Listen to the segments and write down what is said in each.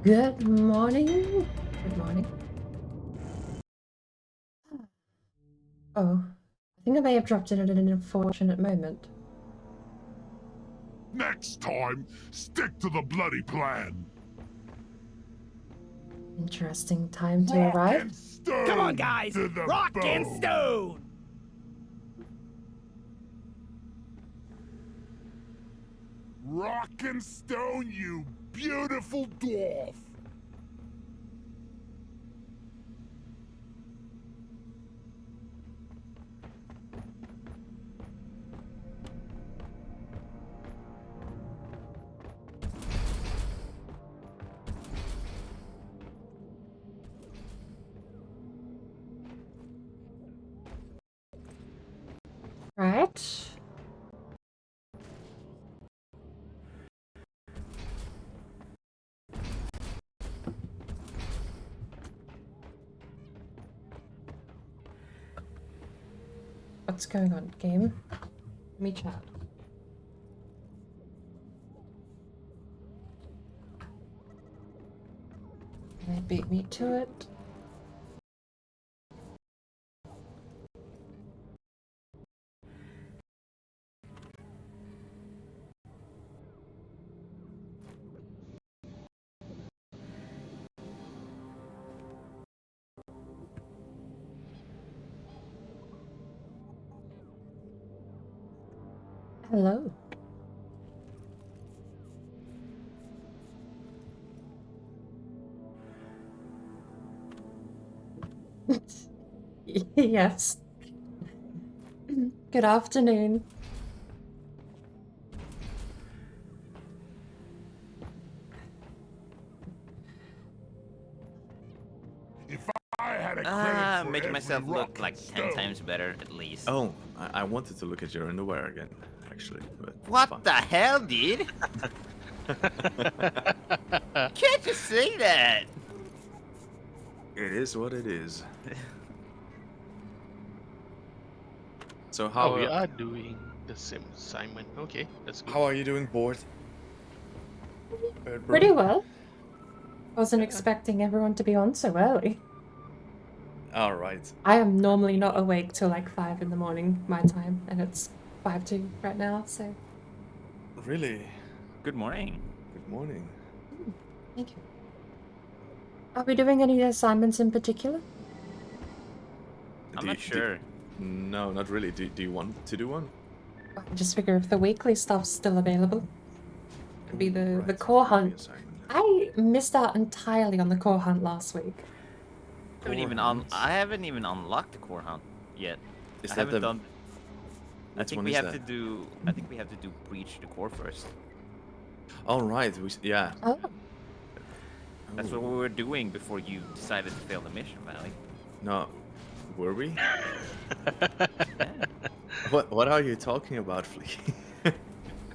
Good morning. Good morning. Oh, I think I may have dropped in at an unfortunate moment. Next time, stick to the bloody plan. Interesting time to Rock arrive. and stone. Come on, guys! To the Rock bone. and stone! Rock and stone, you beautiful dwarf. Right. What's going on, game? Let me chat. They beat me to it. Hello. Yes. Good afternoon. If I had a credit for Making every myself rock look like and 10 stone. times better, at least. Oh, I wanted to look at your underwear again, actually. But it's What fine. the hell, dude? Can't just say that. It is what it is. So how Oh, we are doing the same assignment. Okay, that's good. how are you doing, board? Pretty well. Wasn't expecting everyone to be on so early. All right. I am normally not awake till like 5 in the morning, my time, and it's 5:02 right now, so Really? Good morning. Good morning. thank you. Are we doing any assignments in particular? I'm Do not you- sure. No, not really. Do you want to do one? I just figure if the weekly stuff's still available. Could be the Right, core weekly hunt. assignment. I missed out entirely on the core hunt last week. I haven't even unlocked the core hunt yet. Is I that haven't the? done. I Which think one we is have that? to do. I think we have to do breach the core first. All right. Yeah. Oh, That's Oh, what we were doing before you decided to fail the mission, Valley. No, were we? Yeah. What are you talking about, Flicky? What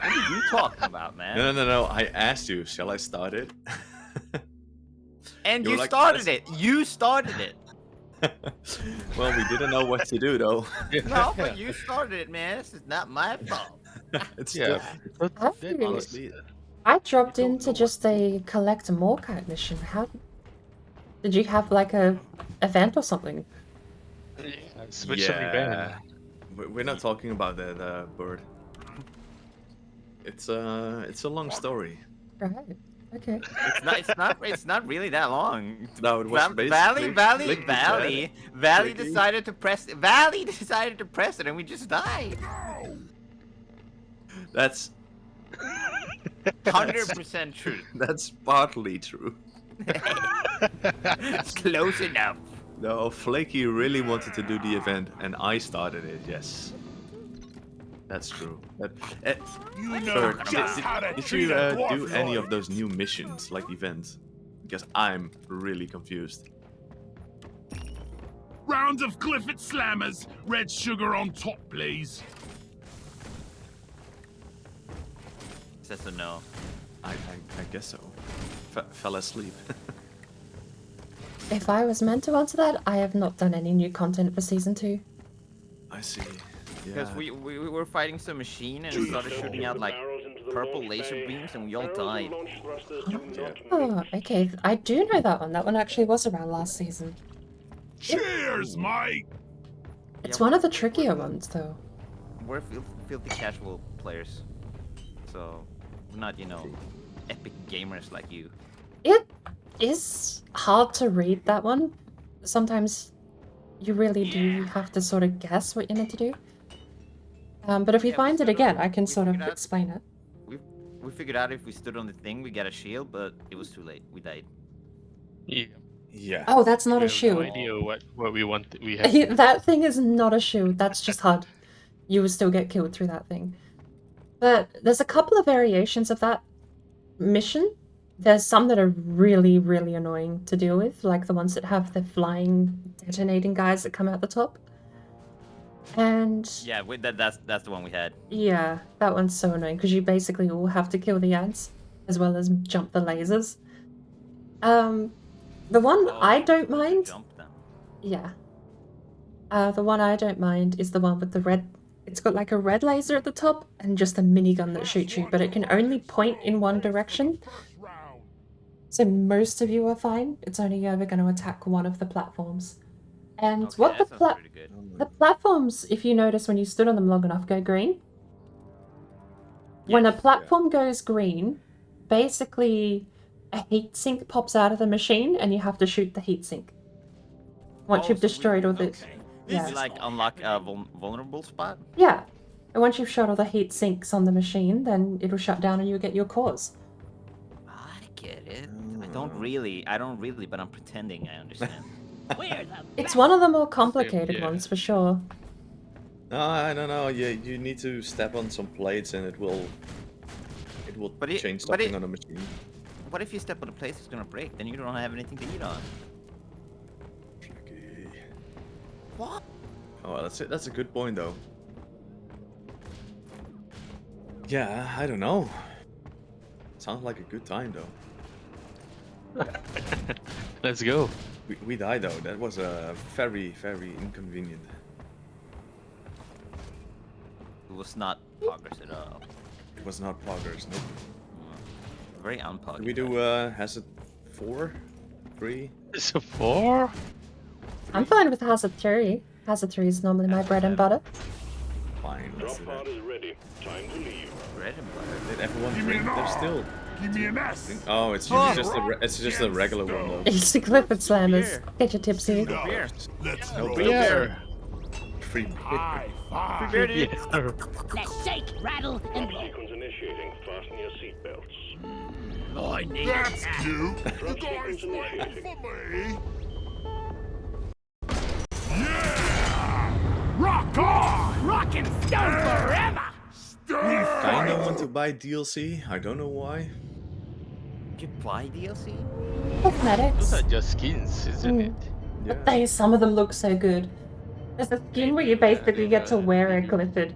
are you talking about, man? No. I asked you. Shall I start it? And You you were like, started it. You started it. Well, we didn't know what to do though. No, but you started it, man. This is not my fault. It's Yeah, still, but that Honestly, honestly, I dropped You don't into know what just a collect a Morkite mission. How did you have like a event or something? yeah, special event. We're not talking about the bird. It's a long story. Right. Okay. It's not really that long. No, it was basically Valley Flicky. decided to press it and we just died. That's 100% true. that's partly true. Close enough. No, Flaky really wanted to do the event, and I started it. Yes, that's true. You know Bird, just how to did treat you a dwarf, do any Lloyd. of those new missions, like events? Because I'm really confused. Round of Clifford Slammers, red sugar on top, please. Says a no. I guess so. Fell asleep. If I was meant to answer that, I have not done any new content for season 2. I see. Because Yeah. we were fighting some machine and it started shooting out like purple laser beams and we all died. Oh, okay. I do know that one. That one actually was around last season. Cheers, mate! It's Yeah, one of the trickier ones, though. We're filthy casual players, so we're not, you know, epic gamers like you. It is hard to read that one. Sometimes you really do have to sort of guess what you need to do. But if we Yeah, we find it stood again, on- I can we sort of figured out- explain it. We figured out if we stood on the thing, we get a shield, but it was too late. We died. Yeah. Yeah. Oh, that's not We a have no shield. idea what we want. We have. That thing is not a shield. That's just HUD. You will still get killed through that thing. But there's a couple of variations of that mission. There's some that are really, really annoying to deal with, like the ones that have the flying, detonating guys that come out the top. And Yeah, that's the one we had. yeah, that one's so annoying because you basically all have to kill the ants as well as jump the lasers. The one Oh, I don't we could mind, jump them. yeah. The one I don't mind is the one with the red. It's got like a red laser at the top and just a minigun that shoots you, but it can only point in one direction. So most of you are fine. It's only ever going to attack one of the platforms. And Okay, what that the sounds pretty good. the platforms, if you notice when you stood on them long enough, go green. When a Yes. platform goes green, basically a heatsink pops out of the machine and you have to shoot the heatsink. Once Oh, you've so we- destroyed all the... okay. Yeah. We like unlock a vulnerable spot. Yeah. And once you've shot all the heat sinks on the machine, then it'll shut down and you'll get your cores. I get it. I don't really, but I'm pretending I understand. It's one of the more complicated Yeah. ones for sure. No, I don't know. You need to step on some plates and it will But it- change but something it- on the machine. What if you step on a place that's gonna break? Then you don't have anything to eat on. Flicky. What? Oh, well, that's a good point though. Yeah, I don't know. Sounds like a good time though. Let's go. We died though. That was very, very inconvenient. It was not progress at all. It was not progress. Nope. Very unpogged. Did we do hazard 4, 3? It's a 4. I'm fine with Hazard 3. Hazard 3 is normally my bread and butter. Fine. Let's do that. is ready. Time to leave. bread and butter. Did everyone Give me drink? an There's R. still. Give me an S. Oh, it's just a regular one though. It's the Clifford Slammers. Beer. Get your tipsy. Suit up. Beer. Let's No roll. beer. Free beer. High five. Beer, dude. Yeah. Let's shake, rattle, and roll. Sequence initiating. Fasten your seatbelts. Lloyd needs That's cute. You Drop guys sequence waiting initiating. for me? Yeah! Rock on! Rock and stone forever! Kinda want to buy DLC. I don't know why. Did you buy DLC? Cosmetics. Those are just skins, isn't it? Yeah. But some of them look so good. There's a skin where you basically get to wear a Clifford.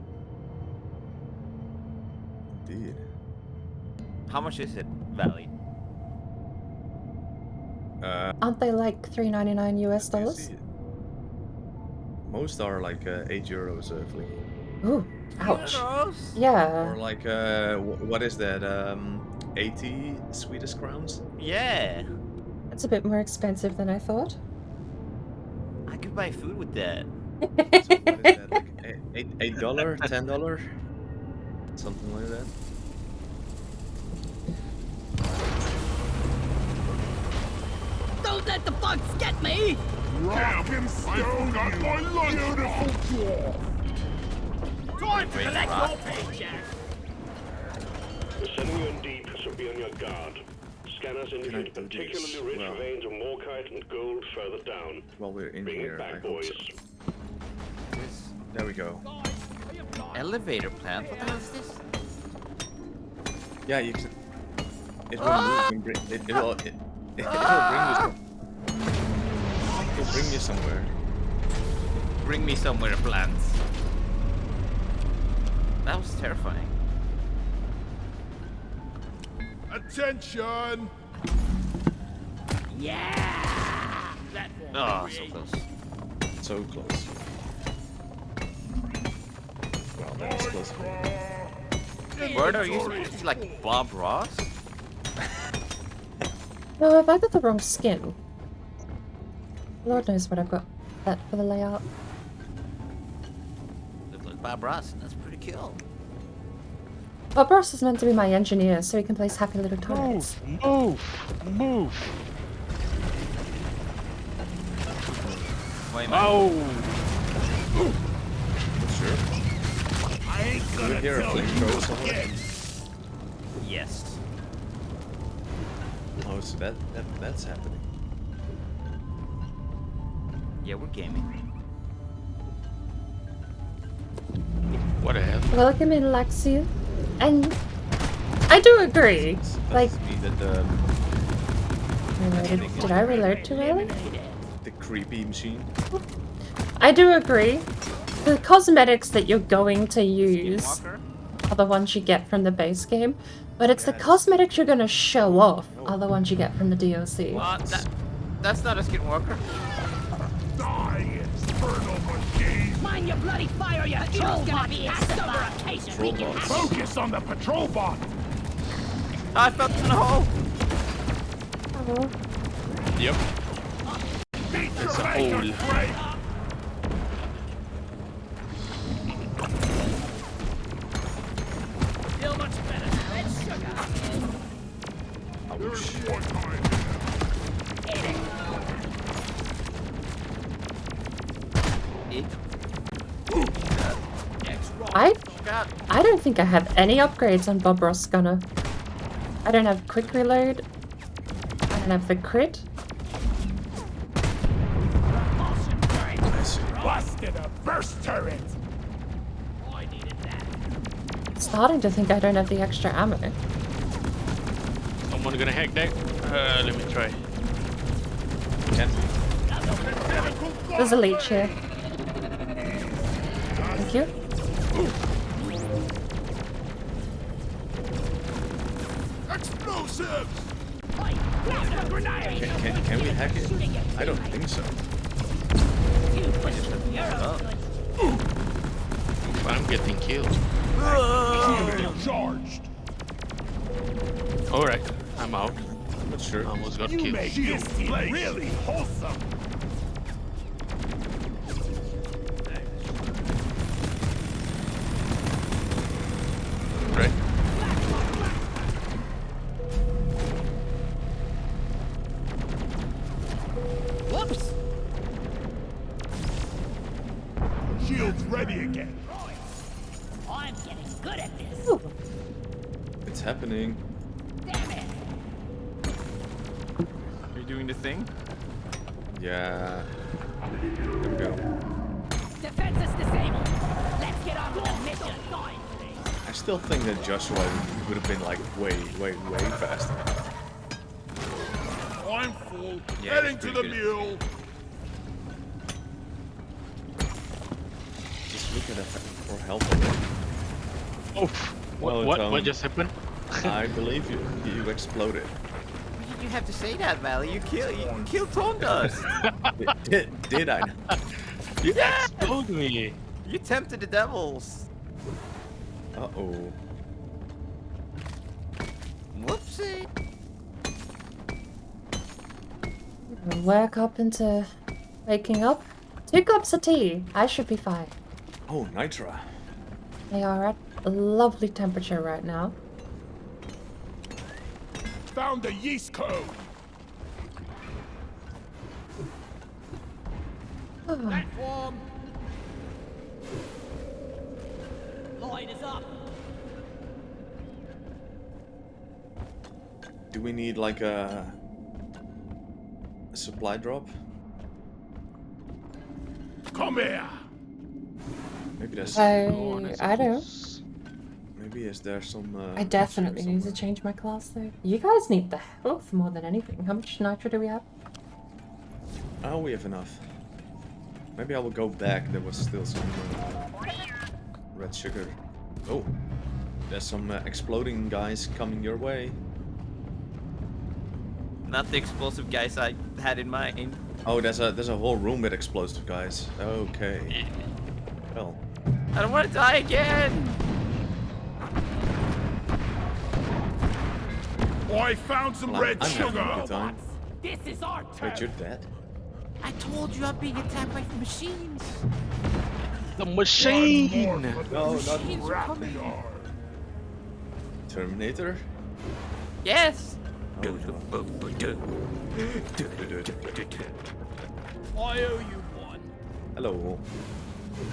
Indeed. How much is it, Valley? Aren't they like $3.99 US let me dollars? see. Most are like 8 euros, Flicky. Ooh, ouch. Euros? Yeah. Or like what is that? 80 Swedish crowns. Yeah. That's a bit more expensive than I thought. I could buy food with that. So what is that? Like $8, $10, something like that. Don't let the bugs get me! Damn, I forgot my lunch. Beautiful dwarf. Time to Great collect rock. your paycheck! We're sending you in deep, so be on your guard. Scanners indicate do this? particularly rich Well. veins of morkite and gold further down. While we're in Bring here, it I back, hope boys. so. There we go. Elevator plant? What the hell is this? Yeah, you can. It will move and bring. It will bring you. It will bring you somewhere. Bring me somewhere, plants. That was terrifying. Attention! Yeah! That won't Oh, be so me. close. So close. Well, that was close. Word, are you supposed to be like Bob Ross? No, have I got the wrong skin? Lord knows what I've got set for the layout. Looks like Bob Ross. That's pretty cool. Bob Ross is meant to be my engineer, so he can place happy little turrets. Move! Wait a minute. Oh! Sure. I ain't gonna Here, tell you flamethrower somewhere. again. Yes. Oh, so that's happening. Yeah, we're gaming. What the hell? Welcome in, Lexi. And I do agree. Like, Does mean that the did I reload too early? the creepy machine. I do agree. The cosmetics that you're going to use Skinwalker? are the ones you get from the base game, but it's the cosmetics you're gonna show off are the ones you get from the DLC. That's not a Skinwalker. Die, infernal machine! Mind your bloody fire, you troll's gonna be a sober occasion. We can have Focus on the patrol bot! I fell in the hole. Oh. Yep. Beat It's your a maker, hole. Drake! feel much better. Red sugar. There's one time. I don't think I have any upgrades on Bob Ross Gunner. I don't have quick reload. I don't have the crit. Busted a burst turret! Starting to think I don't have the extra ammo. Someone gonna hack that? Let me try. Can There's a leech here. Thank you. Explosives! can we hack it? I don't think so. I'm getting killed. Charged! Alright, I'm out. I'm not sure. Almost got You killed. make this team really wholesome! Right. Whoops. Shield's ready again. I'm getting good at this. Ooh. It's happening. Damn it. Are you doing the thing? Yeah. There we go. Defense is disabled. Let's get on with the mission. I still think that Joshua would have been like way faster. I'm full. Yeah, Heading he's to pretty the good. mule. Just look at that for help. Oh, Well, what Tom. just happened? I believe you. You exploded. You have to say that, Valley. You killed ToneDust. Did I? not? You exploded me. You tempted the devils. Uh-oh. Whoopsie. Work up into waking up. 2 cups of tea. I should be fine. Oh, Nitra. They are at a lovely temperature right now. Found the yeast code. Oh, Platform. Lloyd is up. Do we need like a supply drop? Come here. Maybe there's. I don't. Maybe is there some? I definitely need to change my class though. You guys need the health more than anything. How much nitro do we have? Oh, we have enough. Maybe I will go back. There was still some red sugar. Oh, there's some exploding guys coming your way. Not the explosive guys I had in mind. Oh, there's a whole room with explosive guys. Okay. Well, I don't want to die again. I found some Well, red I'm having a sugar. good time. This is our turn. Wait, you're dead? I told you I'm being attacked by machines. The machine! No, not Scrapyard. Terminator? Yes. Oh, no. I owe you one. Hello.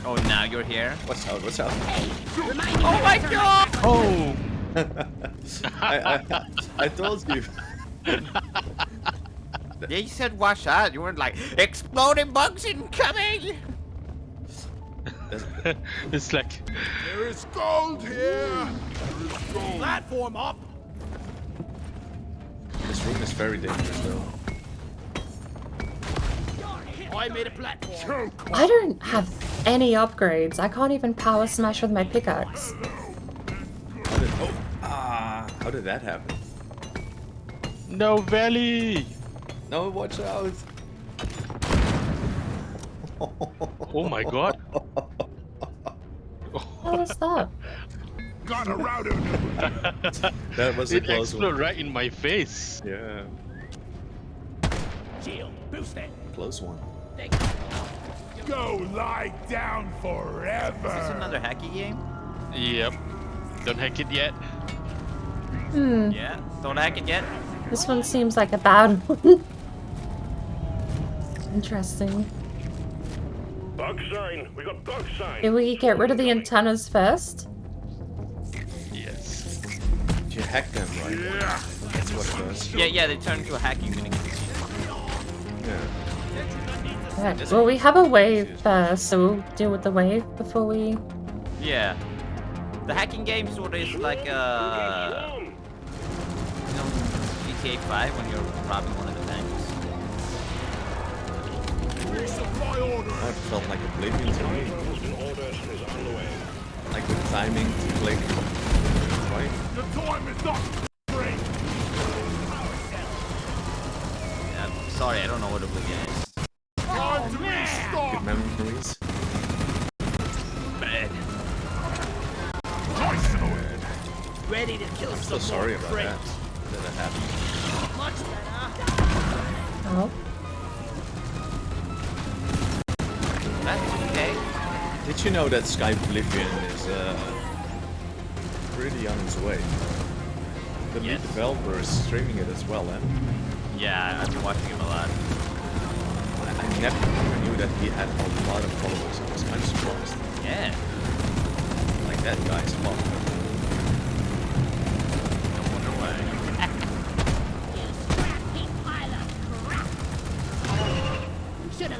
Oh, now you're here. What's up? What's up? Remind me. Oh my god! Oh! I told you. Yeah, you said wash out. You weren't like exploding bugs incoming. It's like, There is gold here. There is gold. Platform up. This room is very dangerous, though. I made a platform. Choke. I don't have any upgrades. I can't even power smash with my pickaxe. How did that happen? no valley! No, watch out! Oh my god. What was that? Got a router. That was a It close exploded one. right in my face. Yeah, Shield, boost it. close one. Go lie down forever. Is this another hacky game? Yep. Don't hack it yet. Hmm. Yeah. Don't hack it yet. This one seems like a bad one. Interesting. Bug sign. We got bug sign. Did we get rid of the antennas first? Yes. You hack them, right? Yeah. That's what it does. Yeah, they turn into a hacking mini. Yeah. Right. Well, we have a wave first, so we'll deal with the wave before we... Yeah. The hacking game sort of is like Swarm. you know, GTA 5 when you're robbing one of the banks. Resupply order. Oh, it felt like Oblivion to me. Has been ordered. Is on the way. Like the timing to click. Right? The time is not free. Yeah, sorry, I don't know what Oblivion is. Time to restock. Good memories. Bad. Ready to kill I'm so some sorry more about prey. that happened. Much better. Oh. That's okay. Did you know that Sky Oblivion is pretty on its way? The lead Yes. developer is streaming it as well, eh? Yeah, I've been watching him a lot. I never knew that he had a lot of followers. I was kind of surprised. Yeah. Like that guy's popular. No wonder why.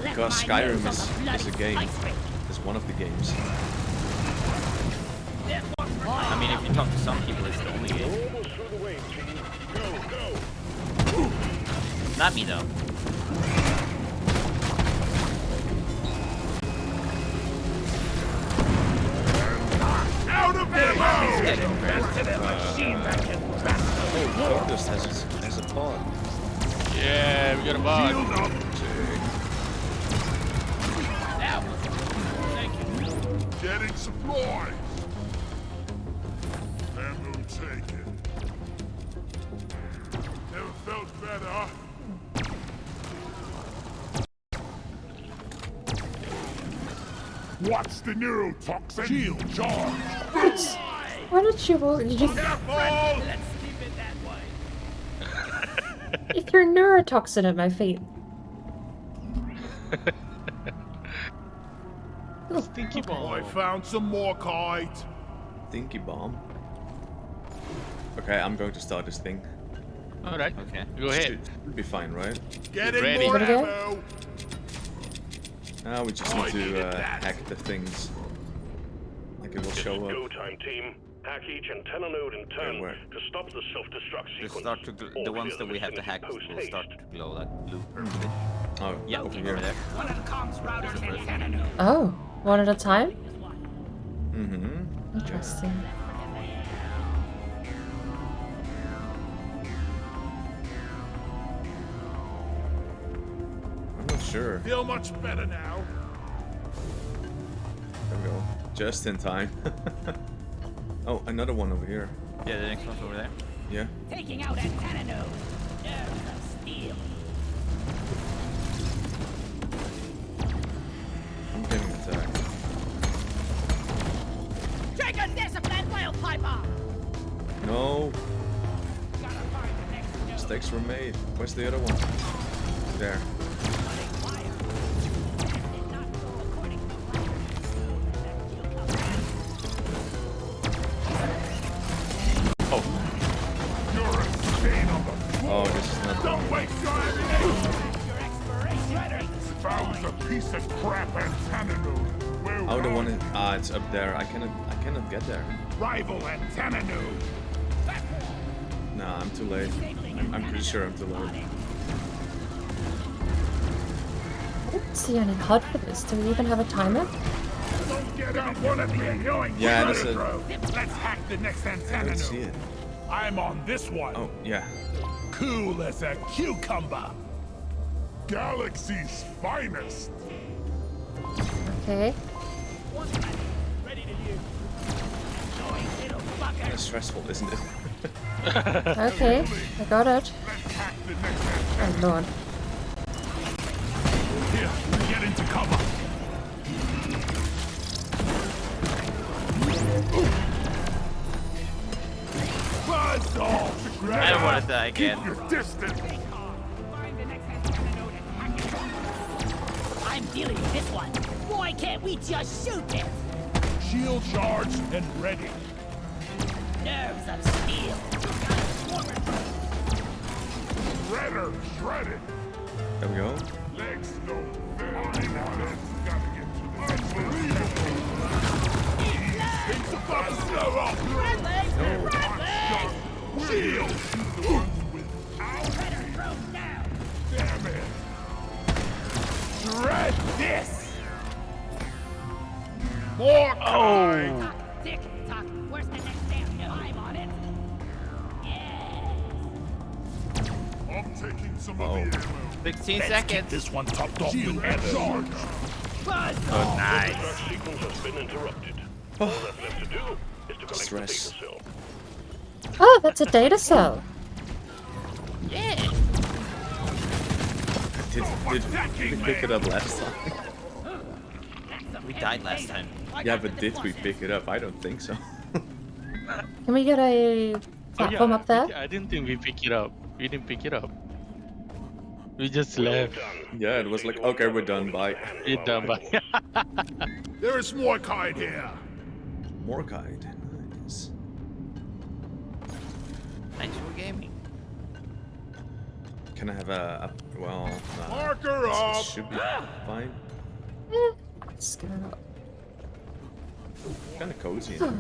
Because Skyrim is a game. Is one of the games. I mean, if you talk to some people, it's the only game. Almost through the wave, team. Go, go. Not me though. Out of here. Yeah, congrats. Oh, ToneDust has a pod. Yeah, we got a bug. Shield up. Getting supplies. Ammo taken. Never felt better. What's the neurotoxin? Shield charge. Why don't you... Did you Careful! Let's keep it that way. if you're neurotoxin at my feet? Stinky I ball. found some more kite. Dinky bomb. Okay, I'm going to start this thing. Alright. Okay. Go ahead. Should be fine, right? Getting Ready. more What again? ammo. Now we just need to hack the things. Like it will This show is go up. time, team. Hack each antenna node in turn where? to stop the self-destruct Just sequence. start to or the ones clear that we have to vicinity hack will post-haste. start to glow like blue purplish. Oh, Yeah, over over here. there. One of the comms routers and antenna node. Oh, one at a time? Mm-hmm. Interesting. I'm not sure. Feel much better now. There we go. Just in time. Oh, another one over here. Yeah, the next one's over there. Yeah. Taking out antenna node. Nerves of steel. I'm getting attacked. Trigger discipline, widepeepo. No. Gotta find the next node. Mistakes were made. Where's the other one? There. Running wire. Did not go according to plan. That cucumber. Oh, You're a stain on the floor. Oh, this is not Don't done. waste your ammunition. Your expiration date. Found a piece of crap antenna node. Where Oh, the one are is, it's up there. I cannot get there. rival antenna node? Nah, I'm too late. I'm pretty sure I'm too late. I don't see any HUD for this. Do we even have a timer? Don't get up one of the annoying Yeah, that's shredder it. throw. Let's hack the next I antenna don't see node. it. I'm on this one. Oh, yeah. Cool as a cucumber. Galaxy's finest. Okay. Ready to use. Annoying little fucker. Kinda stressful, isn't it? Okay. I got it. Let's hack the next antenna. Oh lord. Here, get into cover. Buzz off! I don't want to die again. Keep your distance. Find the next antenna node and hack it. I'm dealing with this one. Why can't we just shoot it? Shield charged and ready. Nerves of steel. Shredder shredded. There we go. Legs don't fit. I'm on it. Gotta get to the next one. Things about to slow up. Red legs! No. Red legs! Shield. Shoot the ones without Shredder me. thrown down. Damn it. Shred this. More kind. Talk, tick, tock. Where's the next damn node? I'm on it. Yeah. I'm taking some Uh-oh. of the ammo. 16 Let's seconds. get this one topped off with ammo. Buzz Oh, nice. That sequence has been interrupted. All that's left to do is to collect the Stress. data cell. Oh, that's a data cell. Yeah. Did we pick it up last time? We died last time. Yeah, but did we pick it up? I don't think so. Can we get a platform up there? I didn't think we picked it up. We didn't pick it up. We just Well left. done. Yeah, it was like, okay, we're done, bye. We're done, but There is more kind here. More guide. Nice. Thanks for gaming. Can I have well, Marker it up. should be fine. Let's go. Kinda cozy. in here.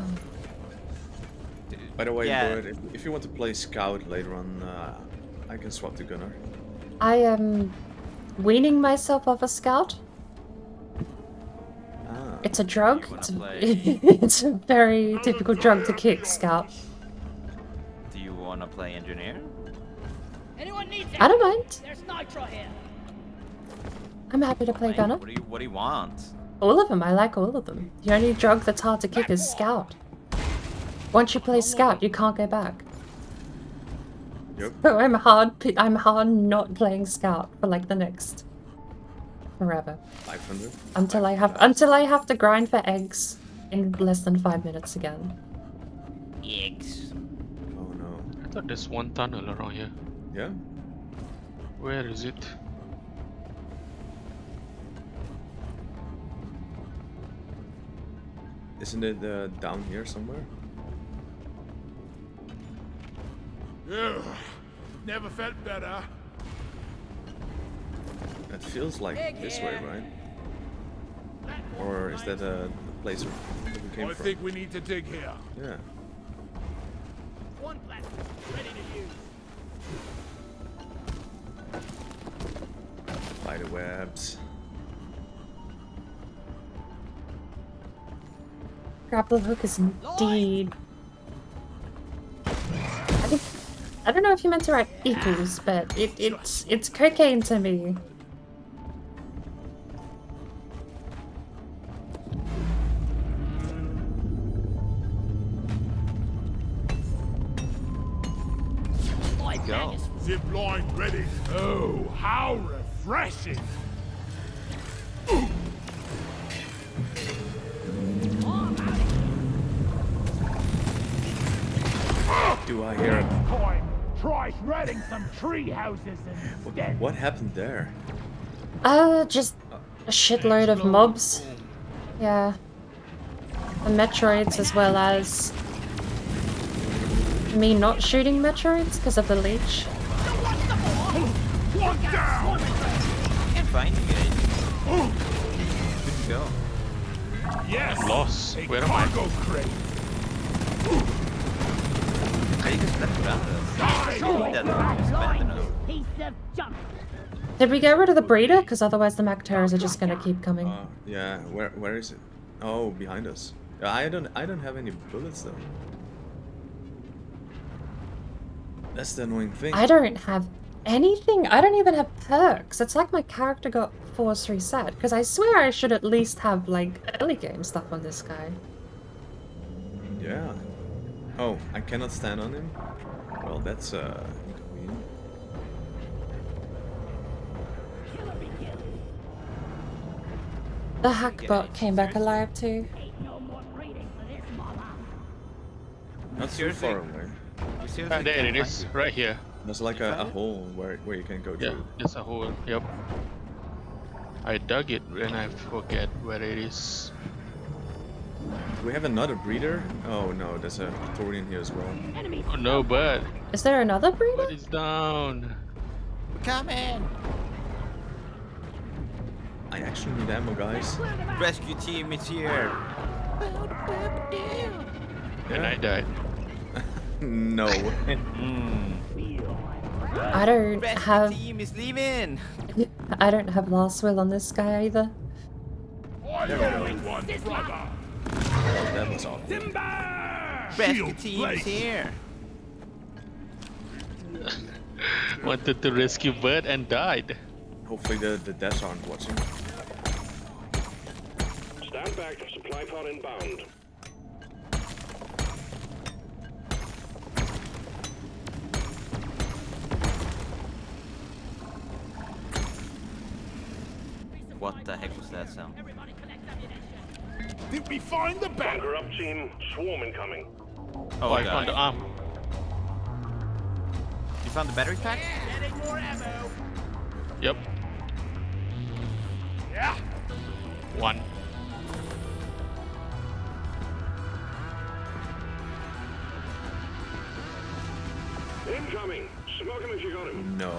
By the way, Yeah. Lloyd, if you want to play Scout later on, I can swap to Gunner. I am weaning myself off a scout. Ah, It's a drug. You wanna It's a, play? it's a very difficult drug to kick, Scout. Do you want to play engineer? Anyone needs I don't mind. There's nitro here. I'm happy to play Gunner. What do you want? All of them. I like all of them. The only drug that's hard to kick is Scout. Once you play Scout, you can't go back. yep. So I'm hard not playing Scout for like the next forever 500. until I have to grind for eggs in less than 5 minutes again. Eggs. Oh no. I thought there's one tunnel around here. Yeah? Where is it? Isn't it down here somewhere? Ugh, never felt better. It feels like this way, right? Or is that the place where we came I from? think we need to dig here. Yeah. One platform ready to use. Spider webs. Grapple hook is indeed. I don't know if you meant to write equals, but it's cocaine to me. go. Zip line ready. Oh, how refreshing. Do I hear it? Time. Try shredding some tree houses instead. What happened there? Just a shitload of mobs. Yeah. The Metroids as well as me not shooting Metroids because of the leech. One down. Can't find you guys. Good to go. Yes. I'm lost. A Where am I? cargo crate. I just left without us. Die. That just abandoned us. Piece of junk. Did we get rid of the breeder? Because otherwise the Macteras are just gonna keep coming. Yeah. Where is it? Oh, behind us. I don't have any bullets though. That's the annoying thing. I don't have anything. I don't even have perks. It's like my character got force reset. Because I swear I should at least have like early game stuff on this guy. Yeah. Oh, I cannot stand on him? Well, that's inconvenient. The hackbot came back alive too. Ain't no more breeding for this mother. Not too Seriously? far away. We seriously Ah, there can't it find is, you. right here. There's like You a found it? hole where you can go Yeah, through. there's a hole. Yep. I dug it and I forget where it is. Do we have another breeder? Oh no, there's a Thorian here as well. Enemy. Oh no, but Is there another breeder? but it's down. We're coming. I actually need ammo, guys. Rescue team is here. And I died. No. I don't Rescue have team is leaving. I don't have last will on this guy either. There we go. One brother. That was awful. Timber. Rescue Shield team is placed. here. Wanted to rescue Bird and died. Hopefully the devs aren't watching. Stand back. Supply pod inbound. What the heck was that sound? Did we find the battery? Bunker up, team. Swarm incoming. Oh, I found the arm. You found the battery pack? Getting more ammo. Yep. Yeah. One. Incoming. Smoke him if you got him. No.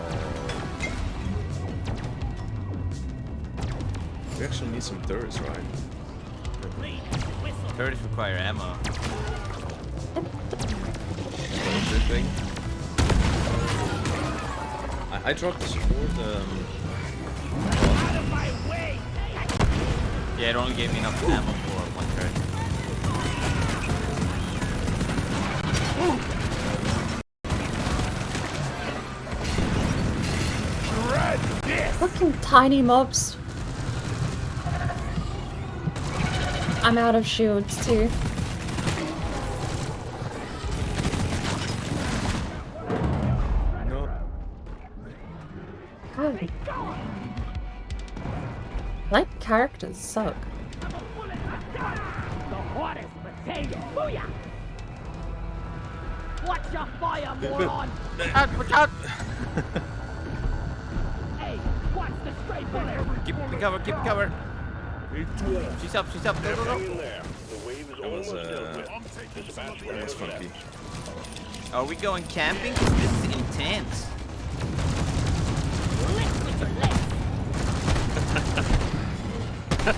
We actually need some turrets, right? Turrets require ammo. Good thing. I dropped the support. Yeah, it only gave me enough ammo for one turret. Fucking tiny mobs. I'm out of shields too. No. God. My characters suck. The hottest potato. Booyah! Watch your fire, moron! Watch out! Hey, watch the straight bullet! Keep the cover, keep the cover. She's up, go, go, Hang go. in there. The wave is That was, almost dealt with. I'm taking Dispatch some of whatever That's funky. left. Are we going camping? 'Cause this is intense. Lick with your legs!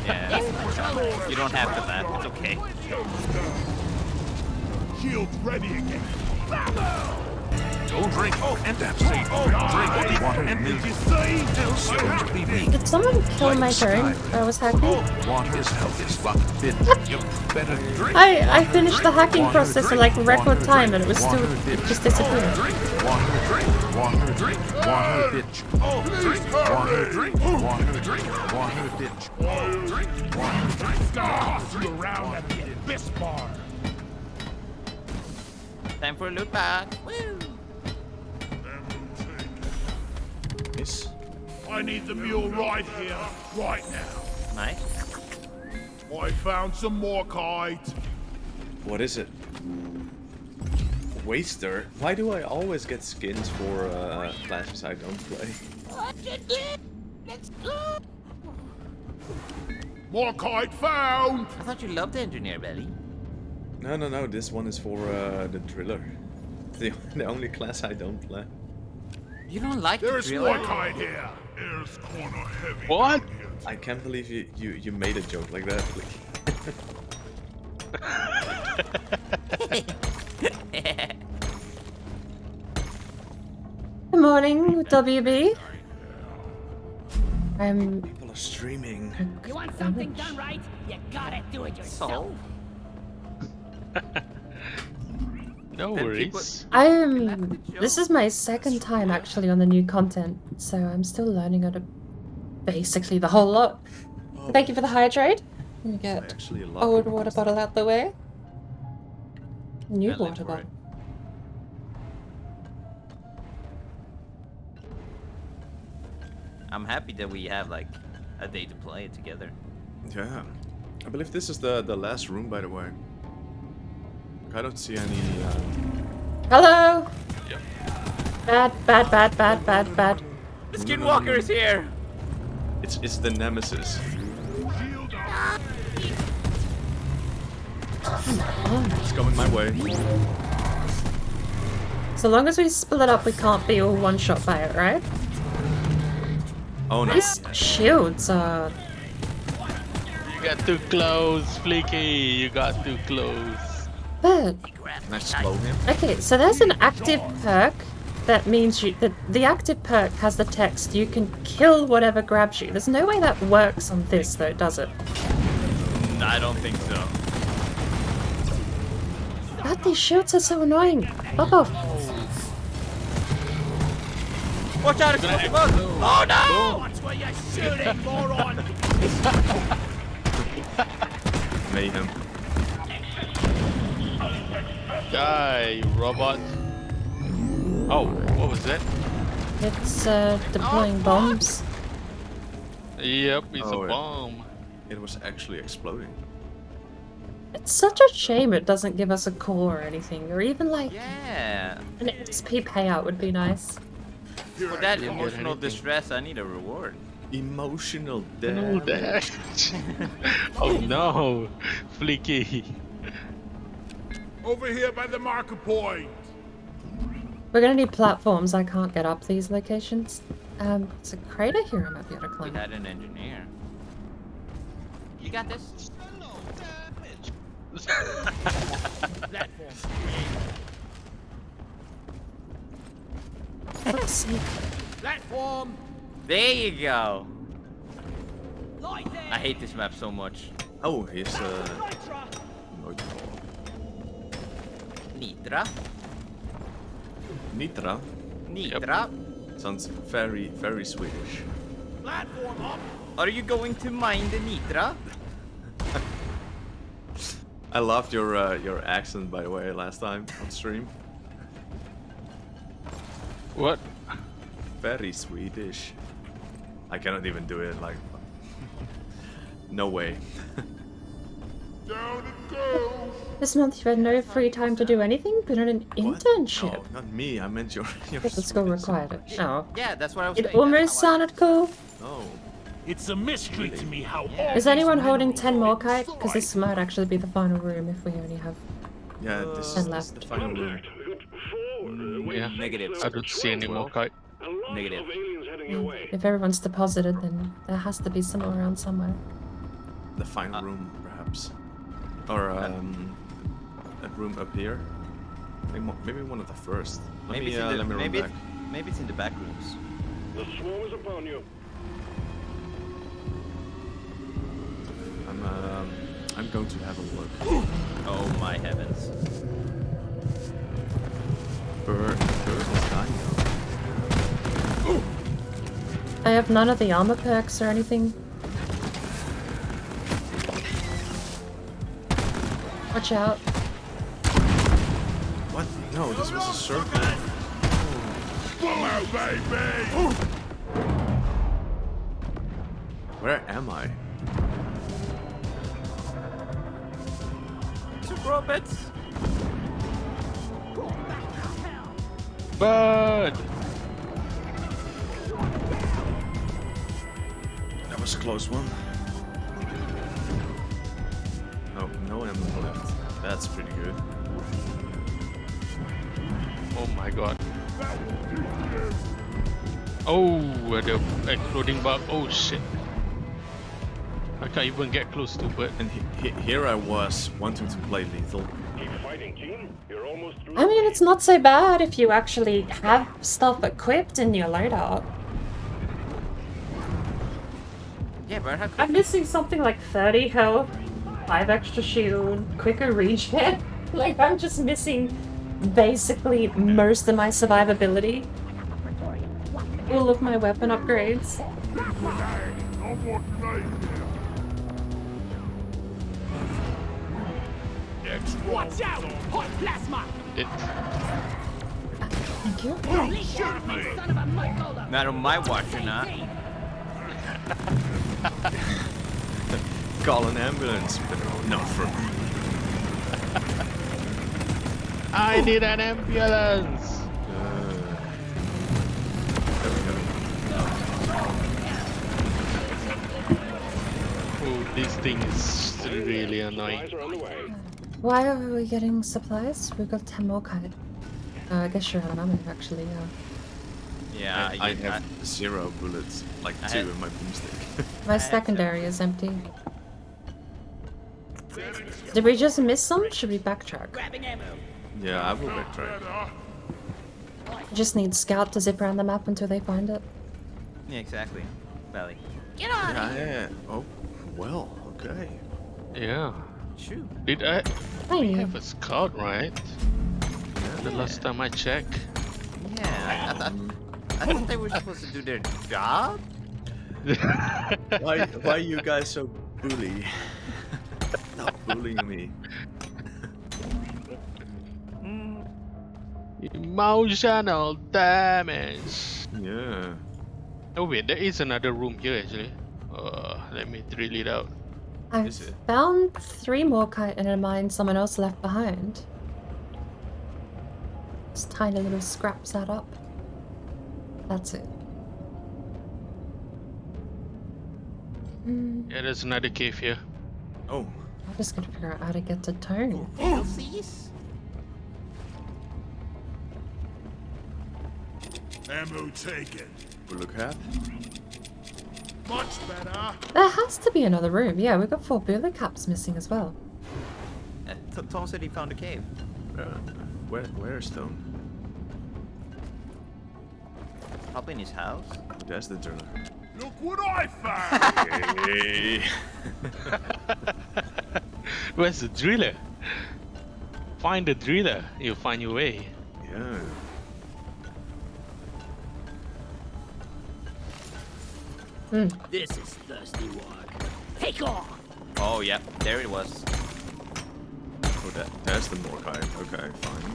Yeah. You don't have to laugh, it's okay. Shields ready again. Don't drink and that's safe. Drink water and did you say? Did someone kill my turn? I was hacking? Water's health is fucked. You better drink. I finished the hacking process in like record time and it was still it just disappeared. Water, drink. Water, drink. Water, bitch. Oh, drink. Water, drink. Water, drink. Water, bitch. Water, drink. Water, drink. Toss you around at the Abyss Bar. Time for a loot bag. Woo! Nice. I need the mule right here, right now. Nice. I found some more kite. What is it? Waster? Why do I always get skins for classes I don't play? More kite found. I thought you loved Engineer Belly. No. This one is for the driller. The only class I don't play. You don't like the There's driller? more kite here. There's corner heavy. What? down here. I can't believe you made a joke like that. Good morning, WB. People are streaming. You want something done right? You gotta do it yourself. So? No Then worries. This is my second time actually on the new content, so I'm still learning how to basically the whole lot. Thank you for the hydrate. Let me get Actually, a lot old of water people bottle out the way. New I live water for bottle. it. I'm happy that we have like a day to play it together. Yeah. I believe this is the last room, by the way. I don't see any. Hello. Yep. Bad. The Skinwalker is here! It's the nemesis. Shield up. It's coming my way. So long as we split up, we can't be all one shot by it, right? Oh no. These shields are. You got too close, Flicky. You got too close. But Can I slow him? okay, so there's an active perk that means the active perk has the text you can kill whatever grabs you. There's no way that works on this though, does it? I don't think so. God, these shields are so annoying. Fuck off. Watch out, it's close. Oh no! Watch where you're shooting, moron! Mayhem. Die, you robot. Oh, what was that? It's deploying bombs. Yep, it's Oh, a yeah. bomb. It was actually exploding. It's such a shame it doesn't give us a core or anything, or even like Yeah. an XP payout would be nice. For that Didn't get emotional anything. distress, I need a reward. Emotional No damage. damage. Oh no, Flicky. Over here by the marker point. We're gonna need platforms. I can't get up these locations. There's a crater here I might be able to We climb. had an engineer. You got this? Fuck's sake. Platform! There you go. Lloyd there! I hate this map so much. Oh, he's Nitra! Nitra. Nitra. Nitra. Sounds very, very Swedish. Platform up! Are you going to mine the Nitra? I loved your accent, by the way, last time on stream. What? Very Swedish. I cannot even do it. Like, no way. Down it goes. This month you've had no free time to do anything but an What? internship. No, not me. I meant your. But the school required it. Oh. Yeah, that's what I was It saying. almost sounded cool. No. It's a mystery to me how Is anyone holding 10 more kite? Because this might actually be the final room if we only have. Yeah, this And is left. the final room. Contact. We've got 4 Yeah. Negative. I don't see any more kite. A lot Negative. of aliens heading your way. If everyone's deposited, then there has to be some around somewhere. The final room, perhaps. Or a room up here. Maybe one of the first. Maybe it's in let the, me run maybe, back. maybe it's in the back rooms. The swarm is upon you. I'm going to have a look. Oh my heavens. Bird is dying though. I have none of the armor perks or anything. Watch out. What? No, this was a circle. Come out, baby! Where am I? 2 robots. Bird! That was a close one. Oh, no ammo left. That's pretty good. Oh my god. Oh, the exploding bug. Oh shit. I can't even get close to it. And here I was, wanting to play lethal. Keep fighting, team. You're almost through. I mean, it's not so bad if you actually have stuff equipped in your loadout. Yeah, but how I'm missing something like 30 health, 5 extra shield, quicker regen. Like, I'm just missing basically most of my survivability. All of my weapon upgrades. No more tonight. Watch out! Hot plasma! It. Thank you. Shoot me, son of a mud. Not on my watch, you're not. Call an ambulance, but not for me. I need an ambulance! There we go. Oh, this thing is really annoying. Supplies are on the way. Why are we getting supplies? We've got 10 more kite. I guess you're out of ammo, actually, yeah. Yeah, I have 0 bullets, like I 2 had- in my boomstick. My secondary is empty. Did we just miss some? Should we backtrack? Grabbing ammo. Yeah, I will backtrack. Just need Scout to zip around the map until they find it. Yeah, exactly. Valley. Get on! Yeah. Oh, well, okay. Yeah. Shoot. Did I Hey. have a scout, right? The last time I checked. Yeah, I thought they were supposed to do their job. Why you guys so bully? Stop bullying me. Emotional damage. Yeah. Oh wait, there is another room here actually. Let me drill it out. I Is it? found 3 more kite in a mine someone else left behind. Just tiny little scraps add up. That's it. Yeah, there's another cave here. Oh, I'm just gonna figure out how to get to Tone. DLCs? Ammo taken. bullet cap. Much better. There has to be another room. Yeah, we've got 4 bullet caps missing as well. Tom said he found a cave. Where's Stone? Probably in his house. There's the driller. Look what I found. Hey. Where's the driller? Find the driller, you'll find your way. Yeah. This is thirsty work. Take off! Oh yeah, there it was. Oh, there's the Morkai. Okay, fine.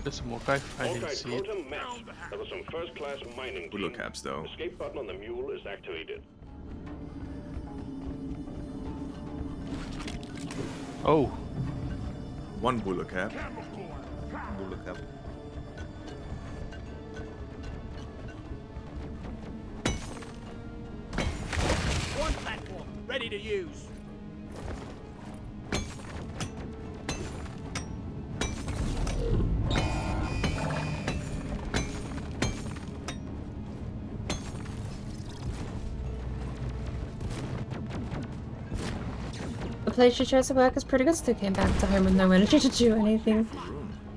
There's more guy. I didn't Okay, see it. quota met. That was some first-class mining. Bullet team. caps, though. Escape button on the mule is activated. Oh, 1 bullet cap. We'll look up. One platform, ready to use. The place you chose to work is pretty good. Still came back to home with no energy to do anything.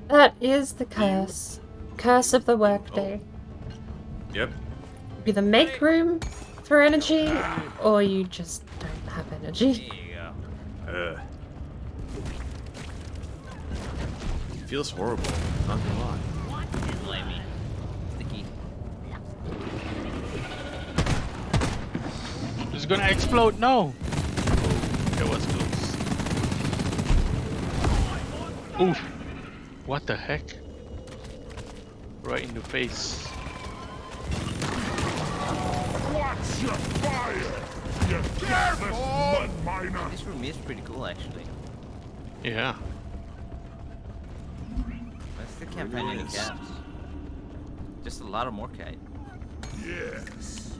That is the curse. Curse of the workday. Yep. You either make room for energy, or you just don't have energy. There you go. Feels horrible. Not gonna lie. Didn't blame me. Sticky. it's gonna explode. No. That was close. Oof. What the heck? Right in the face. Watch your fire! You careless mud miner! This room is pretty cool, actually. Yeah. I still can't find any cats. Just a lot of more cat. Yes.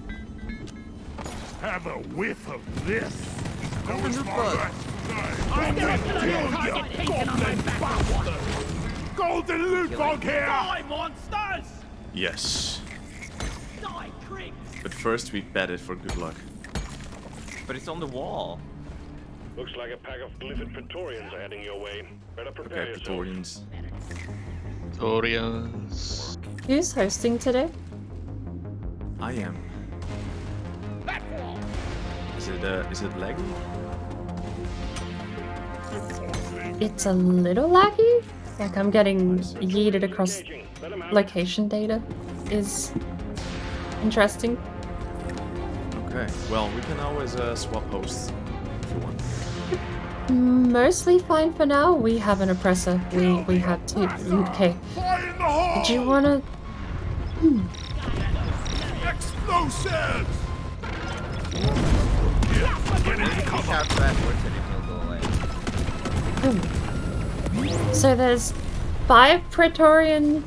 Have a whiff of this. Goes for bug. that I'm gonna target taken on my back. golden loot bug here! Die, monsters! Yes. Die, creeps! But first we bet it for good luck. But it's on the wall. Looks like a pack of glyphid Praetorians are heading your way. Better prepare Okay, yourself. Praetorians. Torians. Who's hosting today? I am. Is it laggy? It's a little laggy. Like I'm getting yeeted across Engaging. Let 'em out. location data. Is interesting. Okay. Well, we can always swap hosts if you want. Mostly fine for now. We have an oppressor. We had to. Okay. Fire in the hole! Did you wanna? Explosives! Shout backwards and it will go away. So there's 5 Praetorian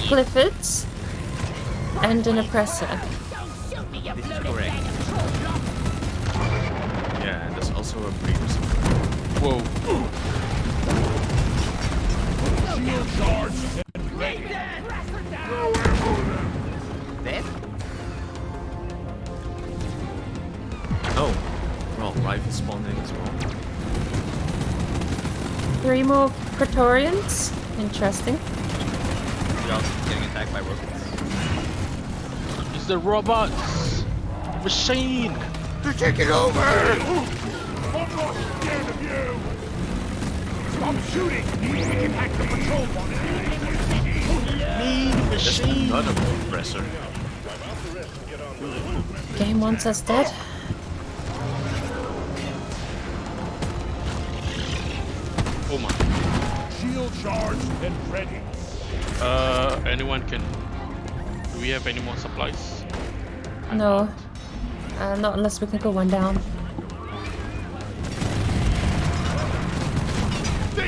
glyphids and an oppressor. Don't shoot me, you This is bloated correct. bag of troll blood. Yeah, and there's also a breeder. Whoa. Shield charge! Dead? Oh, well, rifle spawning as well. 3 more Praetorians. Interesting. You're also getting attacked by robots. It's the robots. Machine. They're taking over! I'm not scared of you! Stop shooting! We can hack the patrol bonnet! Mean machine. Another oppressor. Game wants us dead. Oh my. Shield charged and ready. Anyone can. Do we have any more supplies? No. Not unless we can go one down.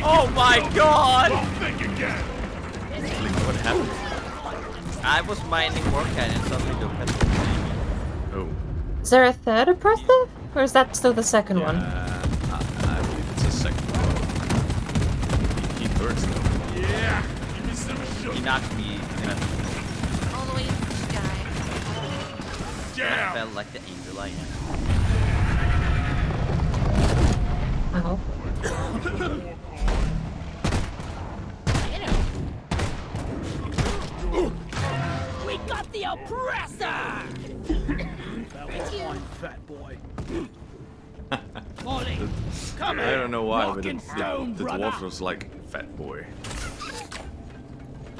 Oh my god! Don't think again! What happened? I was mining more cat and suddenly the pet was Oh. Is there a third oppressor? Or is that still the second one? I believe it's a second one. He hurts though. Yeah! Give me some He sugar! knocked me and All the way to the sky. I Down! felt like the angel I am. Ow. We got the oppressor! Fat boy. Molly, come I don't know why, but Rockin' stone, the brother. dwarf was like fat boy.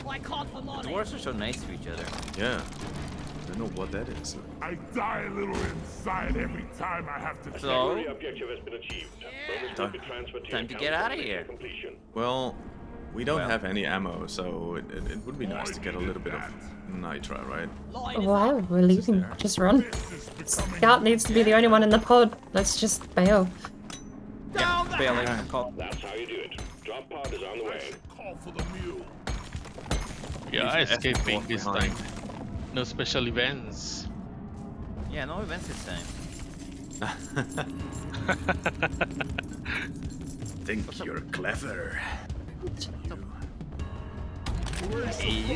I called for Molly. Dwarves are so nice to each other. Yeah. I don't know what that is. I die a little inside every time I have to So, Secondary objective has been achieved. Bonus will be transferred to Time your to get account outta upon here. completion. Well, we don't Well. have any ammo, so it would be nice to get a little bit of nitra, right? Lloyd is Why? We're leaving. there. Just run. Scout needs to be the only one in the pod. Let's just bail. down the bailing. Call. That's how you do it. Drop pod is on the way. call for the mule. Yeah, I Leave the escaped F4 this behind. time. No special events. Yeah, no events this time. Think you're clever. I think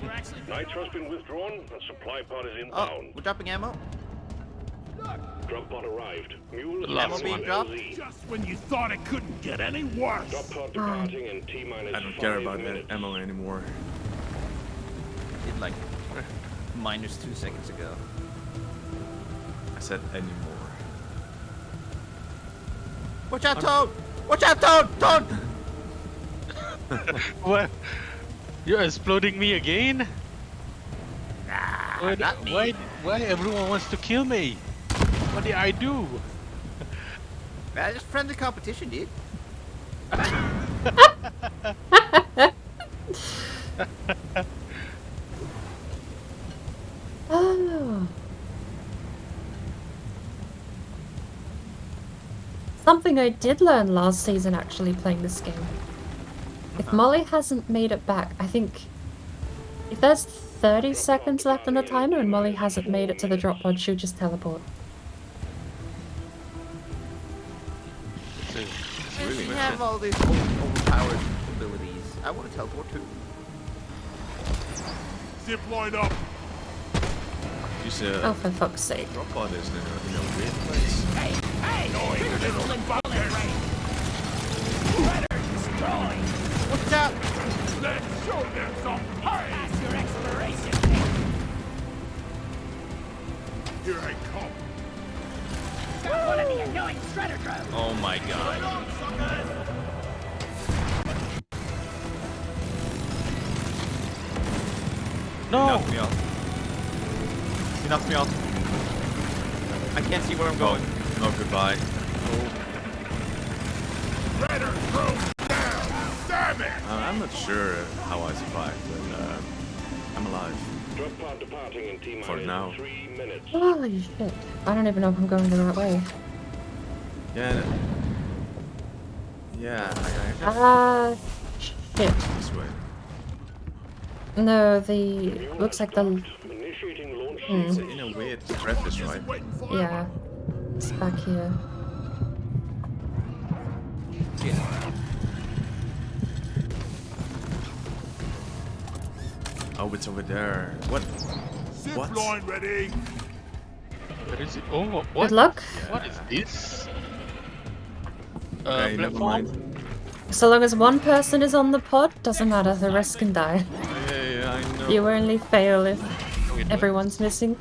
we're actually Nitro's been withdrawn and supply pod is Oh, inbound. we're dropping ammo. Drop pod arrived. Mule Last is one. on Dropped? LZ. Just when you thought it couldn't get any worse. Drop pod departing in T minus I don't care 5 about minutes. ammo anymore. Did like minus 2 seconds ago. I said anymore. Watch out, Toad! Watch out, Toad! Toad! What? You're exploding me again? Why, not me. why everyone wants to kill me? What did I do? That's just friendly competition, dude. Something I did learn last season actually playing this game. If Molly hasn't made it back, I think if there's 30 seconds left on the timer and Molly hasn't made it to the drop pod, she'll just teleport. You have all these overpowered abilities. I want to teleport too. Zip line up. She's Oh, for fuck's sake. drop pod is in a weird place. Hey, trigger this little bullet range. Predator destroyed. What's up? Let's show them some pain. Pass your expiration date. Here I come. Got one of the annoying shredder drones. Oh my god. No! He knocked me off. He knocked me off. I can't see where I'm going. Oh, goodbye. Predator thrown down. Damn it. I'm not sure how I survived, but I'm alive. Drop pod departing in T-minus For now. 3 minutes. Holy shit. I don't even know if I'm going the right way. Yeah. Yeah, I Shit. this way. No, looks like the... Initiating launch. It's in a weird crevice, right? Yeah. It's back here. Oh, it's over there. What? Zip What? line ready. Where is it? Oh, what? Good luck. What is this? Okay, never Platform? mind. So long as one person is on the pod, doesn't matter, the rest can die. Yeah, I know. You only fail if everyone's missing.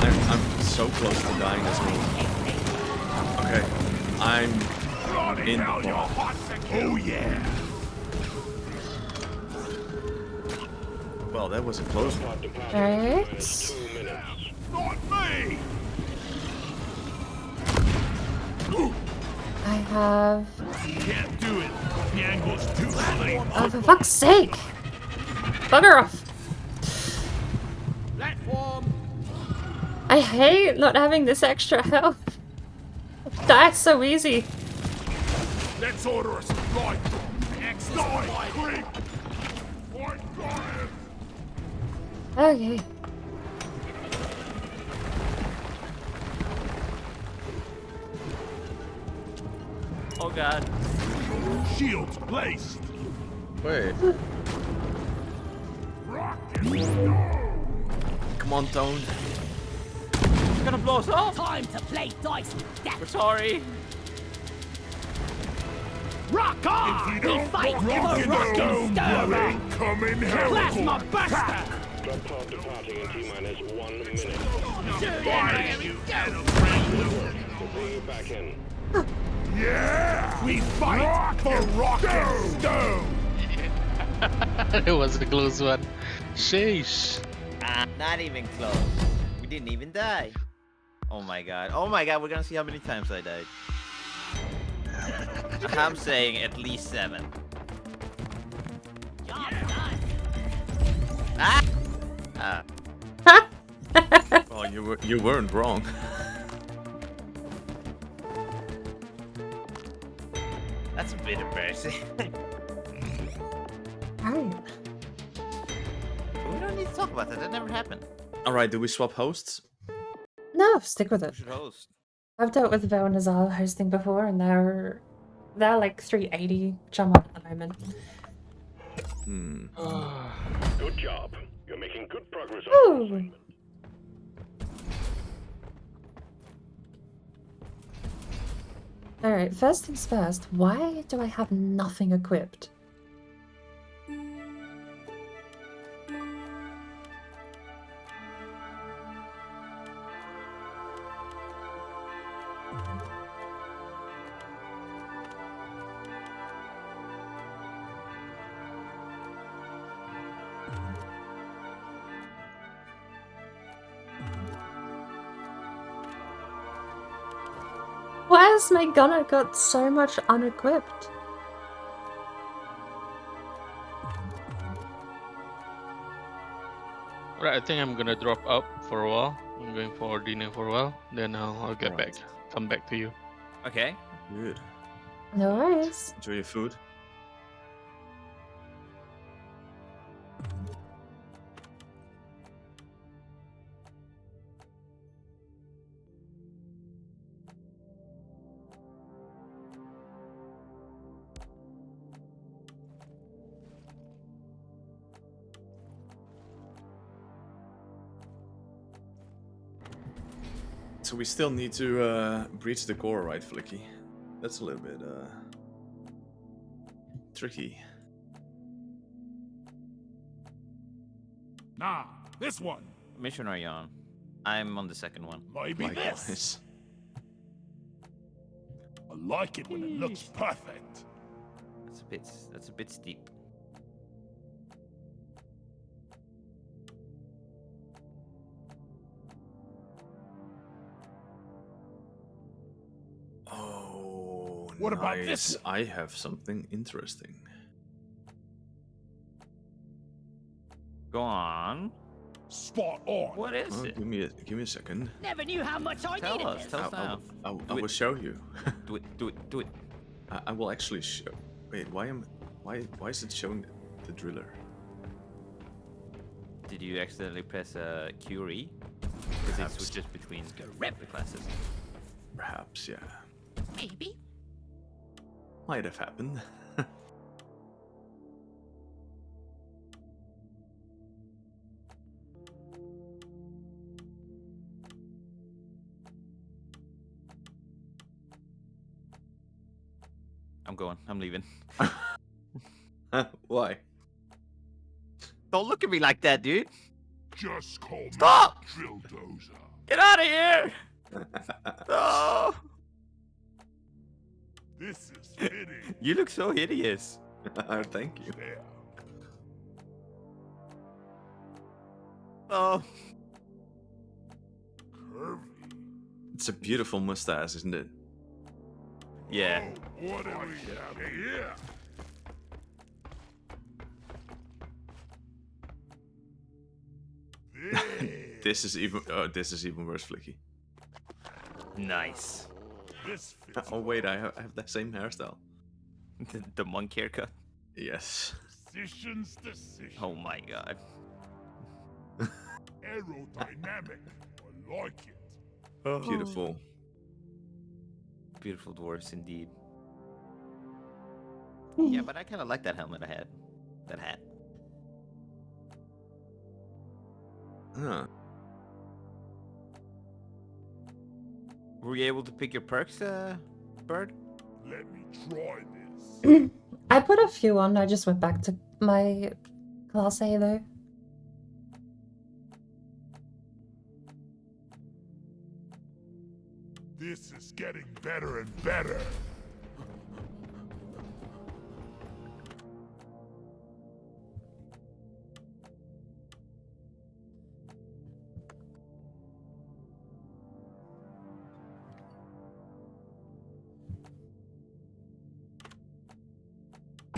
I'm so close to dying as well. Okay, I'm in the pod. Oh yeah. Well, that was a close one. Pod departing Alright. in 2 minutes. Not me. I have... Can't do it. The angle's too slight. Oh, for fuck's sake! Bugger off! Platform. I hate not having this extra health. Die so easy. Let's order a supply drop. Die, creep. I got him. Okay. Oh god. Shields placed. Wait, Rocket. come on, Tone. It's gonna blow us off. Time to play dice with We're death. sorry. Rock on! If you We don't fight rock for in rock the and dome, stone! you're incoming Plasma hellcore. buster! Drop pod departing in T-minus 1 minute. Fire, you animal. We'll bring you back in. Yeah! We fight for rock and stone! It was a close one. Sheesh. Not even close. We didn't even die. Oh my god. Oh my god, we're gonna see how many times I died. I'm saying at least 7. Job done! Ah! Ah. Well, you weren't wrong. That's a bit embarrassing. Alright. We don't need to talk about that. That never happened. All right, do we swap hosts? No, stick with Who it. should host? I've dealt with Vel and Nazal hosting before, and they're like 380, which I'm on at the moment. Good job. You're making good progress on Ooh. Alright, first things first, why do I have nothing equipped? Why has my gunner got so much unequipped? Right, I think I'm gonna drop out for a while. I'm going for dinner for a while. Then I'll get back. Come back to you. Okay. Good. No worries. Enjoy your food. So we still need to breach the core, right, Flicky? That's a little bit tricky. Nah, this one. Mission are you on? I'm on the second one. Maybe this. Likewise. I like it when it looks perfect. That's a bit steep. Oh, What about nice. this one? I have something interesting. Go on. Spot on. What is Oh, it? give me a second. Never knew how much I Tell needed us. this. Tell us now. I will show you. Do it. Do it. Do it. I will actually show. Wait, why is it showing the driller? Did you accidentally press Q or E? Because it Perhaps. switches between the classes. Perhaps, yeah. Maybe. Might have happened. I'm going. I'm leaving. Why? Don't look at me like that, dude. Just call me Stop! Drill Dozer. Get out of here! No! This is fitting. You look so hideous. Thank you. There. Oh. Curvy. It's a beautiful mustache, isn't it? Yeah. Oh, what do we have here? This is even worse, Flicky. Nice. This fits Oh wait, I have that same hairstyle. The monk haircut. Yes. decisions. Oh my god. Aerodynamic. I like it. Beautiful. Beautiful dwarfs indeed. Yeah, but I kind of like that helmet I had. That hat. Huh. Were you able to pick your perks, Bird? Let me try this. I put a few on, I just went back to my class A though. This is getting better and better.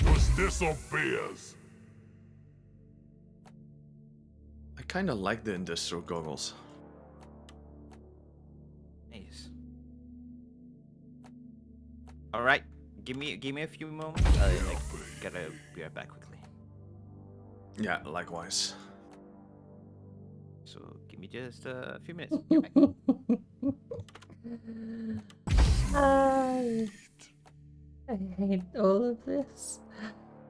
Was this or beers? I kind of like the industrial goggles. Nice. All right, give me a few moments. I gotta be right back quickly. Yeah, likewise. So give me just a few minutes. Get back. I hate all of this.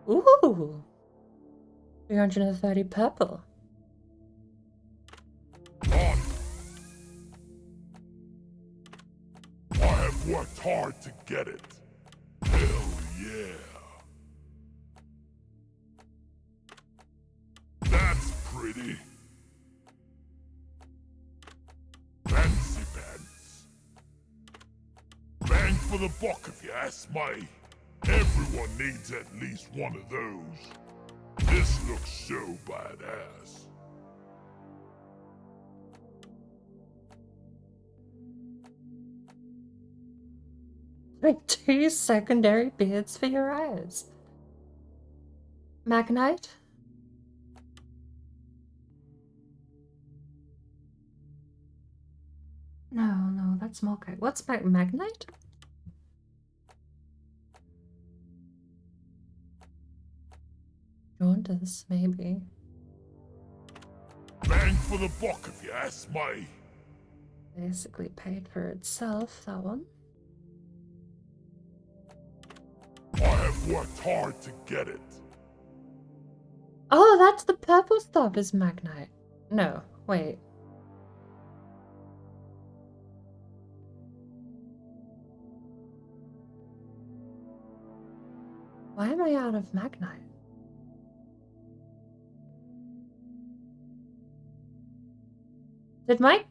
Ooh! 330 purple. On. I have worked hard to get it. Hell yeah. That's pretty. Fancy pants. Bang for the buck if you ask me. Everyone needs at least one of those. This looks so badass. Like 2 secondary beards for your eyes. Magnite? No, that's Marco. What's Magnite? ToneDust, maybe. Bang for the buck if you ask me. Basically paid for itself, that one. I have worked hard to get it. Oh, that's the purple stuff is Magnite. No, wait. Why am I out of Magnite? Did my...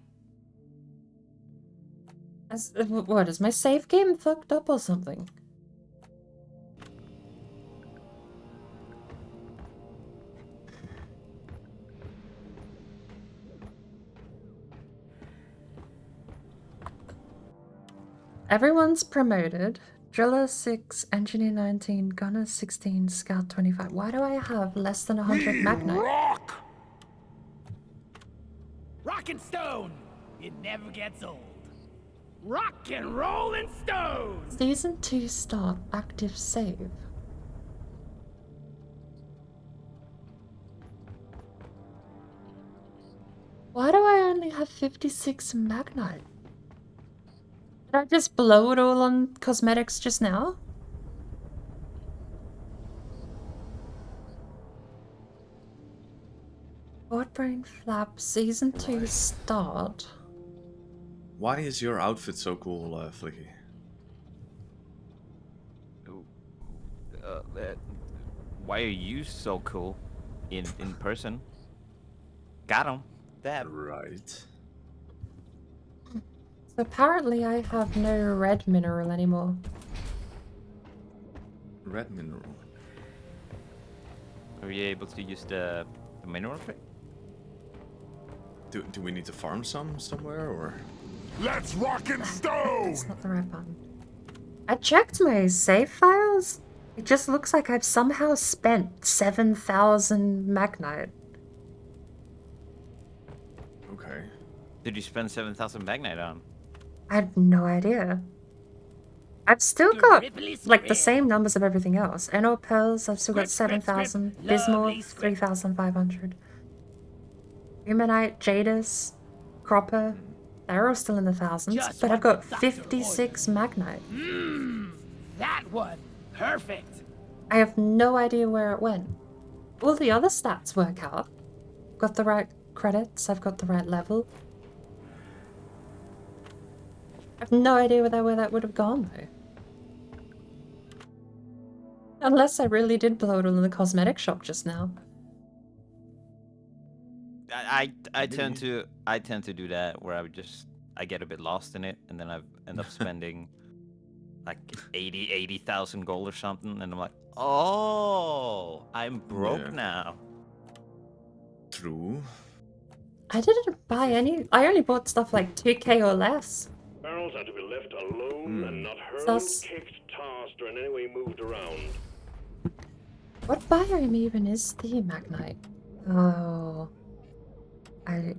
What, is my save game fucked up or something? Everyone's promoted. Driller 6, Engineer 19, Gunner 16, Scout 25. Why do I have less than 100 Magnite? Rock! Rock and stone! It never gets old. Rock and roll and stone! Season 2 start. Active save. Why do I only have 56 Magnite? Did I just blow it all on cosmetics just now? Board Brain Flap, Season 2 start. Why is your outfit so cool, Flicky? Why are you so cool in person? Got him. That. Right. So apparently I have no red mineral anymore. Red mineral. Are you able to use the mineral trick? Do we need to farm somewhere or? Let's rock and stone! That's not the right button. I checked my save files. It just looks like I've somehow spent 7,000 Magnite. Okay. Did you spend 7,000 Magnite on? I had no idea. I've still got like the same numbers of everything else. Eno Pearls, I've still got 7,000. Bismuth, 3,500. Humanite, Jadis, Cropper, they're all still in the thousands. Just But I've what got the doctor 56 Magnite. That one! Perfect! I have no idea where it went. All the other stats work out. Got the right credits, I've got the right level. I have no idea where that would have gone though. Unless I really did blow it all in the cosmetic shop just now. I tend to do that where I get a bit lost in it and then I end up spending like 80,000 gold or something and I'm like, oh, I'm broke now. True. I didn't buy any. I only bought stuff like 2k or less. Barrels are to be left alone and not hurled, Thus- kicked, tossed, or in any way moved around. What biome even is the Magnite? Oh.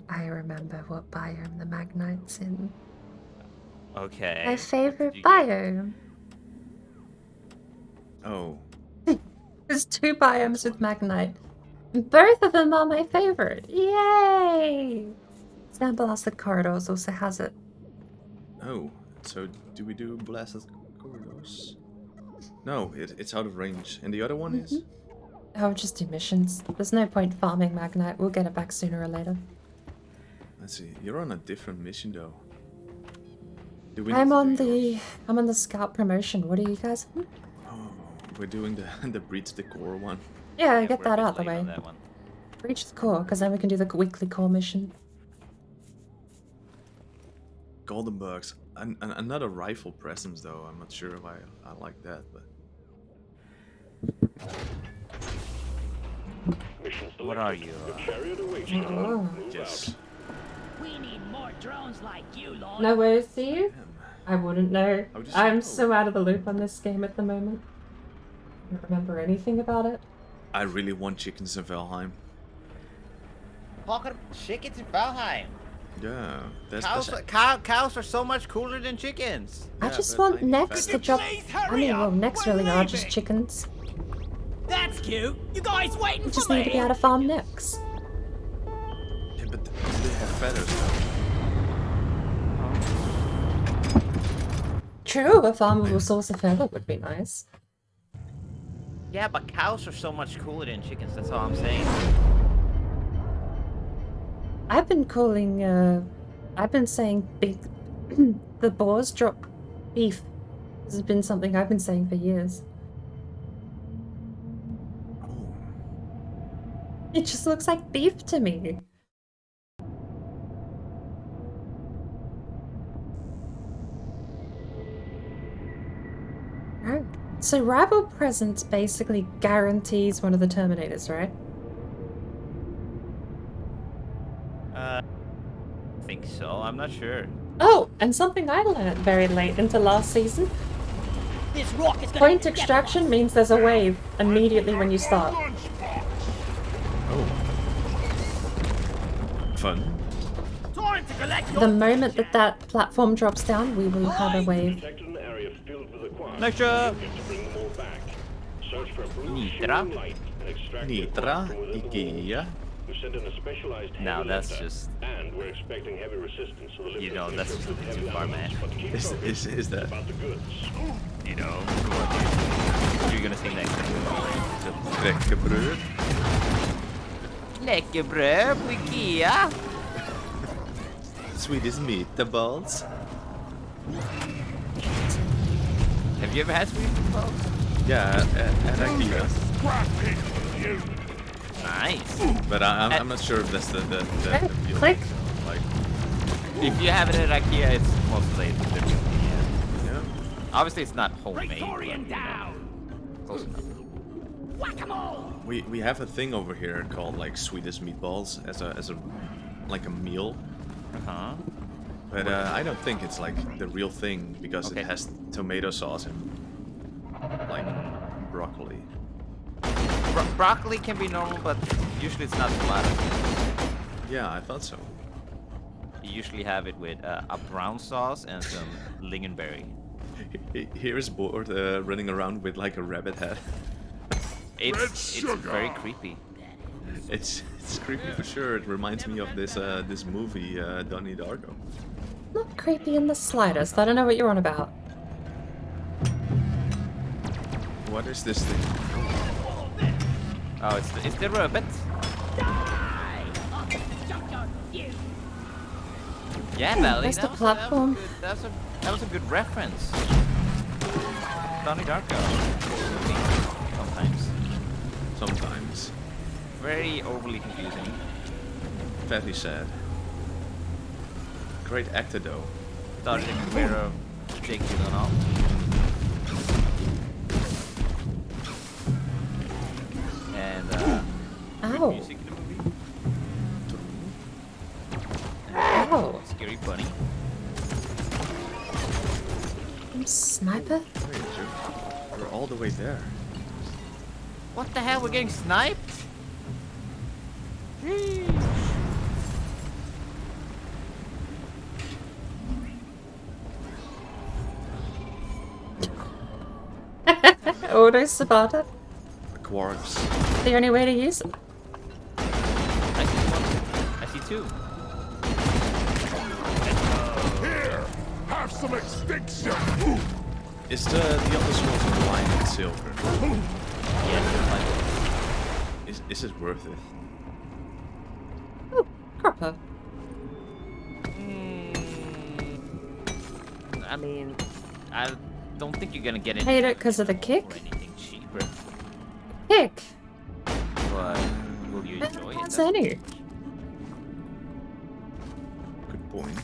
I remember what biome the Magnite's in. Okay. My what favorite did you get? biome. Oh. There's 2 biomes with Magnite. Both of them are my favorite. Yay! Sandblasted Corridors also has it. Oh. So do we do blasted corridors? No, it's out of range. And the other one is? Oh, just do missions. There's no point farming Magnite. We'll get it back sooner or later. Let's see. You're on a different mission though. Do we I'm need to on do yours? I'm on the scout promotion. What are you guys? Oh, we're doing the breach the core one. Yeah, Yeah, get we're that a bit out the late way. on that one. Reach the core, because then we can do the weekly core mission. Golden bugs. Another rifle presence though. I'm not sure if I like that, but Mission What selected. are you? Your chariot awaits you. Oh. Move yes. out. We need more drones like you, Lloyd. No way to see you? I wouldn't know. I would just I'm know. so out of the loop on this game at the moment. I don't remember anything about it. I really want chickens in Valheim. Talking chickens in Valheim. Yeah, Cows are so much cooler than chickens. I Yeah, just but I want need Next to fat drop. Please I hurry mean, up. well, Next We're really are just leaving. chickens. That's cute. You guys waiting We for just me? need to be able to farm Nyx. Yeah, but they have feathers though. True, a farmable source of feather would be nice. Yeah, but cows are so much cooler than chickens. That's all I'm saying. I've been calling, I've been saying big, the boars drop beef. This has been something I've been saying for years. Oh. It just looks like beef to me. Right. So rival presence basically guarantees one of the Terminators, right? I think so. I'm not sure. Oh, and something I learned very late into last season. This rock is gonna Point never extraction means there's a wave immediately when you start. Oh. Fun. Time to collect The your moment that that platform drops down, we will have a wave. Detected an area filled with aquariums. Nitra! You have to bring them all back. Search for a blue Nitra? shimmering light and extract the Nitra, aquarium from within the walls. Ikea. We sent in a specialized heavy No, that's letter, just- and we're expecting heavy resistance. So the You lift know, is that's equipped just with too heavy far, elements, man. but keep Is focused that? about the goods. You know, what you're gonna say next time. Knäckebröd. Knäckebröd på Ikea. Swedish meatballs. Have you ever had sweet meatballs? Yeah, at Ikea. Nice. But I'm not sure if that's the Hey, real click. like. If you have it at IKEA, it's mostly the different. Yeah. Obviously, it's not homemade. Praetorian down. Close enough. Whack-a-mole. We have a thing over here called like Swedish meatballs as a like a meal. Uh-huh. But I don't think it's like the real thing because Okay. it has tomato sauce and like broccoli. Broccoli can be normal, but usually it's not tomato. Yeah, I thought so. You usually have it with a brown sauce and some lingonberry. Here's Board running around with like a rabbit head. It's very creepy. It's creepy for sure. It reminds me of this this movie Donnie Darko. Not creepy in the slightest. I don't know what you're on about. What is this thing? Oh, it's the rabbit. Yeah, Valley. Where's the platform? That was a good reference. Donnie Darko. Sometimes. Sometimes. Very overly confusing. Very sad. Great actor though. Started in career of Jake Gyllenhaal. And Ow. music in the movie. Ow. Scary Bunny. Sniper? Wait, you're all the way there. What the hell? We're getting sniped? Auto Sabata? The quarks. The only way to use them. I see one. I see two. Here, have some extinction. Is the other sword blind and silver? Yes, Is it worth it? Oh, cropper. I mean, I don't think you're gonna get it Hate it because of the kick. for anything cheaper. Kick. But will you enjoy it? That's That's- any. Good point.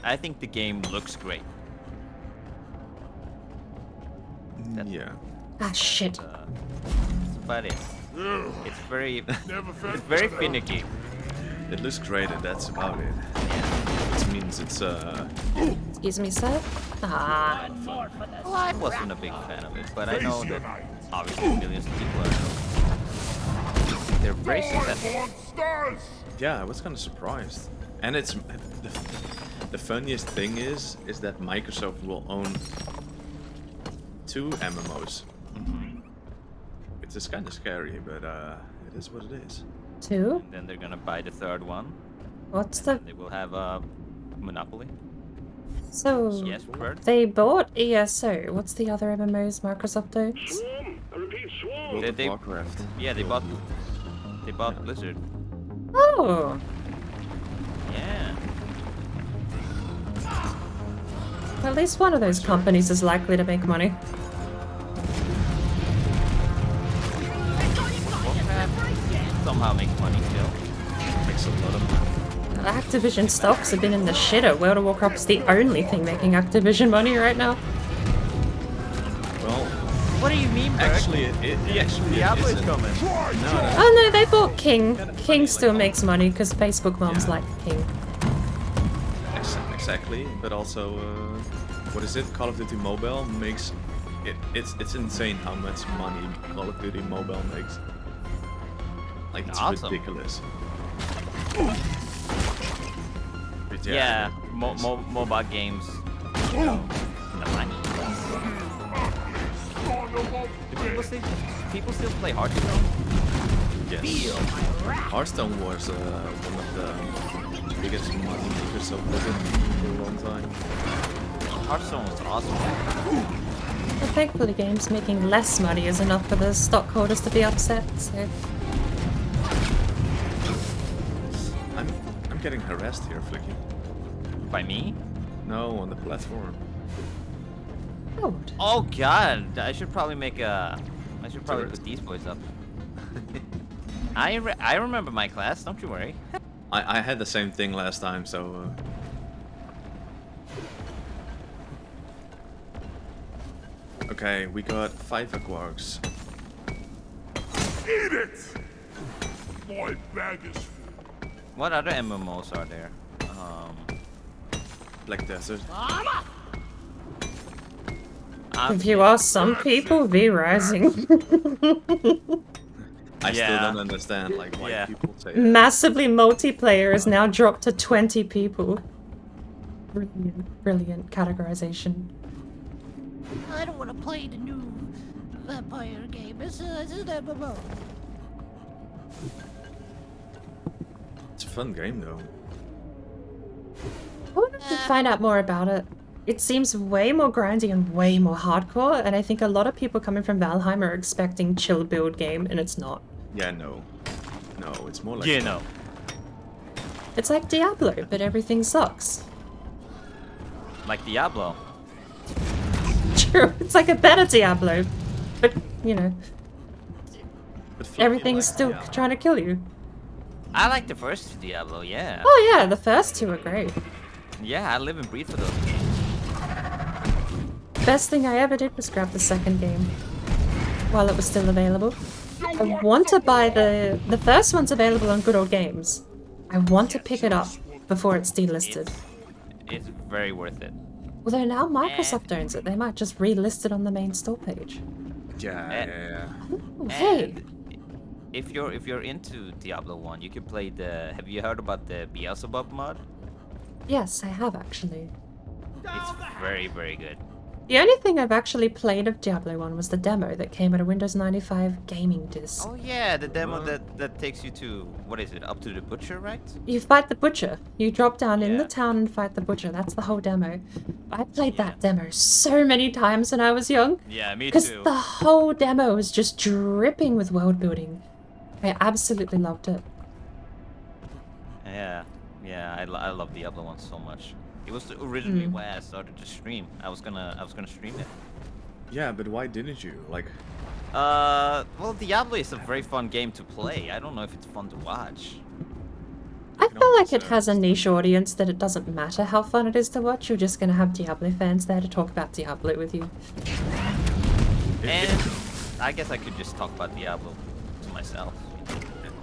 I think the game looks great. Yeah. Ah, shit. That's about it. It's very, Never felt it's very better. finicky. It looks great and that's about it. Which means it's Excuse me, sir. Ah. Well, I wasn't a big fan of it, but I know that obviously millions of people are. They're very successful. Monsters! yeah, I was kind of surprised. And it's the funniest thing is that Microsoft will own 2 MMOs. It is kind of scary, but it is what it is. 2? And then they're gonna buy the third one. What's the... They will have a monopoly. So... Yes, Bert? They bought ESO. What's the other MMOs Microsoft owns? Swarm! I repeat, swarm! World of they- Warcraft. Yeah, they bought Blizzard. Oh! Yeah. At least one of those companies is likely to make money. Warcraft somehow makes money still. Makes a lot of money. Activision stocks have been in the shitter. World of Warcraft's the only thing making Activision money right now. Well, What do you mean, Bert? actually, it Diablo is isn't. coming. No. Oh no, they bought King. King still makes money because Facebook moms like King. Exactly, but also, what is it? Call of Duty Mobile makes it's insane how much money Call of Duty Mobile makes. Like it's Awesome. ridiculous. But Yeah, mobile games. The money. Do people still play Hearthstone? Yes. Hearthstone was one of the biggest money makers of Blizzard for a long time. Hearthstone was awesome. But thankfully, games making less money is enough for the stockholders to be upset. So I'm getting harassed here, Flicky. By me? No, on the platform. good. Oh god, I should probably make a... I should probably Turret. put these boys up. I remember my class, don't you worry. I had the same thing last time, so... Okay, we got 5 Aquarks. Eat it! My bag is full. What other MMOs are there? Black Desert. If you ask some people, V Rising. I still Yeah. don't understand like why Yeah. people say that. Massively multiplayer is now dropped to 20 people. Brilliant, brilliant categorization. I don't want to play the new vampire game. It's an MMO. It's a fun game though. I would have to find out more about it. It seems way more grindy and way more hardcore, and I think a lot of people coming from Valheim are expecting chill build game, and it's not. Yeah, no. No, it's more like... You know. It's like Diablo, but everything sucks. Like Diablo. True, it's like a better Diablo, but, you know, But Flicky everything's likes still Diablo. trying to kill you. I like the first Diablo, yeah. Oh yeah, the first two are great. Yeah, I live and breathe for those games. Best thing I ever did was grab the second game while it was still available. I want to buy the first one's available on Good Old Games. I want to pick it up before it's delisted. It's very worth it. Although now Microsoft owns it, they might just relist it on the main store page. Yeah. Ooh, hey, And if you're into Diablo 1, you can play the... Have you heard about the Beelzebub mod? yes, I have actually. It's very, very good. The only thing I've actually played of Diablo 1 was the demo that came at a Windows 95 gaming disc. Oh yeah, the demo that takes you to... What is it? Up to the butcher, right? You fight the butcher. You drop down in the Yeah. town and fight the butcher. That's the whole demo. I played that demo so many times when I was young. Yeah, me Because too. the whole demo was just dripping with world building. I absolutely loved it. Yeah, I love Diablo 1 so much. It was originally why I started to stream. I was gonna stream it. Yeah, but why didn't you? Like, Well, Diablo is a very fun game to play. I don't know if it's fun to watch. I feel like it has a niche audience that it doesn't matter how fun it is to watch. You're just going to have Diablo fans there to talk about Diablo with you. And I guess I could just talk about Diablo to myself.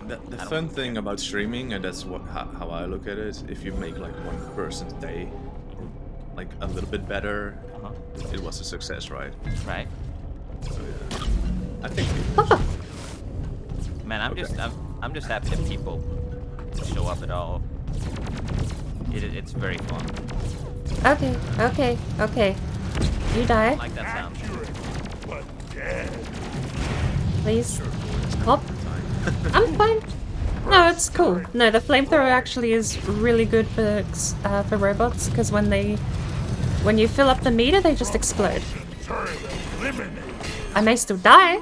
the fun thing about streaming, and that's how I look at it, is if you make like one person's day, or like a little bit better, it was a success, right? Right? So yeah, I think. Man, I'm Okay. I'm just happy that people show up at all. It's very fun. Okay. You die. I like that sound. Please. Hop. I'm fine. No, it's cool. No, the flamethrower actually is really good for robots because when you fill up the meter, they just explode. I may still die.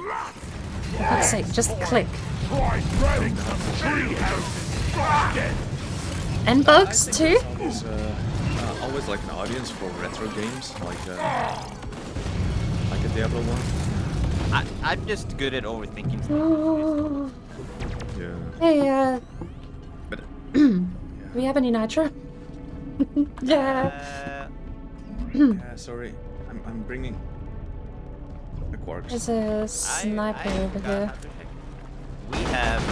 For God's sake, just click. And bugs too. It's always like an audience for retro games, like a Diablo one. I'm just good at overthinking stuff. Ooh. Yeah. Hey, But do we have any nitro? Yeah. yeah, sorry, I'm bringing the quarks. There's a sniper over here. We have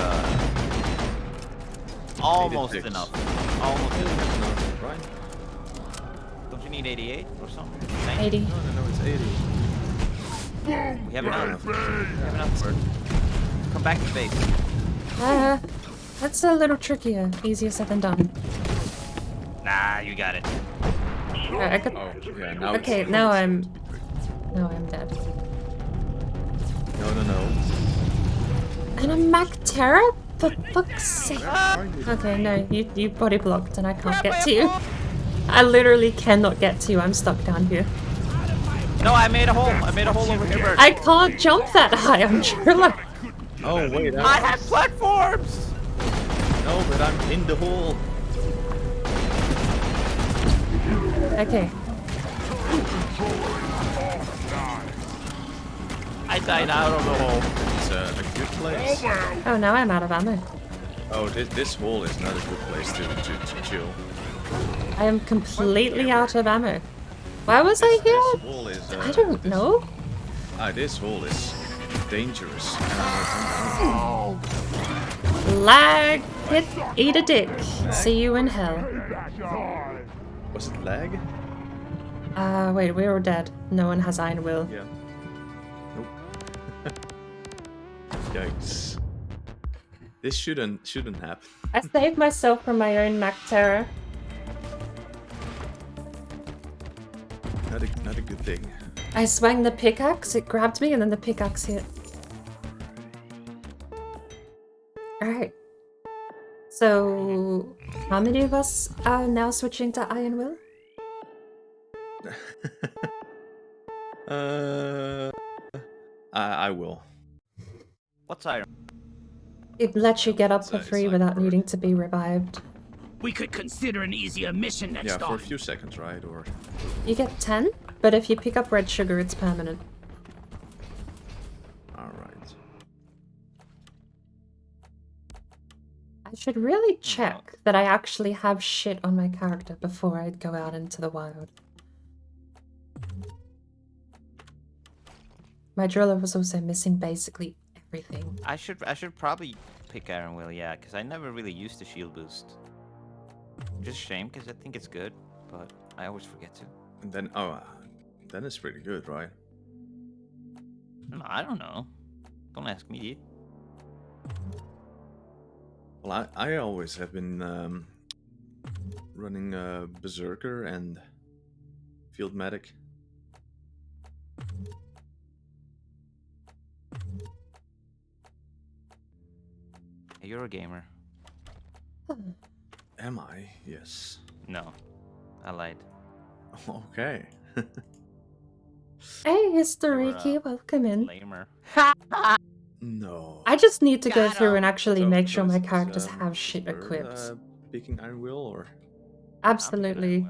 almost 86. enough. Almost enough. Right? Don't you need 88 or something? 80. No, it's 80. We have enough. We have enough. Come back to base. That's a little trickier. Easier said than done. Nah, you got it. I could... Oh, yeah, now Okay, it's... now I'm dead. No. And a Mac Terror? For fuck's sake. Okay, no, you body blocked and I can't get to you. I literally cannot get to you. I'm stuck down here. No, I made a hole. I made a hole over here, Bert. I can't jump that high. I'm sure. Oh, wait. I have platforms! No, but I'm in the hole. Okay. I died out of the hole. It's a good place. Oh, now I'm out of ammo. Oh, this hole is not a good place to chill. I am completely out of ammo. Why was I This here? hole is... I don't know. This hole is dangerous. Lag. Eat a dick. See you in hell. Was it lag? Wait, we're all dead. No one has Iron Will. Yeah. Nope. Yikes. This shouldn't happen. I saved myself from my own Mac Terror. Not a good thing. I swung the pickaxe, it grabbed me, and then the pickaxe hit. Alright. So, how many of us are now switching to Iron Will? I will. What's iron? It lets you get up for It's free like without for- needing to be revived. We could consider an easier mission next Yeah, for a time. few seconds, right? Or You get 10, but if you pick up red sugar, it's permanent. all right. I should really check that I actually have shit on my character before I go out into the wild. My driller was also missing basically everything. I should probably pick Iron Will, yeah, because I never really used the shield boost. Just shame, because I think it's good, but I always forget to. And then then it's pretty good, right? No, I don't know. Don't ask me, dude. Well, I always have been running Berserker and Field Medic. Hey, you're a gamer. Am I? Yes. No, I lied. Okay. Hey, Historiki, welcome in. Lamer. No. I just need to go Got through him. and actually So- make so sure my is this, characters have shit Bird, equipped. Picking Iron Will or Absolutely.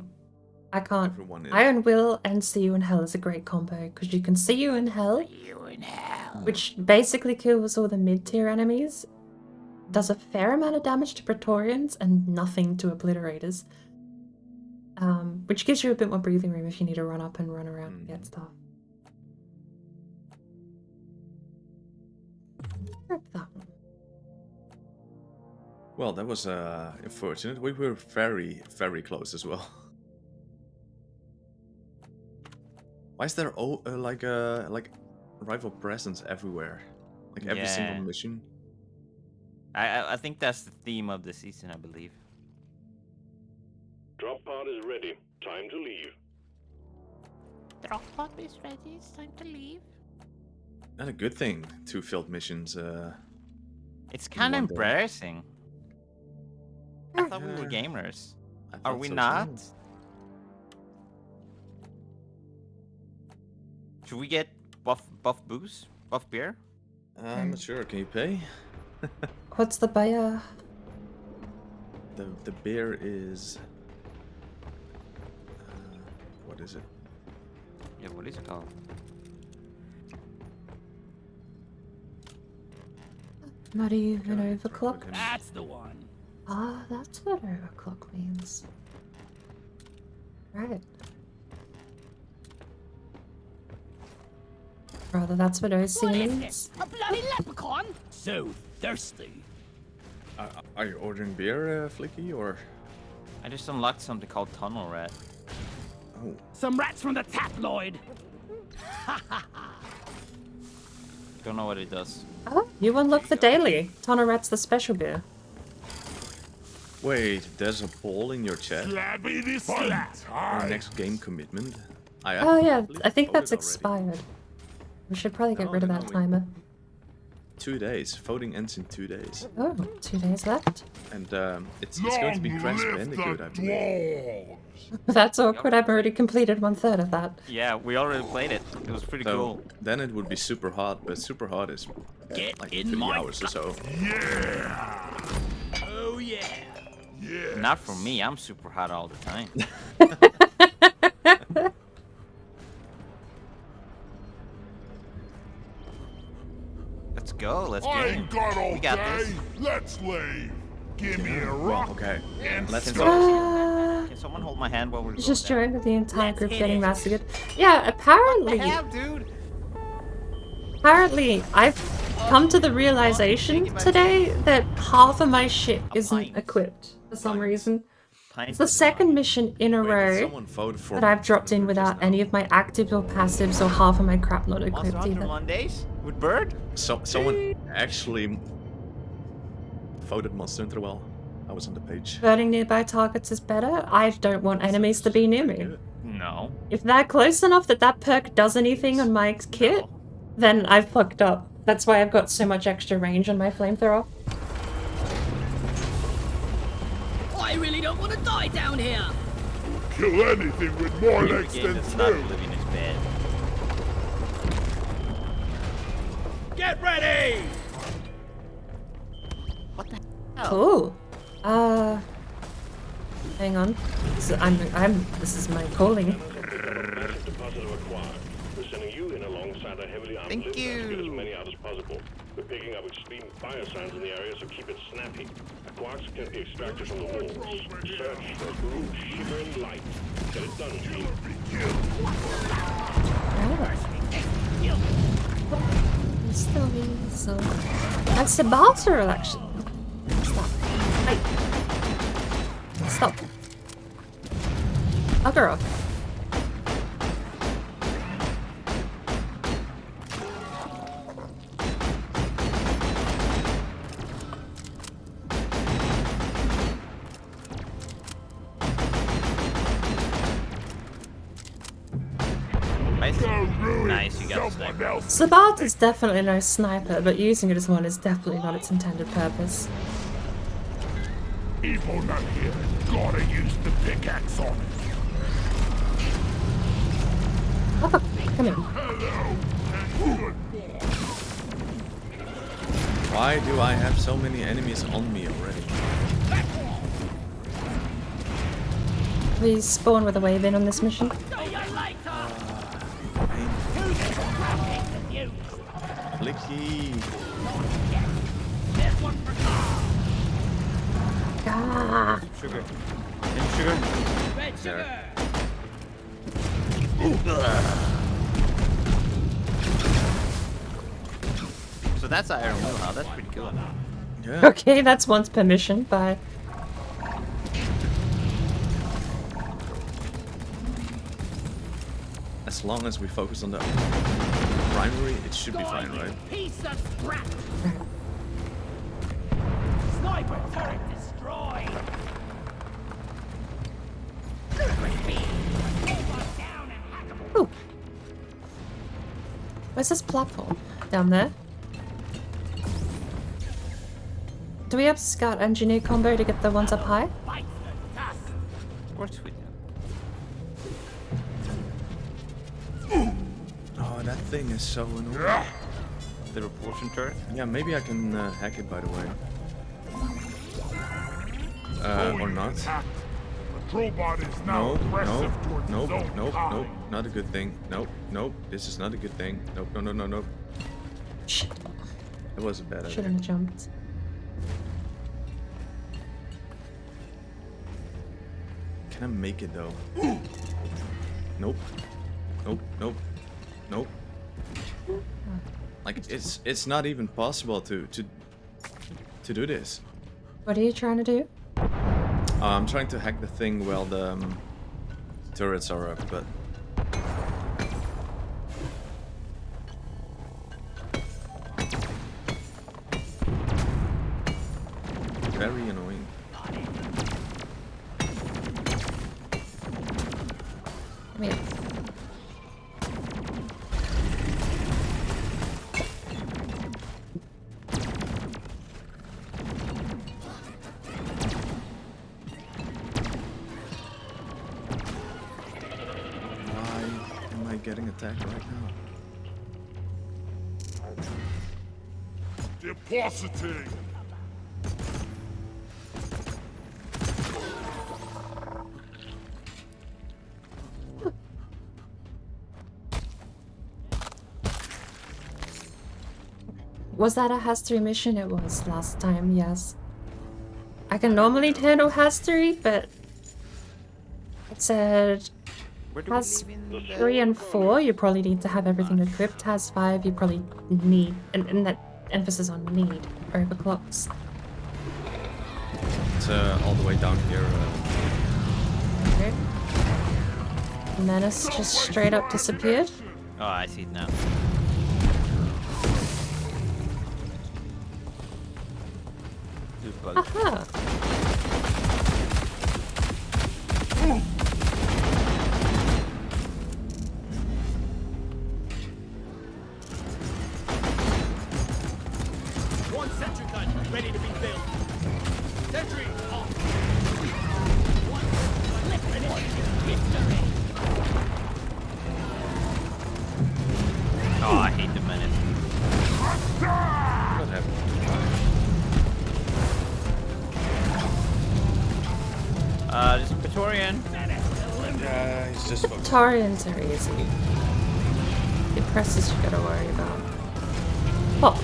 I can't. everyone is? Iron Will and See You in Hell is a great combo because you can See You in Hell, You in hell. which basically kills all the mid-tier enemies, does a fair amount of damage to Praetorians and nothing to Obliterators, which gives you a bit more breathing room if you need to run up and run around and get stuff. Rip that one. Well, that was unfortunate. We were very, very close as well. Why is there like rival presence everywhere? Like every Yeah. single mission. I think that's the theme of the season, I believe. Drop pod is ready. Time to leave. Drop pod is ready. It's time to leave. Not a good thing. 2 failed missions. It's kind of one day. embarrassing. I thought we were Yeah. gamers. I Are thought we so not? too. Should we get buff booze? Buff beer? I'm not sure. Can you pay? What's the buyer? The beer is. What is it? Yeah, what is it called? Not even Okay, overclock. okay. That's the one. Ah, that's what overclock means. Right. Rather, that's what OC What is means. this? A bloody leprechaun? So thirsty. Are you ordering beer, Flicky, or? I just unlocked something called Tunnel Rat. Oh, Some rats from the tap, Lloyd. Don't know what it does. Oh, you unlock the daily. Tonorat's the special beer. wait. There's a poll in your chat. Slabby this slap. Our next game commitment. Oh yeah, actually I think that's voted already. expired. We should probably get No, rid of no, that we- timer. 2 days. Voting ends in 2 days, Oh, 2 days left. and it's going to be Long Crash live Bandicoot, the I believe. dwarves. That's awkward. I've already completed 1/3 of that. Yeah, we already played it. It was pretty So cool. then it would be super hot, but super hot is Get like in 3 my hours or so. Yeah. Oh yeah. Yeah. Not for me. I'm super hot all the time. Let's go. Let's I game. ain't got all We got day. this. Let's leave. Give me a Well, rock. okay. And Let's Can go. Can someone hold my hand while we're going Just down? joined with the entire Let's group hit getting it. massacred. Yeah, apparently, dude. apparently, I've come to the realization today that half of my shit isn't pint. equipped for some reason. Pint It's the is second enough. mission in a Wait, did row someone vote for that I've dropped in Monster Hunter without just any now? of my actives or passives or half of my crap not Monster equipped Hunter either. Mondays with Bird. Someone actually voted Monster Hunter well. I was on the page. Burning nearby targets is better. I don't want enemies to be near me. Good. No. If they're close enough that that perk does anything on my kit, No. then I've fucked up. That's why I've got so much extra range on my flamethrower. I really don't want to die down here. kill anything with more Every legs game than that's not 2. living is bad. Get ready. What the hell? Cool. Hang on. This is my calling. Massive deposit of acquired. We're sending you in alongside a heavily armed Thank lift to get as you. many out as possible. We're picking up extreme fire signs in the area, so keep it snappy. Quarks can be extracted from the walls. Search for blue shimmering light. Get it done, team. Still so. That's the barter election. Stop. Hey. Stop. Bugger off. Nice. Don't ruin Nice, you got a someone sniper. else. Sabat is definitely no sniper, but using it as one is definitely not its intended purpose. Evil nut here. Gotta use the pickaxe on it. Oh, come here. Hello. And good boy. Why do I have so many enemies on me already? We spawn with a wave in on this mission. Flicky. Ah, Sugar. And sugar. Red sugar. So that's Iron Will now. That's pretty cool. Yeah. okay, that's once per mission. Bye. As long as we focus on the primary, it should be fine, right? Piece of scrap. Sniper turret destroyed. Ooh. Where's this platform? Down there. Do we have Scout Engineer combo to get the ones up high? Of course we do. Oh, that thing is so annoying. The repulsion turret. Yeah, maybe I can hack it, by the way. Or not. Patrol bot is now No, aggressive towards no, his nope, own nope, kind. nope, not a good thing. Nope, nope, this is not a good thing. Nope, no, no, no, no. Shit. That was a bad idea. Shouldn't have jumped. Can I make it though? Nope. Nope, nope, nope. Like it's not even possible to do this. What are you trying to do? I'm trying to hack the thing while the turrets are up, but very annoying. Come here. Why am I getting attacked right now? Depositing. Was that a Has-3 mission? It was last time, yes. I can normally handle Has-3, but it said Where do we Has leave in the... 3 and 4, you probably need to have everything equipped. Has 5, you probably need, and that emphasis on need, overclocks. It's all the way down here. Okay. Menace just straight up disappeared. Oh, I see it now. Two bugs. Aha! One sentry gun ready to be built. Sentry off. One liquid history. Oh, I hate the menace. What happened? This is Praetorian. Yeah, he's just focused. Tarians are easy. The presses you gotta worry about. Oh,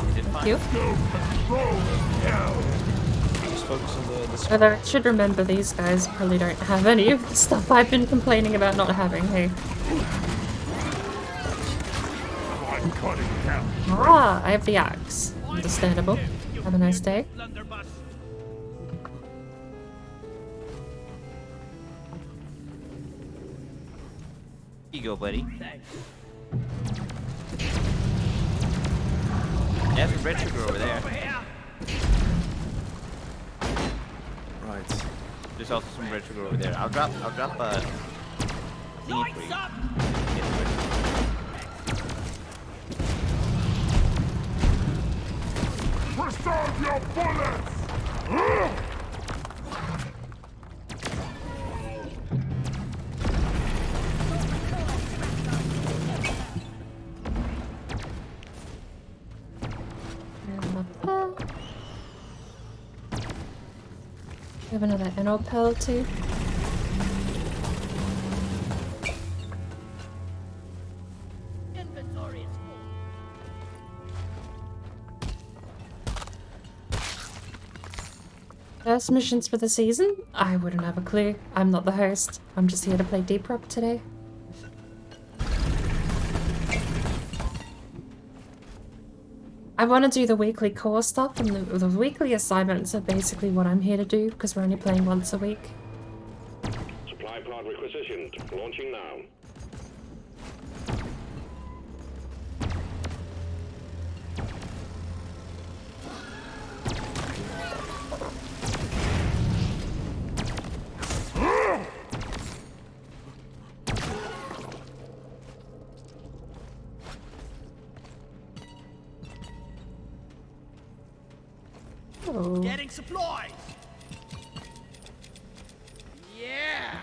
Is it fine? you? Just focus on the Although I should remember these guys probably don't have any of the stuff I've been complaining about not having, hey. I'm cutting down. Ah, I have the axe. Understandable. Have a nice day. Blunderbuss. Here you go, buddy. Thanks. There's a red sugar over there. right. There's also some red sugar over there. I'll drop a thingy for you. Lights up. Get the red sugar. Preserve your bullets! We have another anode pearl too. Inventory is full. First missions for the season? I wouldn't have a clue. I'm not the host. I'm just here to play Deep Rock today. I want to do the weekly core stuff, and the weekly assignments are basically what I'm here to do, because we're only playing once a week. Supply pod requisitioned. Launching now. Oh. Getting supplies. Yeah.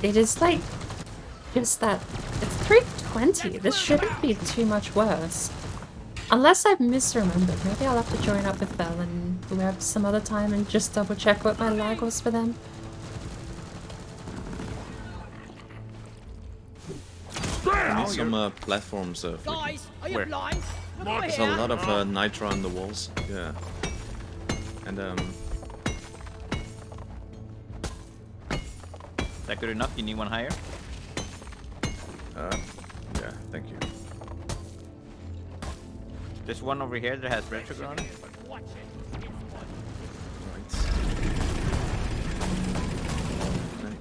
It is like just that it's 320. This shouldn't be too much worse. Unless I've misremembered. Maybe I'll have to join up with Belle and whoever some other time and just double check what my lag was for them. I need some platforms. Flicky. Guys, are you Where? blind? Look over There's here. a lot of nitro on the walls. Yeah. And Is that good enough? You need one higher? yeah, thank you. There's one over here that has red sugar on it. Watch it. Right.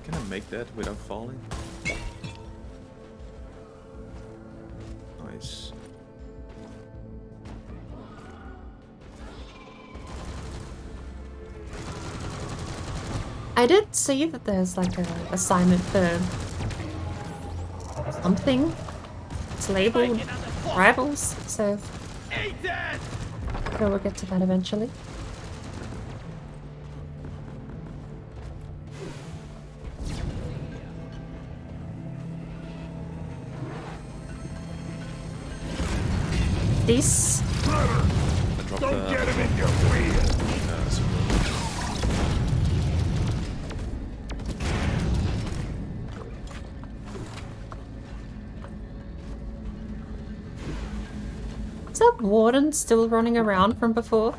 Can I make that without falling? Nice. I did see that there's like a assignment for something. It's labeled rivals, so we'll get to that eventually. This I dropped Don't get him in your wheel. is that warden still running around from before?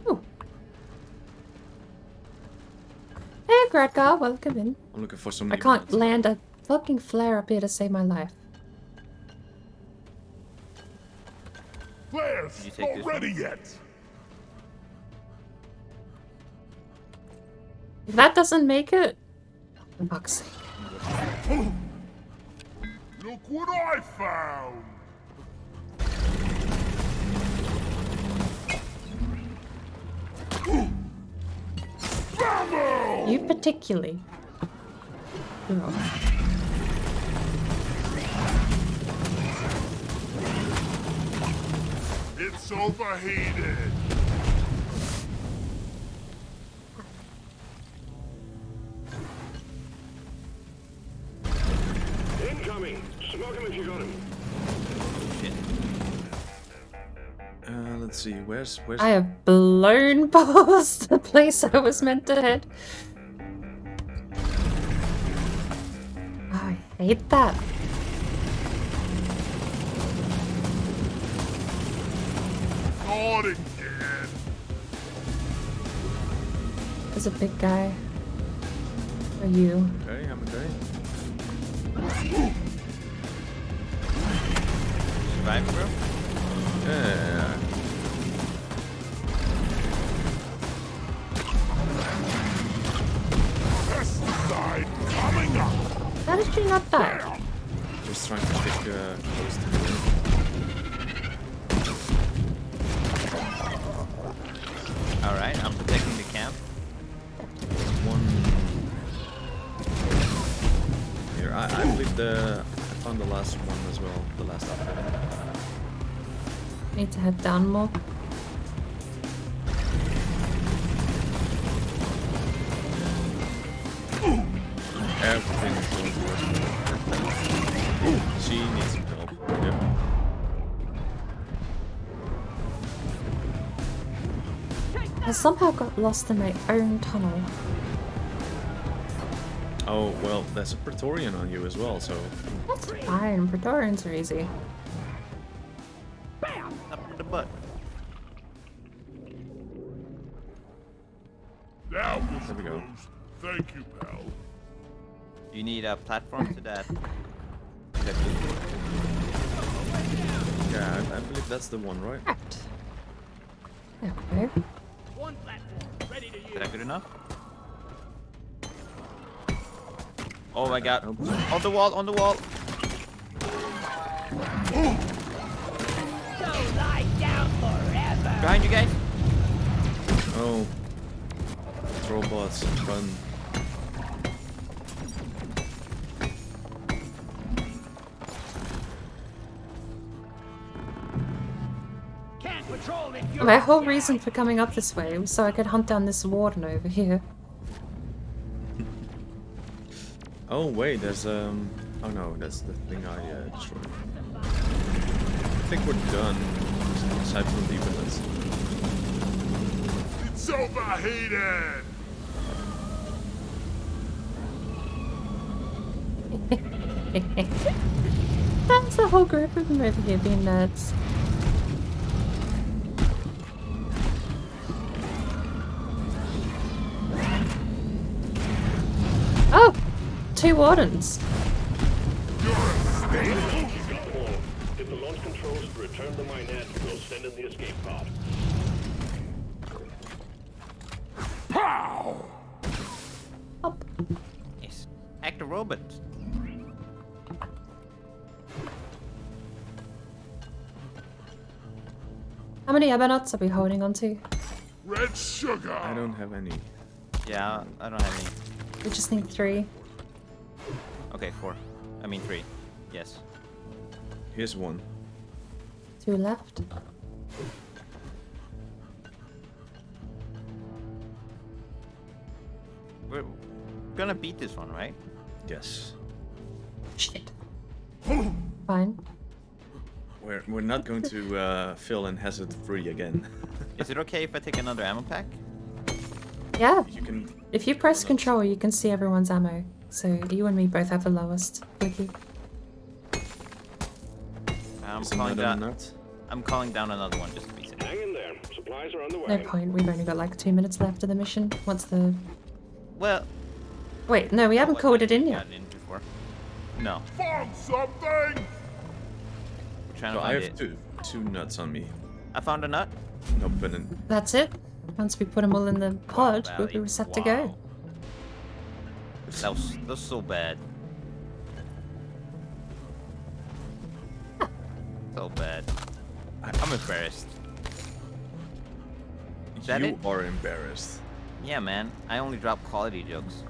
Ooh. Hey, Gradgar, welcome in. I'm looking for some. I can't land a fucking flare up here to save my life. Flares, Did you take not this ready one? yet. If that doesn't make it, for fuck's sake. Look what I found. Bravo! You particularly. Girl. It's overheated. Incoming. Smoke him if you got him. Let's see. Where's? I have blown past the place I was meant to head. Oh, I hate that. Not again. There's a big guy. Are you? Okay, I'm okay. Survive, bro? Yeah. Pesticide coming up. How did you not die? Just trying to stick close to the. Alright, I'm protecting the camp. One here. I believe I found the last one as well. The last upgrade. Need to head down more. Everything is going towards me. She needs some help. Yep. I somehow got lost in my own tunnel. Oh well, there's a Praetorian on you as well. So That's fine. Praetorians are easy. Up with the butt. Now, there we go. thank you, pal. You need a platform to that. Yeah, I believe that's the one, right? Correct. Okay. One platform, ready to Is use. that good enough? Oh my god. On the wall, on the wall. Don't lie down forever. Behind you guys. Oh, robots, run! My whole reason for coming up this way was so I could hunt down this warden over here. Oh wait, there's oh no, that's the thing I destroyed. I think we're done. Aside from the bullets. It's overheated! That's a whole group of them over here being nerds. Oh! 2 wardens. Hit the launch controls, return the minet, we'll send in the escape pod. Pow! Up. Yes. Act a robot. How many ebonauts are we holding on to? Red sugar! I don't have any. Yeah, I don't have any. We just need 3. Okay, 4. I mean 3. Yes. Here's one. 2 left. We're gonna beat this one, right? Yes. Shit. Fine. We're not going to fill in hazard 3 again. Is it okay if I take another ammo pack? Yeah. You can. If you press control, you can see everyone's ammo. So you and me both have the lowest. Flicky. I'm Is calling another down. nut? I'm calling down another one just to be safe. Hang in there. Supplies are on the No way. point. We've only got like 2 minutes left of the mission. Once the... Well, Wait, no, we haven't called it in yet. Got it in before. No, Found something! we're trying So to I find have it. two nuts on me. I found a nut. No, but in, That's it. Once we put them all in the pod, we'll Valley. be set to go. Wow. That was so bad. So bad. I'm embarrassed. Is that you it? are embarrassed. Yeah, man. I only drop quality jokes.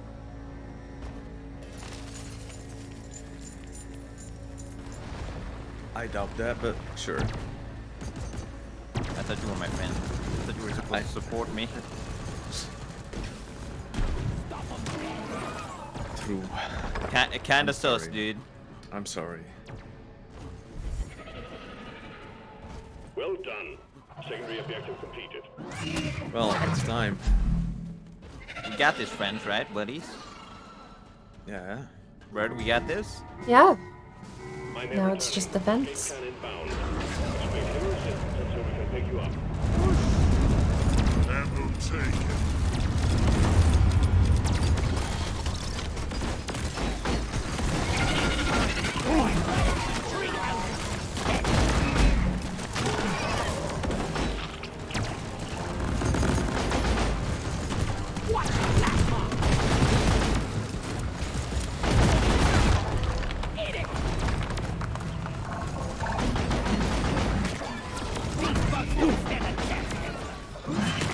I doubt that, but sure. I thought you were my friend. I thought you were supposed to support me. True. Kinda I'm sus, sorry. dude. I'm sorry. Well done. Secondary objective completed. Well, it's time. We got this, friends, right, buddies? Yeah. Bird, we got this? Yeah. Minet Now it's returning. just defense. Escape can inbound. Just wait for your assistance until we can pick you up. Ammo taken.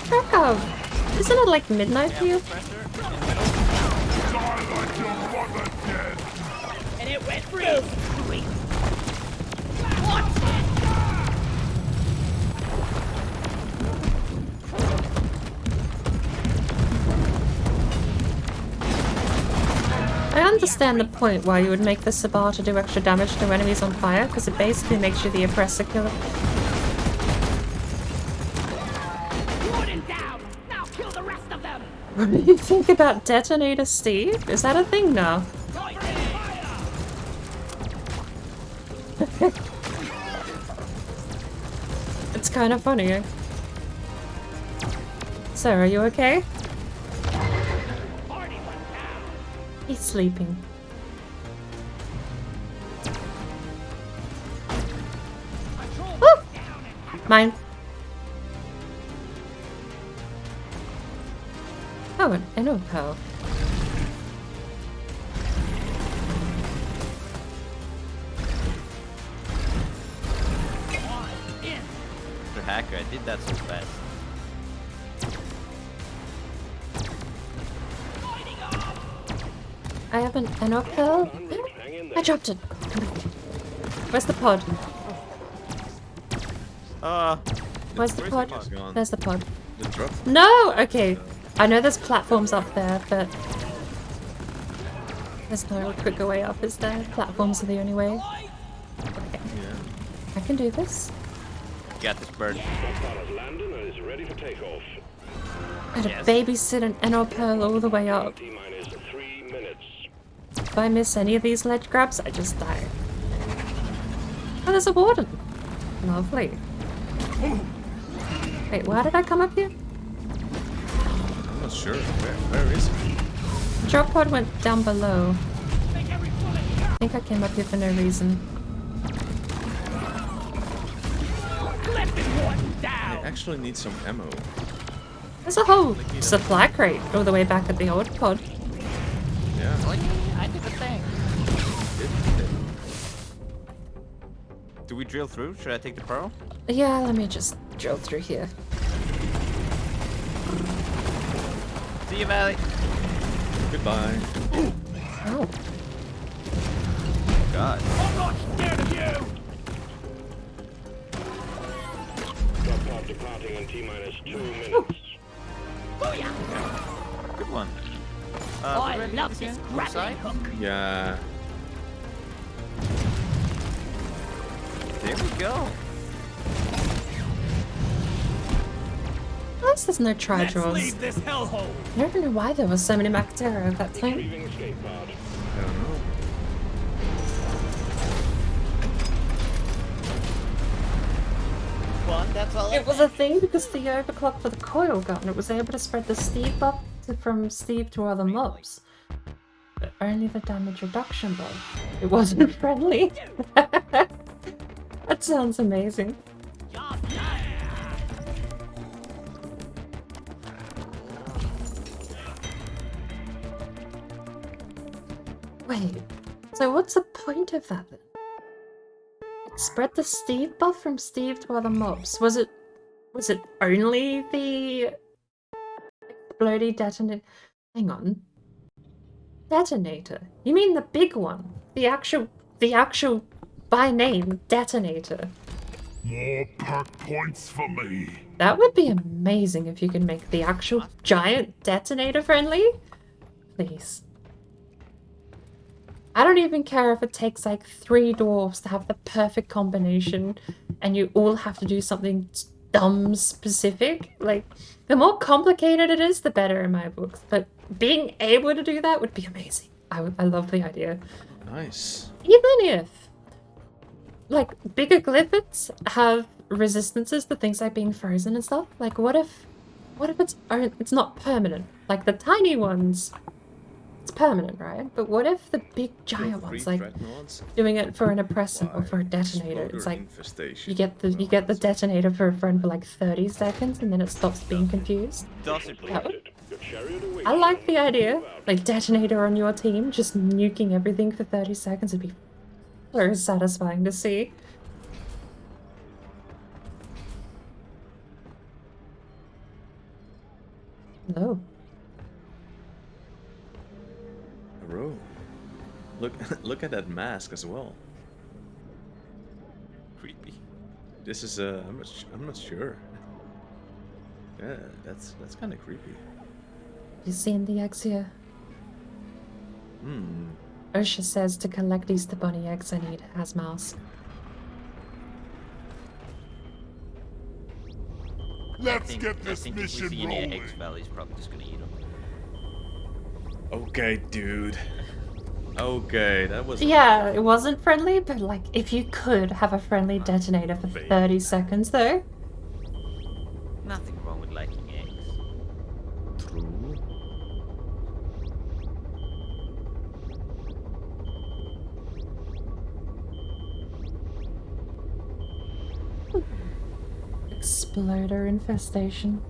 Krakow! Isn't it like midnight here? Die like your mother dead! And it went through. What? I understand the point why you would make the Sabar to do extra damage to enemies on fire, because it basically makes you the oppressor killer. Warden down. Now kill the rest of them. What do you think about Detonator Steve? Is that a thing now? It's kind of funny, eh? So, are you okay? He's sleeping. Oh! Mine. Oh, an inno pearl. Mr. Hacker, I did that so fast. I have an inno pearl. Hang in there. I dropped it. Where's the pod? Where's the Where's pod? the pod? Gone. There's the pod. The drop. No! Okay. I know there's platforms up there, but there's no quicker way up, is there? Platforms are the only way. Okay. Yeah. I can do this. You got this bird. That pilot landed and is ready for takeoff. I had Yes. to babysit an NL Pearl all the way up. T-minus 3 minutes. If I miss any of these ledge grabs, I just die. Oh, there's a warden. Lovely. Wait, why did I come up here? I'm not sure. Where is it? Drop pod went down below. I think I came up here for no reason. I actually need some ammo. There's a whole supply crate all the way back at the old pod. Yeah. I did the thing. Do we drill through? Should I take the pearl? Yeah, let me just drill through here. See you, Valley. Goodbye. Oh, God. I'm not scared of you! Drop pod departing in T-minus 2 minutes. Booyah! Good one. I ready love again? this Which grappling side? hook. Yeah. There we go. at least there's no tri-draws. leave this hellhole! I don't know why there was so many Mactera at that time. Retrieving escape pod. I don't know. One, that's all. It was a thing because the overclock for the coil gun, it was able to spread the Steve buff from Steve to other mobs. But only the damage reduction buff. It wasn't friendly. That sounds amazing. Wait, so what's the point of that then? It spread the Steve buff from Steve to other mobs. Was it only the explodey detonator? Hang on. Detonator. You mean the big one? The actual by name detonator. More perk points for me. That would be amazing if you could make the actual giant detonator friendly. Please. I don't even care if it takes like 3 dwarves to have the perfect combination and you all have to do something dumb specific. Like, the more complicated it is, the better in my books. But being able to do that would be amazing. I love the idea. Nice. Even if, like, bigger glyphids have resistances to things like being frozen and stuff. Like, what if it's not permanent? Like, the tiny ones, it's permanent, right? But what if the big giant ones, like doing it for an oppressor or for a detonator? It's like you get the detonator for a friend for like 30 seconds and then it stops being confused. Does it? Your chariot awaits. I like the idea. Like, detonator on your team, just nuking everything for 30 seconds would be so satisfying to see. No. Bro. Look at that mask as well. Creepy. This is I'm not sure. Yeah, that's kind of creepy. You seen the eggs here? Hmm. OSHA says to collect Easter Bunny eggs, I need as mask. Let's get I this think if we mission see any rolling. eggs, Valley's probably just gonna eat them. Okay, dude. Okay, that was. Yeah, it wasn't friendly, but like, if you could have a friendly detonator for 30 seconds though. Nothing wrong with liking eggs. True. Exploder infestation.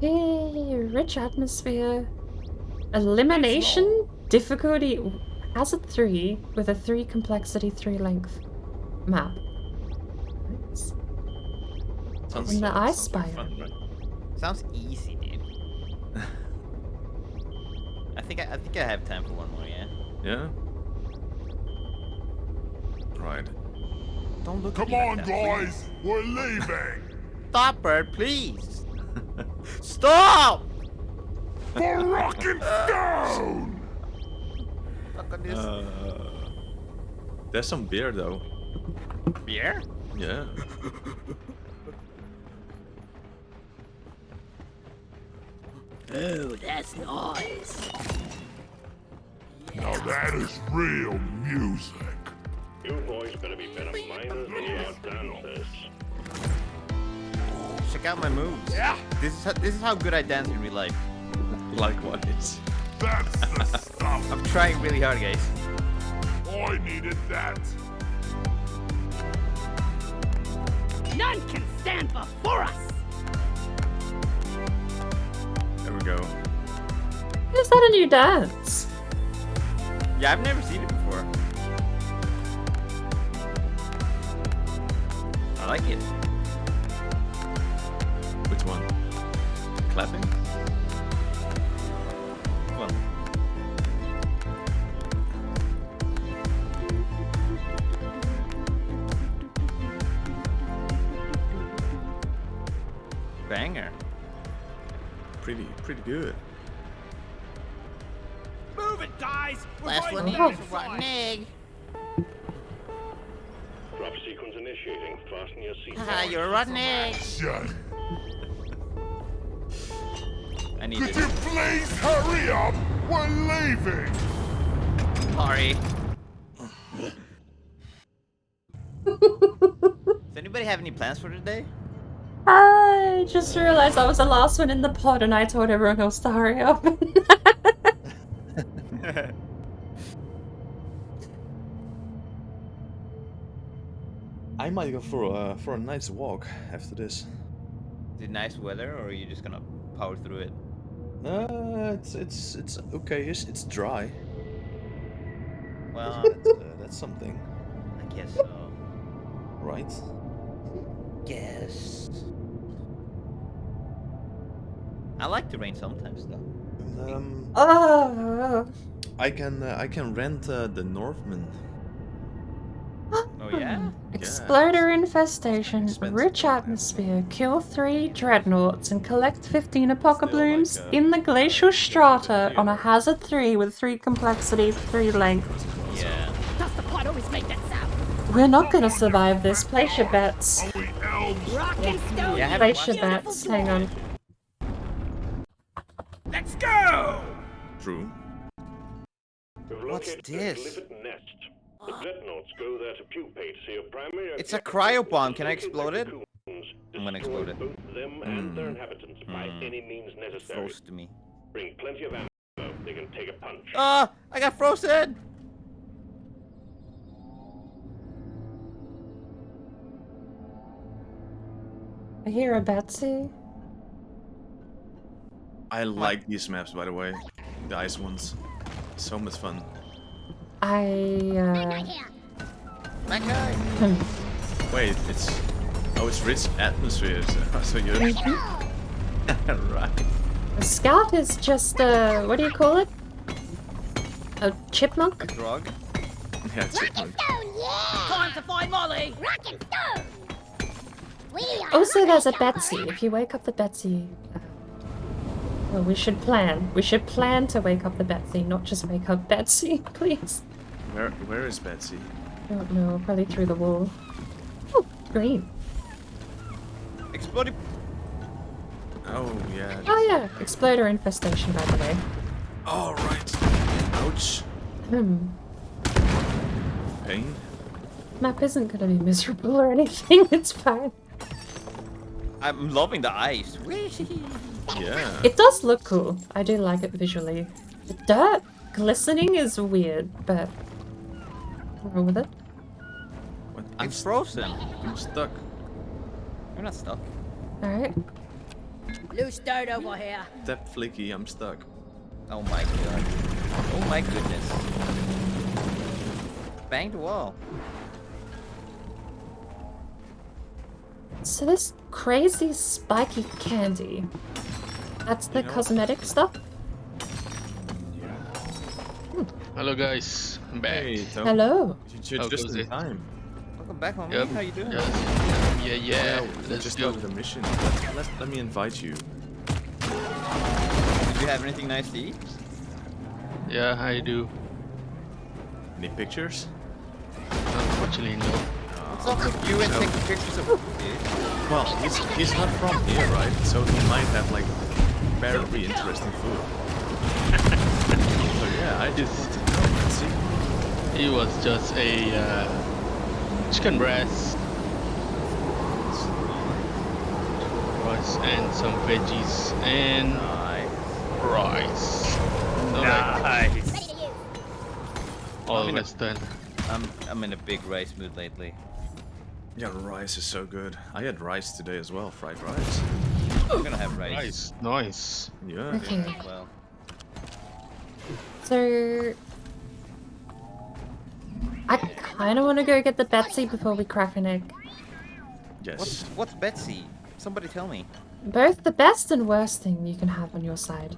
Hey, rich atmosphere. Elimination difficulty has a 3 with a 3 complexity 3 length map. Nice. Sounds, In the sounds ice like biome. fun, right? Sounds easy, dude. I think I have time for one more, yeah. Yeah. Right. Don't look Come at me like on, that, please. guys. We're leaving. Stop, Bird, please. Stop! For rock and stone. Look at this. There's some beer though. Beer? Yeah. Oh, that's nice. Now that is real music. You boys better be better miners than you are dancers. Check out my moves. Yeah. This is how good I dance in real life. Likewise. That's the stuff. I'm trying really hard, guys. I needed that. None can stand before us. There we go. Is that a new dance? Yeah, I've never seen it before. I like it. Which one? Clapping? Well, banger. Pretty good. Move it, guys. We're Last going one down is a this rotten side. egg. Drop sequence initiating. Fasten your seatbelt. Haha, you're a rotten egg. Shut. I need Could it. you please hurry up? We're leaving. Sorry. Does anybody have any plans for today? I just realized I was the last one in the pod and I told everyone else to hurry up. I might go for a night's walk after this. Is it nice weather, or are you just gonna power through it? It's okay. It's dry. Well, That's something, I guess so. right? Guess. I like the rain sometimes, though. Oh. I can rent the Northman. Oh yeah? Exploder infestation, Expensive rich though, atmosphere, kill 3 dreadnoughts, and collect 15 apocablooms Still like, in the glacial strata on a theater. hazard 3 with 3 complexity, 3 length. Yeah. Does the pod always make that sound? We're not gonna survive this. Place your bets. Are we elves? Rock and stone. Yeah, I Place haven't your watched bets. Hang on. Let's go. True. We've What's located this? the Glyphid nest. The dreadnoughts go there to pupate, so your primary It's a objective cryo is bomb. to Can I locate explode the it? cocoons, I'm gonna destroy explode it. both them and their inhabitants by any means necessary. Froze to me. Bring plenty of ammo. They can take a punch. Ah! I got frozen! I hear a Betsy. I like these maps, by the way. The ice ones. So much fun. My guy! Wait, it's rich atmospheres. So you're right. A scout is just what do you call it? A chipmunk? A drug? Yeah, chipmunk. Time to find Molly. Also, there's a Betsy. If you wake up the Betsy, well, we should plan. We should plan to wake up the Betsy, not just wake up Betsy, please. Where is Betsy? I don't know. Probably through the wall. Oh, green. Exploded. Oh yeah. Oh yeah, exploder infestation, by the way. All right. Ouch. Pain. Map isn't gonna be miserable or anything. It's fine. I'm loving the ice. Yeah. It does look cool. I do like it visually. The dirt glistening is weird, but I'm wrong with it. What? It's frozen. I'm stuck. You're not stuck. All right. Loose dirt over here. Tap Flicky, I'm stuck. Oh my god. Oh my goodness. Bang the wall. So this crazy spiky candy. That's the cosmetic stuff. Hello guys, I'm back. Hey, Tom. Hello. You're How just goes in it? time. Welcome back, homie. Yep. How you doing? Yeah. Yeah, we Let's just go. started the mission. Let me invite you. Did you have anything nice to eat? Yeah, I do. Any pictures? Unfortunately, no. What's up with you and taking pictures of food, dude? Well, he's not from here, right? So he might have like very interesting food. So yeah, I just want to know. Let's see. It was just a chicken breast, rice, and some veggies, and rice. Nice. All Western. I'm in a big rice mood lately. Yeah, rice is so good. I had rice today as well, fried rice. I'm gonna have rice. Nice, nice. Yeah. Okay. Well, So I kind of want to go get the Betsy before we crack an egg. Yes. what's Betsy? Somebody tell me. Both the best and worst thing you can have on your side.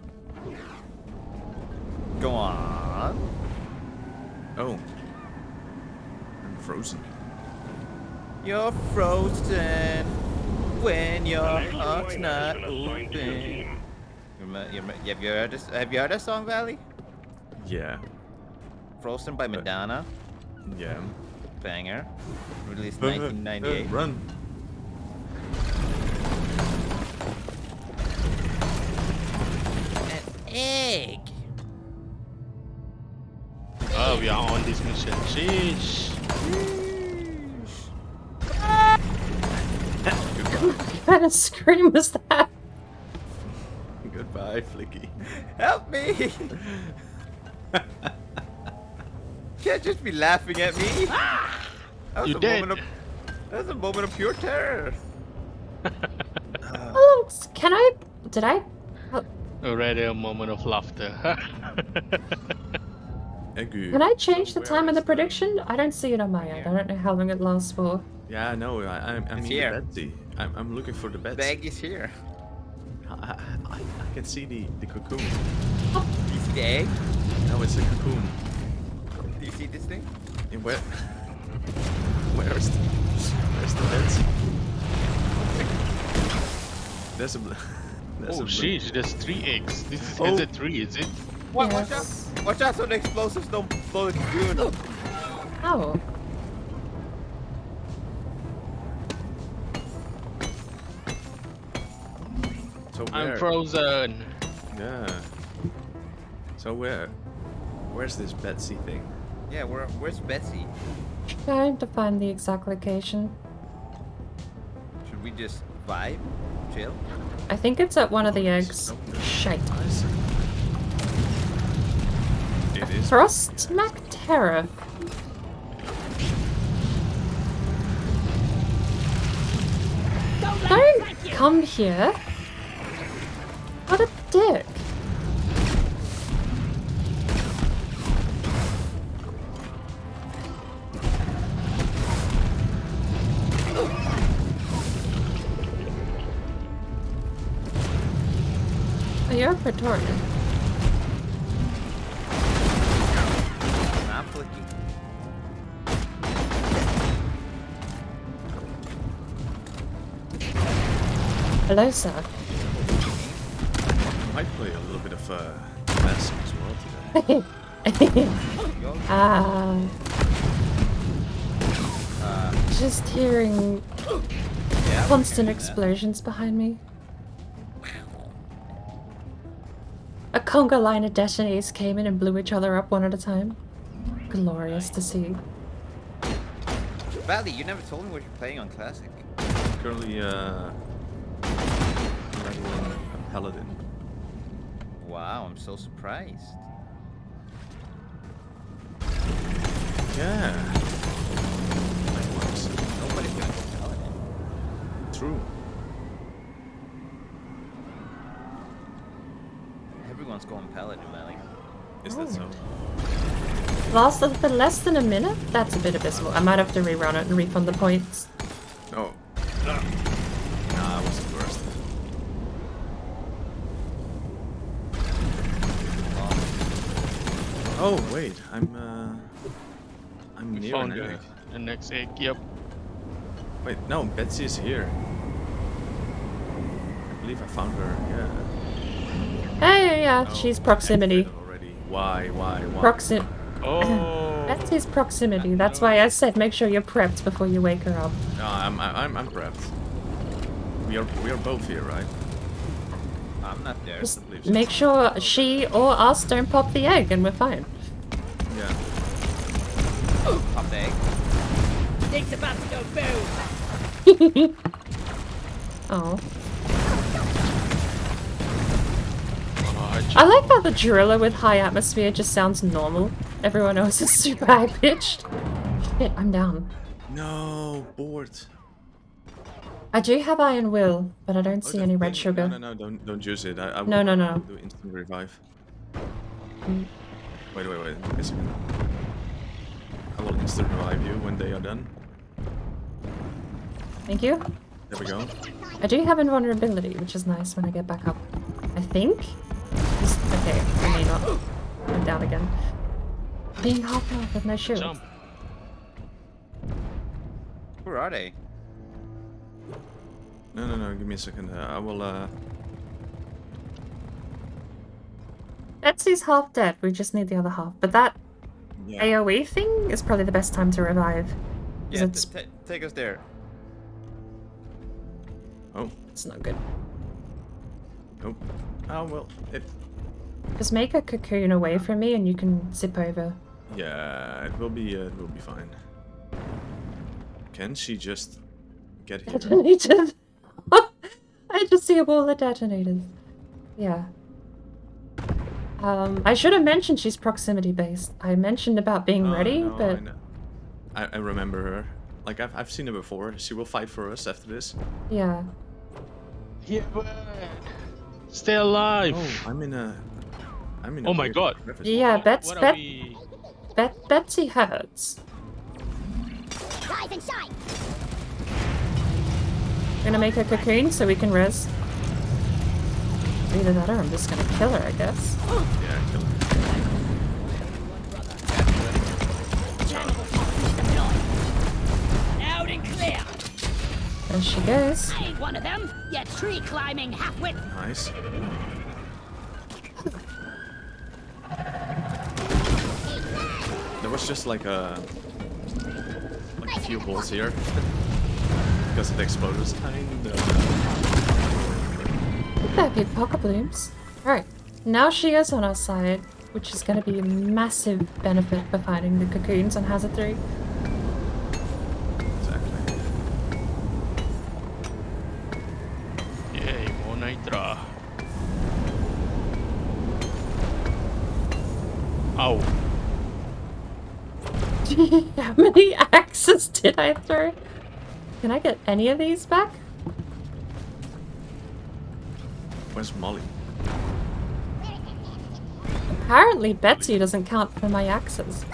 Go on. Oh. I'm frozen. You're frozen when your heart's Line not has been assigned to your open. team. Have you heard this song, Valley? Yeah. Frozen by Madonna. Yeah. Banger. Released 1998. Run. An egg. Oh, we are on this mission. Sheesh. What kind of scream was that? Goodbye, Flicky. Help me! Can't just be laughing at me. That was You a dead. moment of that was a moment of pure terror. Oh, can I? Did I? Oh, Already a moment of laughter. can I change the time of the prediction? I don't see it on my end. I don't know how long it lasts for. Yeah, no, I mean here. the Betsy. I'm looking for the Betsy. Bag is here. I can see the cocoon. Do you see the egg? No, it's a cocoon. Do you see this thing? In where's the Betsy? There's a. There's Oh, a sheesh, there's 3 eggs. This is, Oh. is it 3, is it? Watch out! Yes. Watch out so the explosives don't blow the cocoon. Oh. So I'm where? frozen. Yeah. So where's this Betsy thing? Yeah, where's Betsy? Trying to find the exact location. Should we just vibe? Chill? I think it's at one of the eggs. Shite. I see. It is. Frost Mac Terror. Don't come here. What a dick. Oh, you're a Praetorian. Not Flicky. Hello, sir. Might play a little bit of Mass as well today. Ah. Just hearing constant explosions behind me. A conga line of detonates came in and blew each other up one at a time. Glorious to see. Valley, you never told me what you're playing on Classic. Currently leveling a paladin. Wow, I'm so surprised. Yeah. Nobody's gonna go Paladin. True. Everyone's going Paladin, Valley. Is that so? Lasted for less than a minute? That's a bit abysmal. I might have to rerun it and refund the points. Oh. Nah, I was the worst. Oh wait, I'm We near found an egg. the next egg, yep. Wait, no, Betsy is here. I believe I found her. Yeah. Hey, yeah, Oh, she's proximity. activated already. Why? Proxim. Oh. Betsy's proximity. That's why I said make sure you're prepped before you wake her up. No, I'm prepped. We are both here, right? I'm not there. Just I believe so. make sure she or us don't pop the egg, and we're fine. Yeah. Pop the egg. Thing's about to go boom. Oh. Oh, I like how the driller with high atmosphere just sounds normal. Everyone else is super high pitched. Shit, I'm down. No, bored. I do have iron will, but I don't see the any red thing- sugar. No, don't use it. I will No. do instant revive. Wait. Wait a second. I will instant revive you when they are done. Thank you. There we go. I do have invulnerability, which is nice when I get back up. I think? Okay, I may not. I'm down again. Being half health with no shield. Jump. Where are they? No, give me a second. I will, Betsy's half dead, we just need the other half. But that yeah. AoE thing is probably the best time to revive. 'Cause Yeah, it's take us there. Oh, it's not good. nope. Oh, well, Just make a cocoon away from me and you can zip over. yeah, it will be fine. Can she just get here? Detonated. I just see a wall of detonators. Yeah. I should have mentioned she's proximity based. I mentioned about being ready, No, but I know. I remember her. Like I've seen her before. She will fight for us after this. yeah. Yeah, but stay alive. Oh, I'm in a. Oh my weird god. crevice. Yeah, What are we? Betsy hurts. Rise and shine. Gonna make a cocoon so we can res. Either that or I'm just gonna kill her, I guess. Yeah, kill her. Loud and clear. There she goes. I ain't one of them. You tree climbing half-wit. Nice. There was just like a few balls here because it exploded kind of. That'd be pocket blooms. Alright, now she is on our side, which is gonna be a massive benefit for finding the cocoons on Hazard 3. Exactly. Yay, more nitra. Ow. How many axes did I throw? Can I get any of these back? Where's Molly? Apparently Betsy doesn't count for my axes.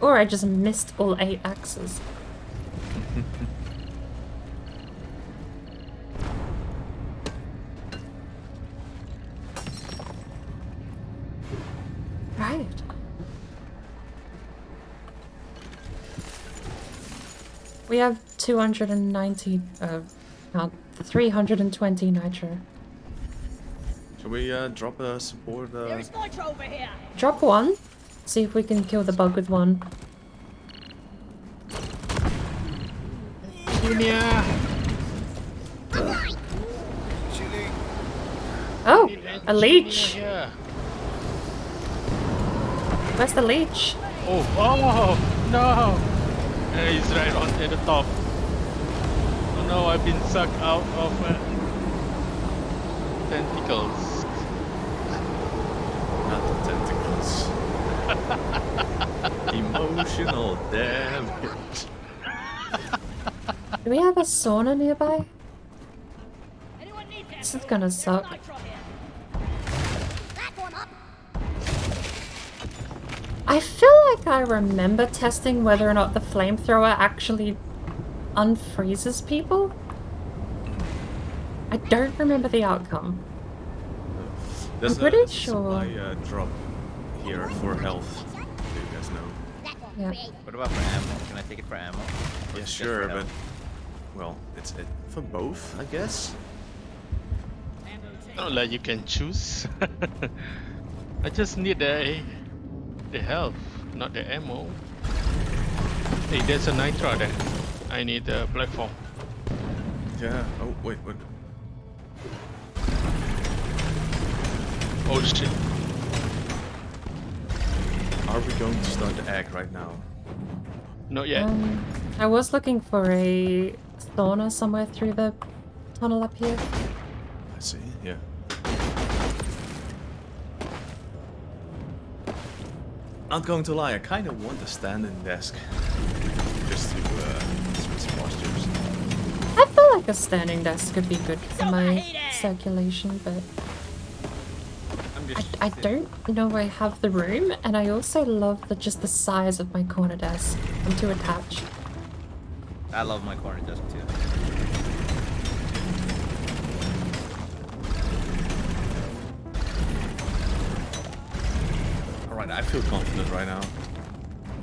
Or I just missed all 8 axes. Right. We have 290, 320 nitro. Should we drop a support? There's nitro over here. Drop one. See if we can kill the bug with one. Junior. Oh, a leech. Yeah. Where's the leech? Oh no! He's right on at the top. Oh no, I've been sucked out of tentacles. Not the tentacles. Emotional damage. Do we have a sauna nearby? Anyone need that? This is gonna suck. Nitro here. Platform up. I feel like I remember testing whether or not the flamethrower actually unfreezes people. I don't remember the outcome. There's I'm pretty there's a sure. supply drop here for health. Do you guys know? Yeah. What about for ammo? Can I take it for ammo? Or Yeah, just sure, for but health? well, it's for both, I guess. Not like you can choose. I just need the health, not the ammo. Hey, there's a nitro there. I need the platform. Yeah. Oh wait. Oh shit. Are we going to start the egg right now? Not yet. I was looking for a sauna somewhere through the tunnel up here. I see. Yeah. Not going to lie, I kind of want a standing desk just to switch postures. I feel like a standing desk could be good for my circulation, but I don't know I have the room, and I also love just the size of my corner desk. I'm too attached. I love my corner desk too. Alright, I feel confident right now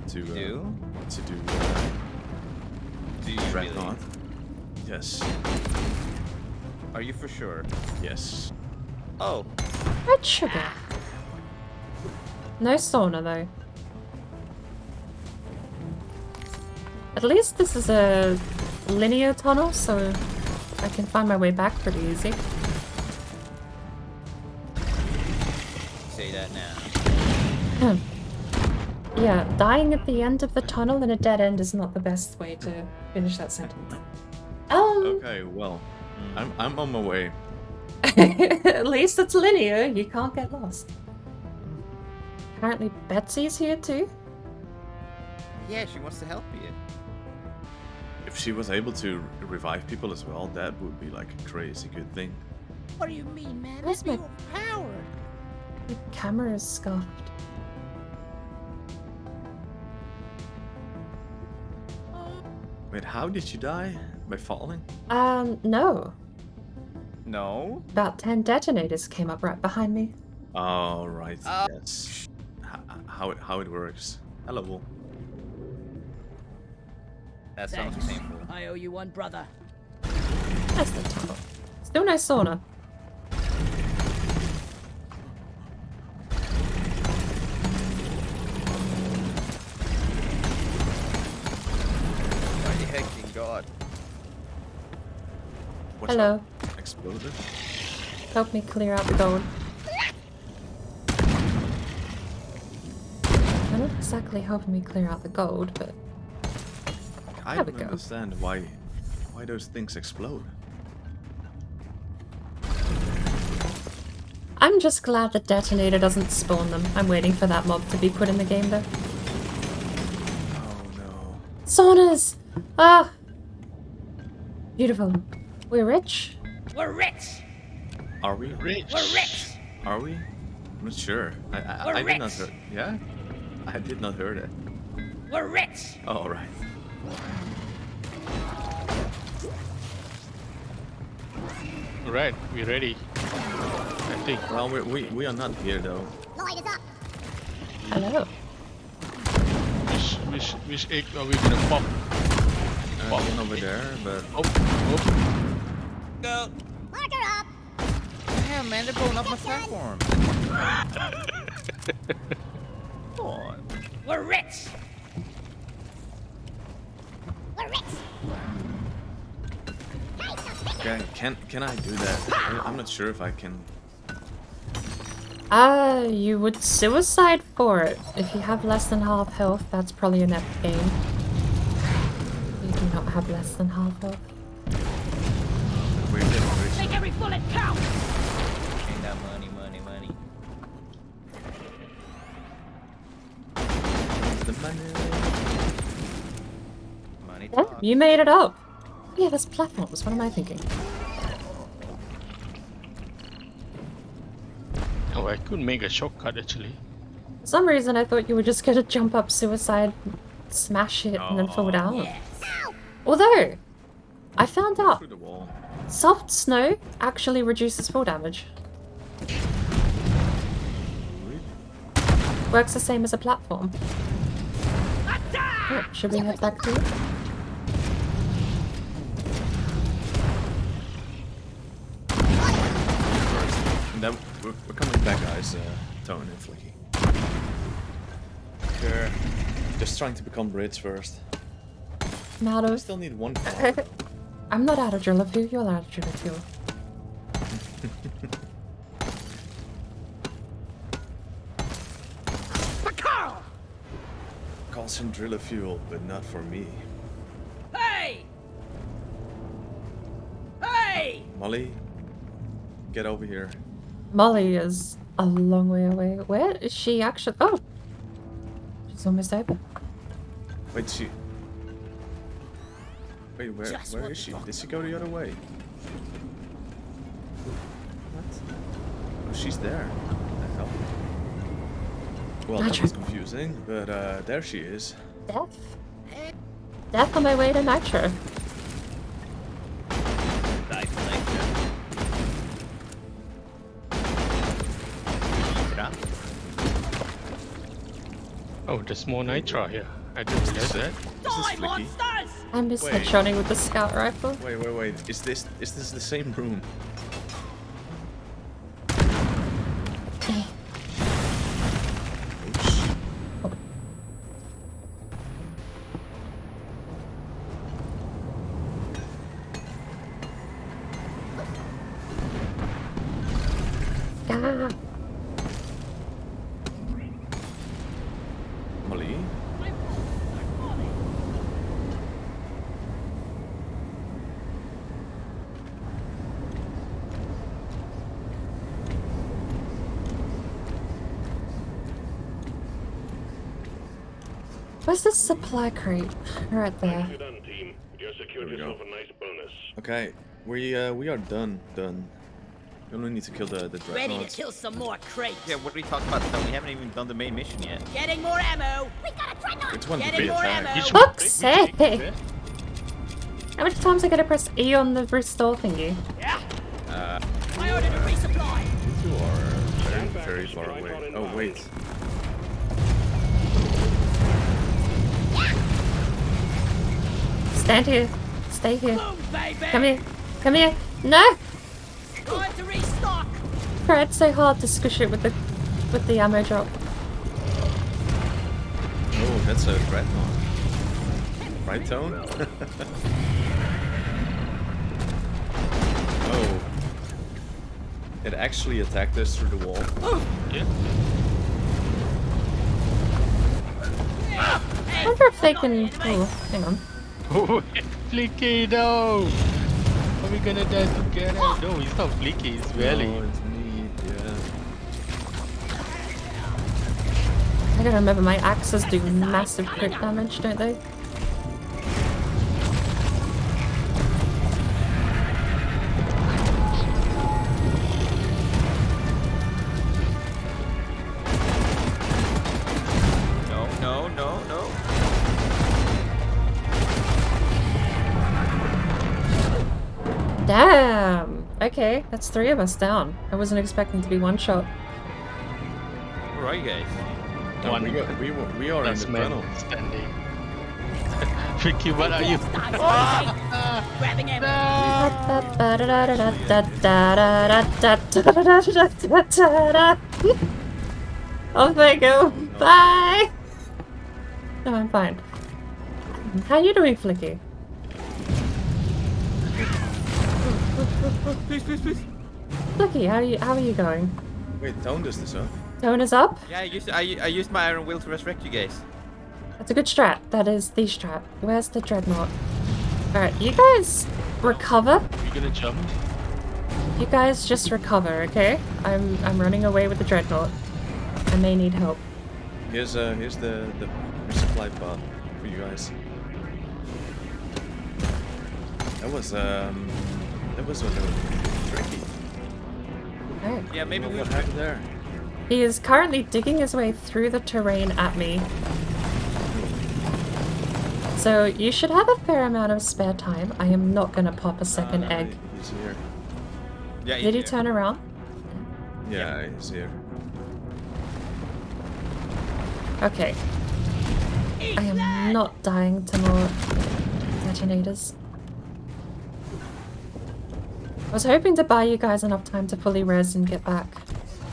to do Do you really? Dreadnought. Yes. Are you for sure? Yes. Oh, Red sugar. No sauna though. At least this is a linear tunnel, so I can find my way back pretty easy. say that now. Yeah, dying at the end of the tunnel in a dead end is not the best way to finish that sentence. Okay, well, I'm on my way. At least it's linear, you can't get lost. Apparently Betsy's here too. Yeah, she wants to help you. If she was able to revive people as well, that would be like a crazy good thing. What do you mean, man? Where's That'd my- be overpowered. The camera is scuffed. Wait, how did you die? By falling? No. No? About 10 detonators came up right behind me. Oh, right, yes. How it works. Hello. That sounds Thanks. painful. I owe you one, brother. That's the tunnel. Still no sauna. My hecking god. What's Hello. up? Exploded? Help me clear out the gold. They're not exactly helping me clear out the gold, but I There we don't go. understand why those things explode. I'm just glad the detonator doesn't spawn them. I'm waiting for that mob to be put in the game though. Oh no. Saunas! Ah! Beautiful. We're rich. We're rich. Are we? Rich. We're rich. Are we? I'm not sure. I We're did not rich. hear. Yeah? I did not hear that. We're rich. Oh, all right. Right, we ready. I think. Well, we are not here though. Lloyd is up. Hello. Which egg are we gonna pop? One over there, but Oh, oh. Go! Marker up. Damn, man, they're blowing up my platform. Come on. We're rich. We're rich. can I do that? I'm not sure if I can. You would suicide for it. If you have less than half health, that's probably an epic game. You do not have less than half health. We're getting rich. Make every bullet count. Ain't that money, money, money. The money. Money Yeah, talk. you made it up. Yeah, there's platforms. What am I thinking? Oh, I could make a shortcut actually. For some reason, I thought you were just gonna jump up suicide, smash it, and then fall down. Yes. Although, I found out Through the wall. soft snow actually reduces fall damage. Really? Works the same as a platform. Oh, should we head back through? No, we're coming back, guys. Tone and Flicky. We're just trying to become Brits first. I'm out I of. still need one flower. I'm not out of drill fuel. You're out of drill fuel. Call some driller fuel, but not for me. Hey! Hey! Molly, get over here. Molly is a long way away. Where is she actually? Oh! She's almost over. Wait, Wait, where is she? Did she go the other way? What? Oh, she's there. What the hell? Well, that was confusing, but there she is. Death? Death on my way to Nitro. Oh, there's more nitro here. I didn't realize that. Die, monsters! I'm just Wait. headshotting with the scout rifle. Wait. Is this the same room? Ah, Molly? where's the supply crate? Right there. Nicely done, team. You secured There we go. yourself a nice bonus. Okay, we are done. We only need to kill the Ready to dreadnoughts. kill some more crates. Yeah, what are we talking about? We haven't even done the main mission yet. Getting more ammo. We got a dreadnought. Which one did Getting we more attack? ammo. Fuck's sake! How many times I gotta press E on the restore thingy? Yeah. I ordered a resupply. You are very far away. Oh wait. Stand here. Stay here. Boom, baby. Come here. Come here. No! Time to restock. Tried so hard to squish it with the ammo drop. Oh, that's a dreadnought. Right, Tone? Oh. It actually attacked us through the wall. Yeah. I wonder if they can. Oh, hang on. Oh, Flicky, no! Are we gonna die together? No, it's not Flicky, it's Valley. Oh, it's me, yeah. I gotta remember my axes do massive crit damage, don't they? No. Damn! Okay, that's 3 of us down. I wasn't expecting to be one shot. Where are you guys? No, One. we are in Last the man tunnel. standing. Flicky, what are you? Grabbing ammo. Off I go. Bye. No, I'm fine. How you doing, Flicky? Please. Flicky, how are you going? Wait, ToneDust is up. Tone is up. Yeah, I used my iron will to resurrect you guys. That's a good strat. That is the strat. Where's the dreadnought? Alright, you guys recover. You gonna jump? You guys just recover, okay? I'm running away with the dreadnought. I may need help. Here's the resupply pod for you guys. That was a little tricky. Alright. Yeah, maybe we What happened there? He is currently digging his way through the terrain at me. So you should have a fair amount of spare time. I am not gonna pop a second egg. He's here. Yeah, Did you turn around? Yeah, he's here. Okay. I am not dying to more detonators. I was hoping to buy you guys enough time to fully res and get back.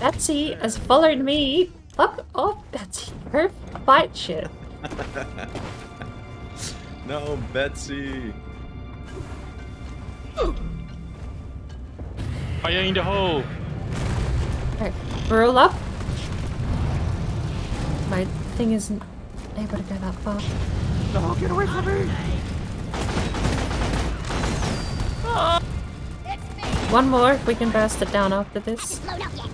Betsy has followed me. Fuck off, Betsy. Her fight shit. No, Betsy. Fire in the hole. Alright, roll up. My thing isn't able to go that far. No, get away from me! One more, if we can burst it down after this. Load up yet.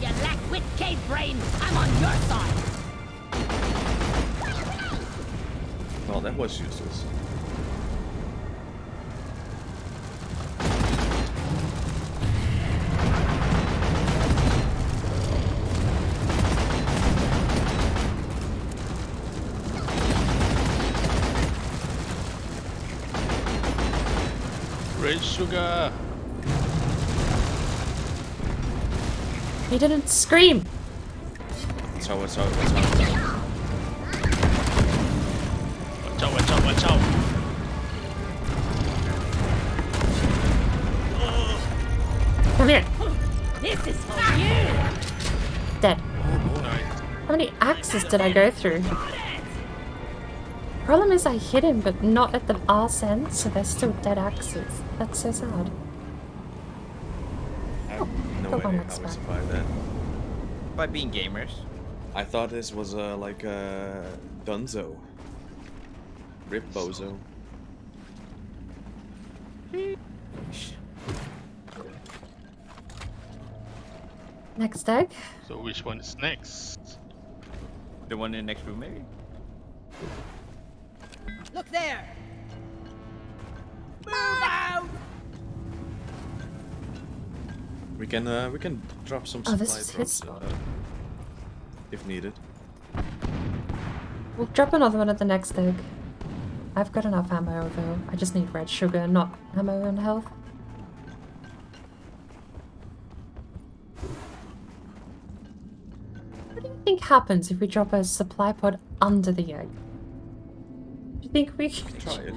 You lack wit, cave brain. I'm on your side. Well, that was useless. Red sugar. He didn't scream! What's out? Watch out. Come here! This is for you. Dead. Nice. How many axes did I go through? Problem is I hit him, but not at the arse end, so they're still dead axes. That's so sad. I have no Got one idea X how we back. survived that. By being gamers. I thought this was like a Dunzo. Rip Bozo. Next egg. So which one is next? The one in the next room, maybe? Look there. Move out. We can drop some Oh, supply this is his drops, spot. if needed. We'll drop another one at the next egg. I've got enough ammo though. I just need red sugar, not ammo and health. What do you think happens if we drop a supply pod under the egg? Do you think we can Try it.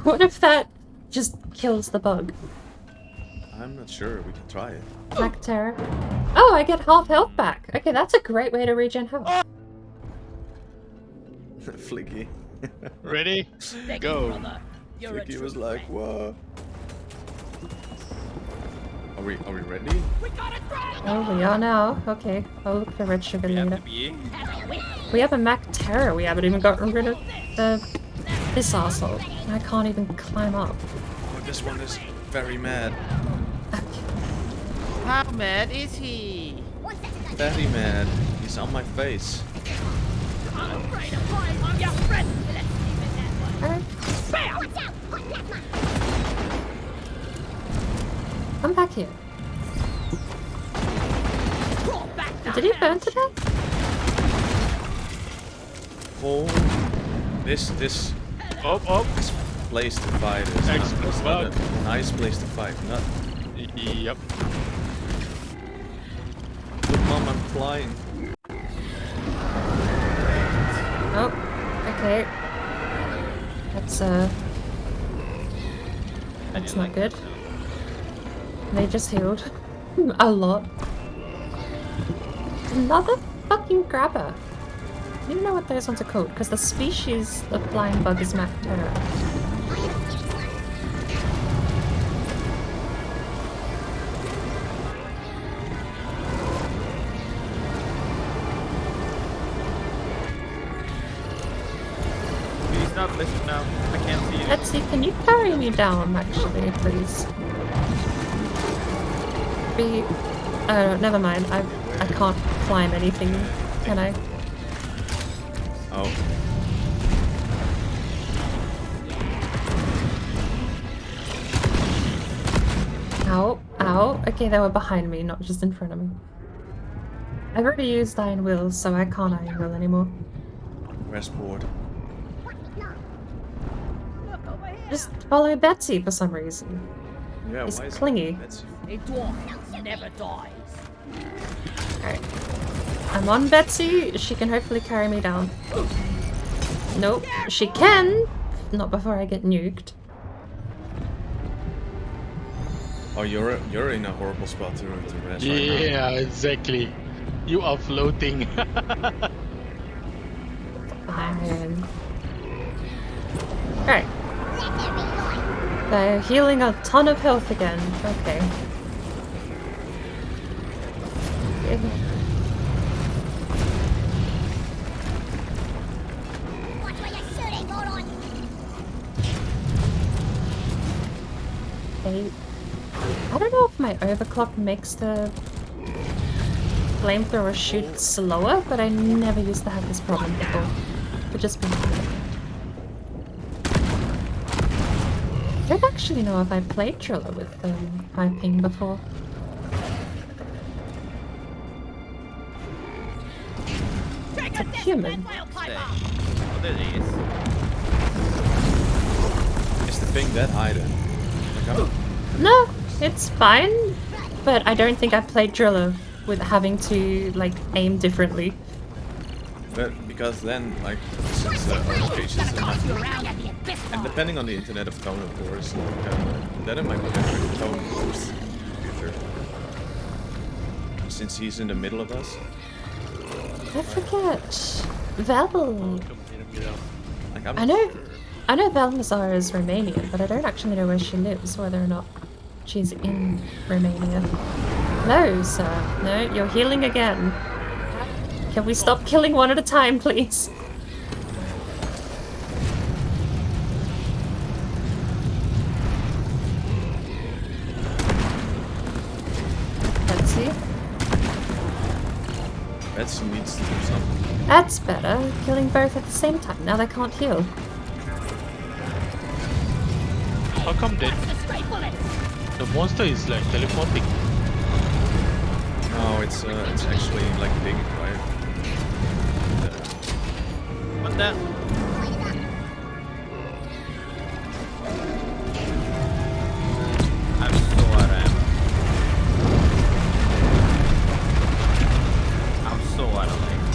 What if that just kills the bug? I'm not sure. We can try it. Black Terror. Oh, I get half health back. Okay, that's a great way to regen health. Flicky. Ready? Thank Go. you, brother. You're a Flicky true was like, friend. "Whoa." Are we ready? We got a friend. Oh, we are now. Okay, I'll look for red sugar We have later. to be. We have a Mac Terror. We haven't even gotten rid of this arsehole. I can't even climb up. Oh, this one is very mad. How mad is he? One second. Very mad. He's on my face. I'm afraid of flying on your friend. Let's leave it that way. Alright, Bam! Watch out. Hot plasma. come back here. Roll back the Did he burn to death? Oh, this Up. place to fight is Excellent it's not work. a nice place to fight. Not, Yep. look, Mom, I'm flying. Oh, okay. That's not good. They just healed a lot. Another fucking grabber. I don't even know what those ones are called, because the species of flying bug is Mac Terror. Please not listen now. I can't see you. Betsy, can you carry me down, actually, please? Never mind. I can't climb anything, can I? Oh, Ow, ow. Okay, they were behind me, not just in front of me. I've already used Iron Will, so I can't Iron Will anymore. where's board? Look over here. Just follow Betsy for some reason. Yeah, It's why is clingy. That's A dwarf never dies. Alright. I'm on Betsy. She can hopefully carry me down. Nope. She can! Not before I get nuked. Oh, you're in a horrible spot to rest right now. Yeah, exactly. You are floating. Fine. Alright. They're healing a ton of health again. Okay. Watch where you're shooting, moron. I don't know if my overclock makes the flamethrower shoot slower, but I never used to have this problem before. But just be I don't actually know if I played Driller with high ping before. It's a human. Stay. Oh, there he is. Is the thing that high then? Like, oh. No, it's fine. But I don't think I played Driller with having to like aim differently. But because then, like, since our locations are not, and depending on the internet of Tone, of course, like, then it might be better if Tone hosts the computer. Since he's in the middle of us. I forget. Vel. Like, I know Velmazar is Romanian, but I don't actually know where she lives, whether or not she's in Romania. No, sir. No, you're healing again. Can we stop killing one at a time, please? Betsy? Betsy needs to do something. That's better. Killing both at the same time. Now they can't heal. How come that the monster is like teleporting? No, it's actually like big, right? What the? I'm so out of ammo. I'm so out of life.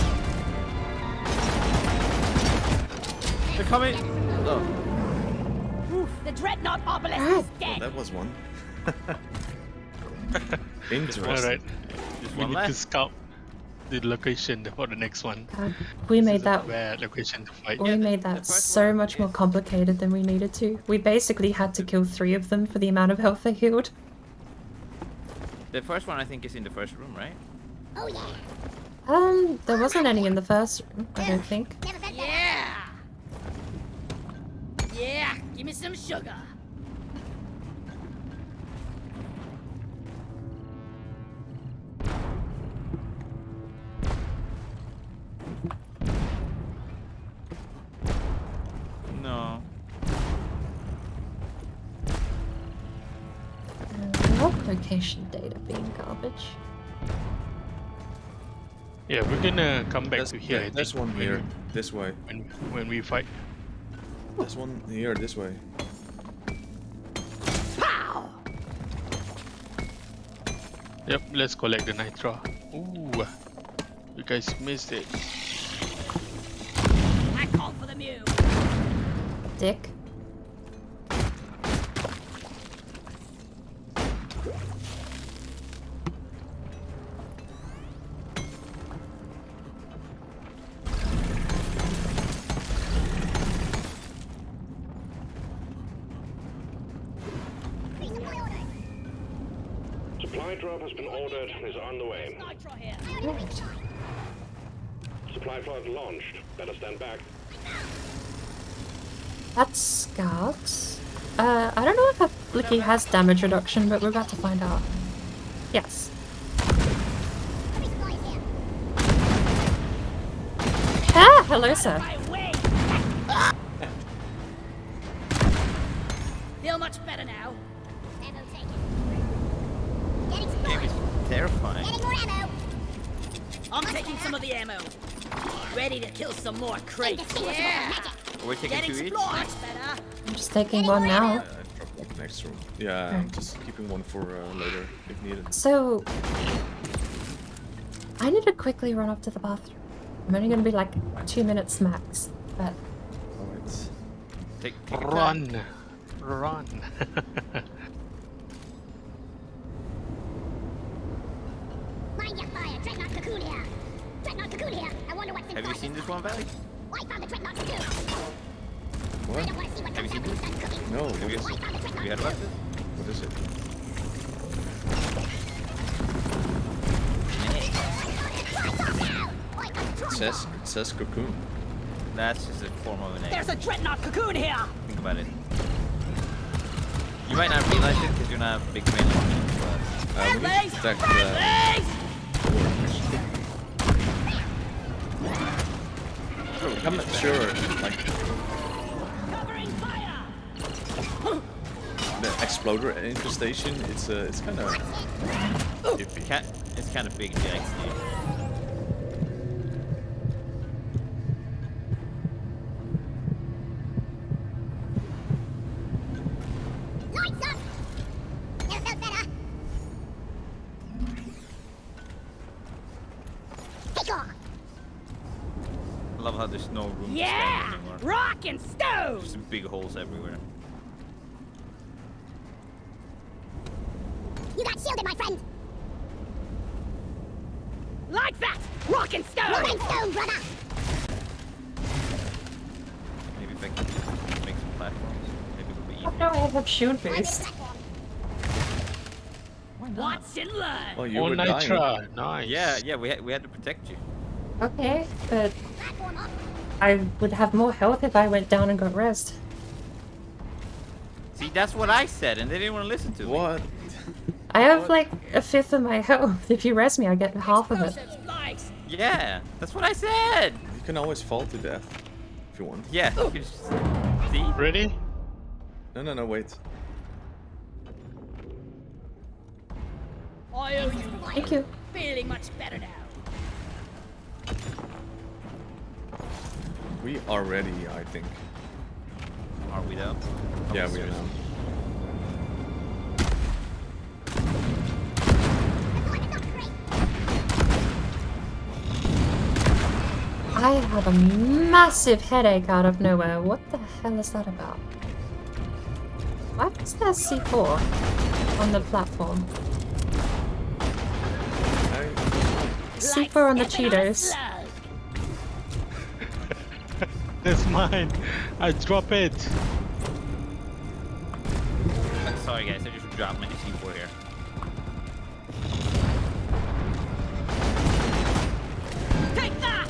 They're coming! Oh. The dreadnought obelisk is Oh, dead. that was one. Interesting. Alright, Just we one need to left. scout the location for the next one. We made that. Where location to fight. We made that so much more complicated than we needed to. We basically had to kill 3 of them for the amount of health they healed. The first one I think is in the first room, right? Oh yeah. There wasn't any in the first room, I don't think. Never been better. Yeah. Yeah, give me some sugar. No. Location data being garbage. Yeah, we're gonna come back to here. I There's think, one here, this way. when we fight. There's one here, this way. Pow! Yep, let's collect the nitro. Ooh, you guys missed it. I call for the mule. Dick. Supply drop has been ordered and is on the way. Nitro here. Supply pod launched. Better stand back. That's Scouts. I don't know if a Flicky has damage reduction, but we're about to find out. Yes. Ah, hello, sir. My way. Feel much better now. Ammo taken. Getting Game is supplies. terrifying. Getting more ammo. I'm taking some of the ammo. Ready to kill some more crates. Yeah. We're taking Getting 2 each. supplies better. I'm just taking one now. I dropped like next room. Yeah, I'm just keeping one for later if needed. So, I need to quickly run up to the bathroom. I'm only gonna be like 2 minutes max, but Alright. Take your time. Run, run. Monument Valley? I found the dreadnought too. What? I don't want to see what Have you comes seen after it's done cooking. No, Have you, what have you heard about this? is it? It says cocoon. That's just a form of an egg. There's a dreadnought cocoon here! Think about it. You might not realize it because you're not a big fan of meat, but We need Friendlies! to protect Friendlies! I'm not sure, like, Covering fire! the exploder infestation, it's kind of iffy. it's kind of big in the XD. Lights up! Never felt better. Take off! I love how there's no room to stand Yeah! anymore. Rock and stone! Just big holes everywhere. You got shielded, my friend. Like that! Rock and stone! Rock and stone, brother. Maybe if I can make some platforms, maybe it'll be Oh easier. no, I have shield Find boost. this platform. Watch and learn! Oh, you Oh, were dying. Nitra. Nice. Yeah, we had to protect you. Okay, but Platform up. I would have more health if I went down and got rezzed. See, that's what I said, and they didn't want to listen to me. What? I have like a fifth of my health. If you res me, I get half of it. Explosives, lights! Yeah, that's what I said. You can always fall to death if you want. Yeah, you can just see. Ready? No, wait. I owe you. Thank you. Feeling much better now. We are ready, I think. Are we though? Yeah, we are seriously. now. I have a massive headache out of nowhere. What the hell is that about? Why is there C4 on the platform? C4 on the Cheetos. That's mine. I drop it. Sorry guys, I just dropped my C4 here. Take that!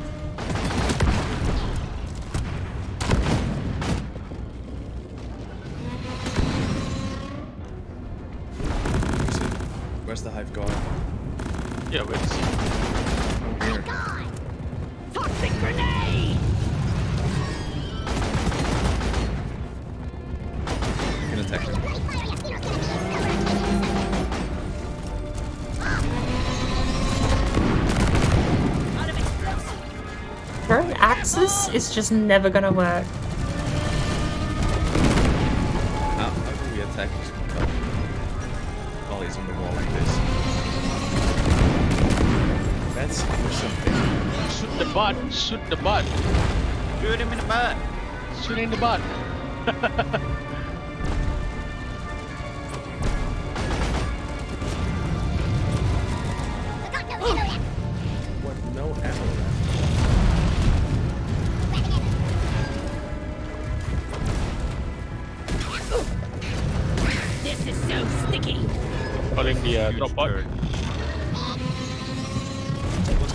Where's the hive guard? Yeah, wait. Oh, here. Toxic grenade! You can attack him. Out of explosive! Throwing axes is just never gonna work. How do we attack this guy? While he's on the wall like this. That's something. Shoot the butt. Shoot the butt. Shoot him in the butt. Shoot in the butt. Got no ammo left. What? No ammo left. This is so sticky! Calling the drop bot. turret.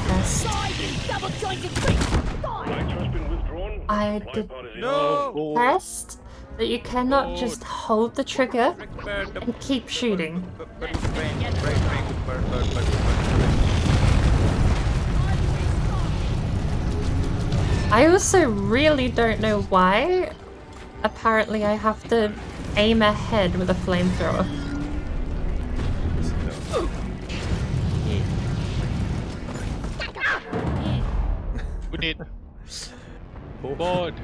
Test. Slide in double jointed bricks! Die! Nitro's been withdrawn. I Supply did pod is in. No! test that you cannot just hold the trigger and keep shooting. I also really don't know why. Apparently I have to aim ahead with a flamethrower. We need board.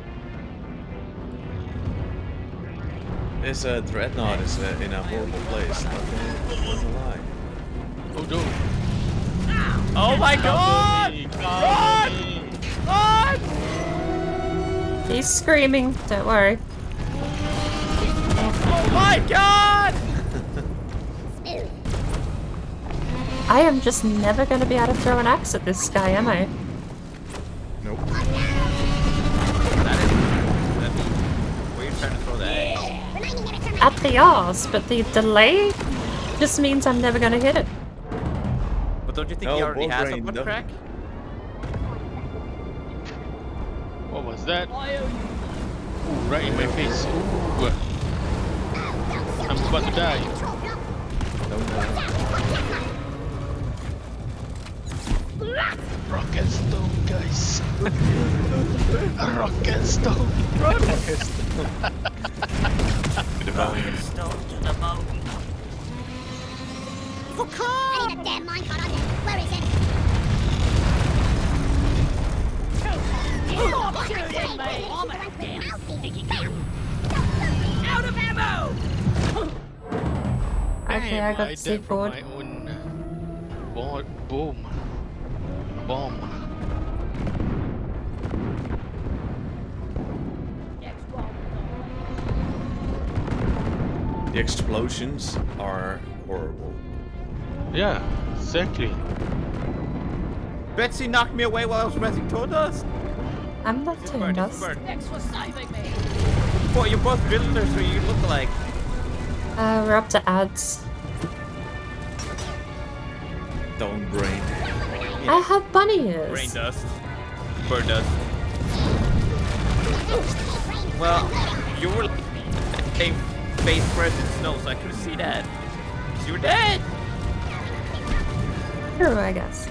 This dreadnought is in a horrible place. Not gonna lie. Oh no. Oh my god! Run! Run! He's screaming, don't worry. Oh my god! I am just never going to be able to throw an axe at this guy, am I? Nope. at the arse, but the delay just means I'm never gonna hit it. But don't you think No, he already ball has a drain, butt no. crack? What was that? Ooh, right in my face. Ooh. I'm about to die. Rock and stone, guys. Rock and stone. Rock and stone. Stone to the mountain. I need a damn minecart on this. Where is it? Stop shooting me! I'm a damn sticky cat. Out of ammo! Okay, I got died C4. from my own bomb. The explosions are horrible. Yeah, exactly. Betsy knocked me away while I was renting ToneDust. I'm not ToneDust. Thanks for saving me. Boy, you're both builders, so you look like. We're up to ads. Don't brain. I have bunny ears. Brain dust. Bird dust. Well, you were like face first in snow, so I couldn't see that. Because you were dead! True, I guess.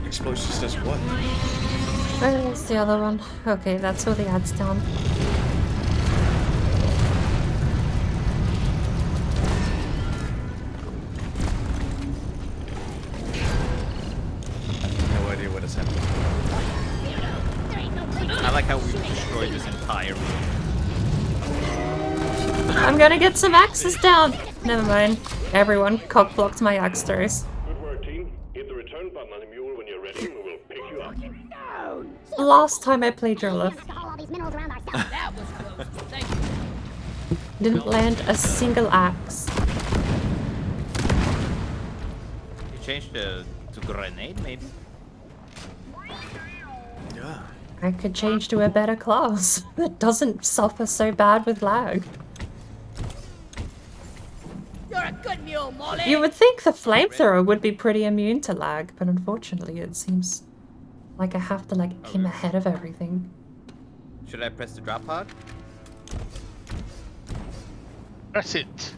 Explosions does what? Where's the other one? Okay, that's all the ads down. No idea what has happened. I like how we destroyed this entire room. I'm gonna get some axes down! Never mind. Everyone cock-blocked my axe throws. Good work, team. Hit the return button on the mule when you're ready, and we will pick you up. Last time I played Driller, To haul all these minerals around ourselves. That was close. Thank you. didn't land a single axe. You changed to grenade, maybe? Yeah. I could change to a better class that doesn't suffer so bad with lag. You're a good mule, Molly. You would think the flamethrower would be pretty immune to lag, but unfortunately it seems like I have to like aim ahead of everything. Should I press the drop pod? That's it.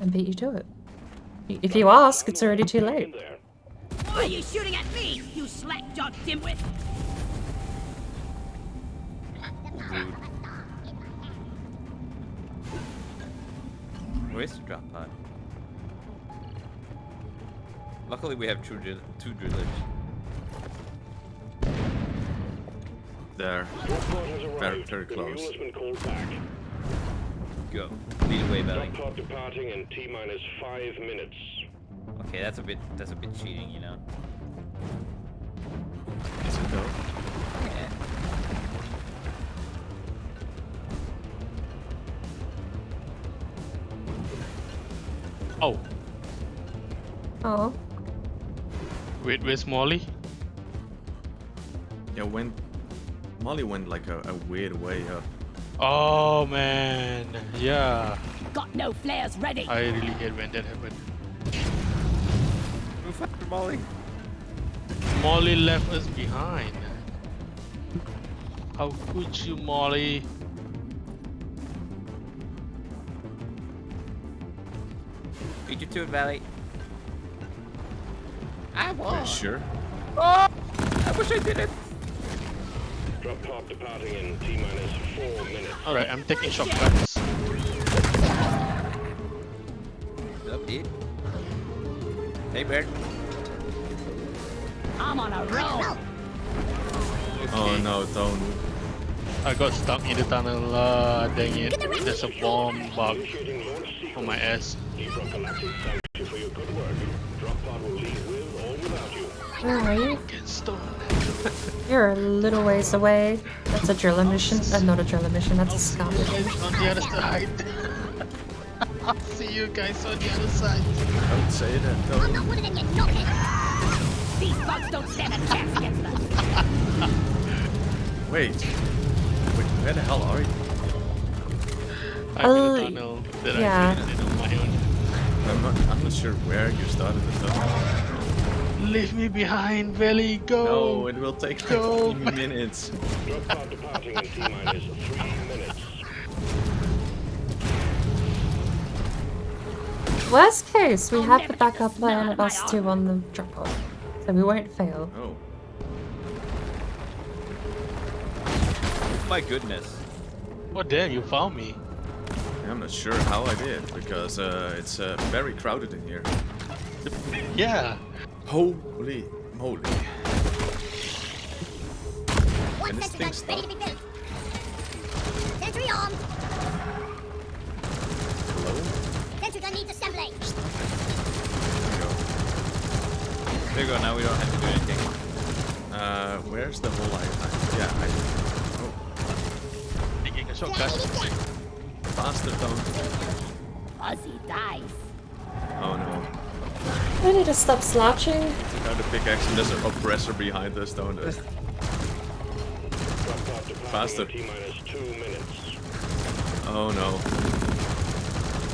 And beat you to it. If you ask, it's already too In late. there. Why are you shooting at me, you slack-jawed dimwit? Where's the drop pod? Luckily we have two drillers. There. Drop pod has arrived. Very The close. mule has been called back. Go. Lead away, Valley. Drop pod departing in T-minus 5 minutes. Okay, that's a bit cheating, you know. Is it though? Yeah. Oh, Oh, wait, where's Molly? Yeah, Molly went like a weird way up. Oh man, yeah. Got no flares ready. I really hate when that happened. Move after Molly. Molly left us behind. How could you, Molly? Beat you to it, Valley. I Are you won. sure? Oh, I wish I did it. Drop pod departing in T-minus 4 minutes. Alright, I'm taking shortcuts. What's up, dude? Hey, Bird. I'm on a roll. Oh no, don't. I got stuck in the tunnel, dang it. There's a bomb bug Initiating launch on my sequence. ass. From Galactic, thank you for your good work. Drop pod will leave with or without you. where are you? Get stone. You're a little ways away. That's a driller mission. Not a driller mission, that's a scout mission. On the other side. I'll see you guys on the other side. Don't say that. I'm Don't. not one of them, you knockhead. These bugs don't stand a chance against us. Wait, where the hell are you? I'm in a tunnel that yeah. I created on my own. I'm not sure where you started the tunnel. Leave me behind, Valley. Go. No, it will take like Go 3 back. minutes. Drop pod departing in T-minus 3 minutes. Worst case, we I'll have never the get the backup smell plan out of of us my two on the drop pod, so we won't fail. Oh, My goodness. Oh damn, you found me. I'm not sure how I did because it's very crowded in here. Yeah. Holy moly! One And this sentry gun thing's ready to be built. Sentry armed. Hello? Sentry gun needs assembling. There you go. Now we don't have to do anything. Where's the whole Taking a shortcut. faster down. Fuzzy dice. Oh no. We need to stop slouching. Now the pickaxe and there's an oppressor behind us, don't there? Drop pod departing Faster. in T-minus 2 minutes. Oh no.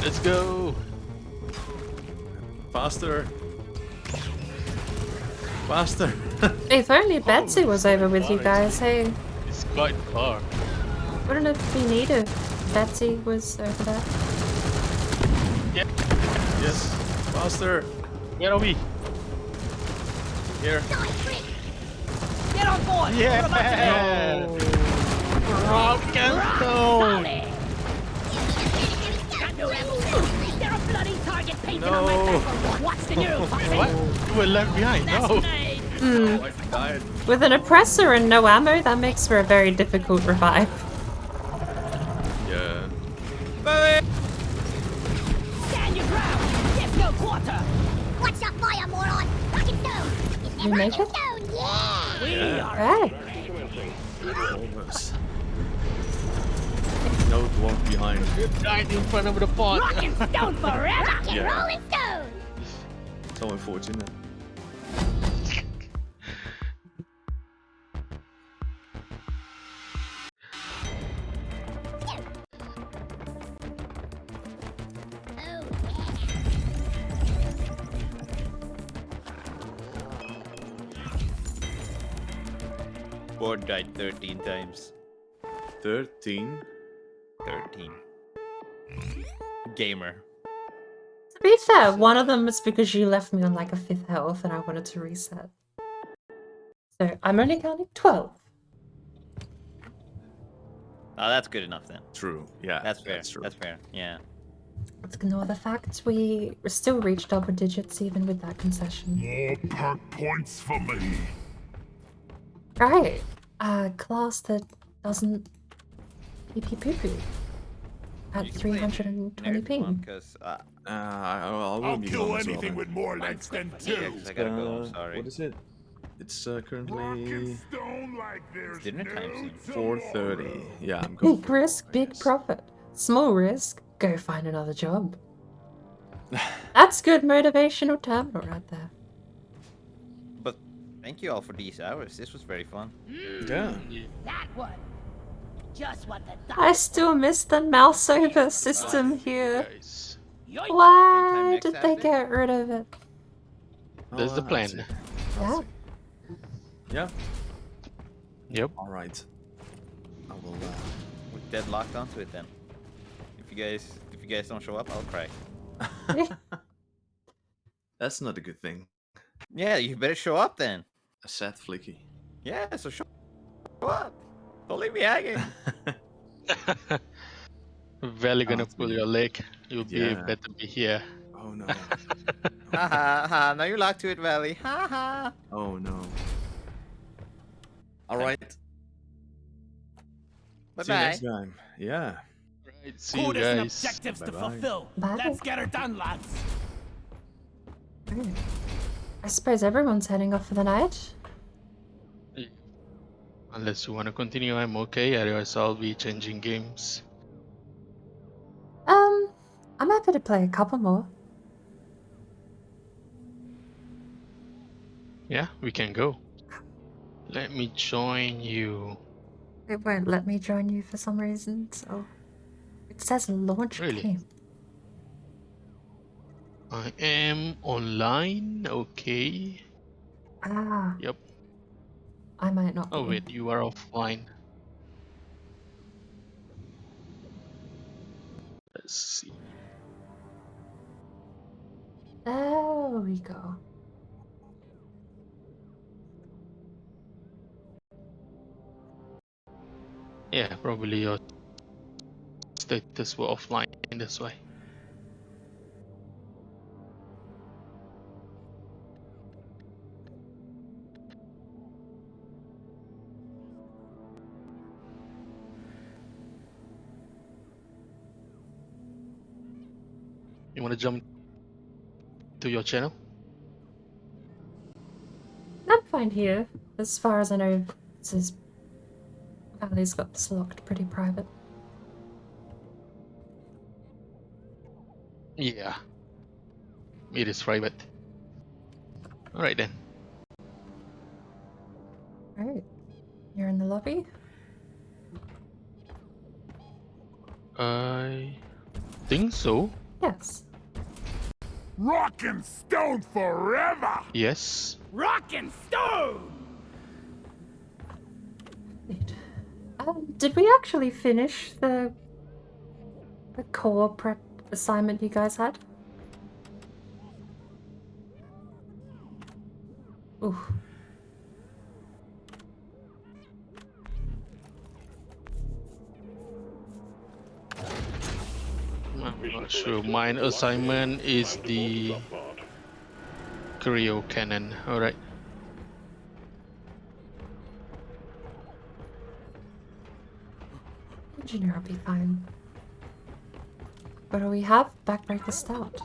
Let's go. Faster. Faster. If only Betsy was over with you guys, hey. It's quite far. Wouldn't it be neat if Betsy was over there? Yeah. Yes. Faster. Where are we? Here. Get on board. Yeah. We're about to go. Rock and stone. Solid. Got no ammo. There a bloody target painted on my No. back. What's the new Fuzzy? What? You were left behind. That's No. nice. Oh, I died. With an oppressor and no ammo, that makes for a very difficult revive. Yeah. Stand your ground. There's no quarter. Watch your fire, moron. Rocket stone. You make it? Stone, yeah. We Yeah. are Right. Commencing. Almost. No dwarf behind. Died in front of the pond. rocking stone forever. Rock and Yeah. rolling stone. So unfortunate. Oh, Board died 13 times. 13. 13. Gamer. To be fair, one of them was because you left me on like a 5th health and I wanted to reset. So I'm only counting 12. Oh, that's good enough then. True. Yeah. That's fair. True. That's fair. Yeah. Let's ignore the fact we still reached double digits even with that concession. More perk points for me. Right. A class that doesn't pee poo poo at 320 ping. Because I will I'll be kill gone as well, anything then. with more legs than yeah, two. 'cause I gotta go. I'm sorry. What is it? It's currently Rocking stone like there's Dinner time no soon. 4:30. Yeah, I'm going. Big risk, big profit. Small risk, go find another job. That's good motivational terminal right there. But thank you all for these hours. This was very fun. Yeah. That one. Just what the I still miss the mouse over system here. Guys. Yoink. Why next did they Saturday? get rid of it? That's the I'll plan. see. Yeah. Yeah. Yep. All right. I will. We're deadlocked onto it then. If you guys don't show up, I'll cry. That's not a good thing. Yeah, you better show up then. A sad Flicky. Yeah, so show up. Don't leave me hanging. Valley gonna Sounds pull good. your leg. You'll be Yeah. better be here. Oh no. Ha ha ha. Now you locked to it, Valley. Ha ha. Oh no. All right. Bye See you bye. next time. Yeah. Right, see you Orders and guys. objectives to Bye-bye. fulfill. Bye. Let's get her done, lads. I suppose everyone's heading off for the night. Unless you wanna continue, I'm okay. Otherwise, I'll be changing games. I'm happy to play a couple more. Yeah, we can go. Let me join you. It won't let me join you for some reason, so it says launch Really? game. I am online. Okay. Ah, Yep. I might not Oh be. wait, you are offline. Let's see. There we go. Yeah, probably your status were offline in this way. You want to jump to your channel? I'm fine here. As far as I know, this Valley's got this locked pretty private. Yeah. It is private. Alright then. Alright. You're in the lobby? I think so. Yes. Rock and stone forever! Yes. Rock and stone! Wait. Did we actually finish the core prep assignment you guys had? Ooh. I'm not sure. Mine assignment is the cryo cannon. Alright. Engineer will be fine. What do we have? Backbreaker Stout.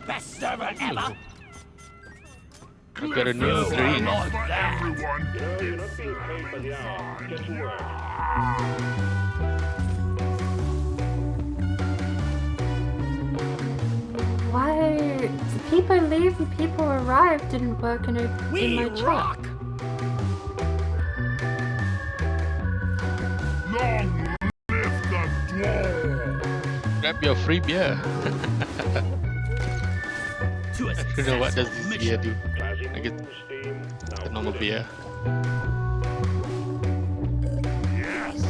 Best server ever! I got a new green. For everyone. You're not being paid by the hour. Get to work. Why the people leave and people arrive didn't work in my chat. rock! Long live the dwarf. Grab your free beer. To a I don't know what does successful this beer mission. do. Classy I get moves, steam. Now the normal beer. Yes.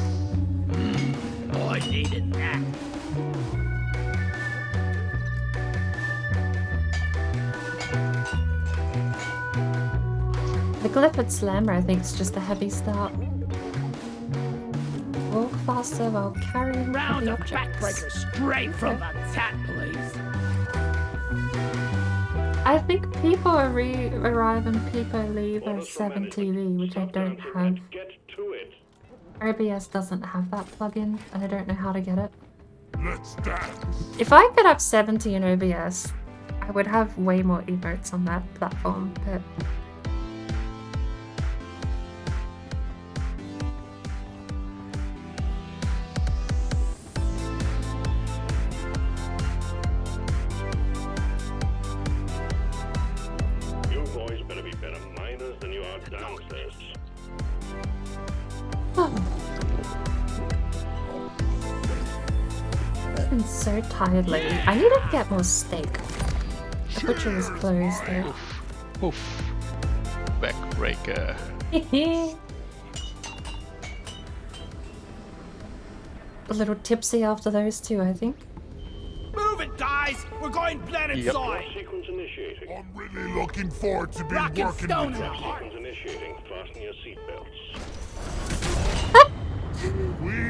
Oh, I needed that. The Glyphid Slammer, I think, is just a heavy start. Walk faster while carrying Round heavy of objects. backbreakers straight from the tap, please. I think people arrive and people leave are 7 TV, which I don't have. Get to it. OBS doesn't have that plugin, and I don't know how to get it. Let's dance. If I could have 70 in OBS, I would have way more emotes on that platform, but You boys better be better miners than you are dancers. I've been so tired lately. I need to get more steak. The butcher was closed though. Oof. Backbreaker. A little tipsy after those two, I think. Move it, guys! We're going planet Yep. side! Sequence initiating. I'm really looking forward to being Rock and working stone with in the you. heart! Sequence initiating. Fasten your seatbelts.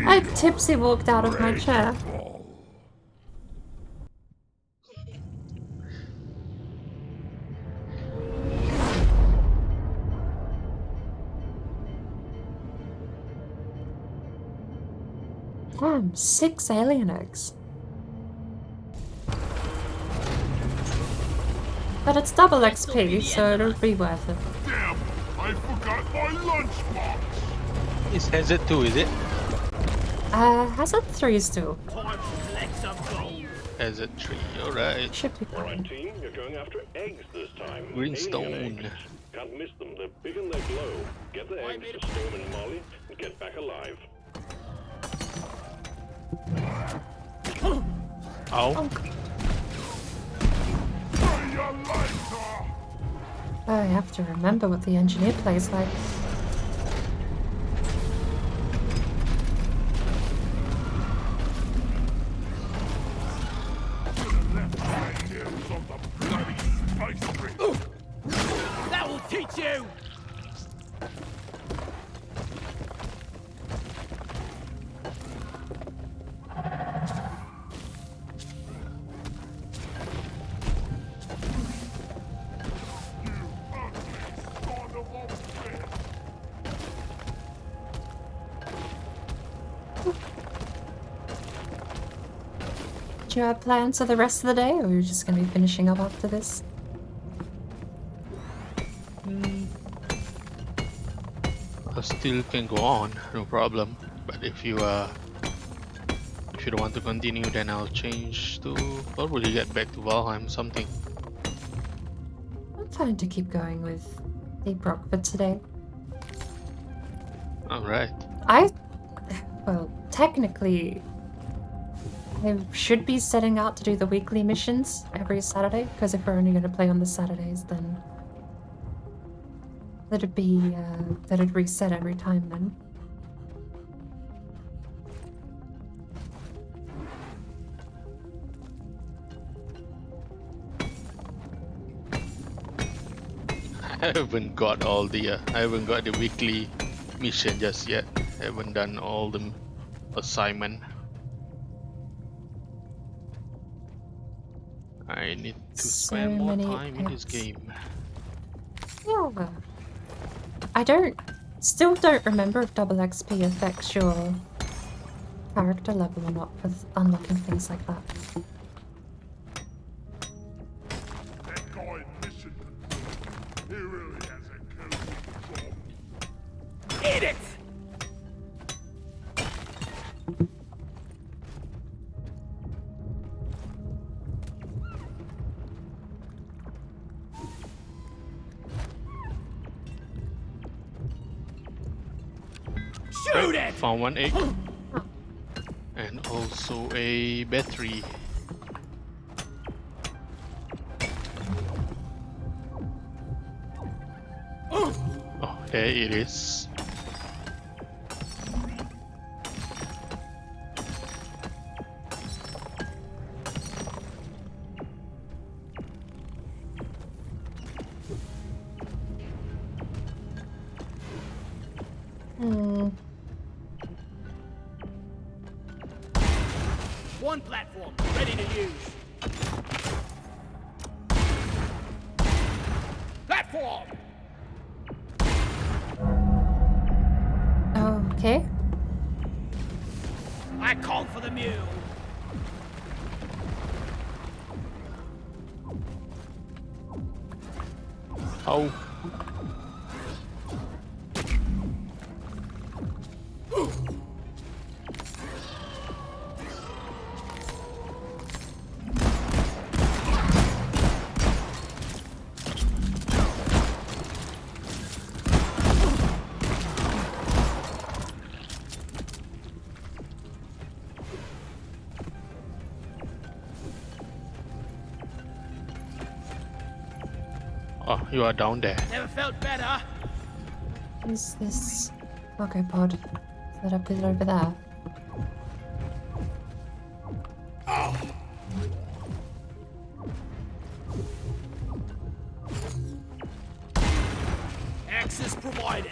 I tipsy walked out of my chair. Damn, 6 alien eggs. But it's double XP, so it'll be worth it. Damn, I forgot my lunchbox. It's Hazard 2, is it? Hazard 3 still. Time to collect some gold! Hazard 3, alright. Should be All right, fine. team. You're going after eggs this time. Green Alien stone. eggs. Can't miss them. They're big and they glow. Get the eggs to Storm and Molly and get back alive. Oh, I have to remember what the engineer plays like. That will teach you! Do you have plans for the rest of the day, or are you just going to be finishing up after this? I still can go on, no problem. But if you don't want to continue, then I'll change to probably get back to Valheim something. I'm fine to keep going with Deep Rock for today. Alright. Well, technically, I should be setting out to do the weekly missions every Saturday, because if we're only going to play on the Saturdays, then that'd reset every time then. I haven't got the weekly mission just yet. I haven't done all the assignment. I need to So spend more many time in this eggs. game. Yeah. Still don't remember if double XP affects your character level or not with unlocking things like that. That guy in mission control, he really has a cozy job. Eat it! Shoot it! Found one egg. And also a battery. Oh, there it is. One platform, ready to use. Platform! Okay. I call for the mule. Oh. Oh, you are down there. Never felt better. Is this cargo pod set up with over there? Access provided.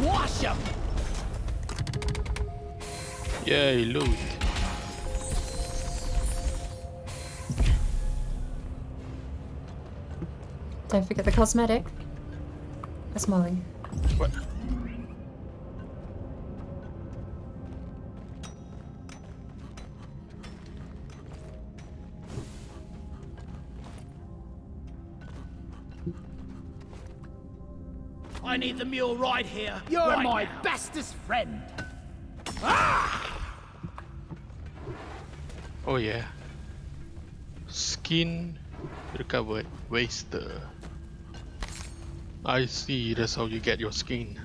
Squash him! Yay, loot. Don't forget the cosmetic. That's Molly. What? I need the mule right here. You're my bestest friend. Oh yeah. Skin recovered. Waster. I see. That's how you get your skin.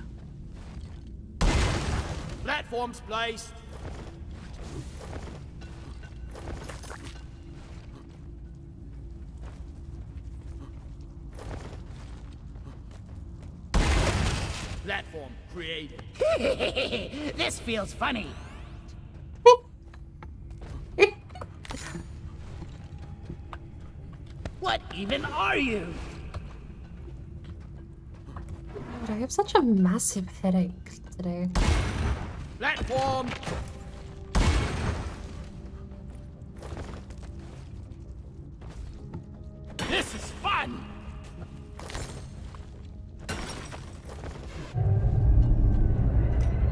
Platforms placed. Platform created. This feels funny. What even are you? God, I have such a massive headache today. Platform. This is fun.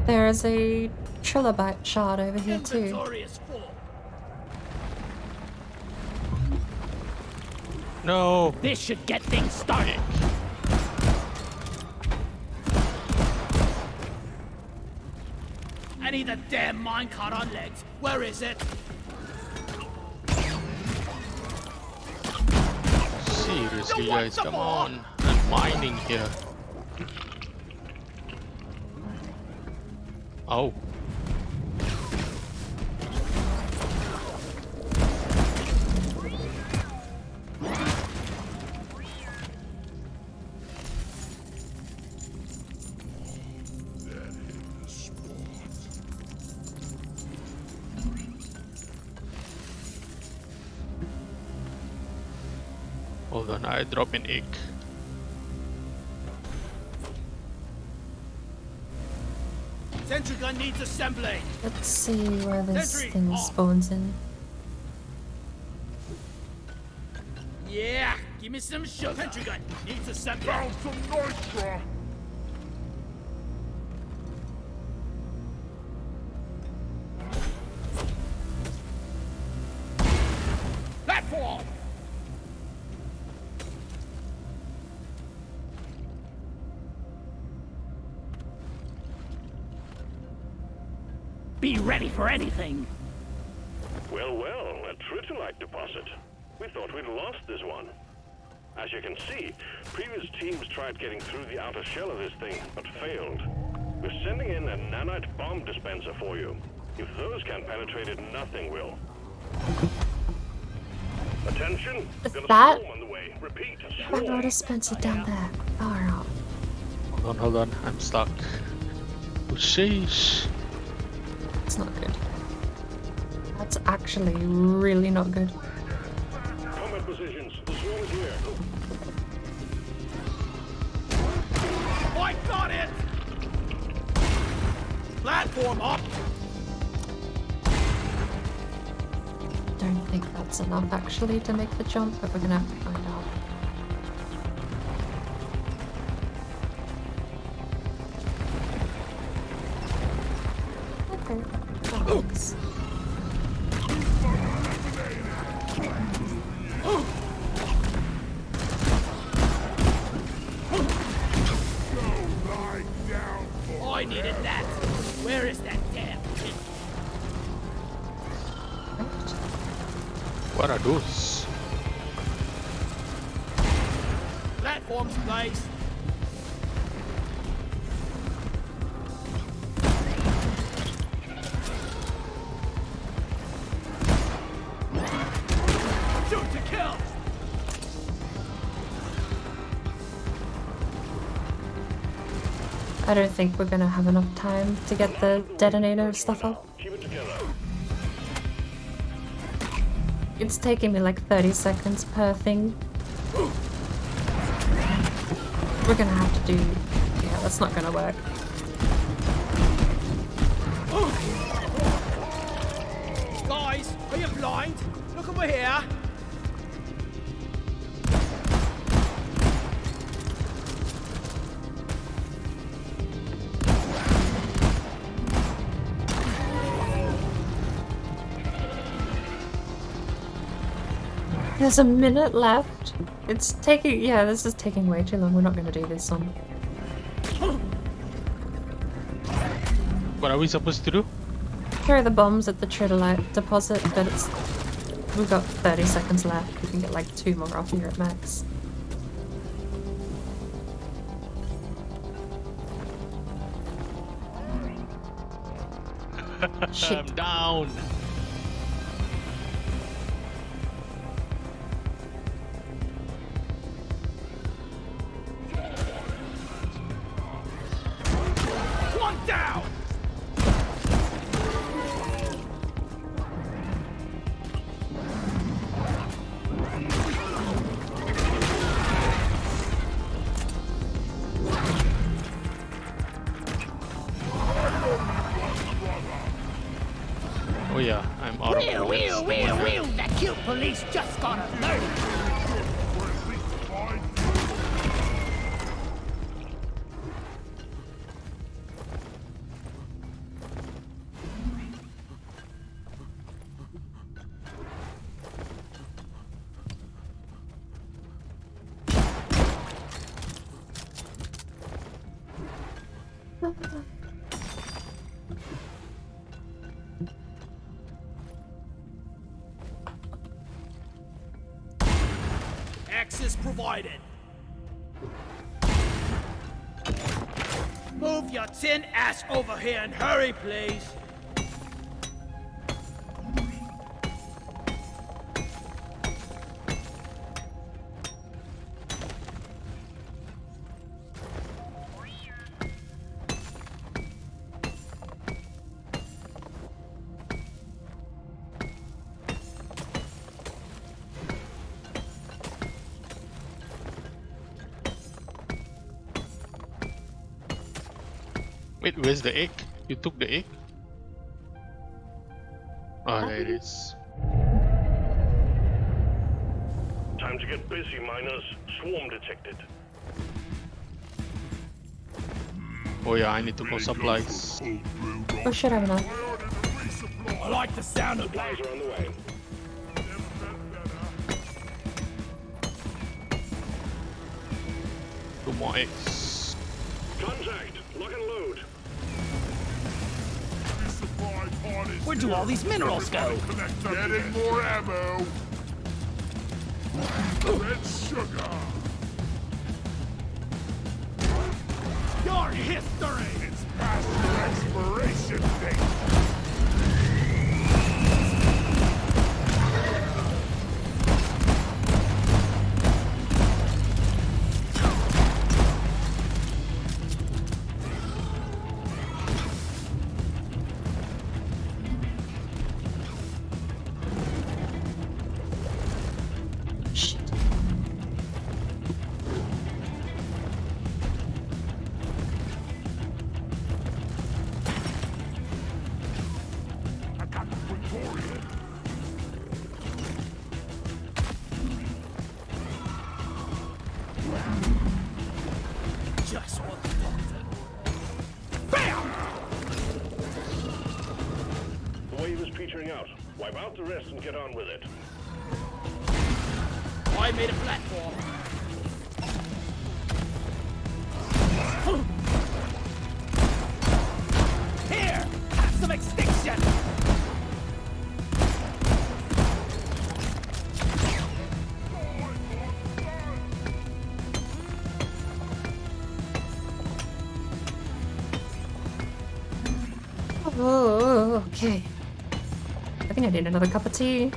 There's a trilobite shard over here too. Inventory is full. No. This should get things started. I need a damn minecart on legs. Where is it? Seriously, guys, come on. I'm mining here. Oh. Hold on, I drop an egg. Sentry gun needs assembly. Let's see where this Sentry, thing off. spawns in. Yeah, give me some sugar. Sentry gun needs assembly. Found some nitra. Platform. Be ready for anything. Well, well, a tritolite deposit. We thought we'd lost this one. As you can see, previous teams tried getting through the outer shell of this thing, but failed. We're sending in a nanite bomb dispenser for you. If those can't penetrate it, nothing will. Attention! Is Got a that- swarm on the way. Repeat, I swarm. got a dispenser down there. Far out. Hold on, I'm stuck. Oh, sheesh. It's not good. That's actually really not good. Combat positions. The swarm is here. I got it! Platform up! Don't think that's enough actually to make the jump, but we're gonna have to find out. Okay. That works. I needed that. Where is that damn thing? What are those? Platforms placed. Shoot to kill. I don't think we're gonna have enough time to get the detonator stuff up. Keep it together. It's taking me like 30 seconds per thing. We're gonna have to do... Yeah, that's not gonna work. Guys, are you blind? Look over here. There's a minute left. It's taking, yeah, this is taking way too long. We're not gonna do this one. What are we supposed to do? Throw the bombs at the tritolite deposit, but we've got 30 seconds left. We can get like 2 more off here at max. Shit. I'm down. One down! Oh yeah, I'm out of bullets. That cute police just got alerted! Access provided. Move your tin ass over here and hurry, please. Wait, where's the egg? You took the egg? Oh, there it is. Time to get busy, miners. Swarm detected. Oh yeah, I need to go supplies. Oh shit, I have enough. I like the sound of that. Supplies are on the way. Two more eggs. Contact. Lock and load. Where do all these minerals go? Getting more ammo. Red sugar. Your history! It's past your expiration date. Shit. I got the Victorian. Just what the fuck? Bam! The wave is petering out. Wipe out the rest and get on with it. I made a platform. Here! Have some extinction! Oh, okay. I think I need another cup of tea.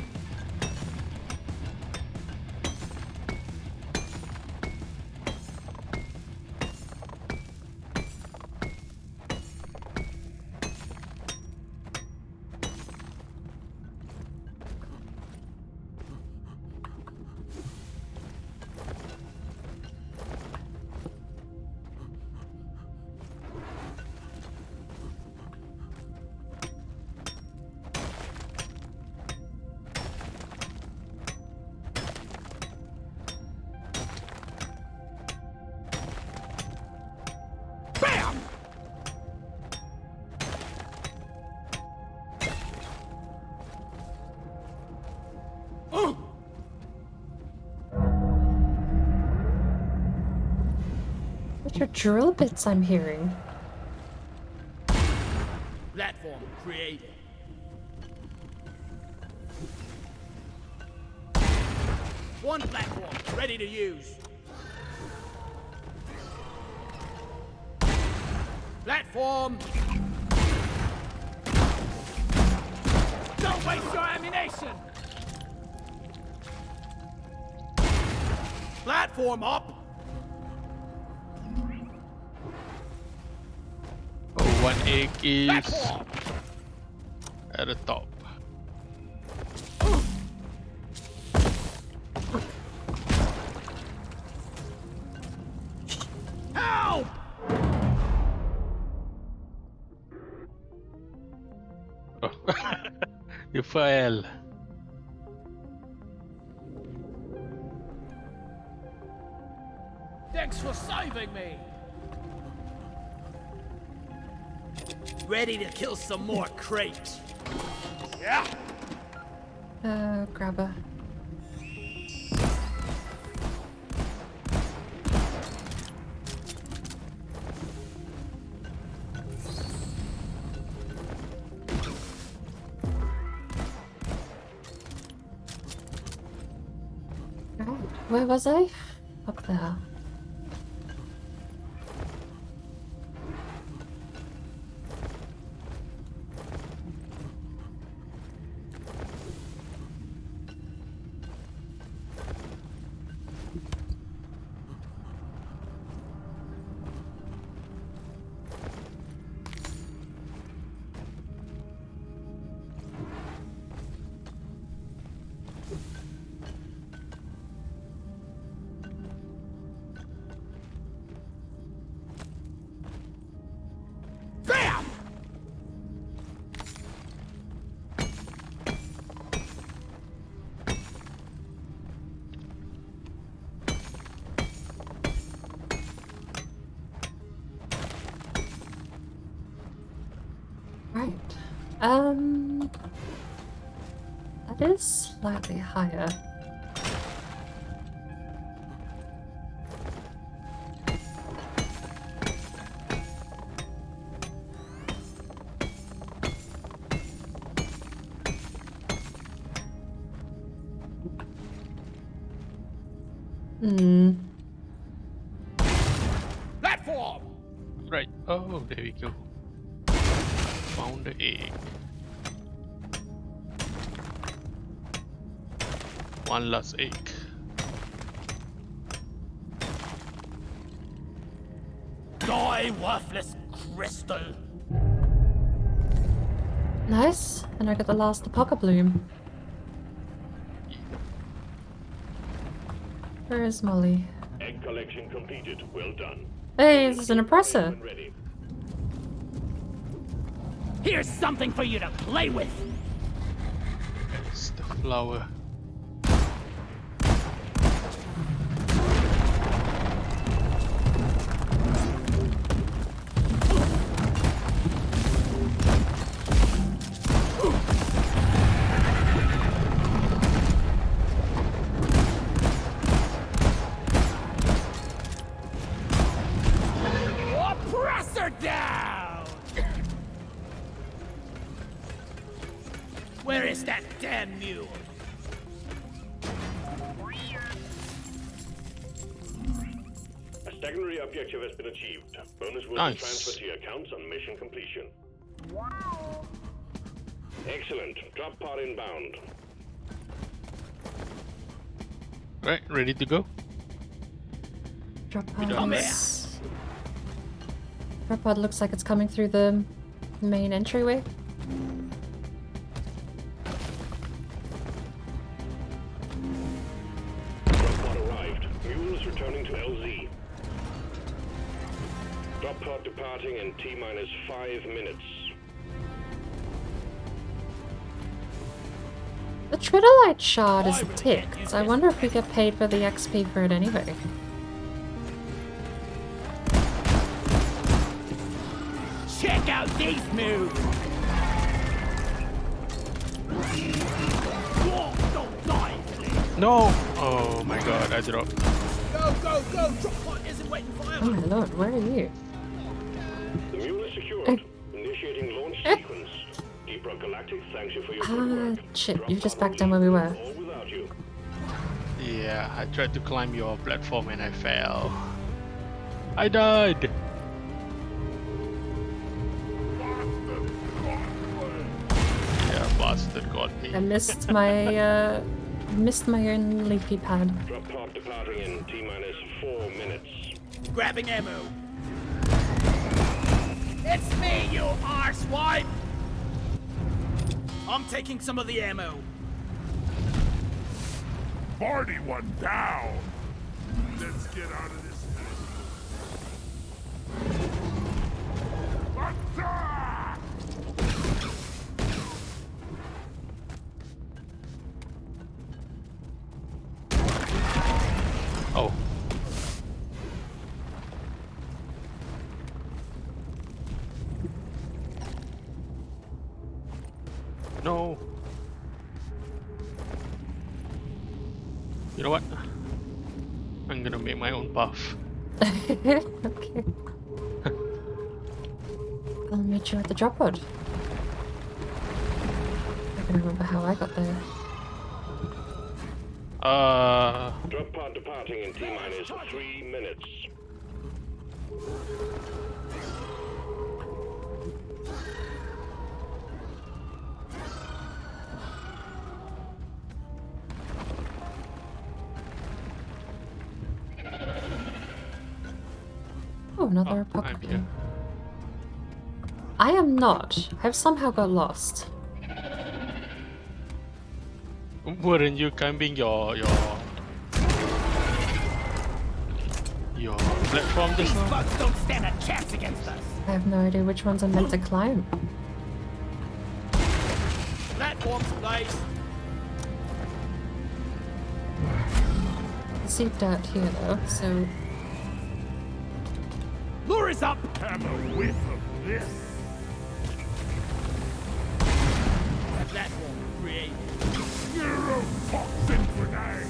are drill bits I'm hearing. Platform created. One platform ready to use. Platform. Don't waste your ammunition. Platform up. Oh, one egg is Platform. at the top. Help! Oh. You fell. Thanks for saving me. Ready to kill some more crates. Yeah. Grabber. Right, where was I? Up there. Bam! Right. That is slightly higher. Hmm. Platform! Right. Oh, there we go. Found the egg. One last egg. Die, worthless crystal! Nice. And I got the last Apoca Bloom. Where is Molly? Egg collection completed. Well done. Hey, this is an oppressor. When ready. Here's something for you to play with! It's the flower. Oppressor down! Where is that damn mule? A secondary objective has been achieved. Bonus will Nice. be transferred to your accounts on mission completion. Excellent. Drop pod inbound. Right, ready to go? Drop done. pod is... Drop pod looks like it's coming through the main entryway. Drop pod arrived. Mule is returning to LZ. Drop pod departing in T-minus 5 minutes. The Tritolite shard is ticked. I wonder if we get paid for the XP for it anyway. Check out these moves! Whoa, don't die, please! No! Oh my god, I dropped. Go Go, go, go! Drop pod isn't waiting for Oh my lord, where are you? The mule is secured. Initiating launch sequence. Deep Rock Galactic thanks you for your good work. Shit, Drop you just pod back down where we will were. leave all without you. Yeah, I tried to climb your platform and I fell. I died. Yeah, bastard got me. I missed my own leafy pad. Drop pod departing in T-minus 4 minutes. Grabbing ammo. It's me, you arsewipe! I'm taking some of the ammo. Party one down. Let's get out of this. Attack! Oh. No. You know what? I'm gonna make my own path. Okay. I'll meet you at the drop pod. I can remember how I got there. Drop pod departing in T-minus 3 minutes. Oh, another I'm apocalypse. here. I am not. I've somehow got lost. Weren't you climbing your platform just These now? bugs don't stand a chance against us. I have no idea which ones I'm meant to climb. Platform's place. I see dirt here though, so Lure is up. Have a whiff of this. Platform created. Neurotoxin grenade.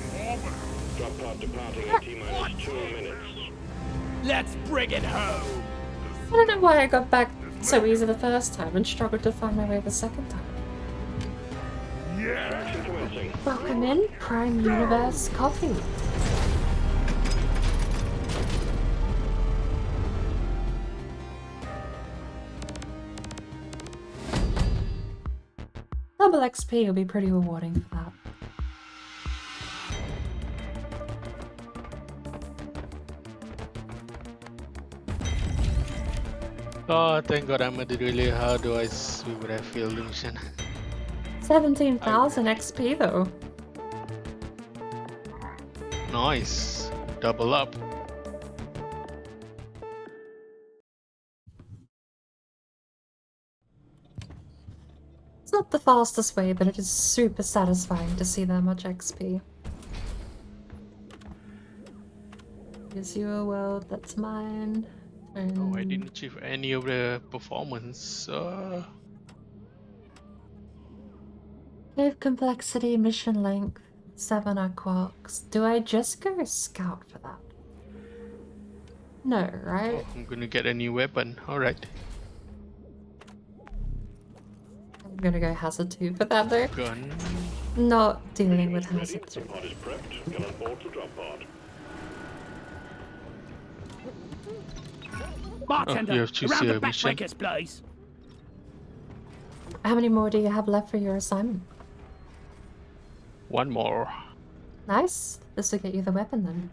Drop pod departing in T-minus 2 minutes. Let's bring it home. I don't know why I got back so easy the first time and struggled to find my way the second time. Extraction commencing. Welcome in, Prime Universe Coffee. Double XP will be pretty rewarding for that. Oh, thank God I'm at the relay. Otherwise, we would have failed the mission. 17,000 XP though. Nice. Double up. It's not the fastest way, but it is super satisfying to see that much XP. Gives you a world that's mine. Oh, I didn't achieve any of the performance. Cave complexity, mission length, 7 quarks. Do I just go scout for that? No, right? I'm gonna get a new weapon. Alright. I'm gonna go hazard 2 for that though. Gun. Not dealing with Ready? hazard The 3. pod is prepped. Get on board the drop pod. Bartender, you have to around see the a mission. backbreakers, please. How many more do you have left for your assignment? One more. Nice. This will get you the weapon then.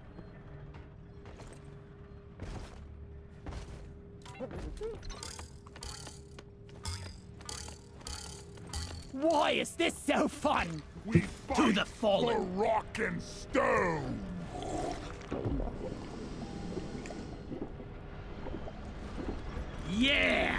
Why is this so fun? We To fight the fallen. for rock and stone. Yeah!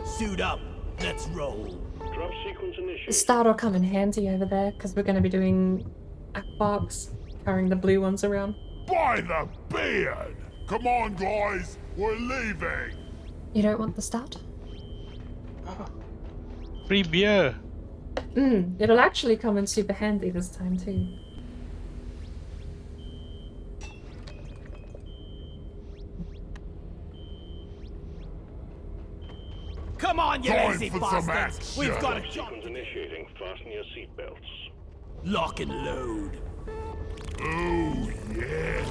Suit up. Let's roll. Drop sequence The initiated. star will come in handy over there because we're going to be doing aquarks, carrying the blue ones around. By the beard! Come on, guys. We're leaving. You don't want the stat? Free beer. It'll actually come in super handy this time too. on, you Time lazy for some bastards! action. We've got a Flight job. sequence initiating. Fasten your seatbelts. Lock and load. Oh, yeah.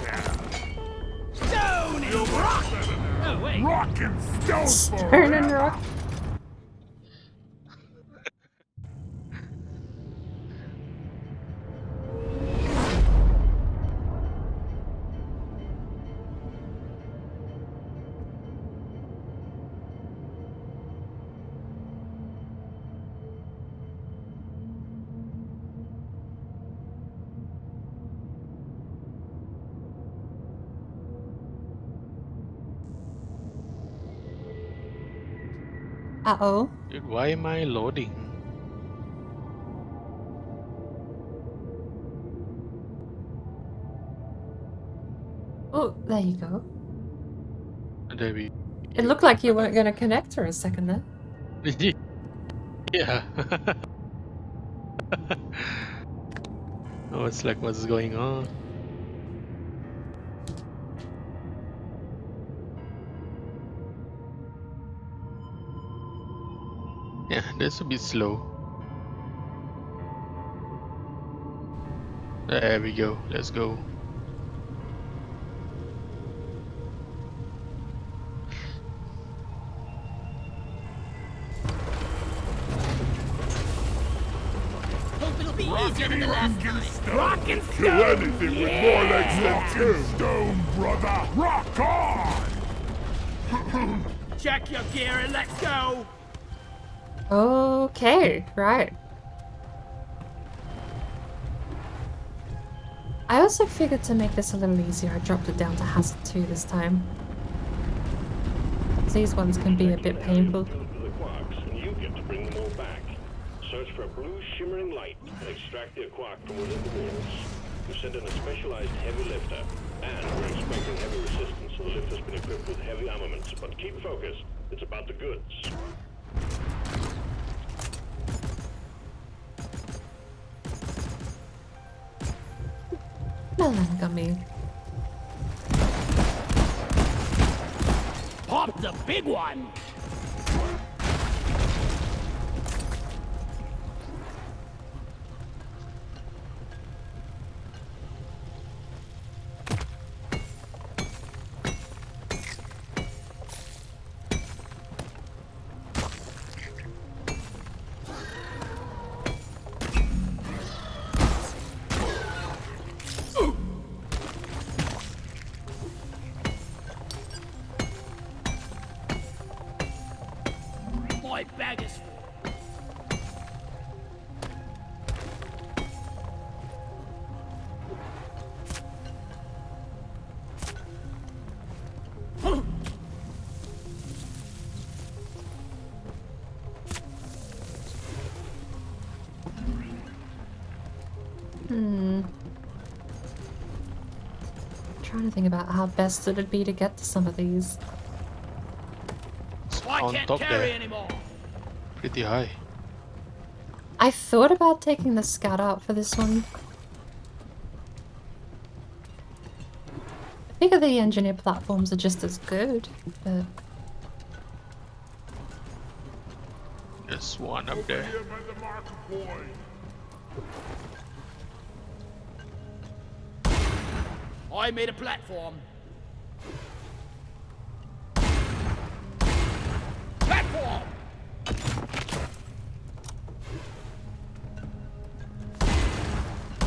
Stone and rock! Oh, wait. Rock and stone Turn and forever. rock. Uh-oh. Dude, why am I loading? Oh, there you go. There we It looked like you weren't going to connect for a second there. Yeah. Oh, it's like, what's going on? Yeah, that's a bit slow. There we go. Let's go. Hope it'll be Rock easier than the last time. Rock and stone. Kill anything with more legs than two. Stone, brother. Rock on. Check your gear and let's go! Okay, right. I also figured to make this a little easier, I dropped it down to Hazard 2 this time. These ones can be a bit painful. Filled with the quarks, and you get to bring them all back. Search for a blue shimmering light and extract the quark from within the walls. You send in a specialized heavy lifter, and we're expecting heavy resistance, so the lifter's been equipped with heavy armaments. But keep focused. It's about the goods. Melon gummy. Pop the big one! My bag is full. Trying to think about how best it'd be to get to some of these. I On can't top carry there. anymore. Pretty high. I thought about taking the scout out for this one. I figure the engineer platforms are just as good, but There's one up there. Here by the marker point. I made a platform. Platform!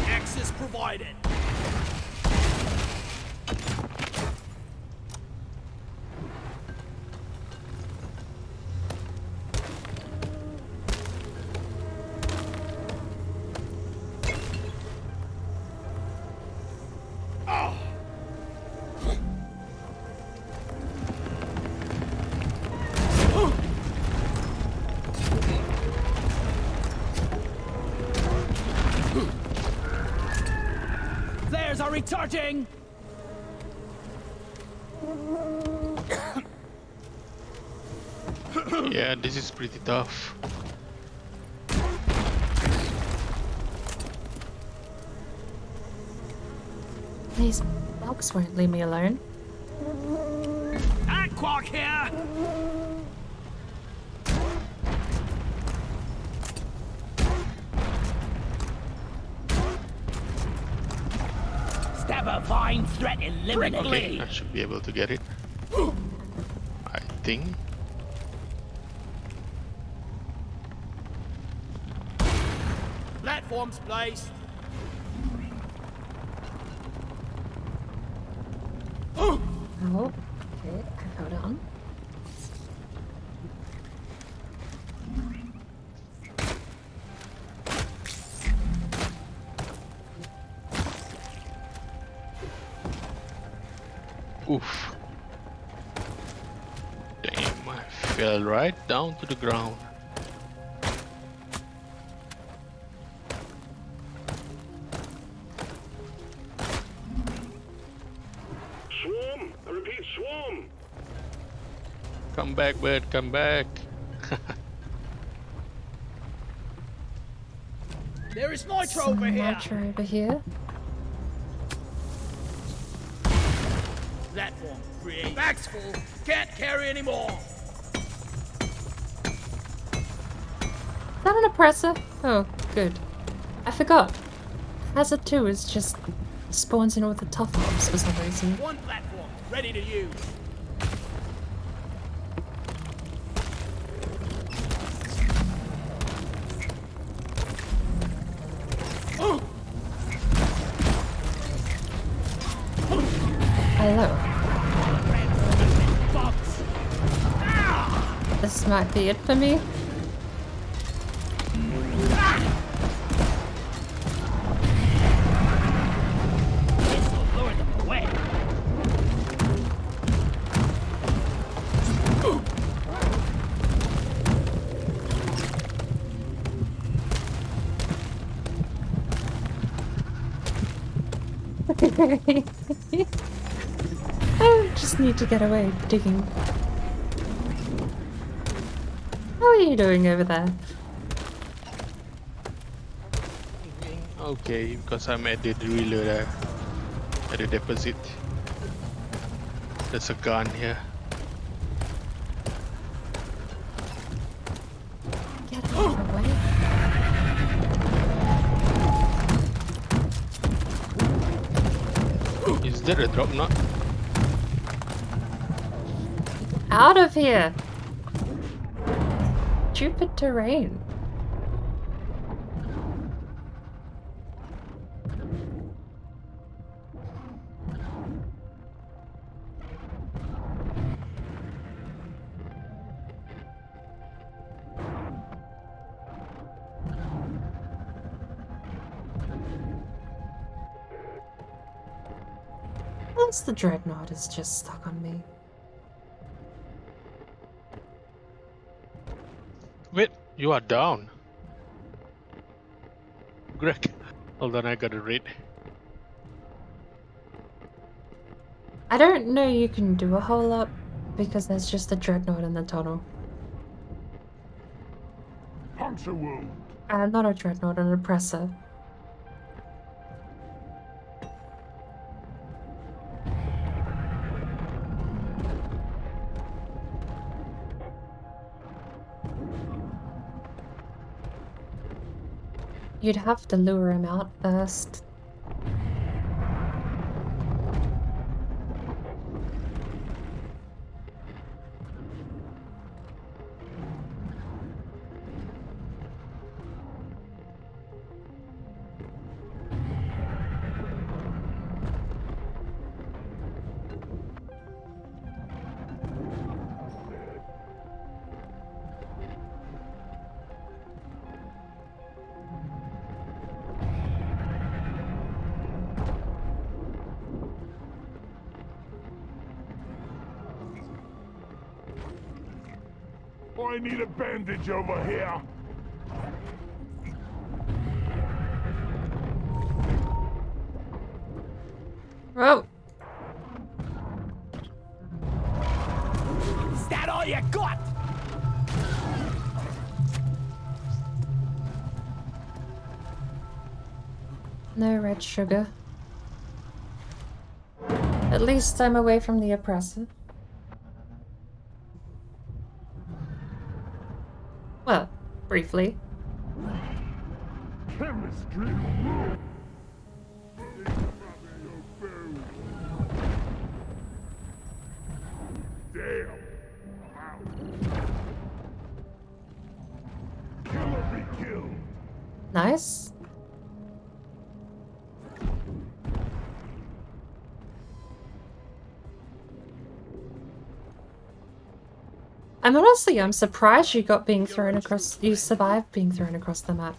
Access provided. Flares are recharging! Yeah, this is pretty tough. these bugs won't leave me alone. Aquark here! have a fine threat Okay, eliminated. I should be able to get it. I think. Platforms placed. Oh, okay, hold on. Oof. Damn, I fell right down to the ground. Swarm! I repeat, swarm! Come back, bird, come back. There is nitro Some over here. nitro over here. Platform free. Back's full. Can't carry anymore. Is that an oppressor? Oh, good. I forgot. Hazard 2 is just spawns in all the tough mobs for some reason. One platform ready to use. Hello. This might be it for me. This will lure them away. I just need to get away digging. How are you doing over there? Okay, because I'm at the driller there. At the deposit. There's a gun here. Get out of the way. Is there a drop knot? Out of here! Stupid terrain. Once the dreadnought is just stuck on me. Wait, you are down. Greg, hold on, I gotta read. I don't know you can do a whole lot because there's just a dreadnought in the tunnel. Puncture wound. Not a dreadnought, an oppressor. You'd have to lure him out first. I need a bandage over here. Oh, Is that all you got? no red sugar. At least I'm away from the oppressor. Well, briefly. Chemistry. Nice. I'm surprised you got being thrown across, you survived being thrown across the map.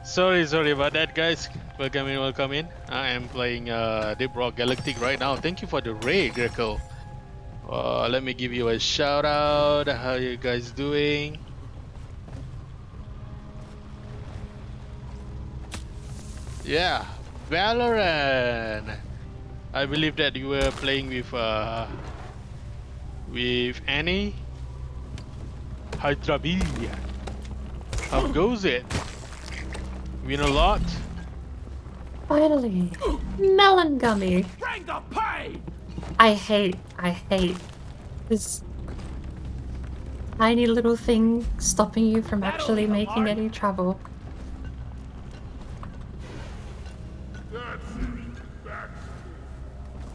Sorry about that, guys. Welcome in. I am playing Deep Rock Galactic right now. Thank you for the raid, Greco. Let me give you a shout out. How you guys doing? Yeah, Valorant. I believe that you were playing with Annie. Hydrabi. How goes it? Win a lot? Finally! Melon gummy! Bring the pain! I hate this tiny little thing stopping you from actually making any travel.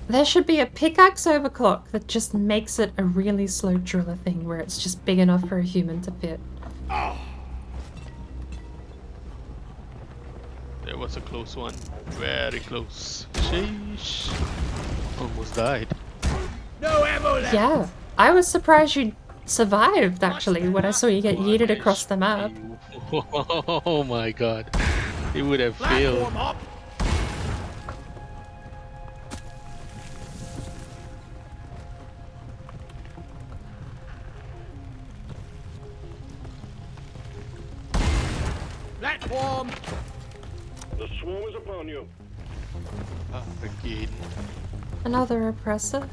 There should be a pickaxe overclock that just makes it a really slow driller thing where it's just big enough for a human to fit. There was a close one. Very close. Sheesh. Almost died. No ammo left! Yeah, I was surprised you survived actually when I saw you get yeeted across the map. Oh my god. It would have failed. Platform up! Platform! The swarm is upon you. Again. Another oppressor?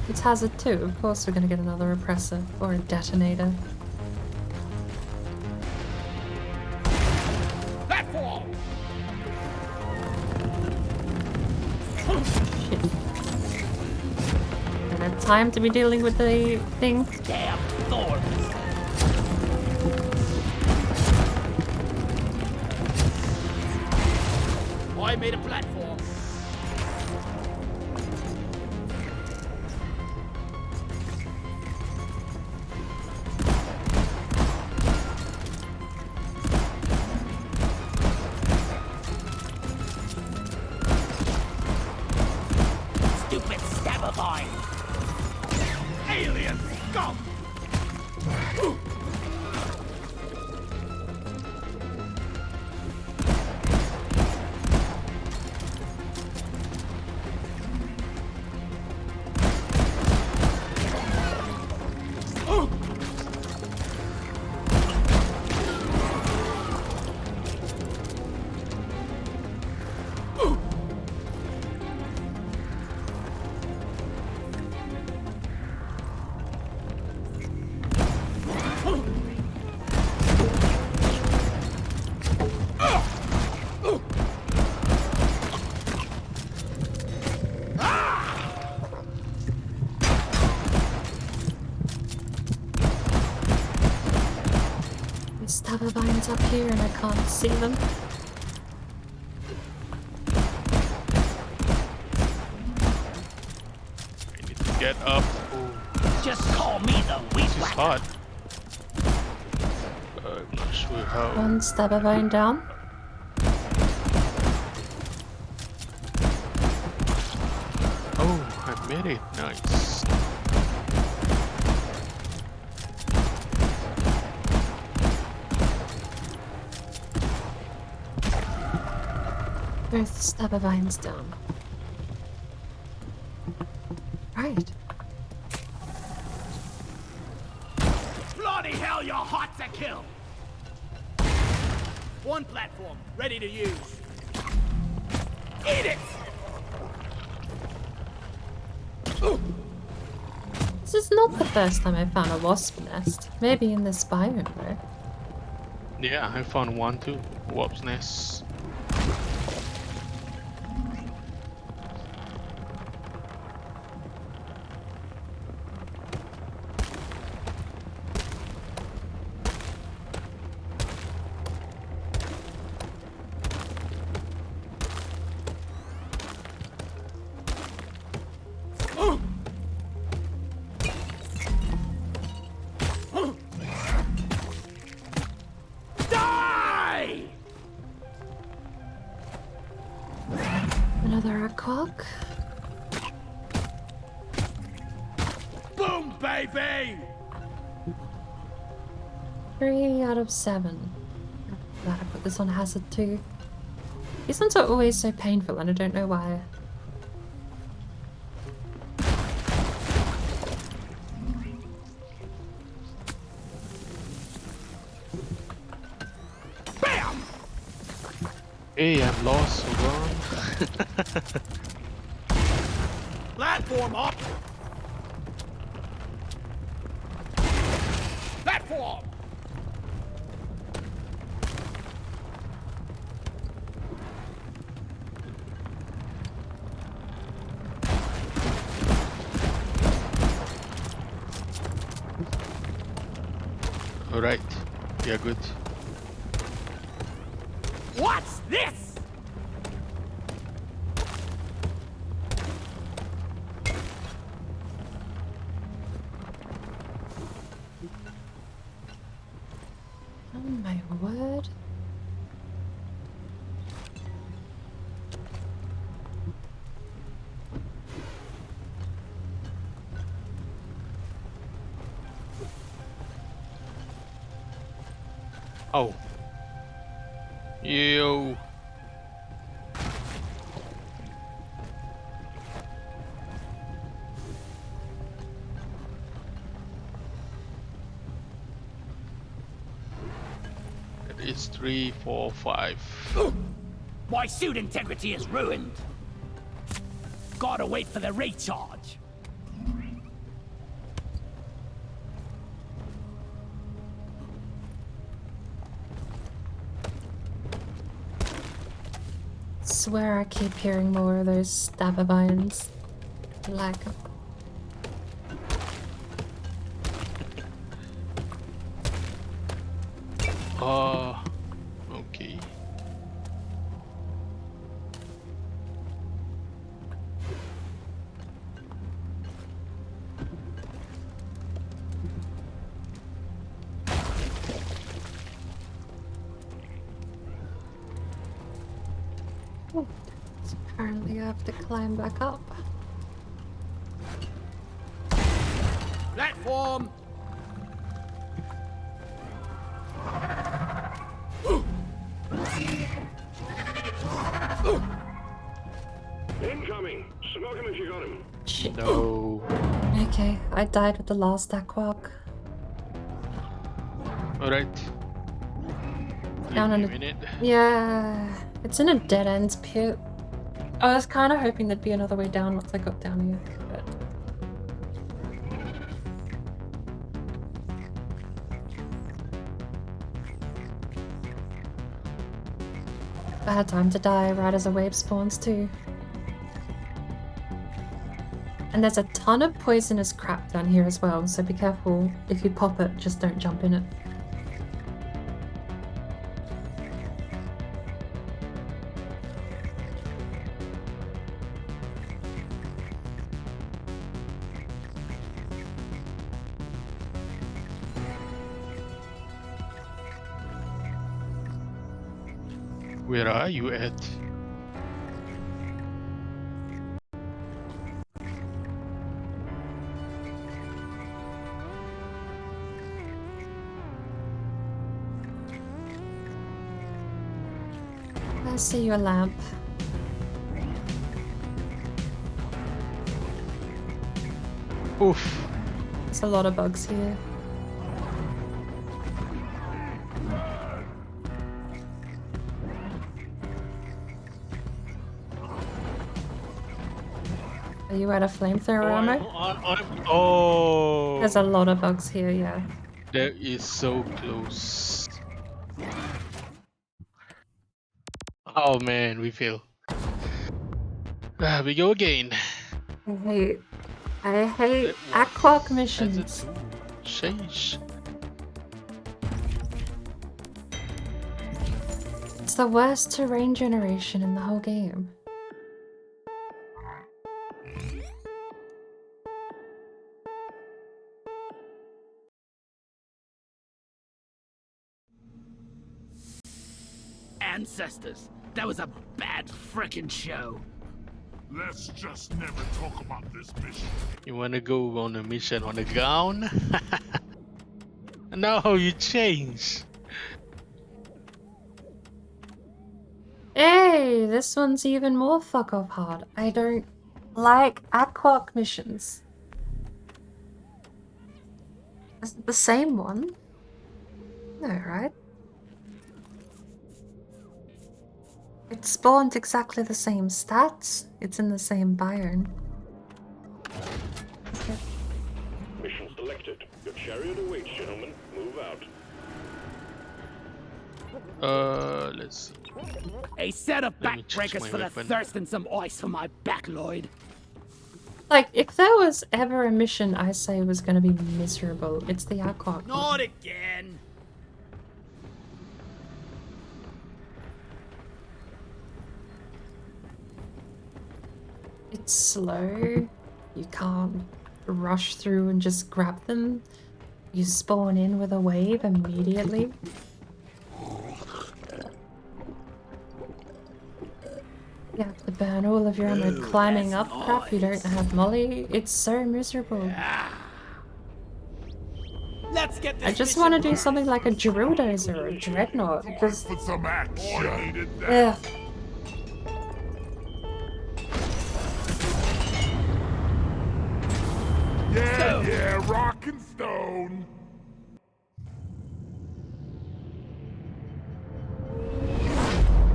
It's hazard 2, of course we're gonna get another oppressor, or a detonator. Platform! Shit. Don't have time to be dealing with the thing. Damn thorns! I made a platform. Stupid stabbervine! Alien scum! Stabbervines up here and I can't see them. I need to get up. Just call me the weed This is whacker. hot. I'm not sure how. One stabbervine down. Oh, I made it. Nice. Both stabbervines down. Right. Bloody hell, you're hot to kill! One platform, ready to use. Eat it! This is not the first time I found a wasp nest. Maybe in this biome though. Yeah, I found one too. Warp's nest. Quack. Boom, baby! 3 out of 7. Glad I put this on hazard too. These ones are always so painful and I don't know why. Bam! Hey, I'm lost. Hold on. Platform up! Platform! Alright, yeah, good. What's this? Oh my word. Oh. Yo. It's 3, 4, 5. My suit integrity is ruined. Gotta wait for the recharge. Swear I keep hearing more of those stabber vines. Like, Okay. apparently I have to climb back up. Platform! Incoming! Smoke him if you got him. Shit. No. Okay, I died with the last aquark. Alright. Down Give in me a the... minute. Yeah, it's in a dead end pit. I was kind of hoping there'd be another way down once I got down here, but... I had time to die right as a wave spawns too. And there's a ton of poisonous crap down here as well, so be careful. If you pop it, just don't jump in it. Where are you at? I see your lamp. Oof. There's a lot of bugs here. Are you out of flamethrower ammo? Oh. There's a lot of bugs here, yeah. That is so close. Oh man, we fail. We go again. I hate aquark missions. Sheesh. It's the worst terrain generation in the whole game. Ancestors, that was a bad frickin' show. Let's just never talk about this mission. You wanna go on a mission on the ground? No, you change. Hey, this one's even more fuck off hard. I don't like aquark missions. Is it the same one? No, right? It spawned exactly the same stats. It's in the same biome. Mission selected. Your chariot awaits, gentlemen. Move out. Let's see. A set of Let me change backbreakers my for the weapon. thirst and some ice for my back, Lloyd. Like, if there was ever a mission I say was gonna be miserable, it's the aquark one. Not again. It's slow. You can't rush through and just grab them. You spawn in with a wave immediately. You have to burn all of your ammo climbing up crap. You don't have molly. It's so miserable. Let's get this I just mission want to do burnt. something like a drill dozer or a dreadnought. Just, Put some action. Needed that. ugh. Yeah, rock and stone.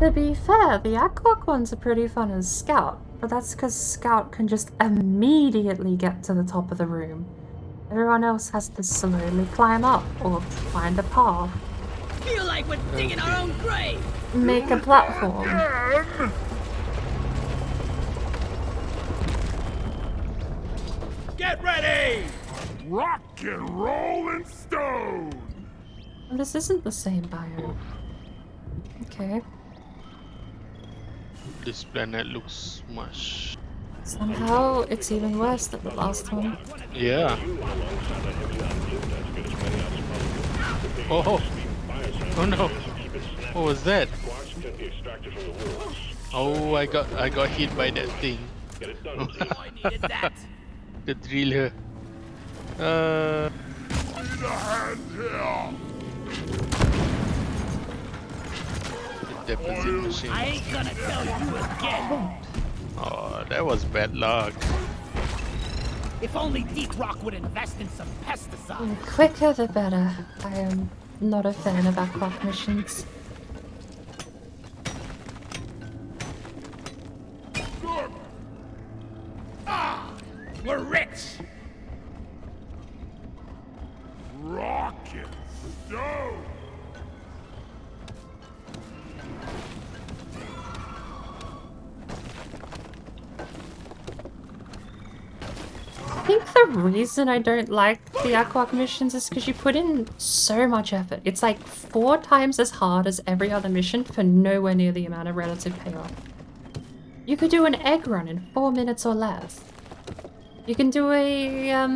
To be fair, the aquark ones are pretty fun as Scout, but that's because Scout can just immediately get to the top of the room. Everyone else has to slowly climb up or find a path, Feel like we're digging our own grave. make a platform. Get ready. Rock and roll and stone. This isn't the same biome. Okay. This planet looks much. Somehow it's even worse than the last one. Yeah. Oh. Oh no. What was that? Oh, I got hit by that thing. I needed that. The driller. Need a hand here. The deposit machine. I ain't gonna tell you again. Oh, that was bad luck. If only Deep Rock would invest in some pesticides. The quicker the better. I am not a fan of aquark missions. Good. We're rich. Rock and stone. I think the reason I don't like the aquark missions is because you put in so much effort. It's like 4 times as hard as every other mission for nowhere near the amount of relative payoff. You could do an egg run in 4 minutes or less. You can do a,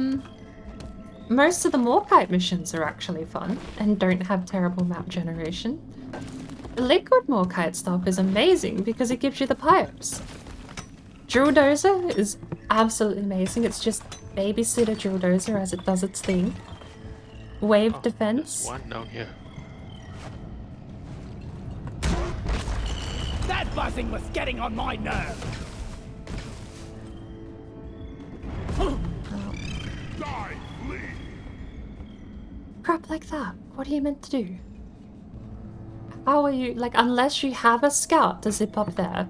most of the Morkite missions are actually fun and don't have terrible map generation. The liquid Morkite stuff is amazing because it gives you the pipes. Drill Dozer is absolutely amazing. It's just babysitter Drill Dozer as it does its thing. Wave There's defense. one down here. That buzzing was getting on my nerves. Die, flee. Crap like that. What are you meant to do? How are you, like, unless you have a scout to zip up there,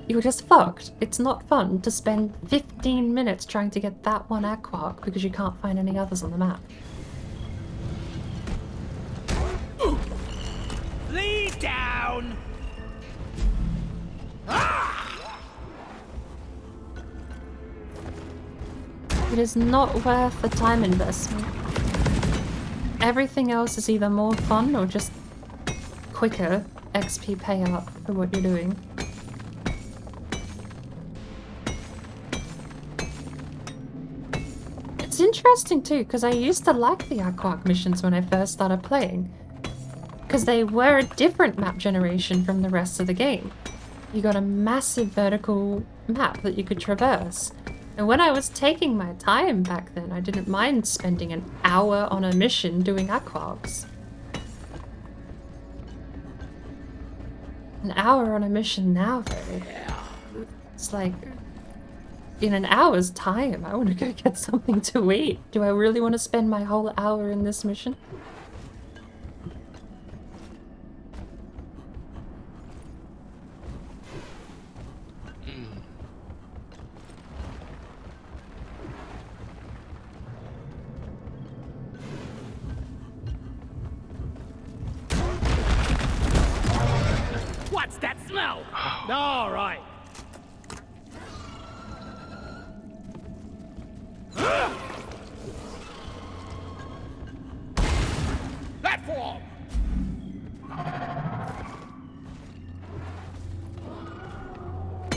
you're just fucked. It's not fun to spend 15 minutes trying to get that one aquark because you can't find any others on the map. Lead down. It is not worth the time investment. Everything else is either more fun or just quicker XP payout for what you're doing. It's interesting too, because I used to like the aquark missions when I first started playing. Because they were a different map generation from the rest of the game. you got a massive vertical map that you could traverse. And when I was taking my time back then, I didn't mind spending an hour on a mission doing aquarks. An hour on a mission now, though. It's like, in an hour's time, I want to go get something to eat. Do I really want to spend my whole hour in this mission? What's that smell? All right. Platform.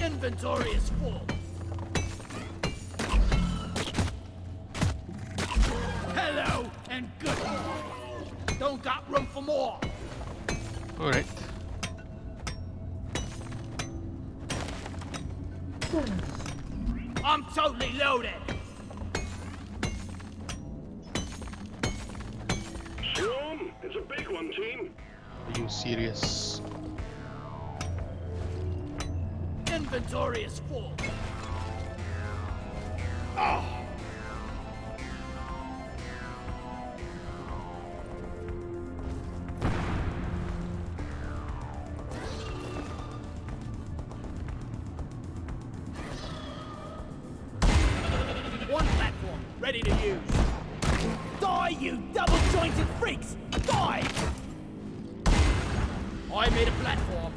Inventory is full. Hello and good. Don't got room for more. All right. I'm totally loaded. Swarm, it's a big one, team. Are you serious? Inventory is full. One platform ready to use. Die, you double-jointed freaks! Die! I made a platform.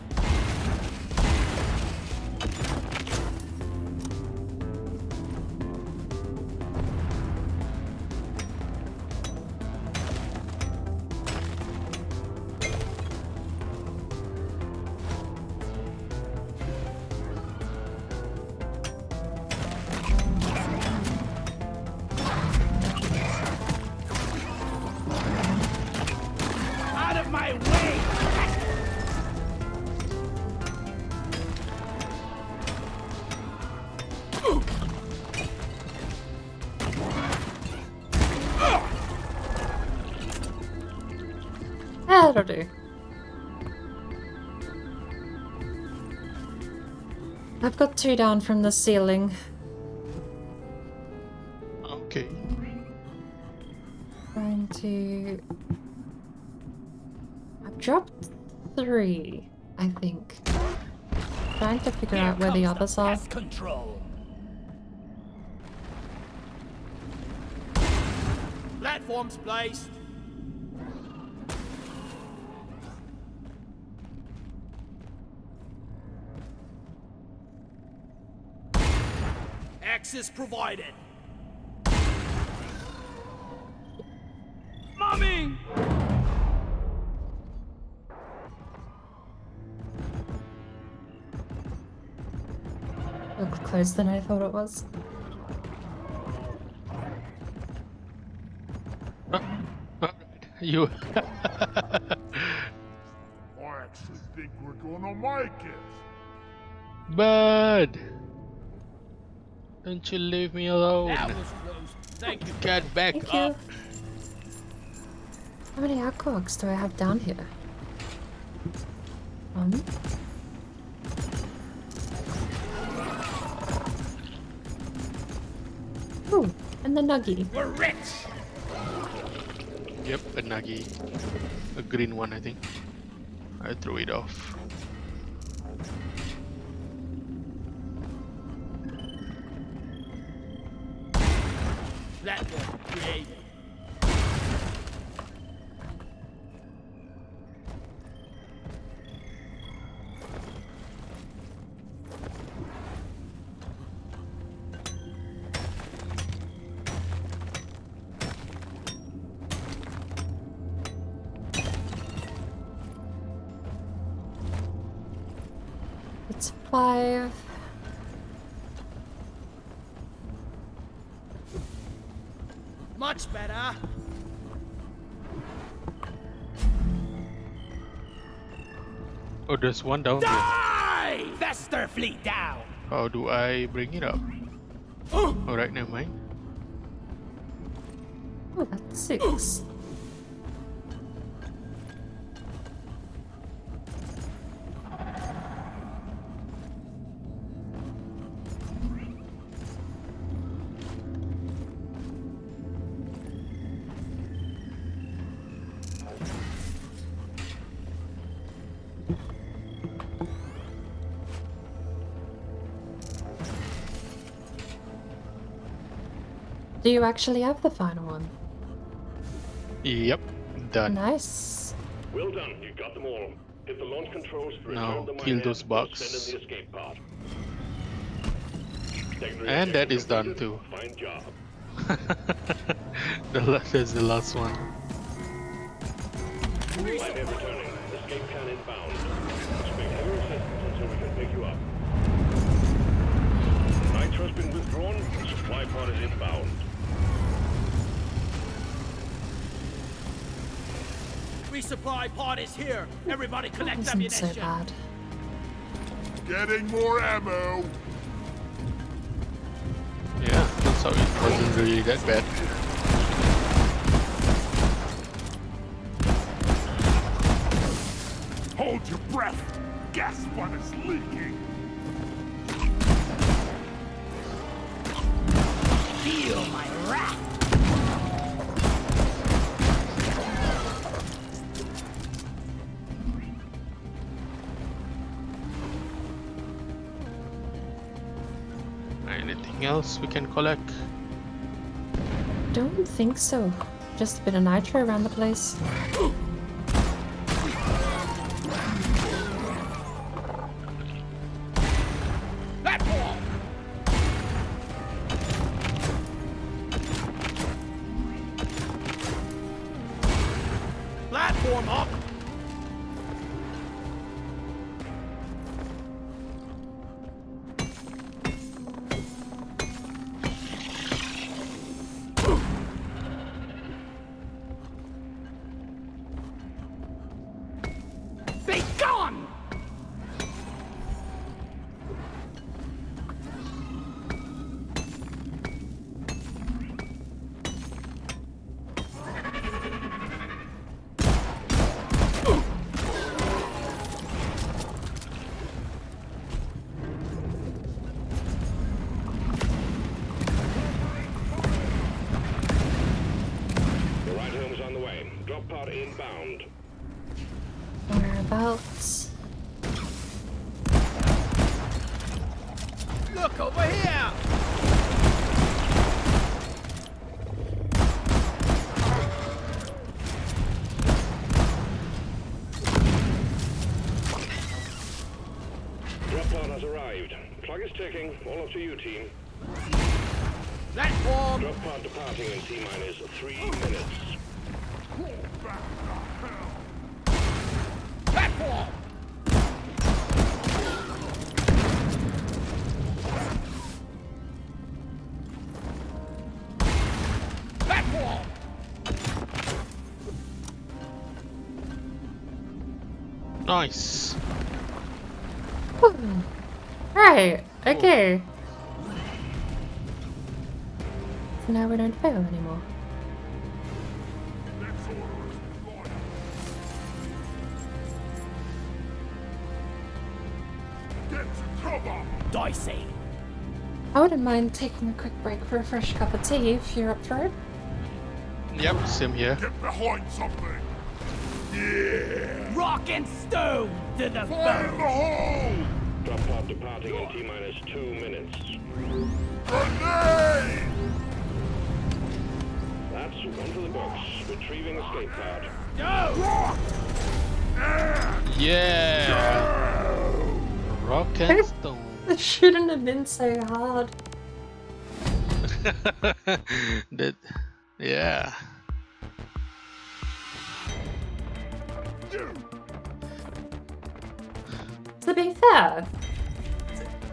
Out of my way! That'll do. I've got 2 down from the ceiling. Okay. Trying to... I've dropped 3, I think. Trying to figure out where the others are. Pest control. Platforms placed. Access provided. Mommy! Looked closer than I thought it was. Alright. You. I actually think we're gonna make it. Bud! Don't you leave me alone. That was close. Thank you. Get back Thank you. up. How many aquarks do I have down here? Ooh, and the nuggie. We're rich. Yep, a nuggie. A green one, I think. I threw it off. Platform created. It's 5. Much better. Oh, there's one down here. Die! That monster fleet down. How do I bring it up? Alright, never mind. Oh, that's 6. Do you actually have the final one? Yep, done. Nice. Well done, you got them all. Hit the launch controls to Now, return the kill minehead those and bugs. send in the escape pod. Secondary And that objective is done completed. too. Fine job. That's the last one. Minehead returning. Escape can inbound. Expect heavy resistance until we can pick you up. Nitro's been withdrawn. Supply pod is inbound. Resupply pod is here. Everybody collect Wasn't so ammunition. bad. Getting more ammo. Yeah, that's how it wasn't really that bad. Hold your breath. Gas bun is leaking. Feel my wrath. Anything else we can collect? Don't think so. Just a bit of nitro around the place. Platform. Platform up. Be gone. The ride home is on the way. Drop pod inbound. Whereabouts? Look over here. Drop pod has arrived. Clock is ticking. All up to you, team. Platform. Drop pod departing in T-minus 3 minutes. Platform. Platform. Nice. Whew. Right, okay. So now we don't fail anymore. Next order is Lloyd. Get to cover. Dicey. I wouldn't mind taking a quick break for a fresh cup of tea if you're up for it. Yep, same here. Get behind something. Yeah. Rock and stone to the Fire in the bone. hole. Drop pod departing in T-minus 2 minutes. Grenade. That's one for the books. Retrieving escape pod. No. Yeah! Rock and stone. It shouldn't have been so hard. That, yeah. To be fair,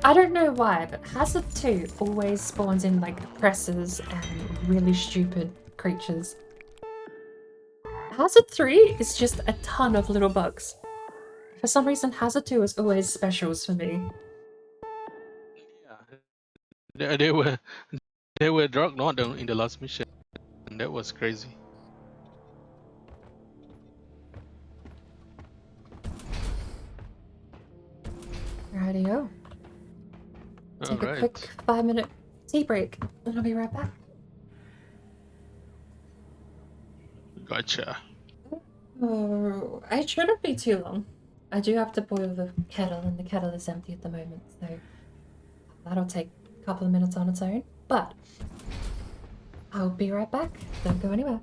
I don't know why, but Hazard 2 always spawns in like oppressors and really stupid creatures. Hazard 3 is just a ton of little bugs. For some reason, Hazard 2 is always specials for me. They were they were drug not in the last mission. And that was crazy. Rightio. Take a Alright. quick 5-minute tea break, and I'll be right back. Gotcha. Oh, it shouldn't be too long. I do have to boil the kettle, and the kettle is empty at the moment, so that'll take a couple of minutes on its own. But I'll be right back. Don't go anywhere.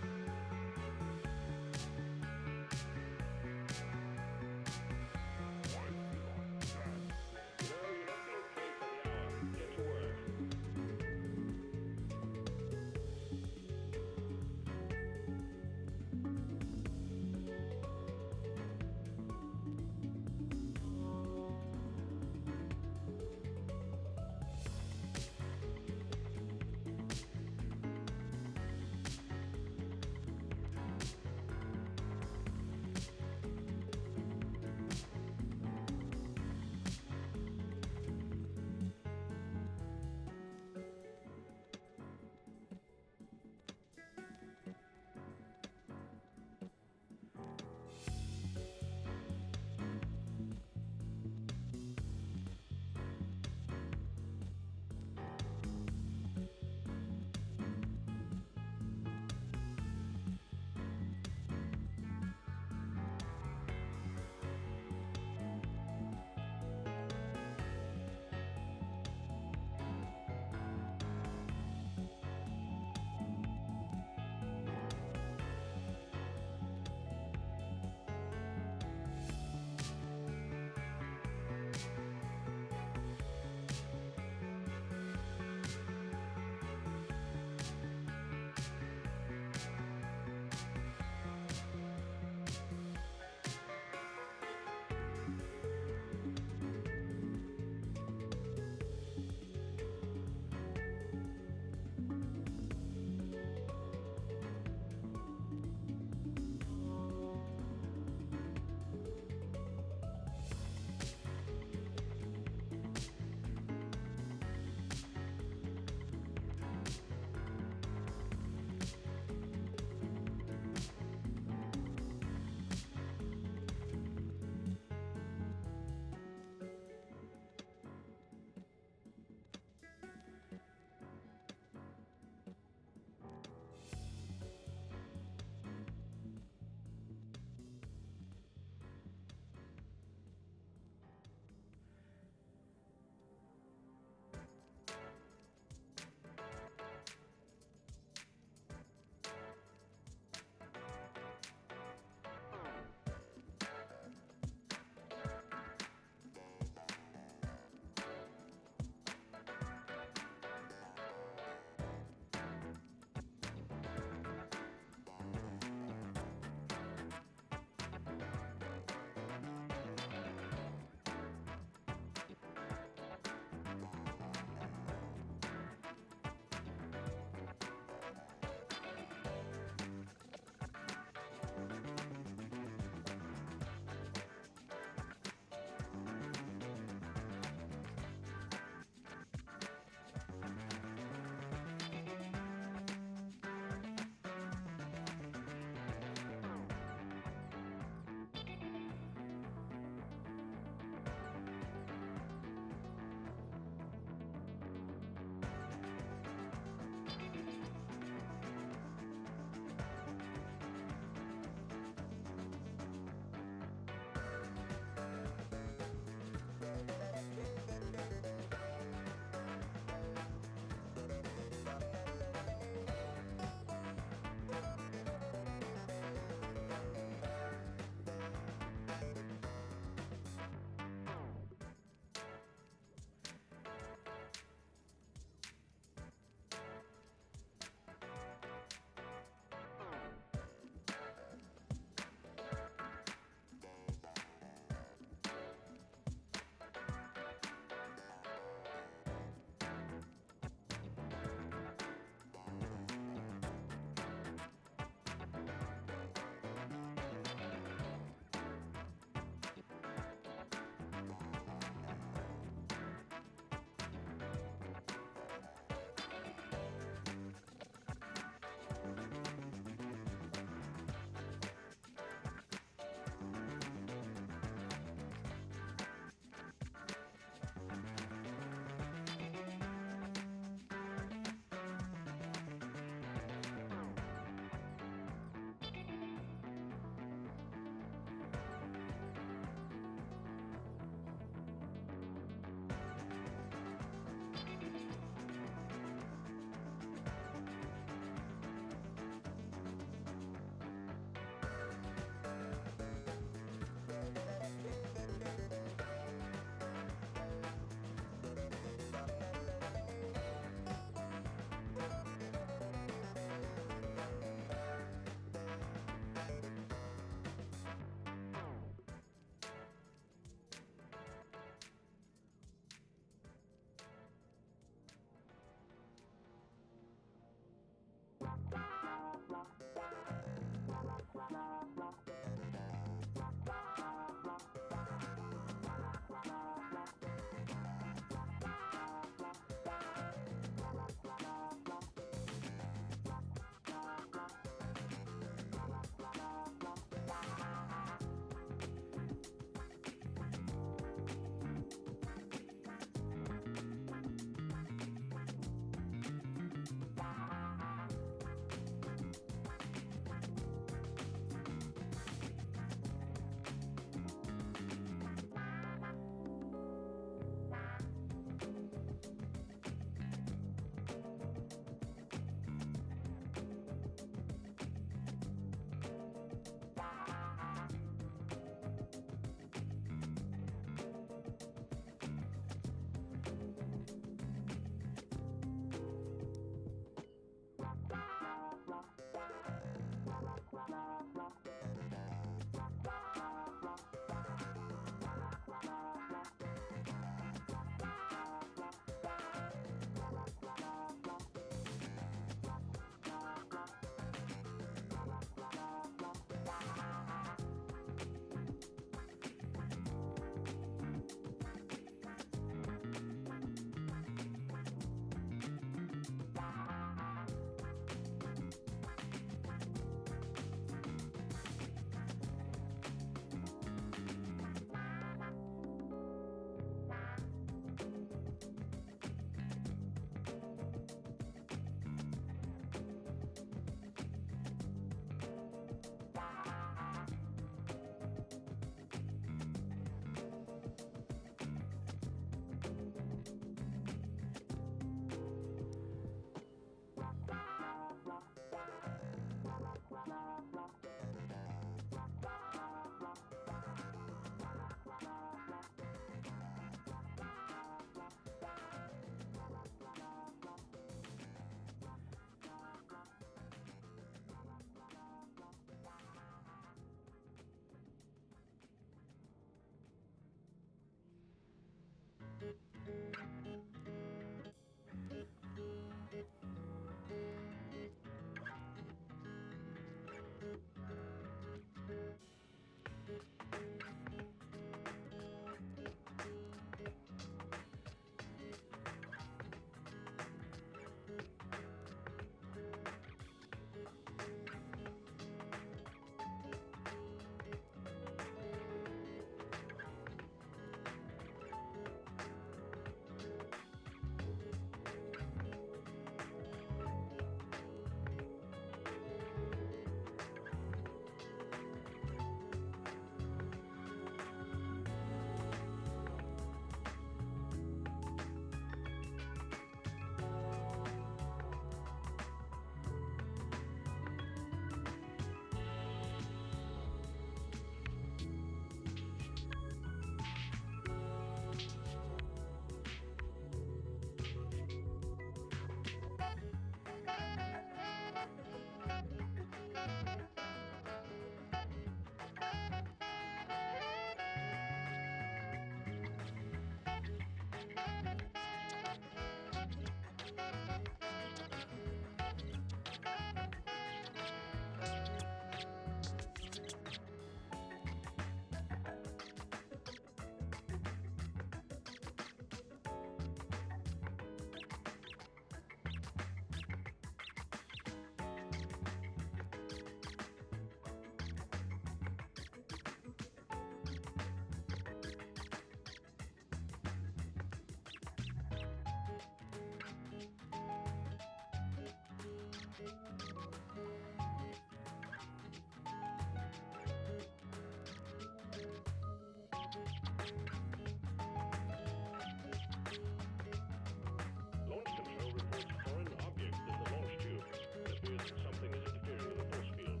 Launch control reports foreign objects in the launch tube. It appears something is interfering with the force field.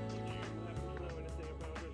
Do you happen to know anything about it?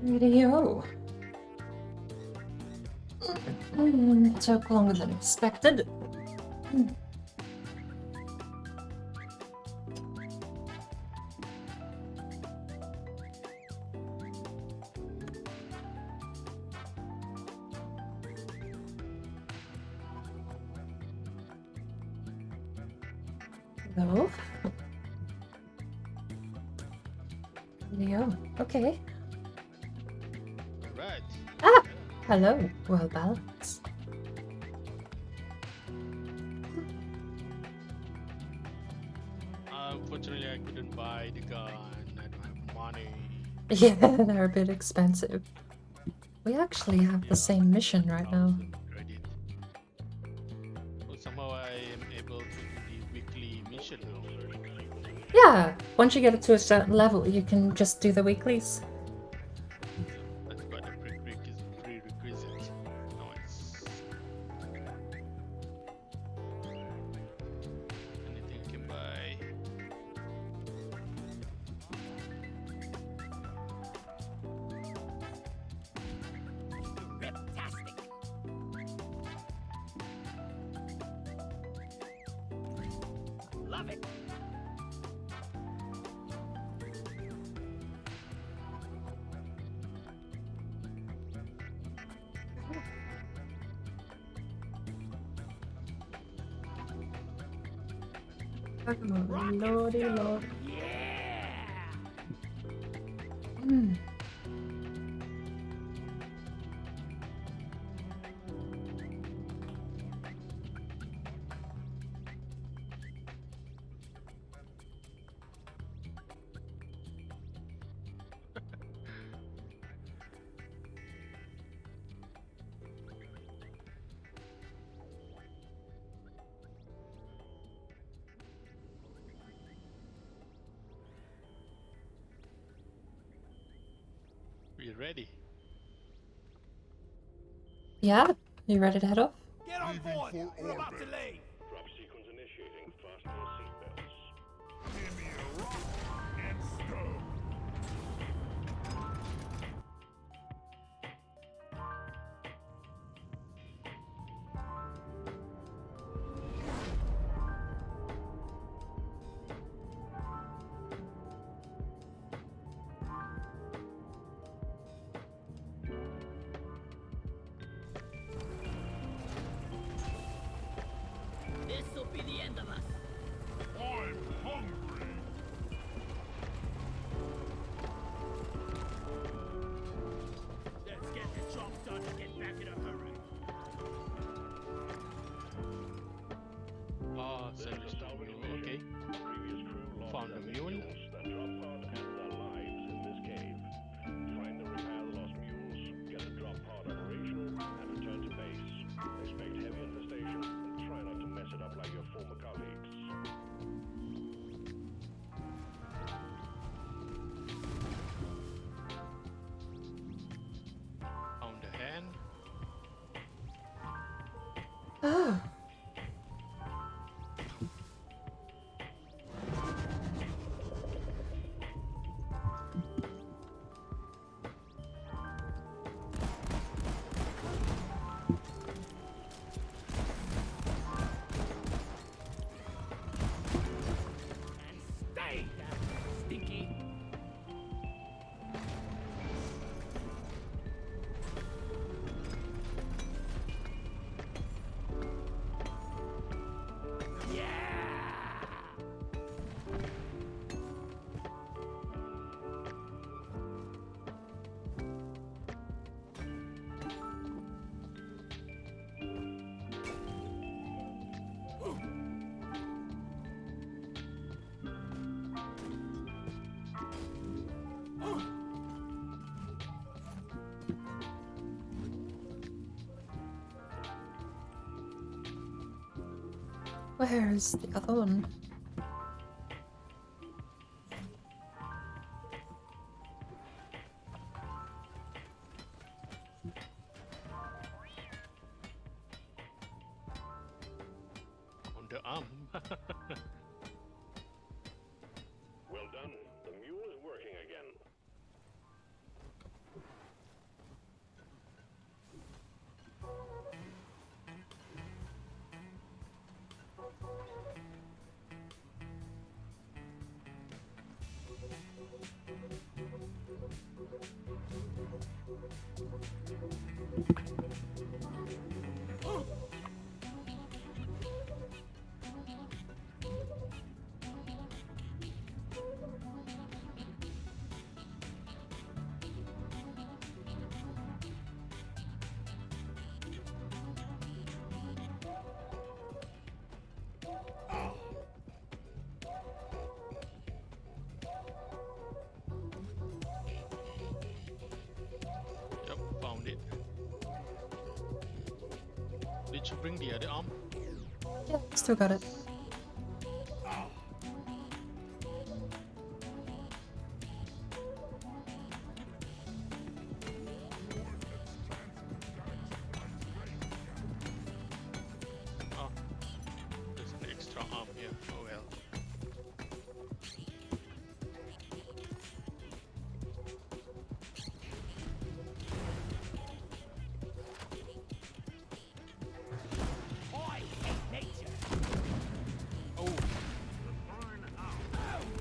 Radio. It took longer than expected. No. Leo. Okay. Right. Ah! Hello. Well balanced. Unfortunately, I couldn't buy the gun. I don't have money. Yeah, they're a bit expensive. We actually have the same mission right now. 1,000 credit. But somehow I am able to do the weekly mission now. Yeah, once you get it to a certain level, you can just do the weeklies. That's quite a prerequisite. Nice. Anything you can buy. Riptastic. Love it. Lordy lord. Yeah. Mm. We ready? Yeah, you ready to head off? Get on Leaving board. for We're about to orbit. leave. Drop sequence initiating. Fasten your seatbelts. Give me a rock and stone. This'll be the end of us. I'm hungry. Let's get the job done and get back in a hurry. Ah, service to mule. Okay. Previous crew lost Found a their mule. mules, their drop pod, and their lives in this cave. Find and repair the lost mules, get the drop pod operational, and return to base. Expect heavy infestation, and try not to mess it up like your former colleagues. Found a hand. Oh. And stay there, stinky. Yeah. Where is the other one? On the arm. Well done. The mule is working again. get it, Yeah, still got it. Oh, there's an extra arm here. Oh well. I hate nature. Oh, Oh,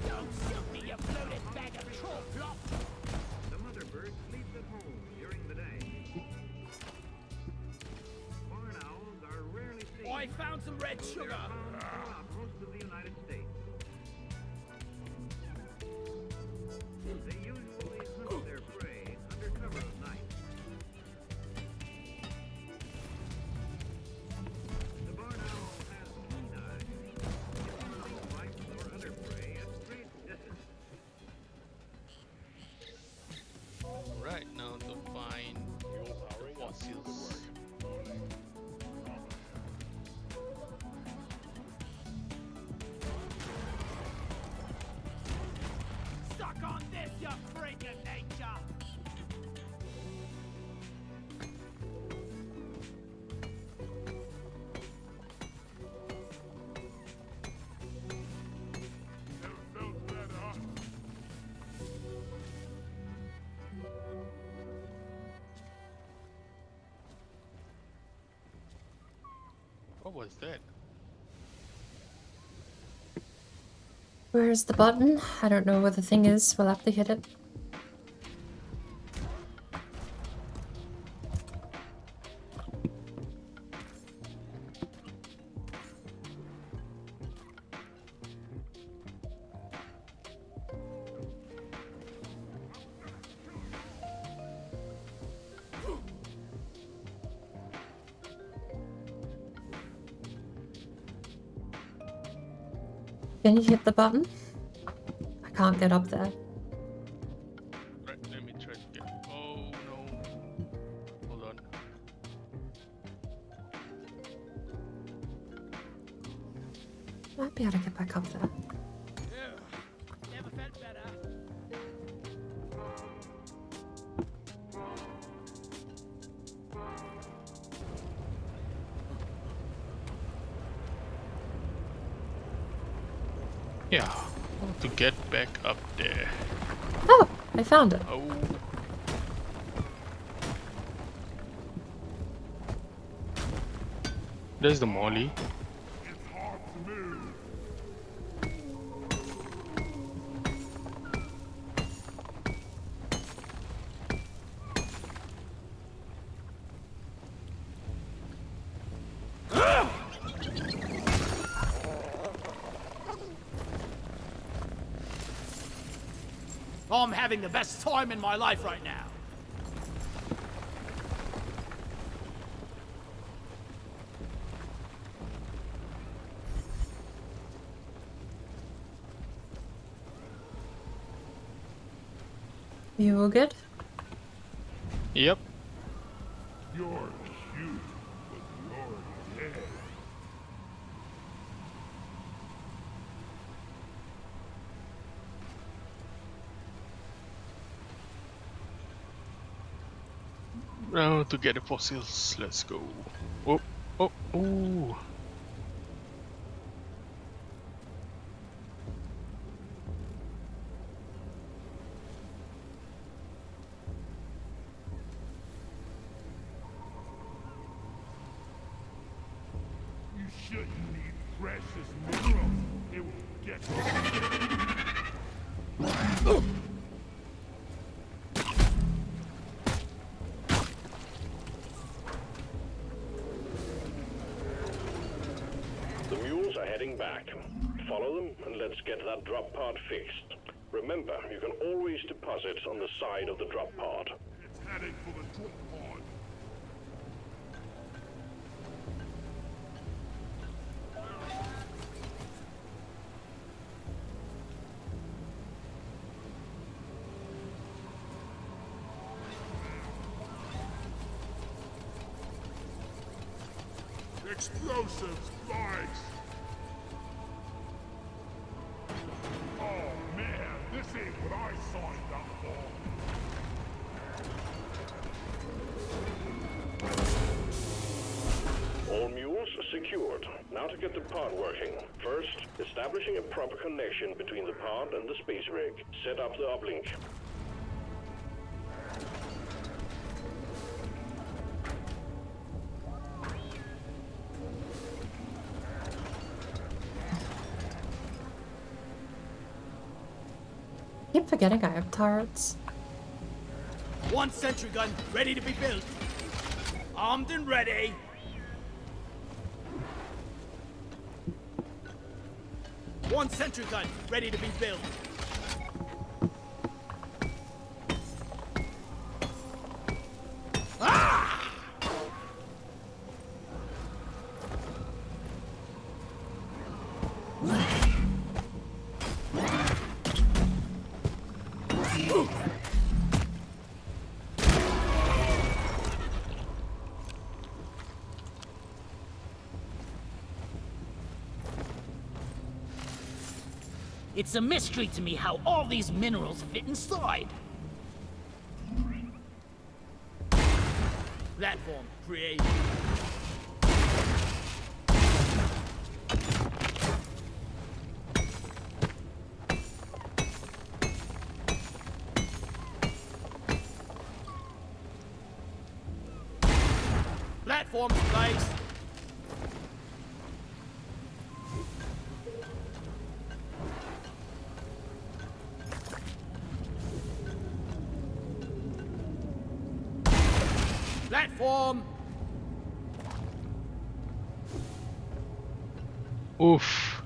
don't shoot me, you bloated bag of troll flop. The mother bird sleeps at home during the day. Barn owls are rarely seen. I found some red sugar. Found throughout most of the United States. They usually hunt their prey under cover of night. The barn owl has keen eyes. It can see mice or other prey at great distance. right now to find the fossils. Suck on this, you freak of nature. Never felt better. What was that? Where's the button? I don't know where the thing is. We'll have to hit it. Can you hit the button? I can't get up there. Right, let me try to get. Oh no. Hold on. Might be able to get back up there. Never felt better. Yeah. To get back up there. Oh, I found it. Oh. There's the molly. It's hard to move. I'm having the best time in my life right now. You all good? Yep. You're cute, but you're dead. Now to get the fossils. Let's go. Oh, oh, ooh. You shouldn't need precious minerals. It will get you. The mules are heading back. Follow them and let's get that drop pod fixed. Remember, you can always deposit on the side of the drop pod. It's heading for the drop pod. Explosives, nice! Oh man, this ain't what I signed up for. All mules secured. Now to get the pod working. First, establishing a proper connection between the pod and the space rig. Set up the uplink. I keep forgetting I have turrets. One sentry gun ready to be built. Armed and ready. One sentry gun ready to be built. It's a mystery to me how all these minerals fit inside. Platform created. Platform placed. Platform. Oof.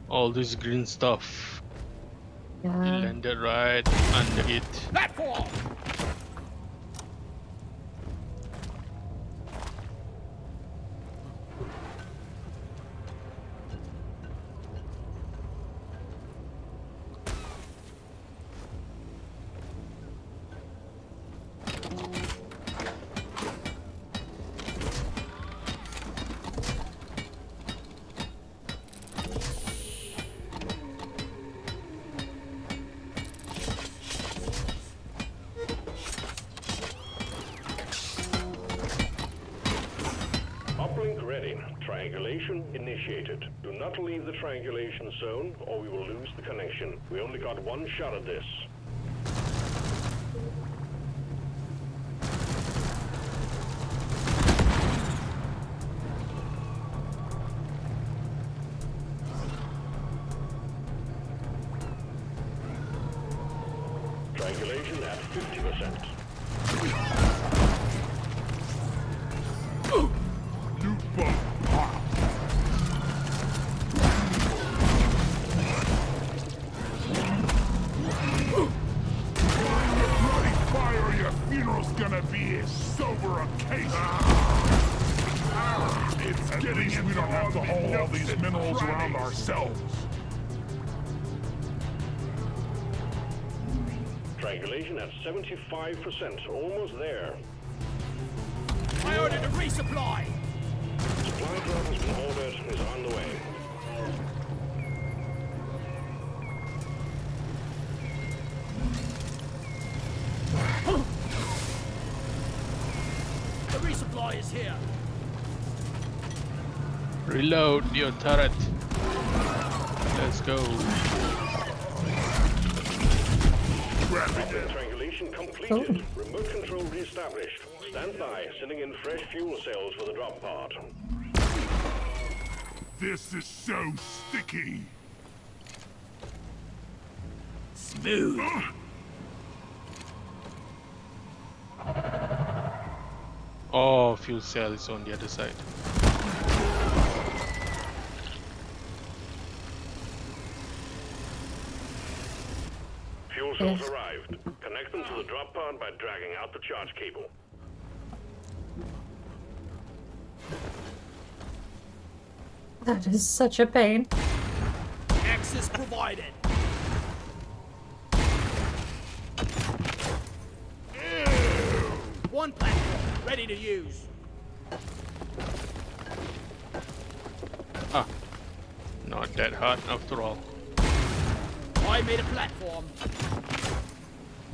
All this green stuff. It Yeah. landed right under it. Platform. Uplink ready. Triangulation initiated. Do not leave the triangulation zone or we will lose the connection. We only got one shot at this. Triangulation at 50%. Nuke bomb pop. Bloody fire, your funeral's gonna be as sober a case. It's getting we don't have to haul all these minerals around ourselves. Triangulation at 75%. Almost there. I ordered a resupply. Supply drop has been ordered and is on the way. The resupply is here. Reload your turret. Let's go. Uplink triangulation completed. Remote control reestablished. Stand by, sending in fresh fuel cells for the drop pod. This is so sticky. Smooth. Oh, fuel cell is on the other side. Fuel cells arrived. Connect them to the drop pod by dragging out the charge cable. That is such a pain. Access provided. One platform ready to use. Not that hard after all. I made a platform.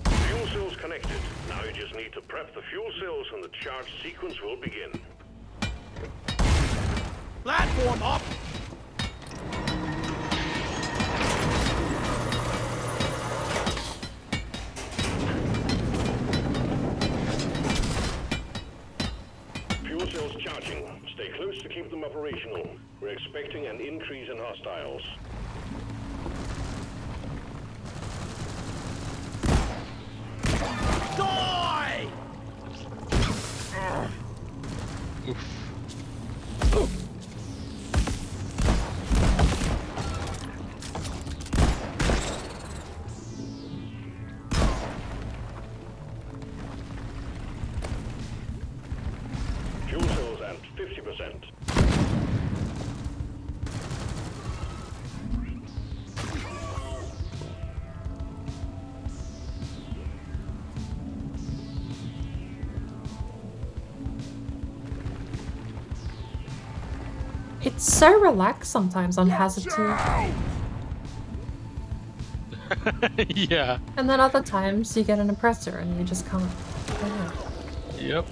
Fuel cells connected. Now you just need to prep the fuel cells and the charge sequence will begin. Platform up. Fuel cells charging. Stay close to keep them operational. We're expecting an increase in hostiles. Die! Fuel cells at 50%. It's so relaxed sometimes on Hazard 2. Yeah. And then other times you get an oppressor and you just can't. Yep.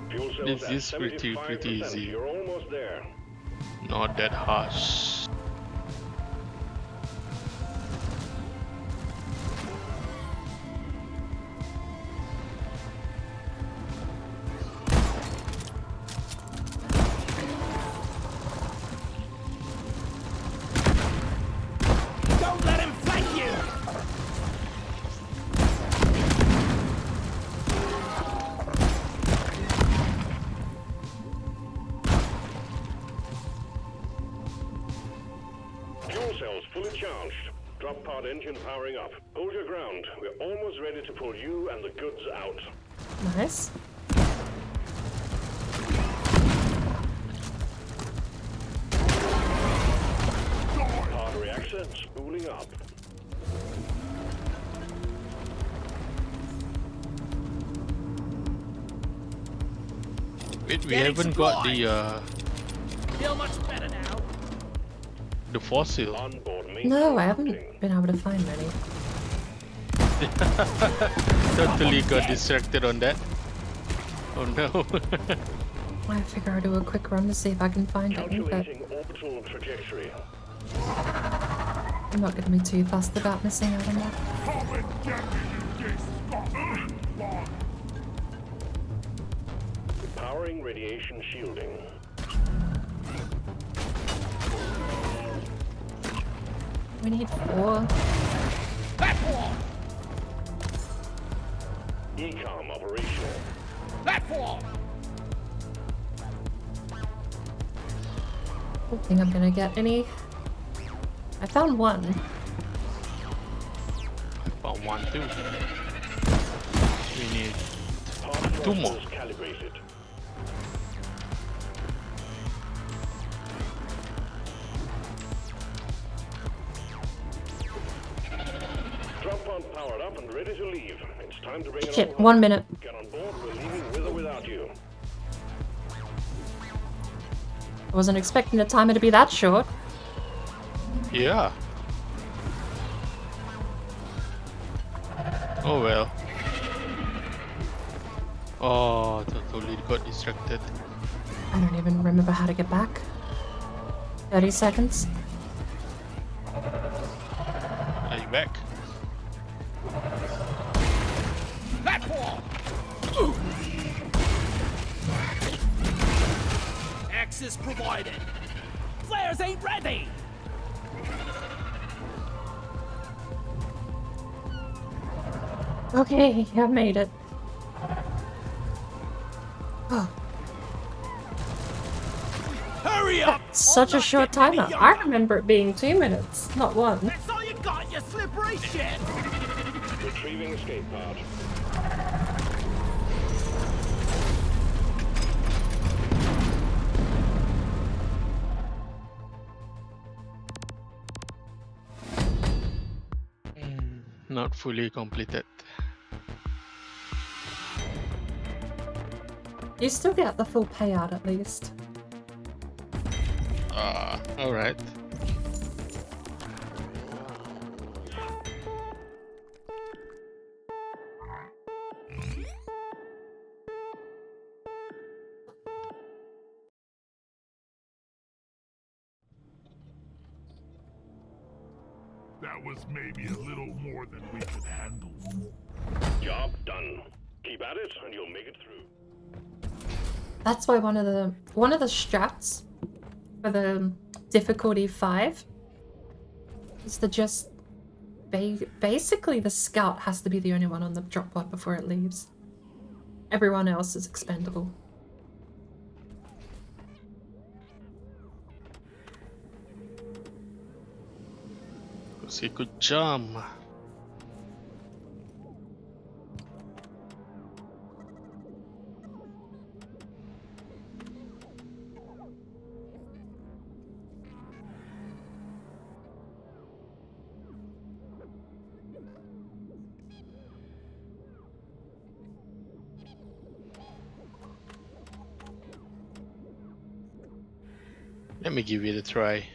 Fuel cells This at is pretty 75%. easy. You're almost there. Not that harsh. Don't let him flank you! Fuel cells fully charged. Drop pod engine powering up. Hold your ground. We're almost ready to pull you and the goods out. Nice. Pod reactor spooling up. Wait, we Getting haven't got Feel much better now. the fossil. Onboard No, I maintenance haven't routing. been able to find many. Totally got distracted on that. Oh no. I figure I'll do a quick run to see if I can find any, but Calculating orbital trajectory. I'm not going to be too fussed about missing out on that. Come and get me, you disgusting one. Powering radiation shielding. We need 4. Platform! ECOM operational. Platform! Don't think I'm gonna get any. I found 1. Found one too. We need Pod 2 more. thrusters calibrated. Drop pod powered up and ready to leave. It's time to bring it Shit, all 1 minute. Get on board. We're leaving with or without you. I wasn't expecting the timer to be that short. Yeah. Oh well. Oh, totally got distracted. I don't even remember how to get back. 30 seconds. Are you back? Platform! Access provided. Flares ain't ready! Okay, I made it. Oh, Hurry up! such a short timer. I remember it being 2 minutes, not 1. That's all you got, you slippery shit! Retrieving escape pod. Not fully completed. You still get the full payout at least. Alright. That was maybe a little more than we could handle. Job done. Keep at it, and you'll make it through. That's why one of the strats for the difficulty 5 is to just basically the scout has to be the only one on the drop pod before it leaves. Everyone else is expendable. He could jump. Let me give it a try.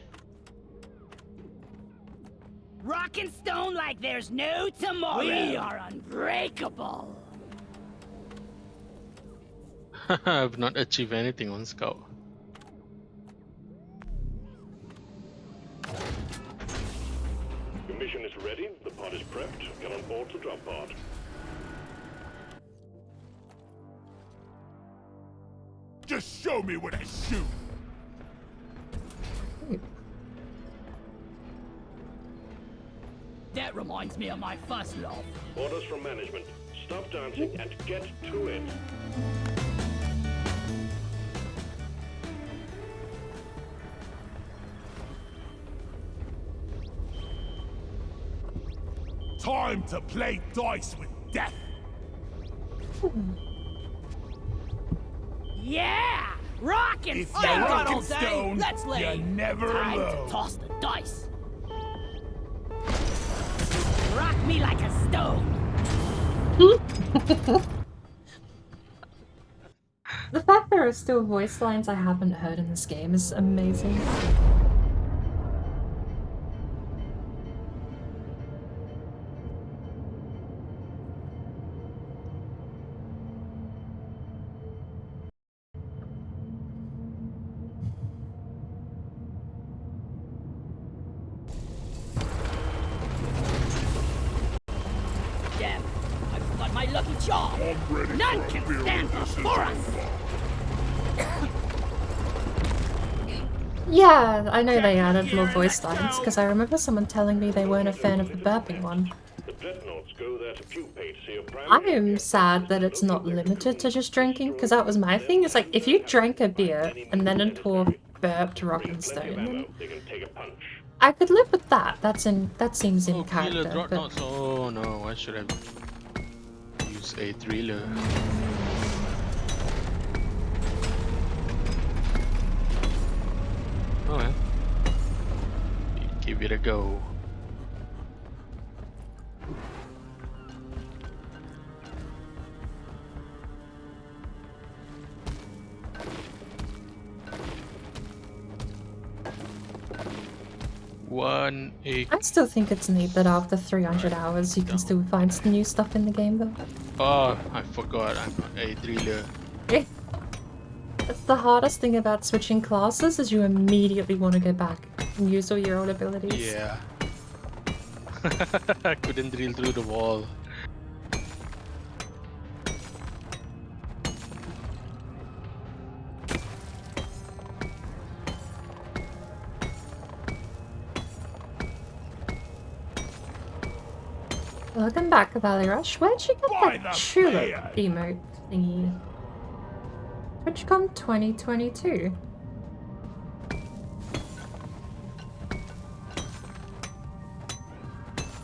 Rock and stone like there's no tomorrow. We are unbreakable. I've not achieved anything on Scout. Your mission is ready. The pod is prepped. Get on board the drop pod. Just show me what I shoot. That reminds me of my first love. Orders from management. Stop dancing and get to it. Time to play dice with death. Yeah! Rock and If stone! you're Rock rock all and day. stone, Let's lay. you're never Time alone. to toss the dice. Rock me like a stone. The fact there are still voice lines I haven't heard in this game is amazing. Damn, I forgot my lucky charm. I'm ready None for a can beer stand when this is before us. over. Yeah, I know they added more voice lines, because I remember someone telling me they weren't a fan of the burping one. The dreadnoughts go there to pupate, so your I primary am objective sad is that to it's not locate their limited to crew, just drinking, because that was my thing. It's like, if you drank a beer and then into a burped rock and plenty of stone, then ammo. They can take a punch. I could live with that. That seems in Oh, killer character. But Dreadnoughts. Oh no, I should have used a driller. Oh well. Give it a go. I still think it's neat that after 300 hours you can still find some new stuff in the game though. Oh, I forgot. I'm not a driller. That's the hardest thing about switching classes is you immediately want to go back and use all your old abilities. Yeah. I couldn't drill through the wall. Welcome back, Valley Rush. Where'd you get By that the tulip beard. emote thingy? TwitchCon 2022.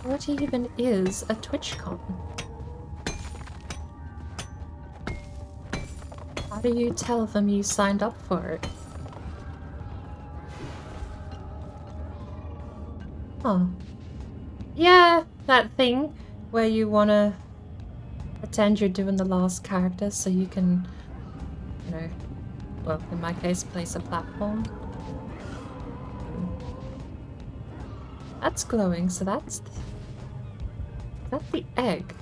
What even is a TwitchCon? How do you tell them you signed up for it? Huh. Yeah, that thing where you wanna pretend you're doing the last character so you can you know, well, in my case, place a platform. That's glowing, so that's the egg.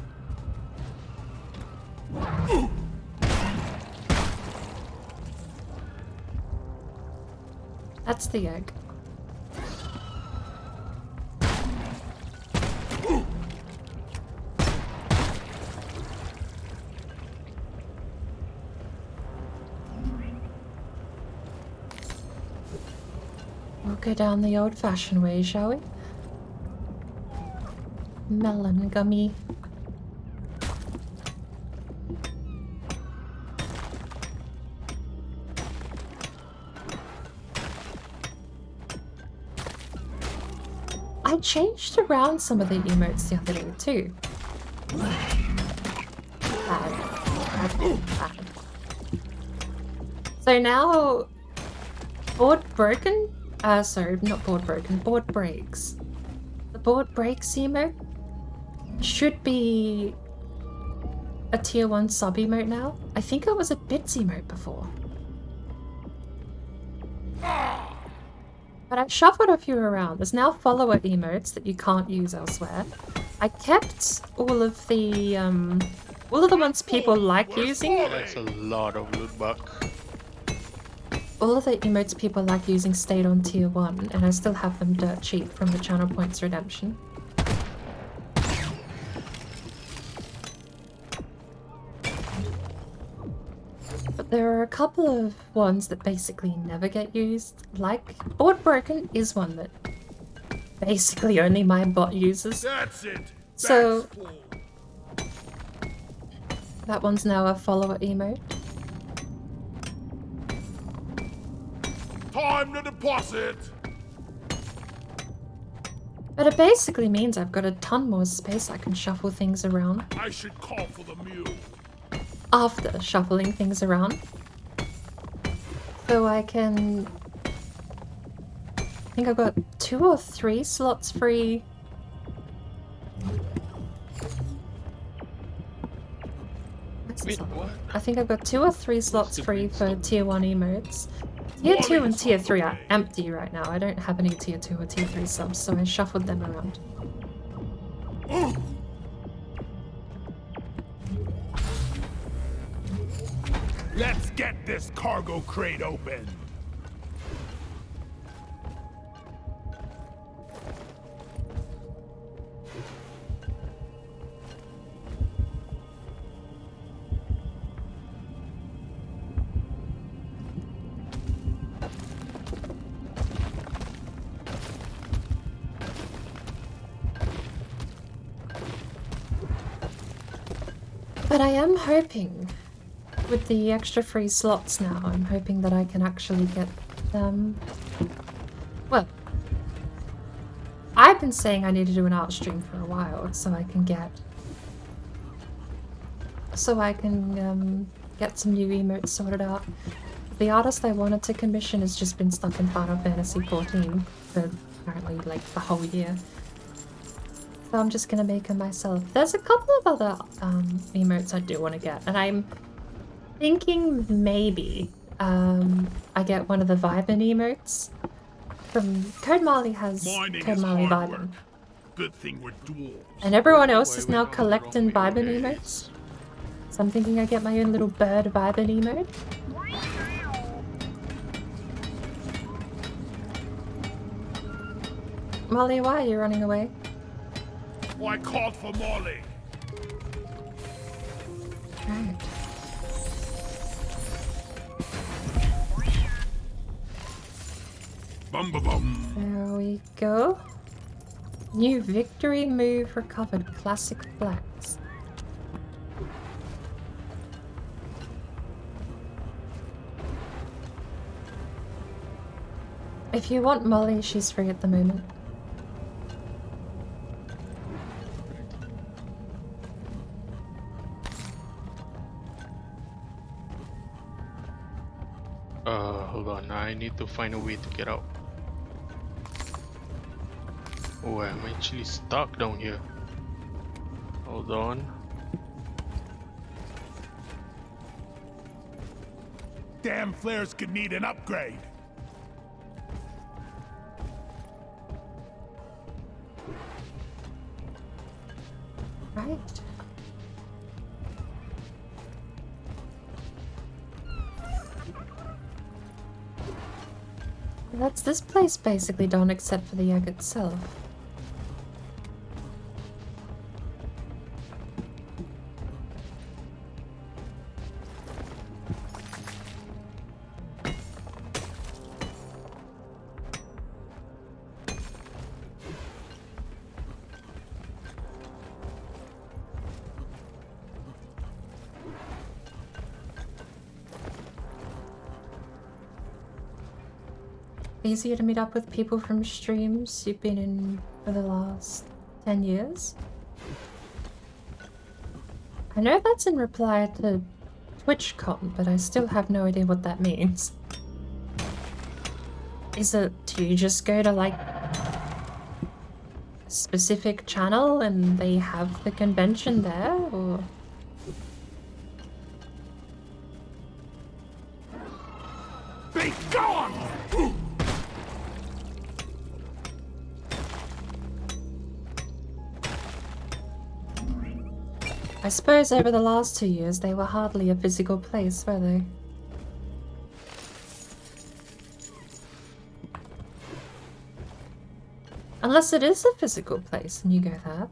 That's the egg. We'll go down the old-fashioned way, shall we? Melon gummy. I changed around some of the emotes the other day too. Bad. So now, board broken? Sorry, not board broken, board breaks. The board breaks emote should be a tier 1 sub emote now. I think it was a bits emote before. But I shuffled a few around. There's now follower emotes that you can't use elsewhere. I kept all of the ones people like using. That's a lot of loot box. All of the emotes people like using stayed on tier 1, and I still have them dirt cheap from the channel points redemption. But there are a couple of ones that basically never get used, like Board Broken is one that basically only my bot uses. That's it. So That's full. that one's now a follower emote. Time to deposit. But it basically means I've got a ton more space I can shuffle things around. I should call for the mule. After shuffling things around. So I can... I think I've got 2 or 3 slots free. Wait, what? I think I've got 2 or 3 slots free for tier 1 emotes. Tier 2 and tier 3 are empty right now. I don't have any tier 2 or tier 3 subs, so I shuffled them around. Let's get this cargo crate open. But I am hoping, with the extra free slots now, I'm hoping that I can actually get them... Well, I've been saying I need to do an art stream for a while, so I can get... get some new emotes sorted out. The artist I wanted to commission has just been stuck in Final Fantasy XIV for apparently like the whole year. So I'm just gonna make them myself. There's a couple of other emotes I do want to get, and I'm thinking maybe I get one of the Vibin emotes. From Code Marley has Mining Code is Marley hard Vibin. work. Good thing we're dwarves. And everyone else Why is we now not collecting wrong Vibin ways? emotes. So I'm thinking I get my own little bird Vibin emote. Molly, why are you running away? I called for Molly. Right. Bum ba bum. There we go. New victory move recovered. Classic flex. If you want Molly, she's free at the moment. Hold on. I need to find a way to get out. Oh, I'm actually stuck down here. Hold on. Damn flares could need an upgrade. Right. That's this place basically done except for the egg itself. Easier to meet up with people from streams you've been in for the last 10 years? I know that's in reply to TwitchCon, but I still have no idea what that means. Is it, do you just go to like a specific channel and they have the convention there, or? Be gone! I suppose over the last 2 years they were hardly a physical place, were they? Unless it is a physical place and you go there.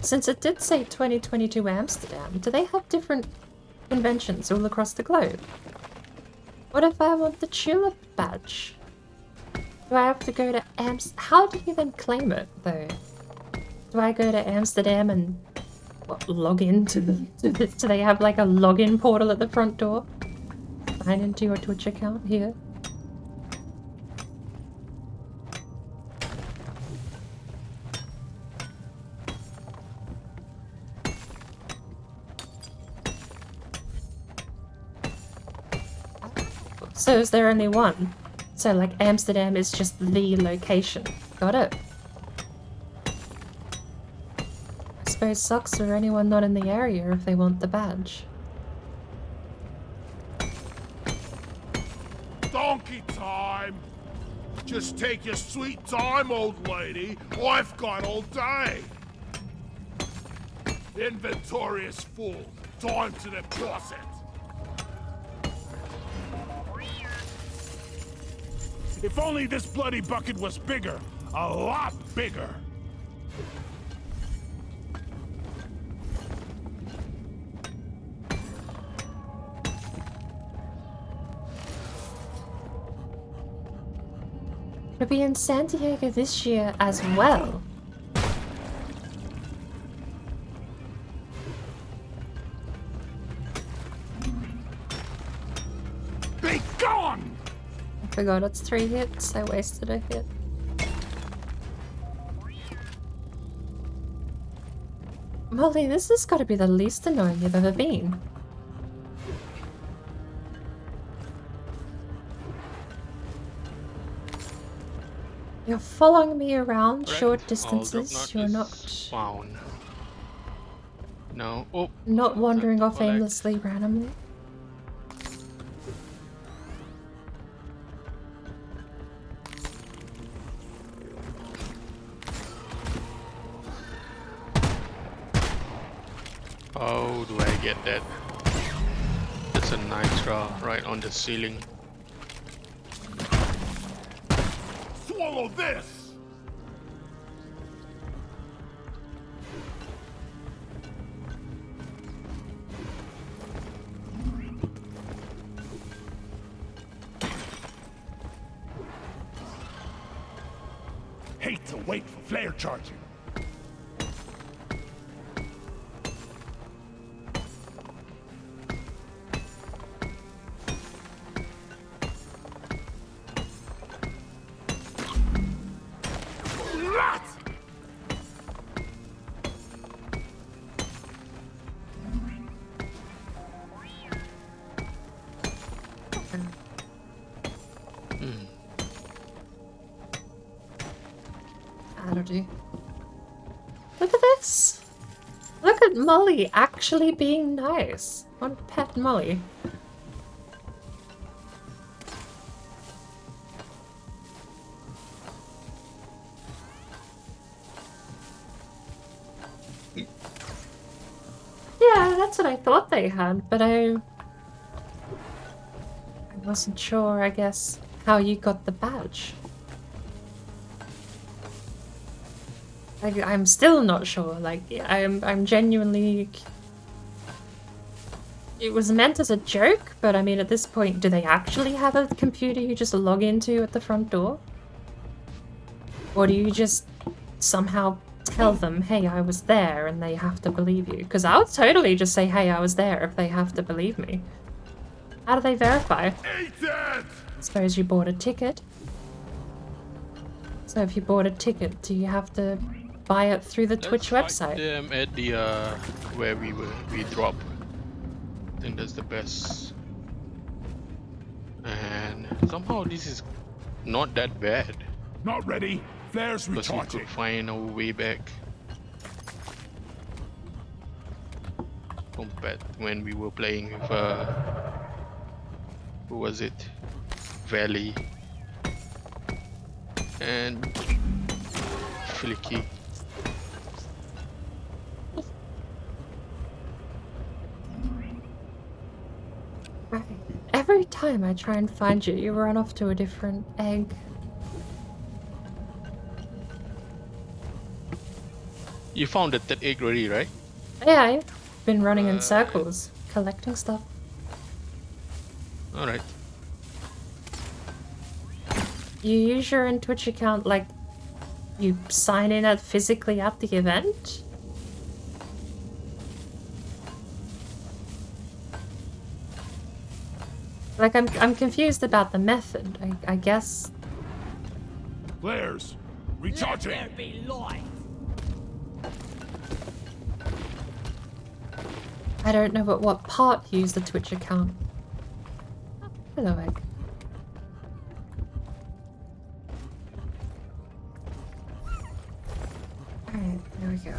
Since it did say 2022 Amsterdam, do they have different conventions all across the globe? What if I want the Tulip badge? Do I have to go to How do you then claim it, though? Do I go to Amsterdam and what, log into the... Do they have like a login portal at the front door? Sign into your Twitch account here. So is there only one? So like Amsterdam is just the location. Got it. I suppose sucks for anyone not in the area if they want the badge. Donkey time! Just take your sweet time, old lady. I've got all day. Inventory is full. Time to deposit. If only this bloody bucket was bigger. A lot bigger. It'll be in San Diego this year as well. Be gone! I forgot it's 3 hits. I wasted a hit. Molly, this has got to be the least annoying you've ever been. You're following me around short distances. You're not found. No. Oh. Not wandering off aimlessly randomly. Oh, do I get that? That's a nitro right on the ceiling. Swallow this! Hate to wait for flare charging. That'll do. Look at this! Look at Molly actually being nice. I want to pet Molly. Yeah, that's what I thought they had, but I wasn't sure, I guess, how you got the badge. I'm still not sure. Like, I'm genuinely. It was meant as a joke, but I mean, at this point, do they actually have a computer you just log into at the front door? Or do you just somehow tell them, hey, I was there, and they have to believe you? Because I would totally just say, hey, I was there, if they have to believe me. How do they verify? Eat it! Suppose you bought a ticket. So if you bought a ticket, do you have to buy it through the Twitch Let's website? fight them at the where we drop. I think that's the best. And somehow this is not that bad. Not ready. Flares Because we recharging. could find our way back. Compared when we were playing with who was it? Valley and Flicky. Right. Every time I try and find you, you run off to a different egg. You found that egg already, right? Yeah, I've been running in circles, collecting stuff. Alright. You use your own Twitch account, like, you sign in physically at the event? Like, I'm confused about the method. I guess. Flares Let recharging. there be Lloyd. I don't know at what part you use the Twitch account. Hello, egg. Alright, there we go.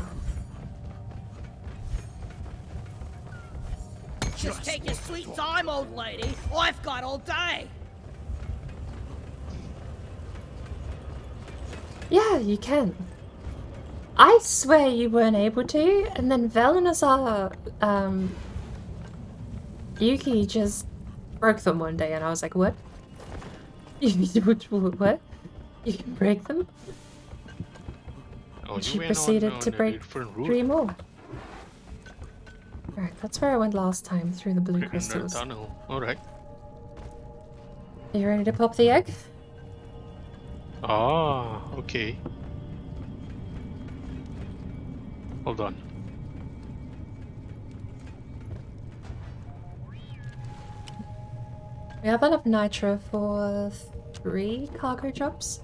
Just take your sweet time, old lady. I've got all day. Yeah, you can. I swear you weren't able to, and then Valenazar, Yuki just broke them one day, and I was like, what? What? You can break them? Oh, And you she went proceeded on to a break different route. 3 more. Alright, that's where I went last time, through the blue In that crystals. tunnel. Alright. Are you ready to pop the egg? Ah, okay. Hold on. We have enough nitro for 3 cargo drops.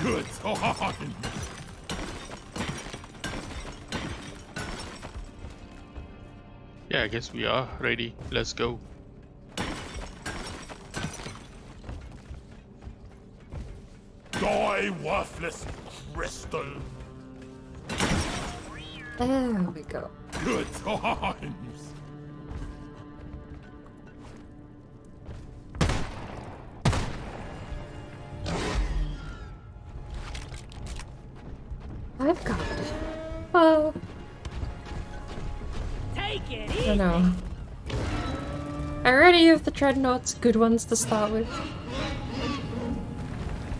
Good time. Yeah, I guess we are ready. Let's go. Die, worthless crystal. There we go. Good times. I've got it. Well, Take it I easy. don't know. I already used the dreadnoughts, good ones to start with.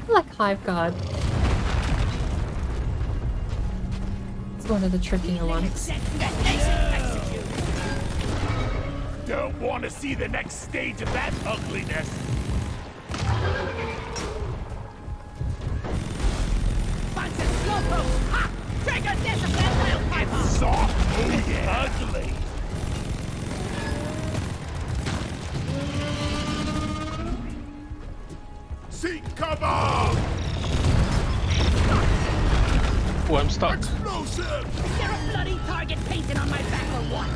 I like Hive Guard. It's one of the trickier ones. Don't want to see the next stage of that ugliness. Bunch of slowpokes. Ha! Trigger discipline, little piper. Soft, oh yeah. Ugly. Seek cover! Oh, I'm stuck. Explosive! Is there a bloody target painted on my back or what?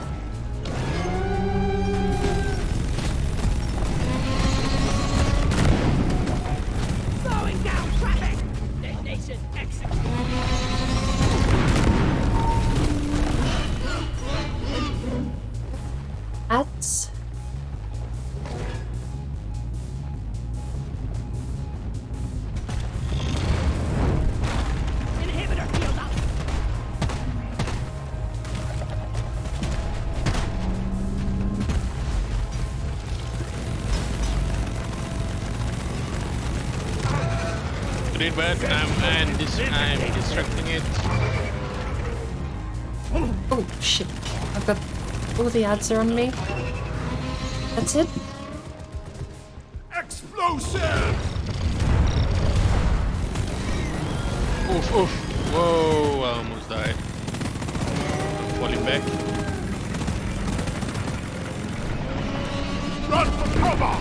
Throwing Put it back. I'm distracting it. Oh shit! I've got all the ads are on me. That's it. Explosive! Oof, oof. Whoa, I almost died. I'm falling back. Run for cover!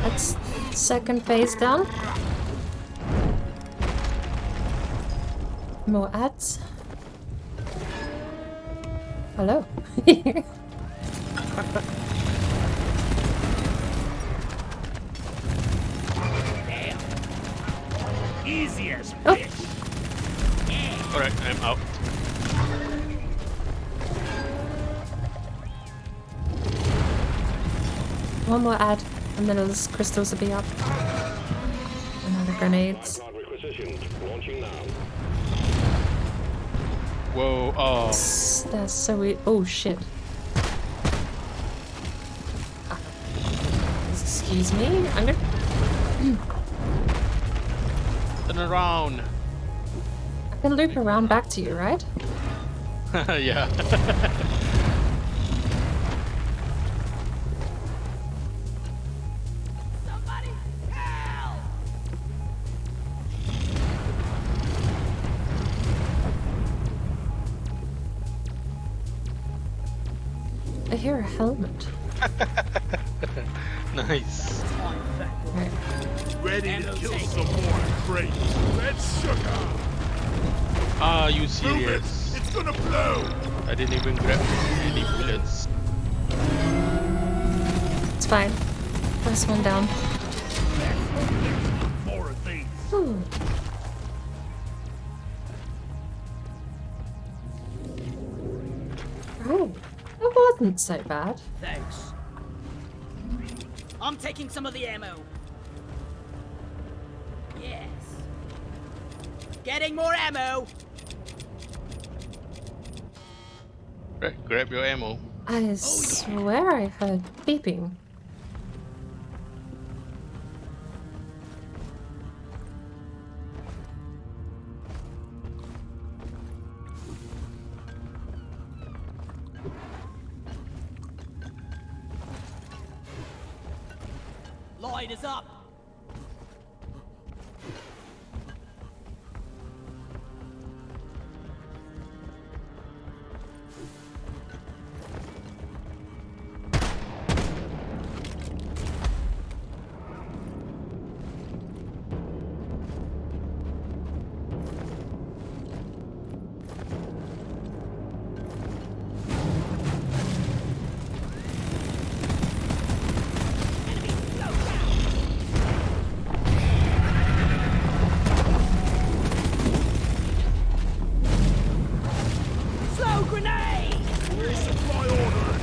That's second phase down. More ads. Hello. Easy as Oh. fish. Alright, I'm out. One more ad, and then those crystals will be up. Another grenades. Card requisitioned. Launching now. Whoa, oh. That's so weird. Oh shit. Ah. Excuse me. I'm gonna. Turn around. I can loop around back to you, right? Yeah. Somebody help! I hear a helmet. Nice. Right. Ready to kill some more crates. Red sugar! Ah, you Move it! serious? It's gonna blow! I didn't even grab any bullets. It's fine. First one down. More of these. Ooh. Oh, that wasn't so bad. Thanks. I'm taking some of the ammo. Yes. Getting more ammo. Right, grab your ammo. I swear I heard beeping. Lloyd is up. Slow grenade! Resupply order!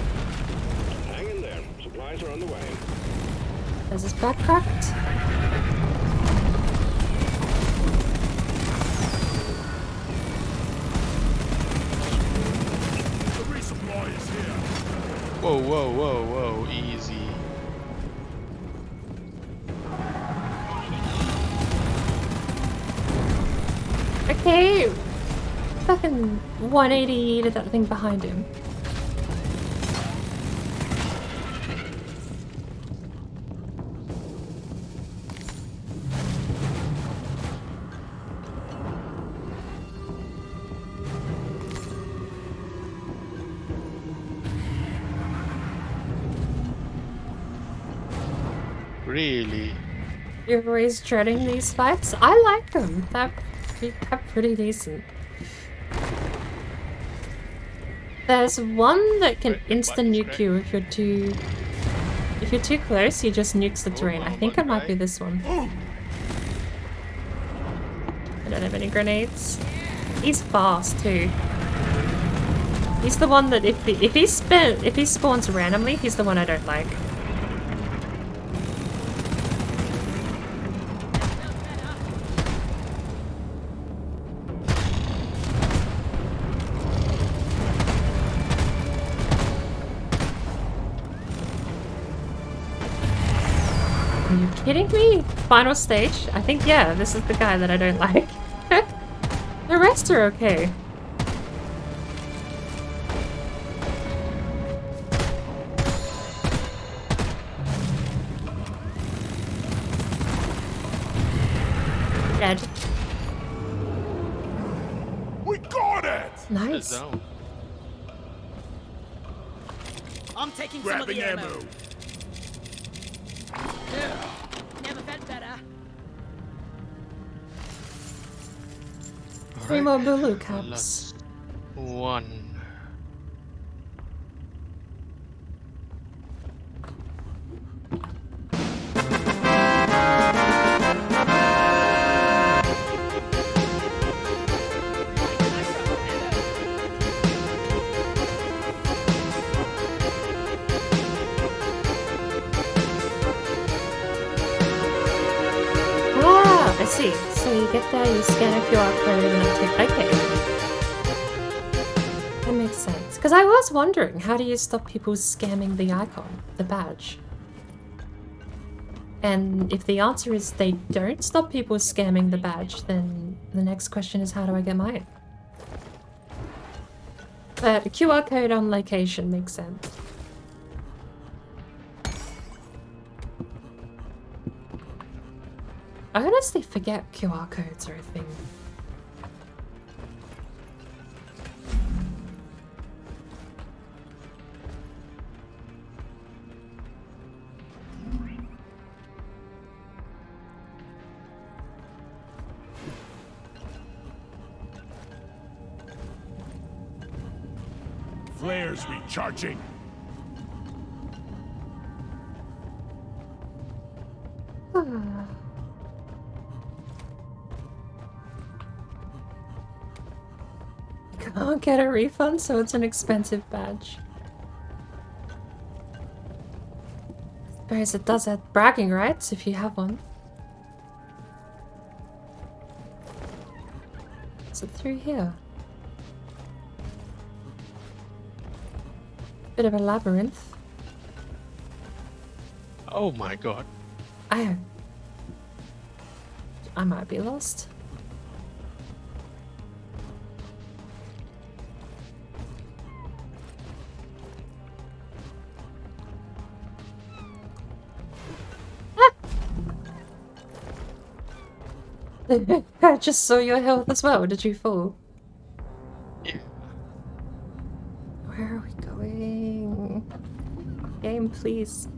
Hang in there. Supplies are on the way. Is this back cracked? The resupply is here! Whoa, whoa, whoa, whoa, easy. Okay. Fucking 180 to that thing behind him. Really? You're always dreading these fights? I like them. They're pretty decent. There's one that can Right, the insta button's nuke cracked. you if you're too close. He just nukes the terrain. I think it might be this one. I don't have any grenades. He's fast too. He's the one that if he spawns randomly, he's the one I don't like. Are you kidding me? Final stage? I think, yeah, this is the guy that I don't like. The rest are okay. Dead. We got it! Nice. Zone. I'm taking some of Grabbing the ammo. ammo. Never felt better. 3 more Bulu caps. Last one. Ah, I see. So you get there, you scan a QR code, and it takes. Okay. That makes sense. Because I was wondering, how do you stop people scamming the icon, the badge? And if the answer is they don't stop people scamming the badge, then the next question is, how do I get mine? But a QR code on location makes sense. I honestly forget QR codes are a thing. Flares recharging. Can't get a refund, so it's an expensive badge. Suppose it does have bragging rights if you have one. Is it through here? Bit of a labyrinth. Oh my god. I might be lost. I just saw your health as well. Did you fall? Yeah. Where are we going? Game, please.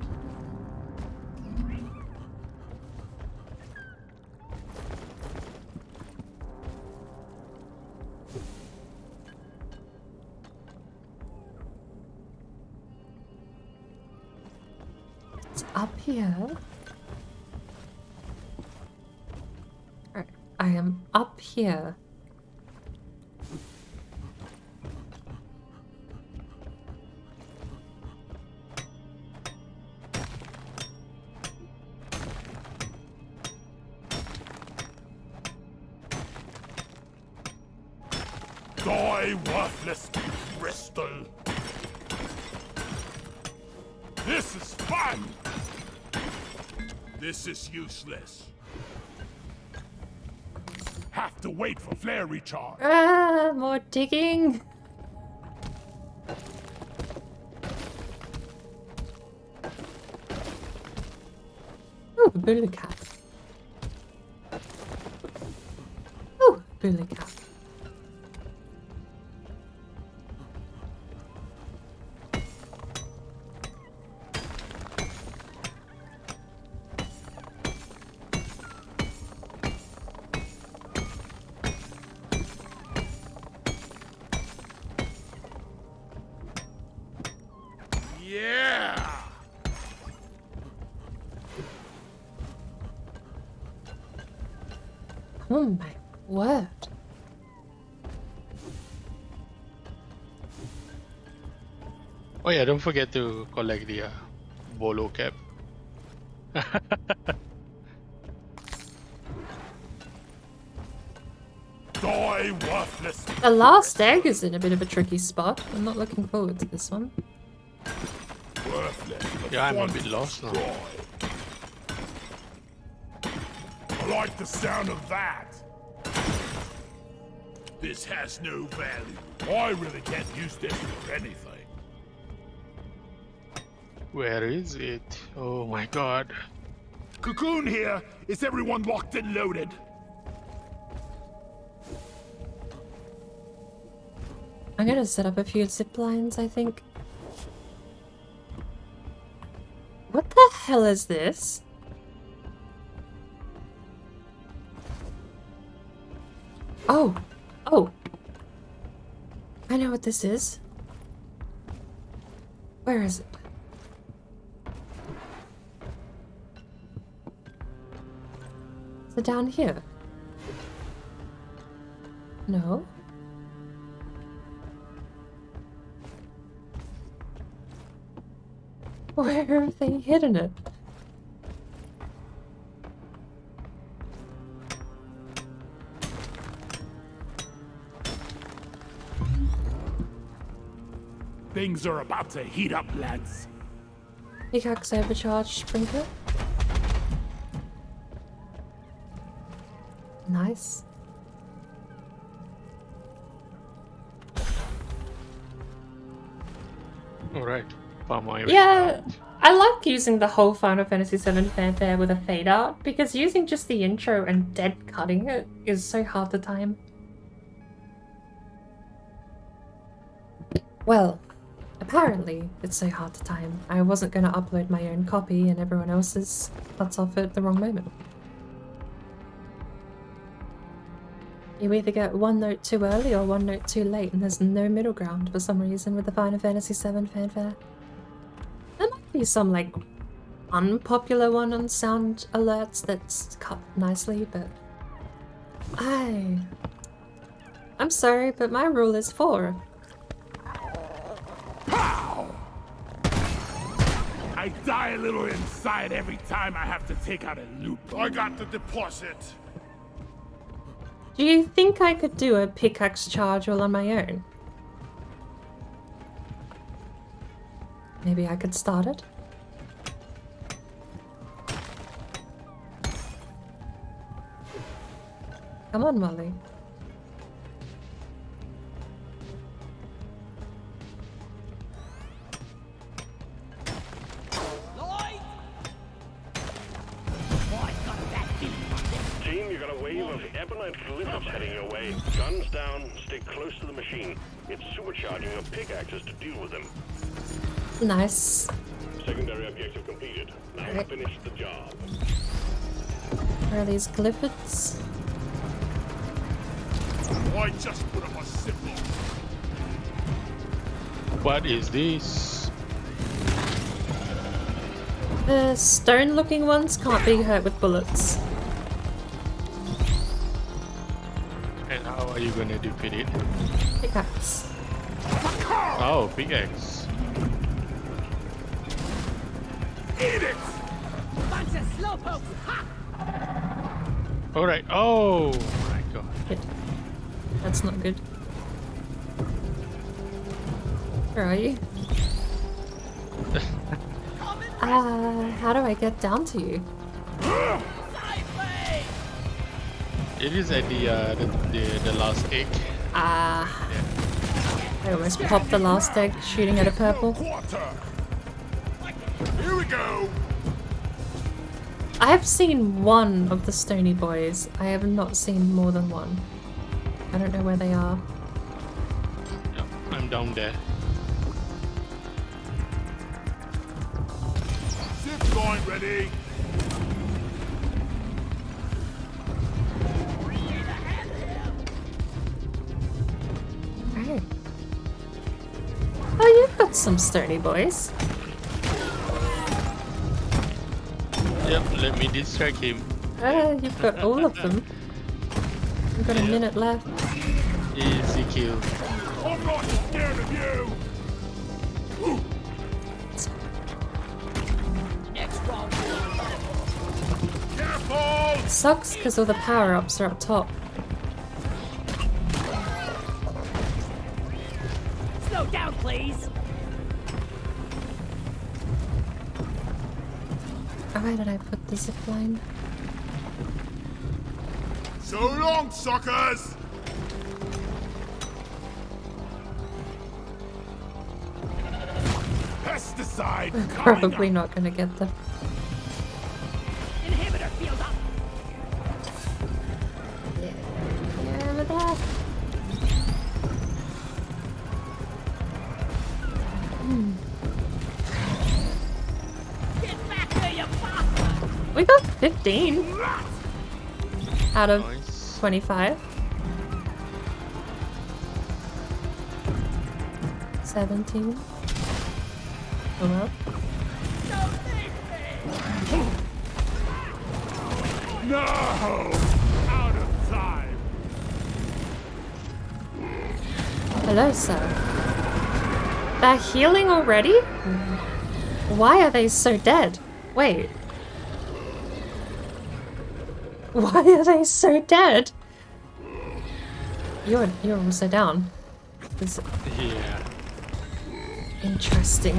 It's up here. Alright, I am up here. Die, worthless crystal. This is fun. This is useless. Have to wait for flare recharge. Ah, more digging. Oh, bully cat. Oh, bully cat. Yeah. Oh my word. Oh yeah, don't forget to collect the bolo cap. Die, worthless. The last egg is in a bit of a tricky spot. I'm not looking forward to this one. Worthless. Yeah, I'm a bit lost now. like the sound of that. This has no value. I really can't use this for anything. Where is it? Oh my god. Cocoon here. Is everyone locked and loaded? I'm gonna set up a few zip lines, I think. What the hell is this? Oh! Oh! I know what this is. Where is it? Is it down here? No? Where have they hidden it? Things are about to heat up, lads. Pickaxe overcharged sprinkler. Nice. Alright. Palm my way Yeah, out. I like using the whole Final Fantasy VII fanfare with a fade out because using just the intro and dead cutting it is so hard to time. Well, apparently it's so hard to time. I wasn't going to upload my own copy and everyone else's cuts off at the wrong moment. You either get one note too early or one note too late, and there's no middle ground for some reason with the Final Fantasy VII fanfare. There might be some, like, unpopular one on sound alerts that's cut nicely, but... I'm sorry, but my rule is 4. Pow! I die a little inside every time I have to take out a loot. I got the deposit. Do you think I could do a pickaxe charge all on my own? Maybe I could start it? Come on, Molly. Lloyd! Boy, got that feeling on this. Team, you got a wave of ebonite glyphs heading your way. Guns down, stay close to the machine. It's supercharging your pickaxes to deal with them. Nice. Secondary objective completed. Now Alright. finish the job. Where are these glyphids? I just put up a symbol. What is this? The stone-looking ones can't be hurt with bullets. And how are you gonna defeat it? Pickaxe. Oh, pickaxe. Eat it! Bunch of slowpokes! Ha! Alright. Oh my god. Good. That's not good. Where are you? How do I get down to you? It is at the last egg. I almost popped the last egg shooting at a purple. Quarter. Here we go. I have seen one of the stony boys. I have not seen more than one. I don't know where they are. Yep, I'm down there. Zip line ready. Oh. Oh, you've got some stony boys. Yep, let me distract him. You've got all of them. You've got a minute left. Easy kill. I'm not scared of you. Next round. Careful. Sucks because all the power-ups are up top. Slow down, please. Oh, where did I put the zip line? So long, suckers! Pesticide coming Probably up. not gonna get them. Inhibitor field up. Yeah, with that. Get back here, you bastard! We got 15 out of Nice. 25. 17. Oh well. No! Out of time. Hello, sir. They're healing already? Why are they so dead? Wait. Why are they so dead? You're also down. This Yeah. interesting.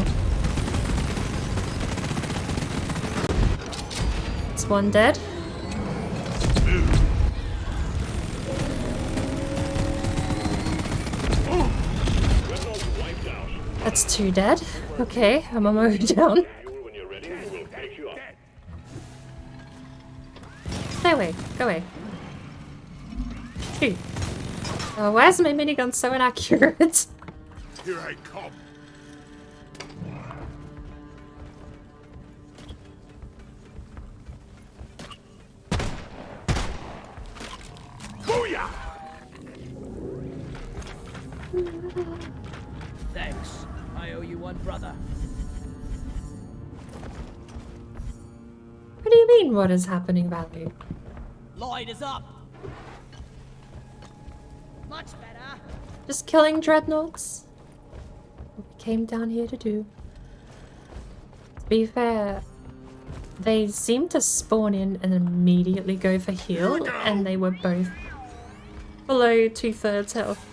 Is one dead? Dreadnought's wiped out. That's two dead. Okay, I'm almost down. Fuel when you're ready, we'll pick you up. Stay away. Go away. Shoot. Why is my minigun so inaccurate? Here I come. Booyah! Thanks. I owe you one, brother. What do you mean, what is happening, Valley? Lloyd is up. Much better. Just killing dreadnoughts? What we came down here to do. To be fair, they seem to spawn in and immediately go for heal, and they were both below 2/3 health.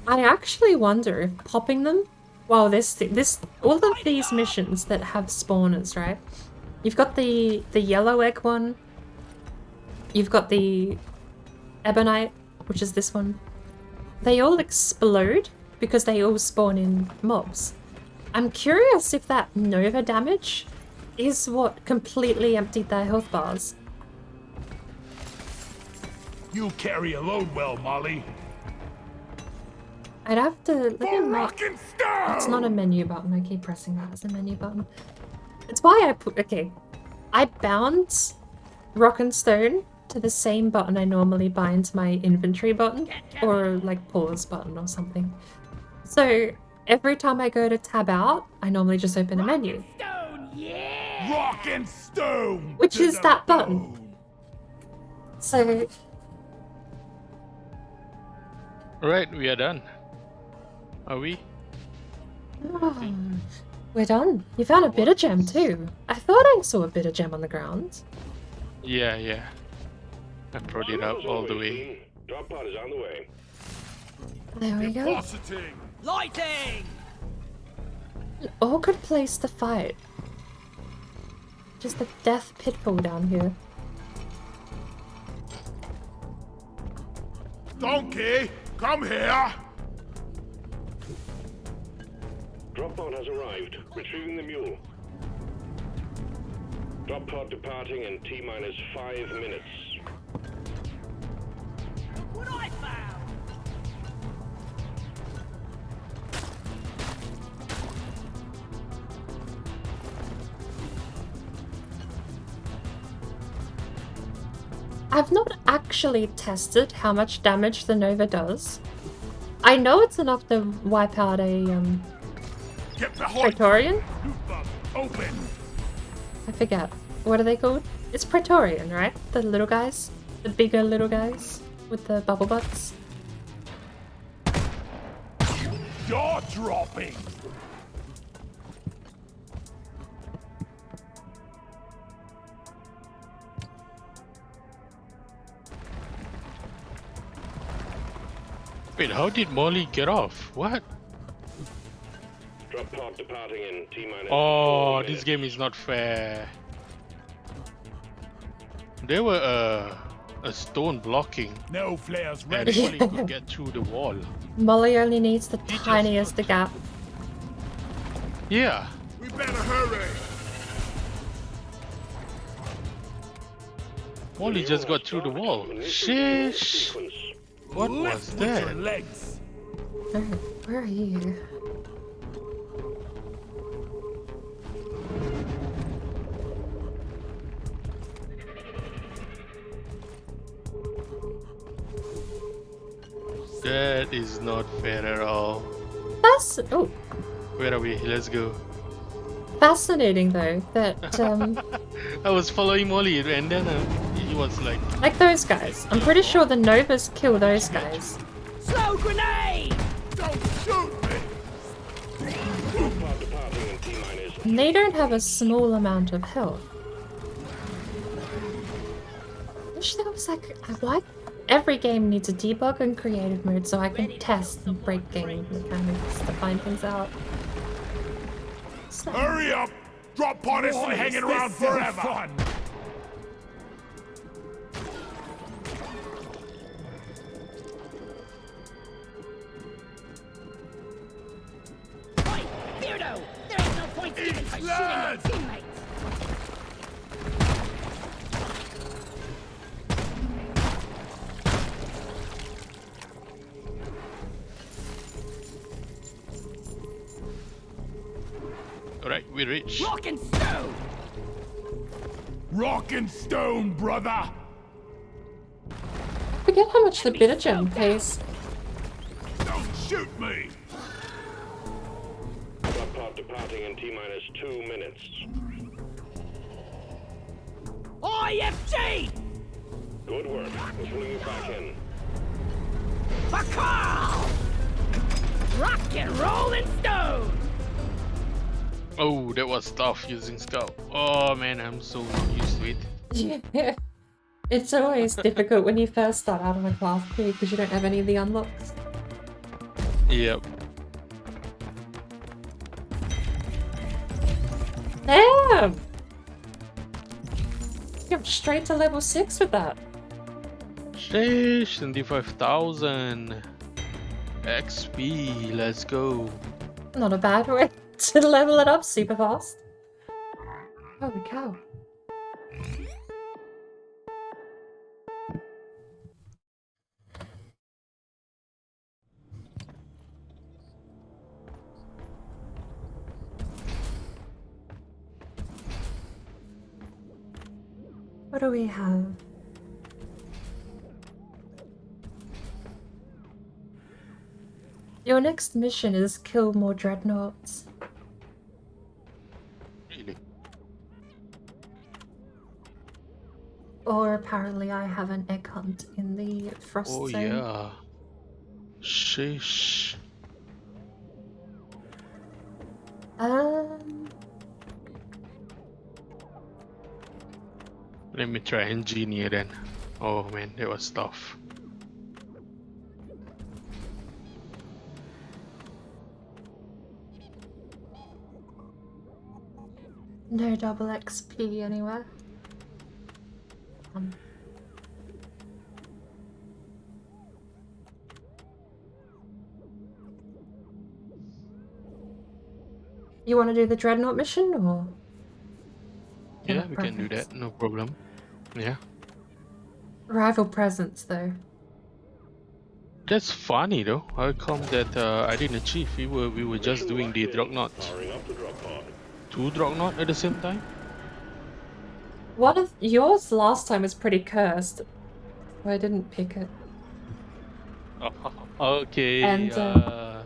I actually wonder if popping them, well, all of these missions that have spawners, right? You've got the yellow egg one. You've got the ebonite, which is this one. They all explode because they all spawn in mobs. I'm curious if that Nova damage is what completely emptied their health bars. You carry a load well, Molly. I'd have to let For me not. rock and stone! It's not a menu button. I keep pressing that as a menu button. It's why I put. Okay. I bound Rock and Stone to the same button I normally bind my inventory button, or like pause button or something. So every time I go to tab out, I normally just open a menu, Stone, yeah! Rock and stone! which to is the that button. bone. So Alright, we are done. Are we? oh, we're done. You found a bitter gem too. I thought I saw a bitter gem on the ground. Yeah, yeah. I brought it up all the way. Team. Drop pod is on the way. There we go. Depositing. Lighting! An awkward place to fight. Just a death pitfall down here. Donkey, come here. Drop pod has arrived. Retrieving the mule. Drop pod departing in T-minus 5 minutes. What I found! I've not actually tested how much damage the Nova does. I know it's enough to wipe out a Get behind. Praetorian? You bug, open. I forget. What are they called? It's Praetorian, right? The little guys? The bigger little guys with the bubble butts? Jaw dropping. Wait, how did Molly get off? What? Drop pod departing in T-minus 4 Oh, minutes. this game is not fair. There were a stone blocking, No flares and ready. Molly could get through the wall. Molly only needs the He just tiniest looked. gap. Yeah. We better hurry. Molly just got through the wall. Sheesh. What Lift was with your that? legs. Alright, where are you? That is not fair at all. That's Where are we? Let's go. fascinating though that I was following Molly, and then he was like those guys. I'm pretty sure the Novas kill those guys. Slow grenade! Don't shoot me. Pod departing in T-minus. And they don't have a small amount of health. Wish there was like why every game needs a debug and creative mode so I can test and break game mechanics to find things out. So, Hurry up. Drop pod isn't hanging around forever. Fun. Oi, Beardo! There ain't no point even for shooting your teammates! alright, we reached. Rock and stone! Rock and stone, brother. forget how much the bitter gem pays. Don't shoot me. Pod departing in T-minus 2 minutes. IFG! Good work. We're pulling you back in. Bakal! Rock and rolling stone! Oh, that was tough using Scout. Oh man, I'm so not used to it. Yeah. It's always difficult when you first start out on a class P because you don't have any of the unlocks. Yep. Damn! Jumped straight to level 6 with that. Sheesh, 75,000 XP. Let's go. Not a bad way to level it up super fast. Holy cow. What do we have? Your next mission is kill more dreadnoughts. Really? Or apparently I have an egg hunt in the frost Oh zone. yeah. Sheesh. Let me try engineer then. Oh man, that was tough. No double XP anywhere. You want to do the dreadnought mission or? Yeah, we can do that, no problem. Yeah. Rival presence though. That's funny though. How come that I didn't achieve? We were just doing the Dreadnought. Powering up the drop pod. 2 Dreadnought at the same time? One of yours last time was pretty cursed. So I didn't pick it. Okay. And, The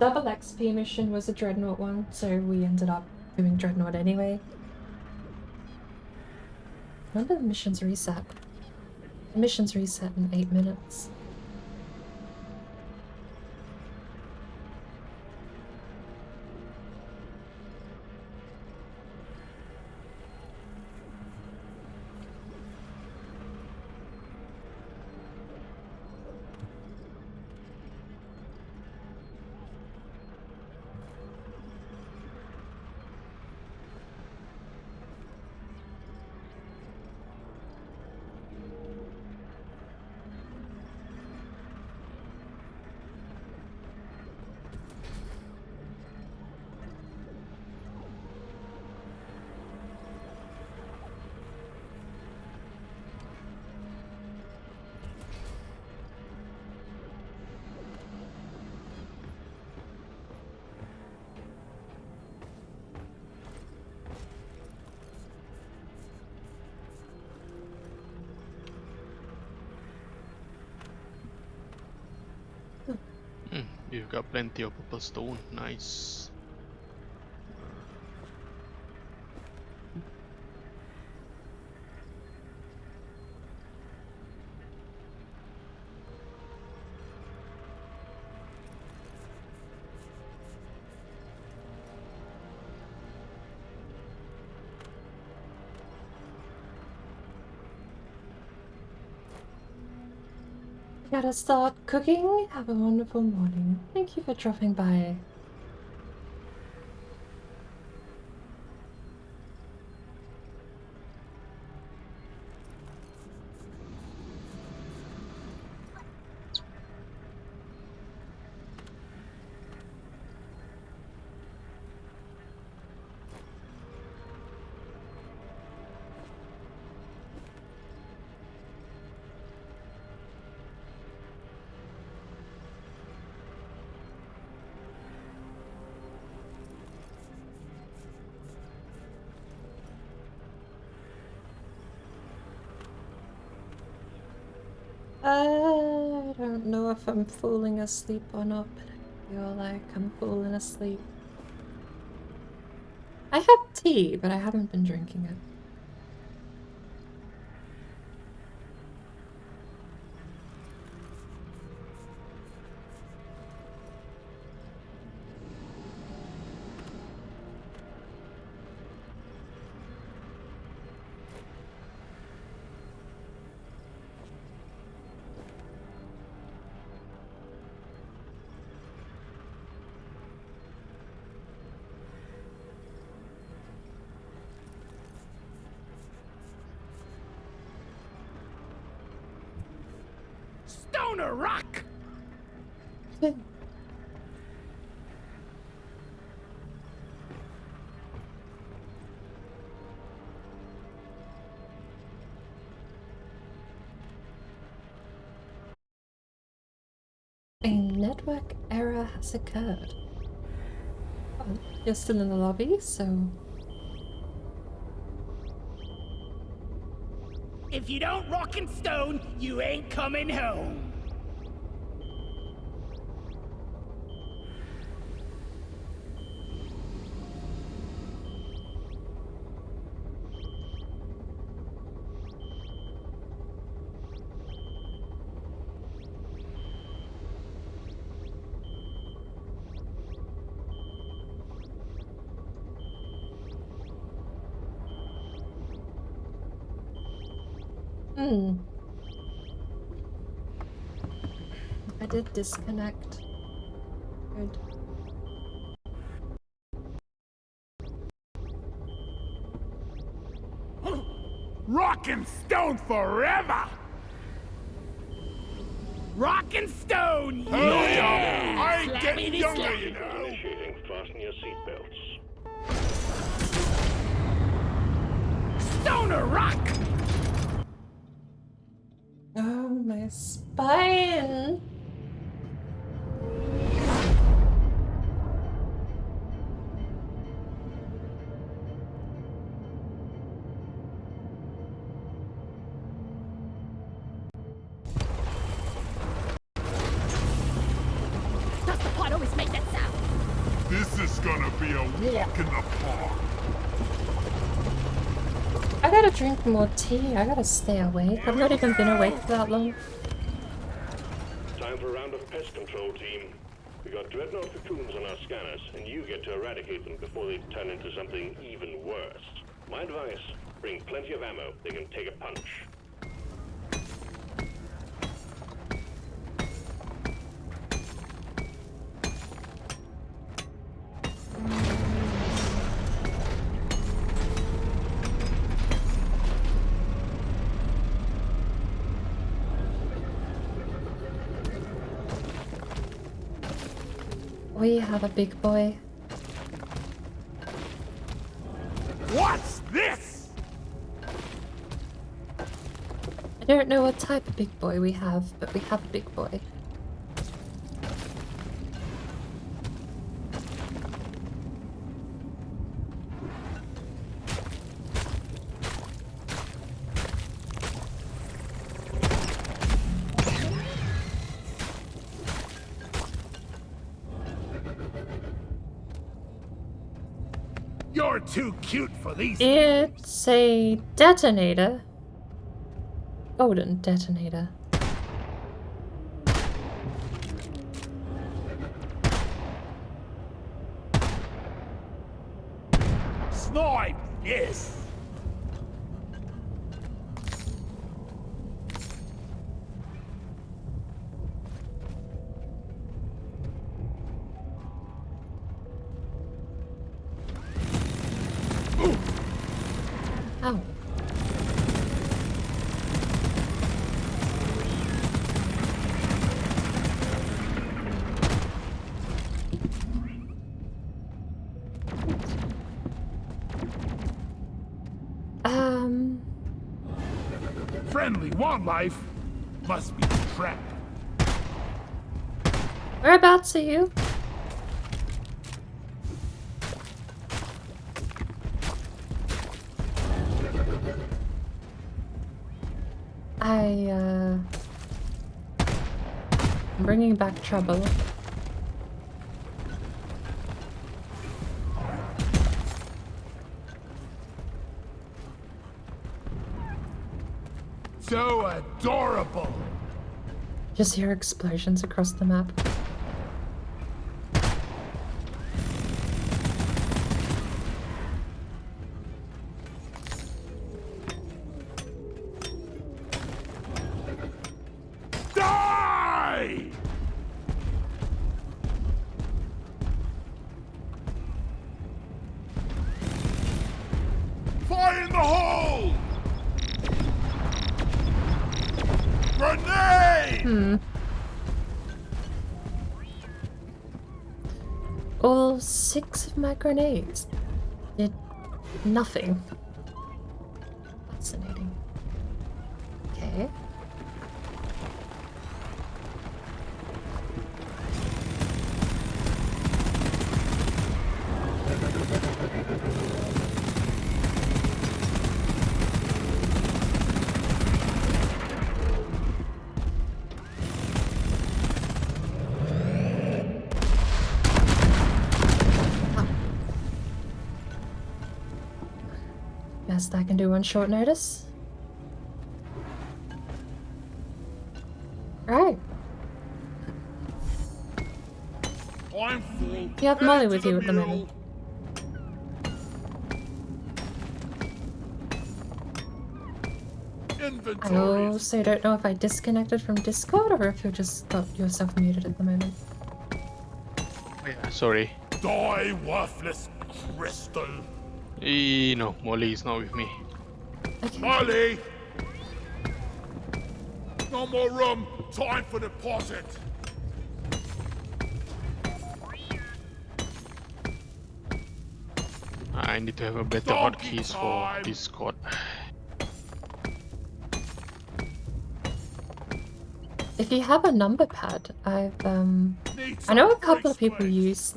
double XP mission was a dreadnought one, so we ended up doing dreadnought anyway. When do the missions reset? The missions reset in 8 minutes. You've got plenty of purple stone. Nice. Gotta start cooking. Have a wonderful morning. Thank you for dropping by. I don't know if I'm falling asleep or not, but I feel like I'm falling asleep. I have tea, but I haven't been drinking it. Stoner rock! A network error has occurred. Oh, you're still in the lobby, so... If you don't rock and stone, you ain't coming home. I did disconnect. Good. Rock and stone forever! Rock and stone, Hell yeah! I ain't getting Slappity younger, slap. you know! Initiating. Fasten your seatbelts. Stoner rock! Oh, my spine! Does the pot always make that sound? This is gonna be a walk in the park. I gotta drink more tea. I gotta stay awake. I've not even been awake for that long. Time for a round of pest control, team. We got dreadnought cocoons on our scanners, and you get to eradicate them before they turn into something even worse. My advice, bring plenty of ammo. They can take a punch. We have a big boy. What's this? I don't know what type of big boy we have, but we have a big boy. You're too cute for these. It's a detonator. Golden detonator. Snipe this. Ow. Friendly wildlife must be trapped. Whereabouts are you? I'm bringing back trouble. So adorable. Just hear explosions across the map. Die! Fire in the hole! Grenade! All 6 of my grenades did nothing. Fascinating. Okay. Best I can do on short notice. Right. I'm full. You have Molly with you at the moment. I Inventory. also don't know if I disconnected from Discord or if you just got yourself muted at the moment. Yeah, sorry. Die, worthless crystal. No, Molly is not with me. Okay. Molly! No more room. Time for deposit. I need to have a better Donkey hotkeys for time. Discord. If you have a number pad, I Need know a some couple of free people space. use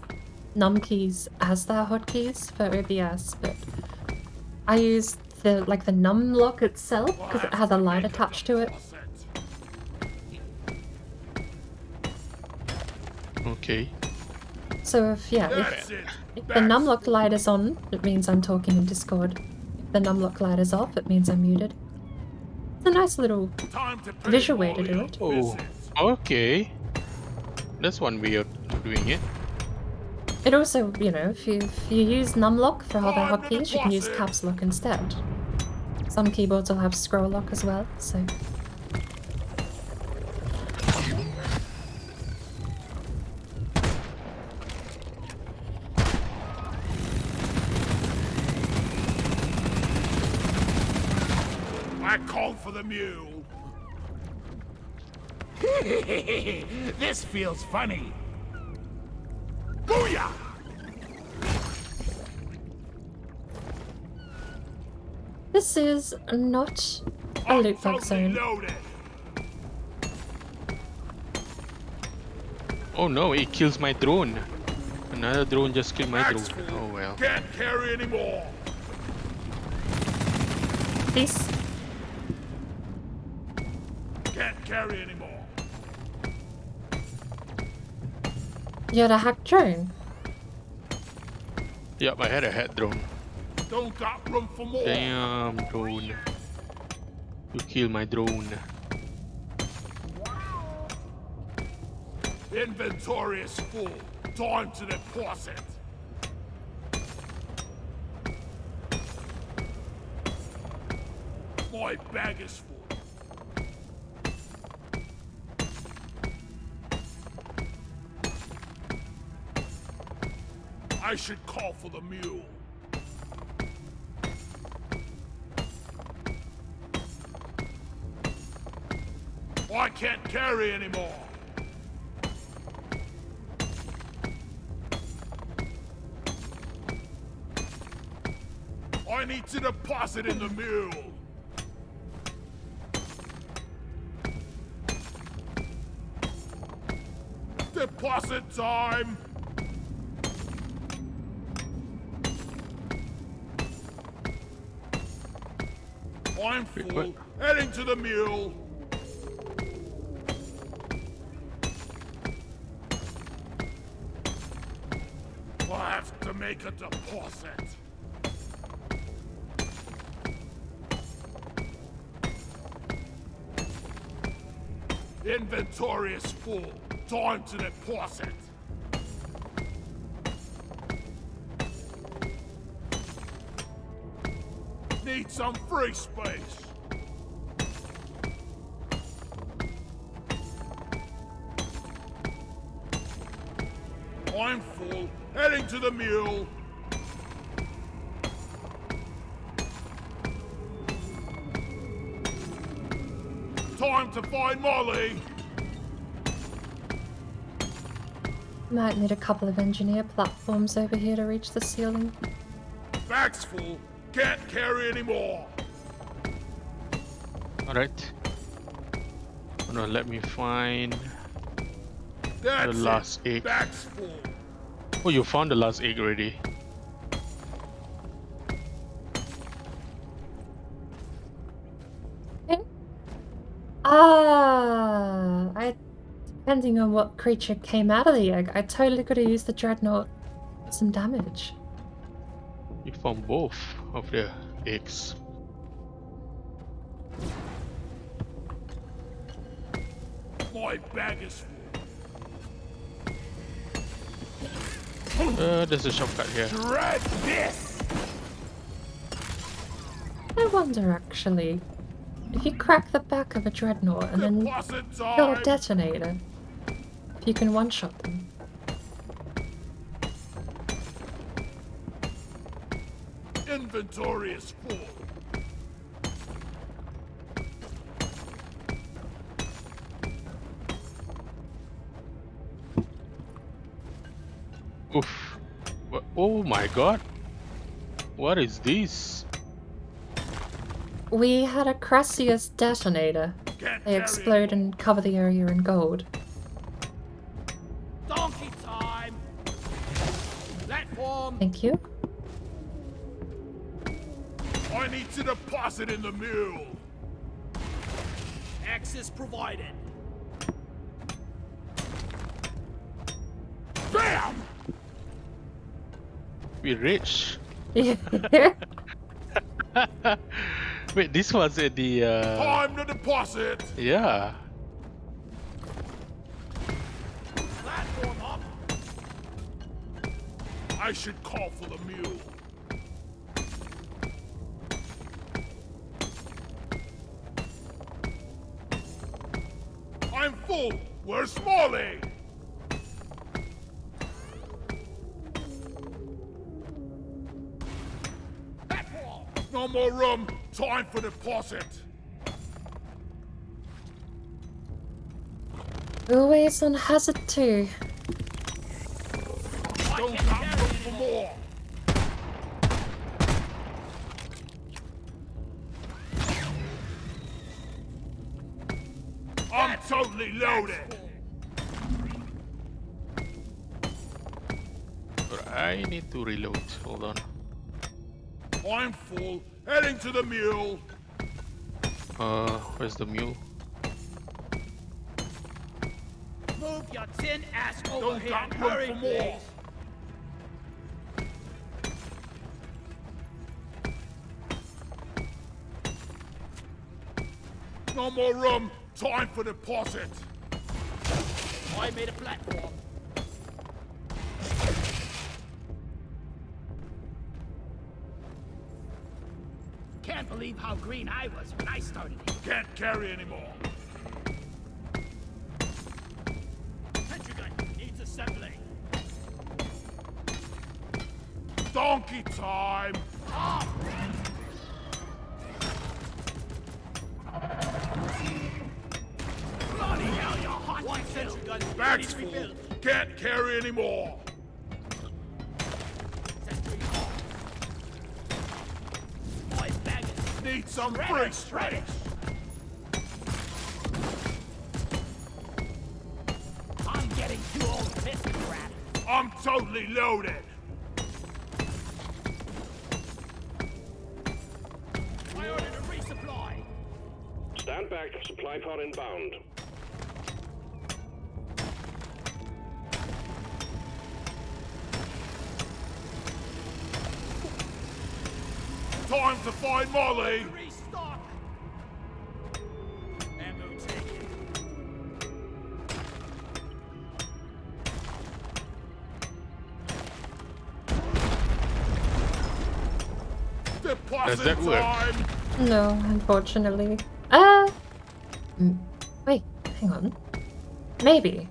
num keys as their hotkeys for OBS, but I use the num lock itself because it has a light attached to it. Okay. So if That's it. if the numlock light is on, it means I'm talking in Discord. If the numlock light is off, it means I'm muted. It's a nice little Time to pay visual way to Molly do a it. Oh, visit. okay. That's one way of doing it. It also, if you use numlock for other Time to hotkeys, you can use deposit. caps lock instead. Some keyboards will have scroll lock as well, so... I called for the mule. This feels funny. Booyah! This is not a loot bug Totally zone. loaded. Oh no, it kills my drone. Another drone just killed my drone. Axel, Oh well. Can't carry anymore. Please. Can't carry anymore. You had a hacked drone. Yep, I had a head drone. Don't got room for more. Damn, drone. You kill my drone. Inventory is full. Time to deposit. My bag is full. I should call for the mule. I can't carry anymore. I need to deposit in the mule. Deposit time. I'm full. Heading to the mule. I have to make a deposit. Inventory is full. Time to deposit. Need some free space. I'm full. Heading to the mule. Time to find Molly. Might need a couple of engineer platforms over here to reach the ceiling. Bag's full. Can't carry anymore. Alright. Oh no, let me find That's the last it. egg. Bag's full. Oh, you found the last egg already. Okay. Depending on what creature came out of the egg, I totally could have used the dreadnought for some damage. You found both of the eggs. My bag is full. There's a shortcut here. Dread this! I wonder actually, if you crack the back of a dreadnought and then Deposit kill a time! detonator, if you can one-shot them. Inventory is full. Oof. Oh my god. What is this? We had a Crassius detonator. Can't They carry explode and cover the area in gold. Donkey time! Platform! Thank you. I need to deposit in the mule. Access provided. Bam! We rich. Yeah. Wait, this was at the Time to deposit. yeah. Platform up! I should call for the mule. I'm full. Where's Molly? Platform! No more room. Time for deposit. Always on hazard 2. Don't got room for more. I'm totally loaded. I need to reload. Hold on. I'm full. Heading to the mule. Where's the mule? Move your tin ass over Don't here got and room hurry, for more. please. No more room. Time for deposit. I made a platform. Can't believe how green I was when I started it. Can't carry anymore. Sentry gun needs assembly. Donkey time. Bloody hell, you're hot. One sentry gun ready Bags to full. rebuild. Can't carry anymore. Sentry off. My bag is Need some Shredder, free shredder. space. I'm getting too old for this crap. I'm totally loaded. I ordered a resupply. Stand back. Supply pod inbound. Time to find Molly. Restock. Ammo taken. Deposit that work? time. No, unfortunately. Wait, hang on. Maybe.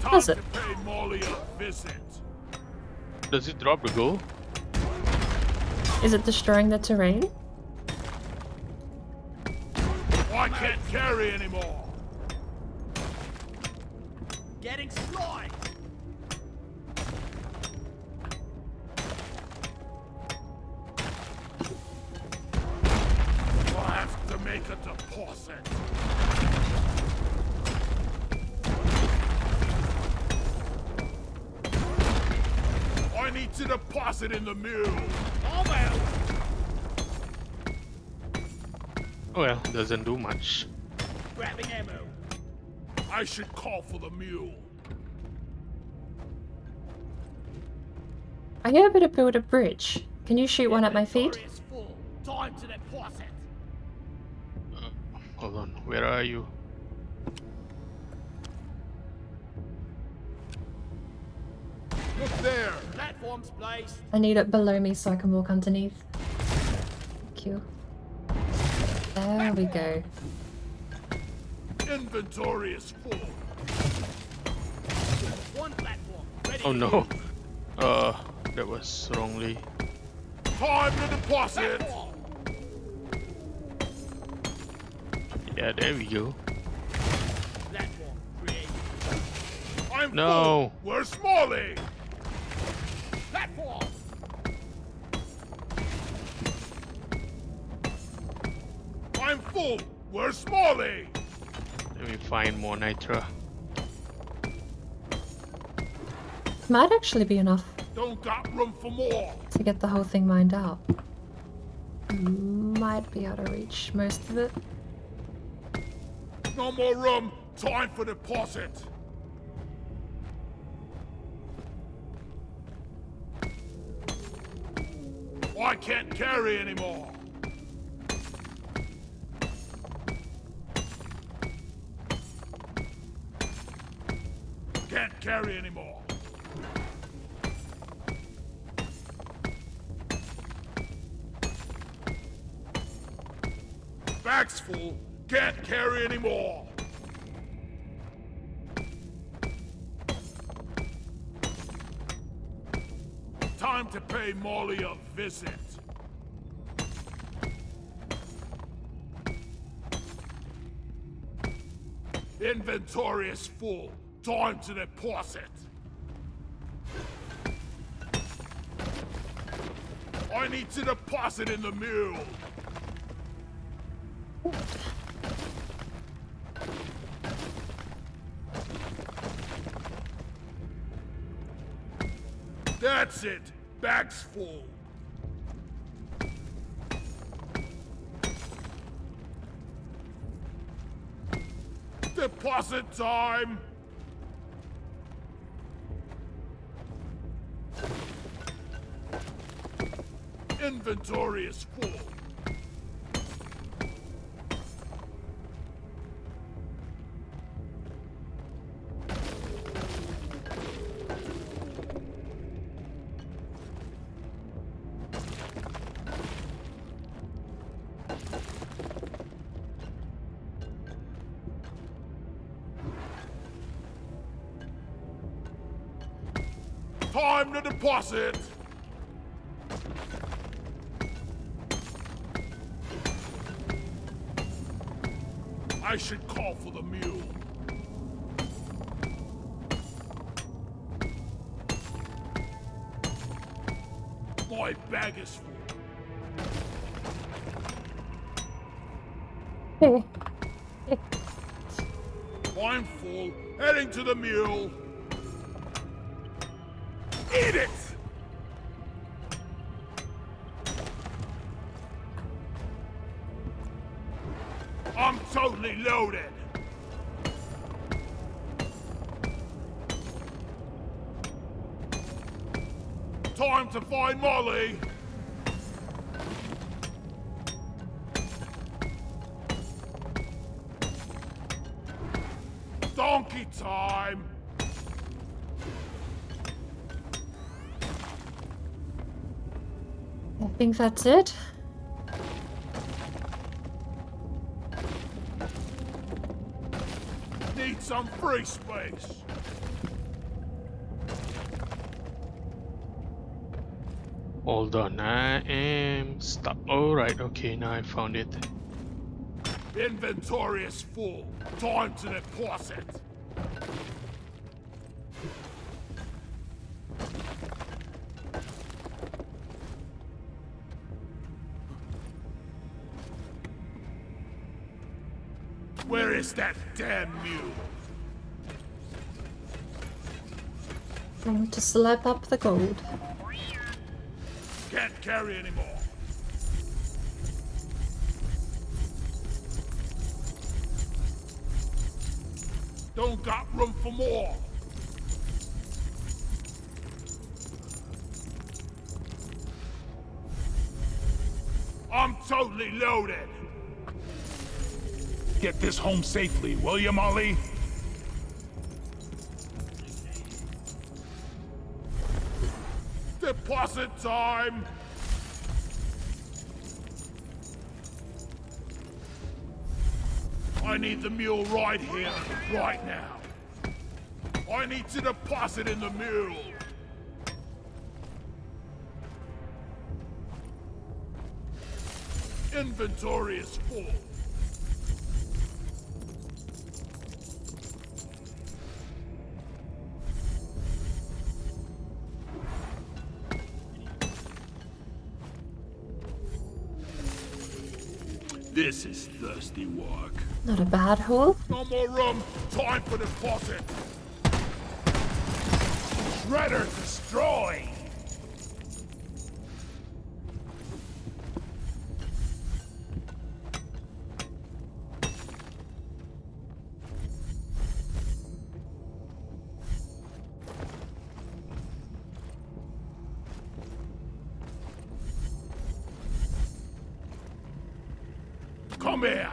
Time Does to it? pay Molly a visit. Does it drop the goal? Is it destroying the terrain? I can't carry anymore. Getting slide. I have to make a deposit. I need to deposit in the mule. I'm out. Well, doesn't do much. Grabbing ammo. I should call for the mule. Are you able to build a bridge? Can you shoot one at my feet? Inventory is full. Time to deposit. Hold on, where are you? Look there. Platforms placed. I need it below me so I can walk underneath. Thank you. There we go. Inventory is full. One platform. Ready. Oh no. That was wrongly. Time to deposit. Platform. Yeah, there we go. Platform. Create. I'm No. full. Where's Molly? Platform. I'm full. Where's Molly? Let me find more nitra. Might actually be enough Don't got room for more. to get the whole thing mined out. Might be able to reach most of it. No more room. Time for deposit. I can't carry anymore. Can't carry anymore. Bag's full. Can't carry anymore. Time to pay Molly a visit. Inventory is full. Time to deposit. I need to deposit in the mule. That's it. Bag's full. Deposit time. Inventory is full. Time to deposit! I should call for the mule. My bag is full. I'm full. Heading to the mule. Eat it! I'm totally loaded. Time to find Molly. Donkey time. I think that's it. Need some free space. Hold on, I am stuck. Alright, okay, now I found it. Inventory is full. Time to deposit. Where is that damn mule? Going to slap up the gold. Can't carry anymore. Don't got room for more. I'm totally loaded. Get this home safely, will you, Molly? Deposit time! I need the mule right here, right now. I need to deposit in the mule. Inventory is full. This is thirsty work. Not a bad haul. No more room. Time for deposit. Shredder destroyed. Come here.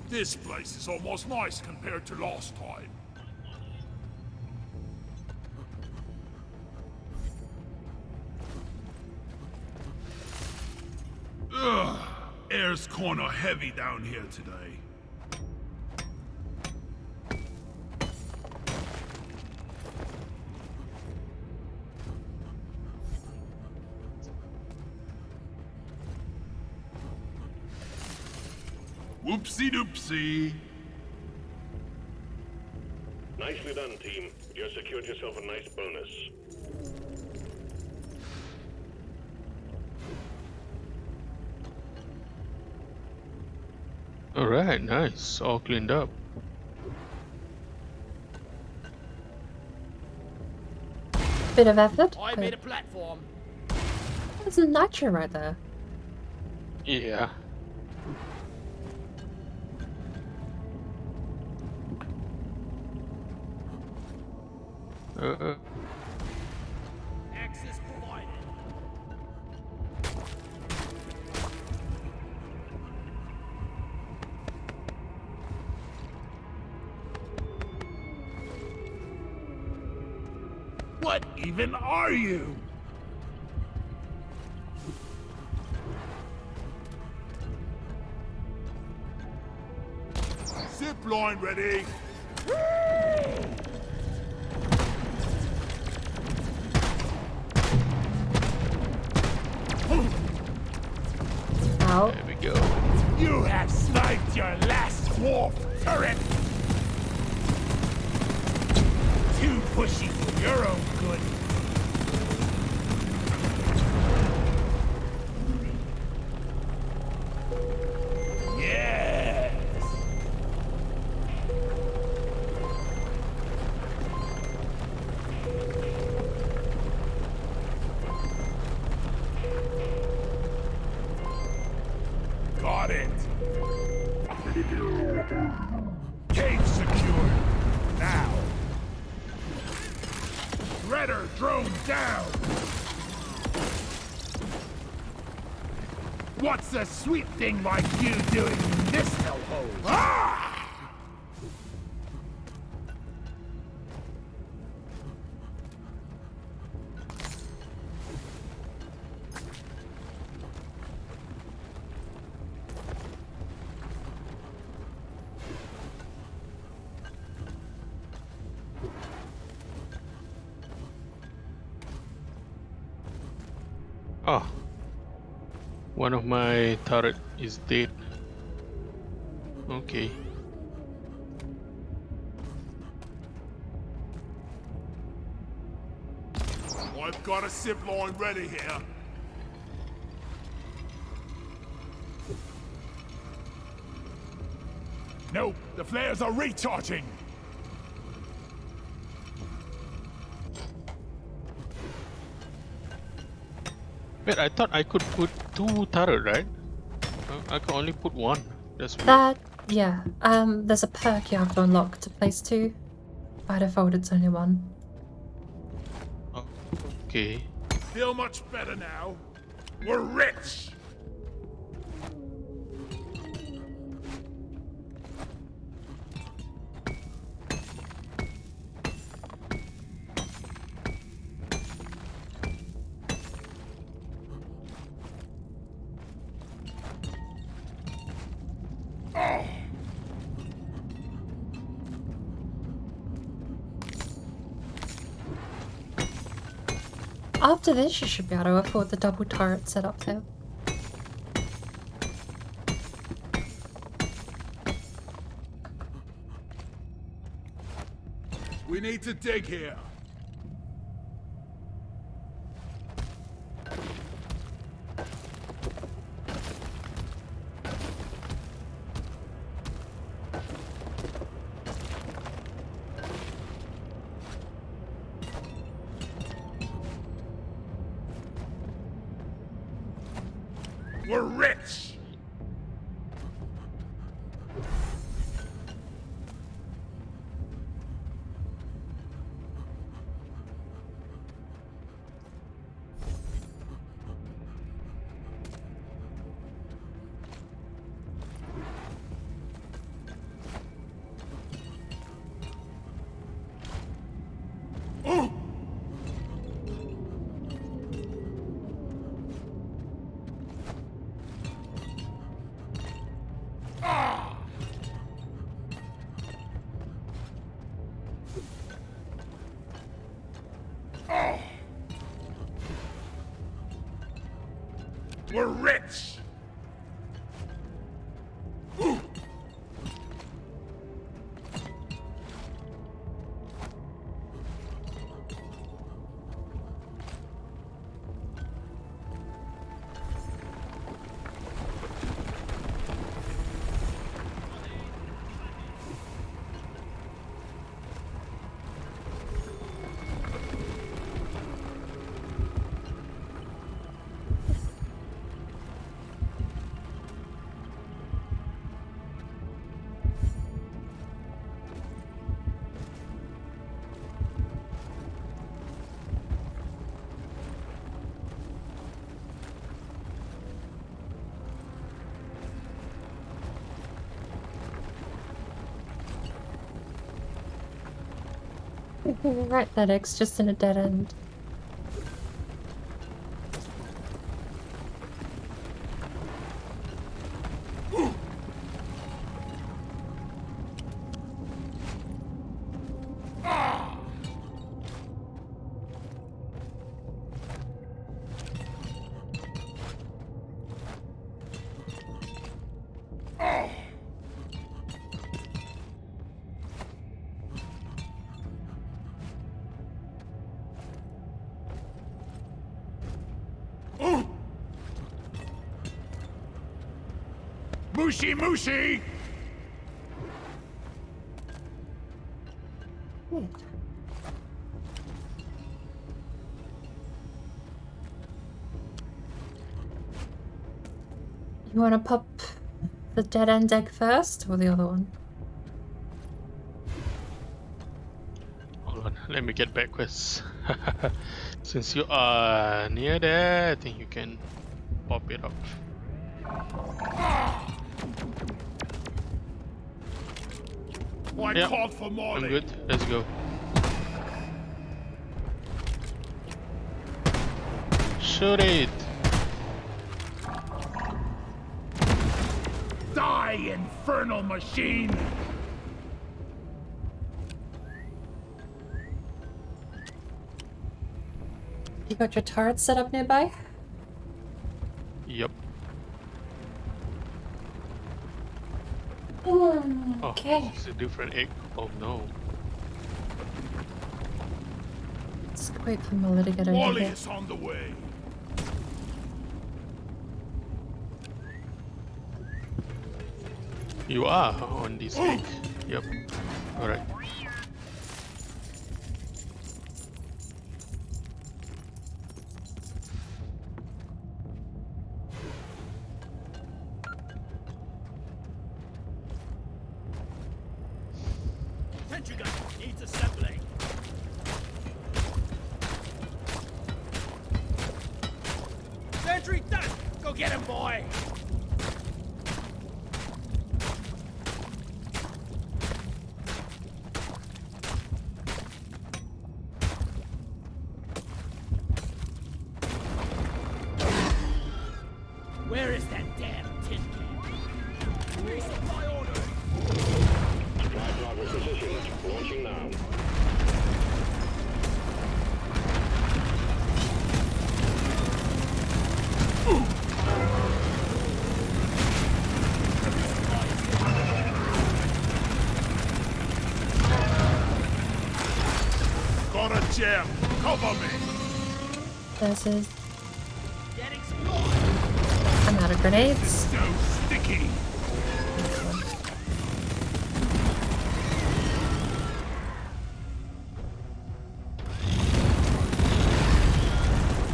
This place is almost nice compared to last time. Ugh, air's kinda heavy down here today. Whoopsie doopsie. Nicely done, team. You secured yourself a nice bonus. Alright, nice. All cleaned up. Bit of effort. I made a platform. There's a nitro right there. Yeah. Access provided. What even are you? Zip line ready. Ow. There we go. You have sniped your last dwarf turret. Too pushy for your own good. Yes. Got it. Cage secured. Now. Redder drone down. What's a sweet thing like you doing in this hellhole? Ah! Oh. One of my turret is dead. Okay. I've got a zip line ready here. Nope, the flares are recharging. Wait, I thought I could put 2 turret, right? I can only put 1. That's weird. That, yeah. There's a perk you have to unlock to place 2. By default, it's only 1. Oh, okay. Feel much better now. We're rich. After this, you should be able to afford the double turret setup too. We need to dig here. We're rich. Oh! Ah! Oh! We're rich. Ooh. Right, that X just in a dead end. Mushy mushy! You want to pop the dead end egg first or the other one? Hold on, let me get backwards. Since you are near there, I think you can pop it up. I Yep, called for I'm Molly. good. Let's go. Shoot it! Die, infernal machine! You got your turret set up nearby? Yep. Okay. Oh, it's a different egg. Oh no. Let's wait for Muller to get over Wally here. is on the way. You are on this egg. Yep. Alright. Sentry gun needs assembling. Sentry done! Go get him, boy! Where is that damn tin can? Resupply order! Supply driver positioned. Launching now. Got a gem. Cover me. This is. Get explored! I'm out of grenades. So sticky.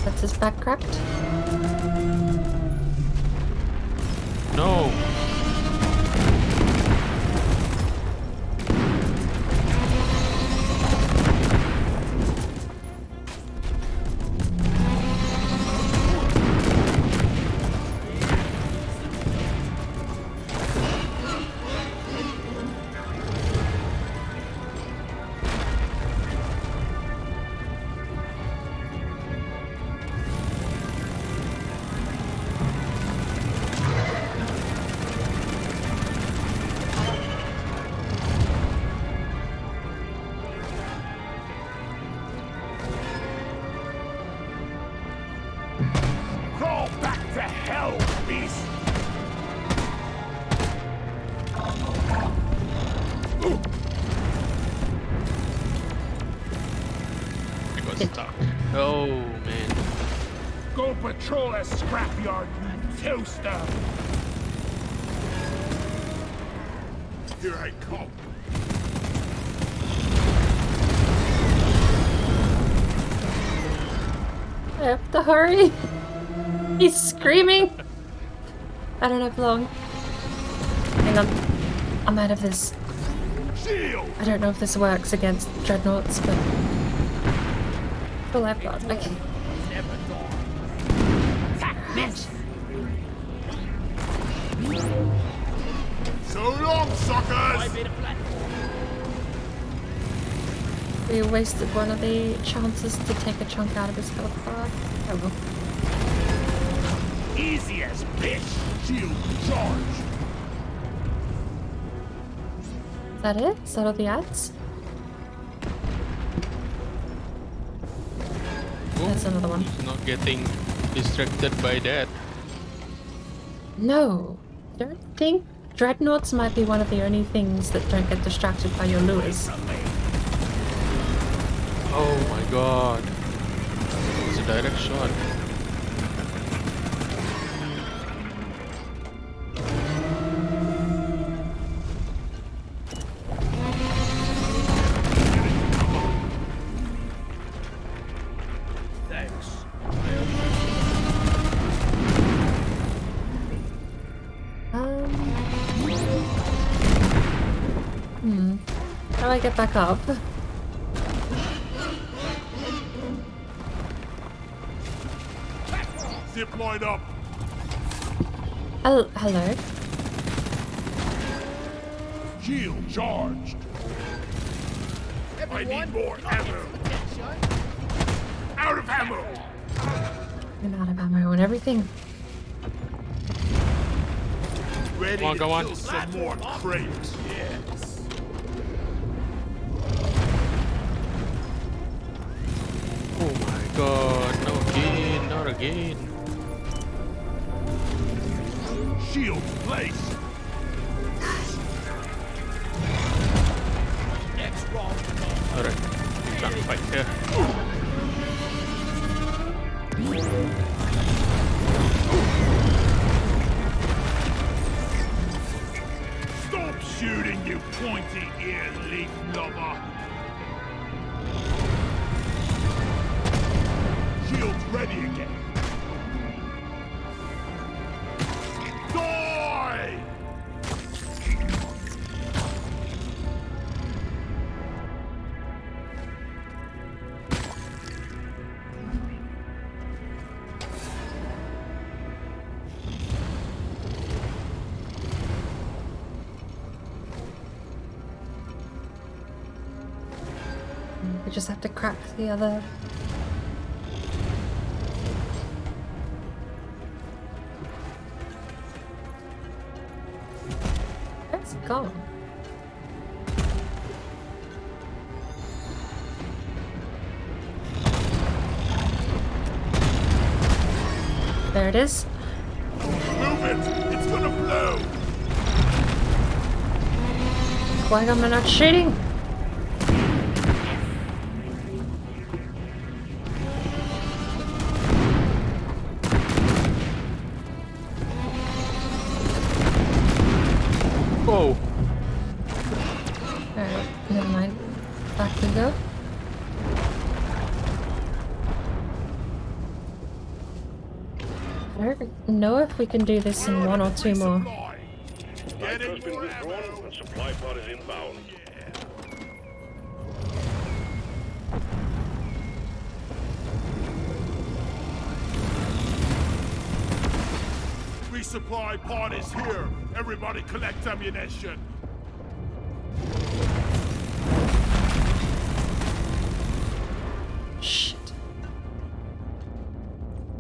That's his back cracked. No. Crawl back to hell, beast. I got stuck. Oh man. Go patrol a scrapyard, you toaster. Here I come. I have to hurry. He's screaming. I don't have long. Hang on. I'm out of this. Shield. I don't know if this works against dreadnoughts, but. All I've got. Okay. Never dawn. Attack this! So long, suckers. I made a platform. We wasted one of the chances to take a chunk out of his health bar. Oh well. Easy as fish. Shield charge. Is that it? Is that all the ads? That's another one. Not getting distracted by that. No. I don't think dreadnoughts might be one of the only things that don't get distracted by your lures. Oh my god. It's a direct shot. Thanks. How do I get back up? Zip line up. Oh, hello. Shield charged. I need more ammo. Out of ammo. I'm out of ammo and everything. Ready Come on, to go on. kill some more crates. Yes. Oh my god, no again, not again. Shield placed. Alright, can't fight here. Stop shooting, you pointy-eared leaf lover. Shields ready again. Die! We just have to crack the other. Where's it gone? There it is. Move it! It's gonna blow! Why am I not shooting? Whoa! Alright, never mind. Back we go. I don't know if we can do this in one or two more. Get Has it been more withdrawn ammo! and supply pod is inbound. Resupply pod is here! Everybody collect ammunition! Shit.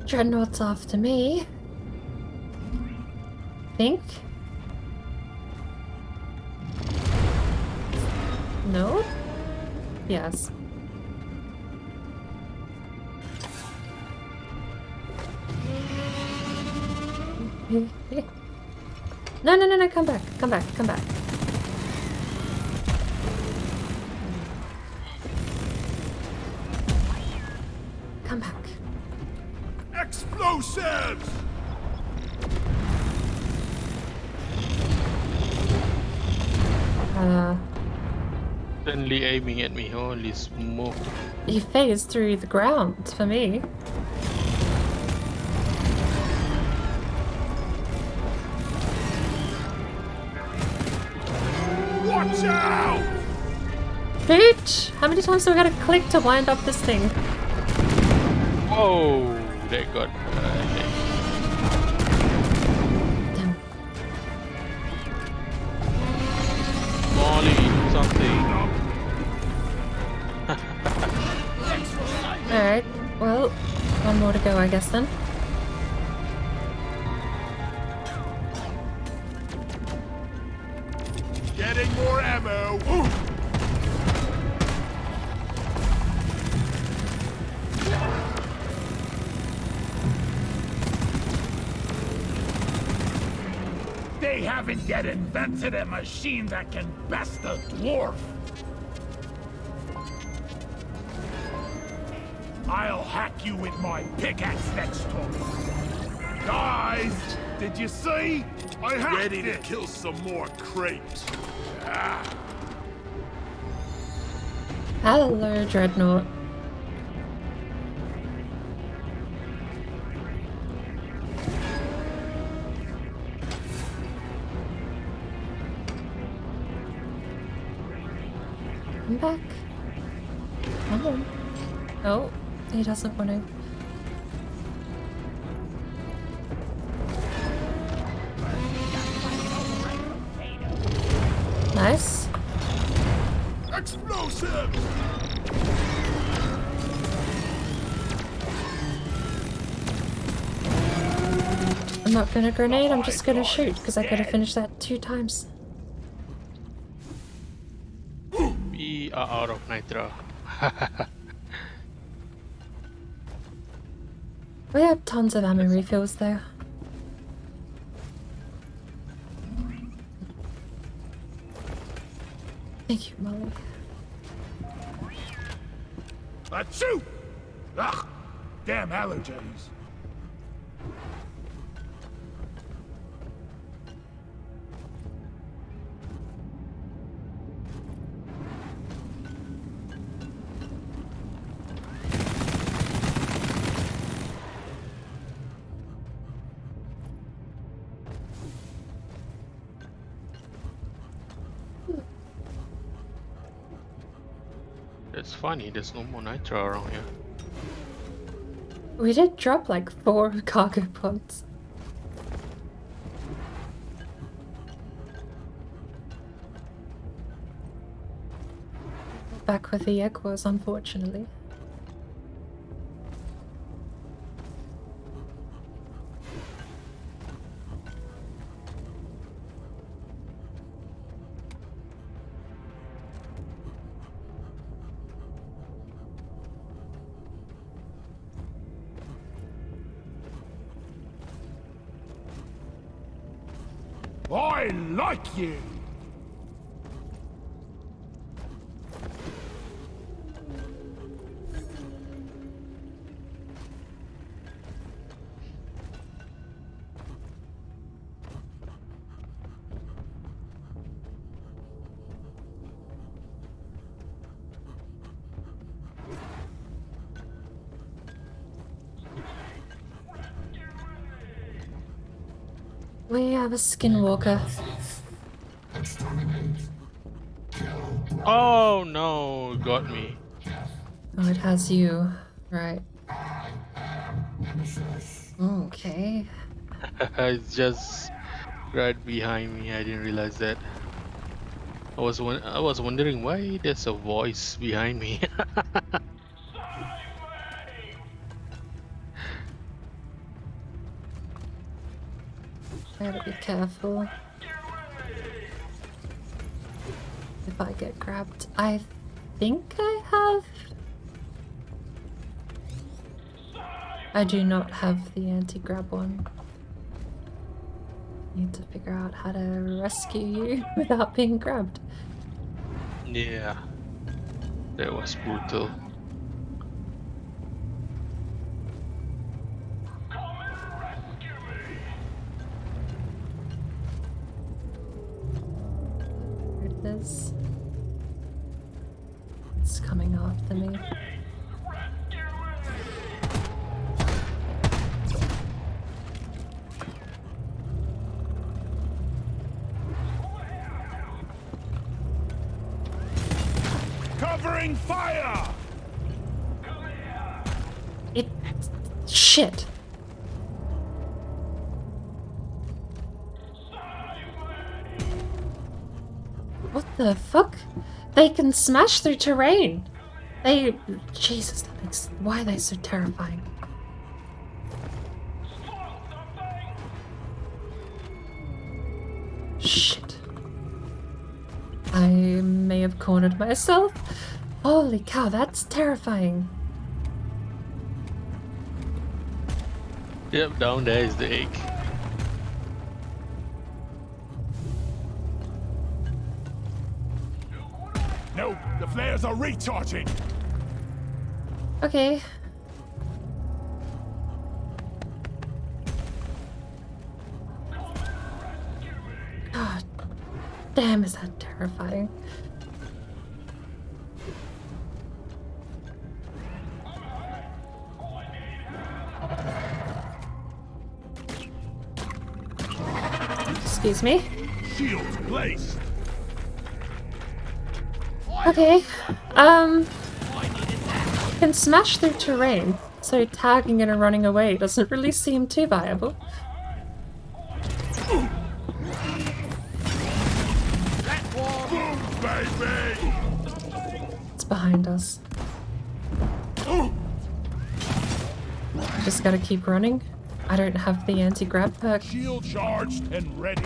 Dreadnought's after me. Think? No? Yes. No, come back, come back, come back. Come back. Explosives! Suddenly aiming at me, holy smoke. He phased through the ground for me. Watch out! Bitch! How many times do I gotta click to wind up this thing? Whoa! That got Damn. Molly, do something. Well, one more to go, I guess, then. Getting more ammo. Ooh. They haven't yet invented a machine that can best a dwarf. I'll hack you with my pickaxe next time. Guys, did you see? I hacked Ready to kill some more crepes. Ah. Hello, Dreadnought. Come back. Come on. Oh, he doesn't want to. Nice. Explosive! I'm not gonna grenade, I'm just gonna shoot, because I could have finished that 2 times. We are out of nitro. We have tons of ammo refills though. Thank you, Molly. Achoo! Ugh! Damn allergies. It's funny, there's no more nitro around here. We did drop like 4 cargo pods. Back with the Equos, unfortunately. I like you! We have a skinwalker. Oh no, got me. Oh, it has you. Right. Okay. It's just right behind me. I didn't realize that. I was wondering why there's a voice behind me. Gotta be careful. If I get grabbed. I think I have. I do not have the anti-grab one. Need to figure out how to rescue you without being grabbed. Yeah, that was brutal. There it is. It's coming after me. Covering fire! It... Shit! What the fuck? They can smash through terrain! They... Jesus, that makes... Why are they so terrifying? Shit. I may have cornered myself. Holy cow, that's terrifying. Yep, down there is the egg. No, the flares are recharging. Okay. God damn, is that terrifying. Excuse me. Shields placed. Okay. Can smash through terrain, so tagging it and running away doesn't really seem too viable. Boom, baby. It's behind us. Just gotta keep running. I don't have the anti-grab perk. Shield charged and ready.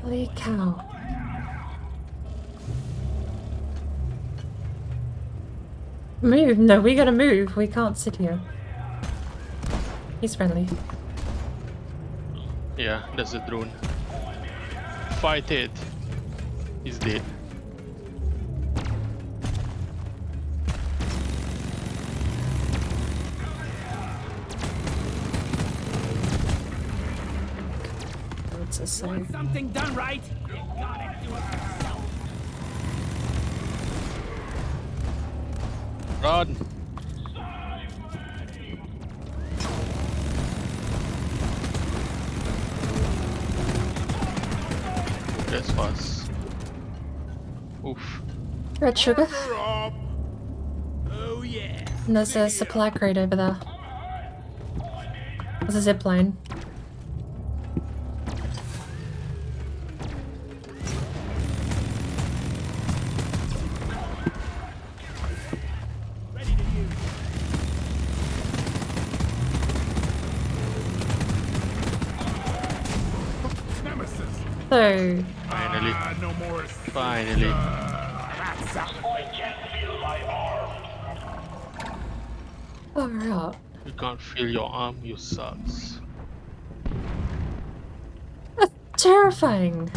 Holy cow. Move! No, we gotta move. We can't sit here. He's friendly. Yeah, that's the drone. Fight it. He's dead. What's this say? Want something done right? You gotta do it yourself. Run! That's fast. Oof. Red sugar. Up. Oh yeah. And there's a supply crate over there. There's a zip line. Ready to use. Nemesis. So, Finally. No more. Finally. That's out. far out. You can't feel your arm, you sucks. That's terrifying.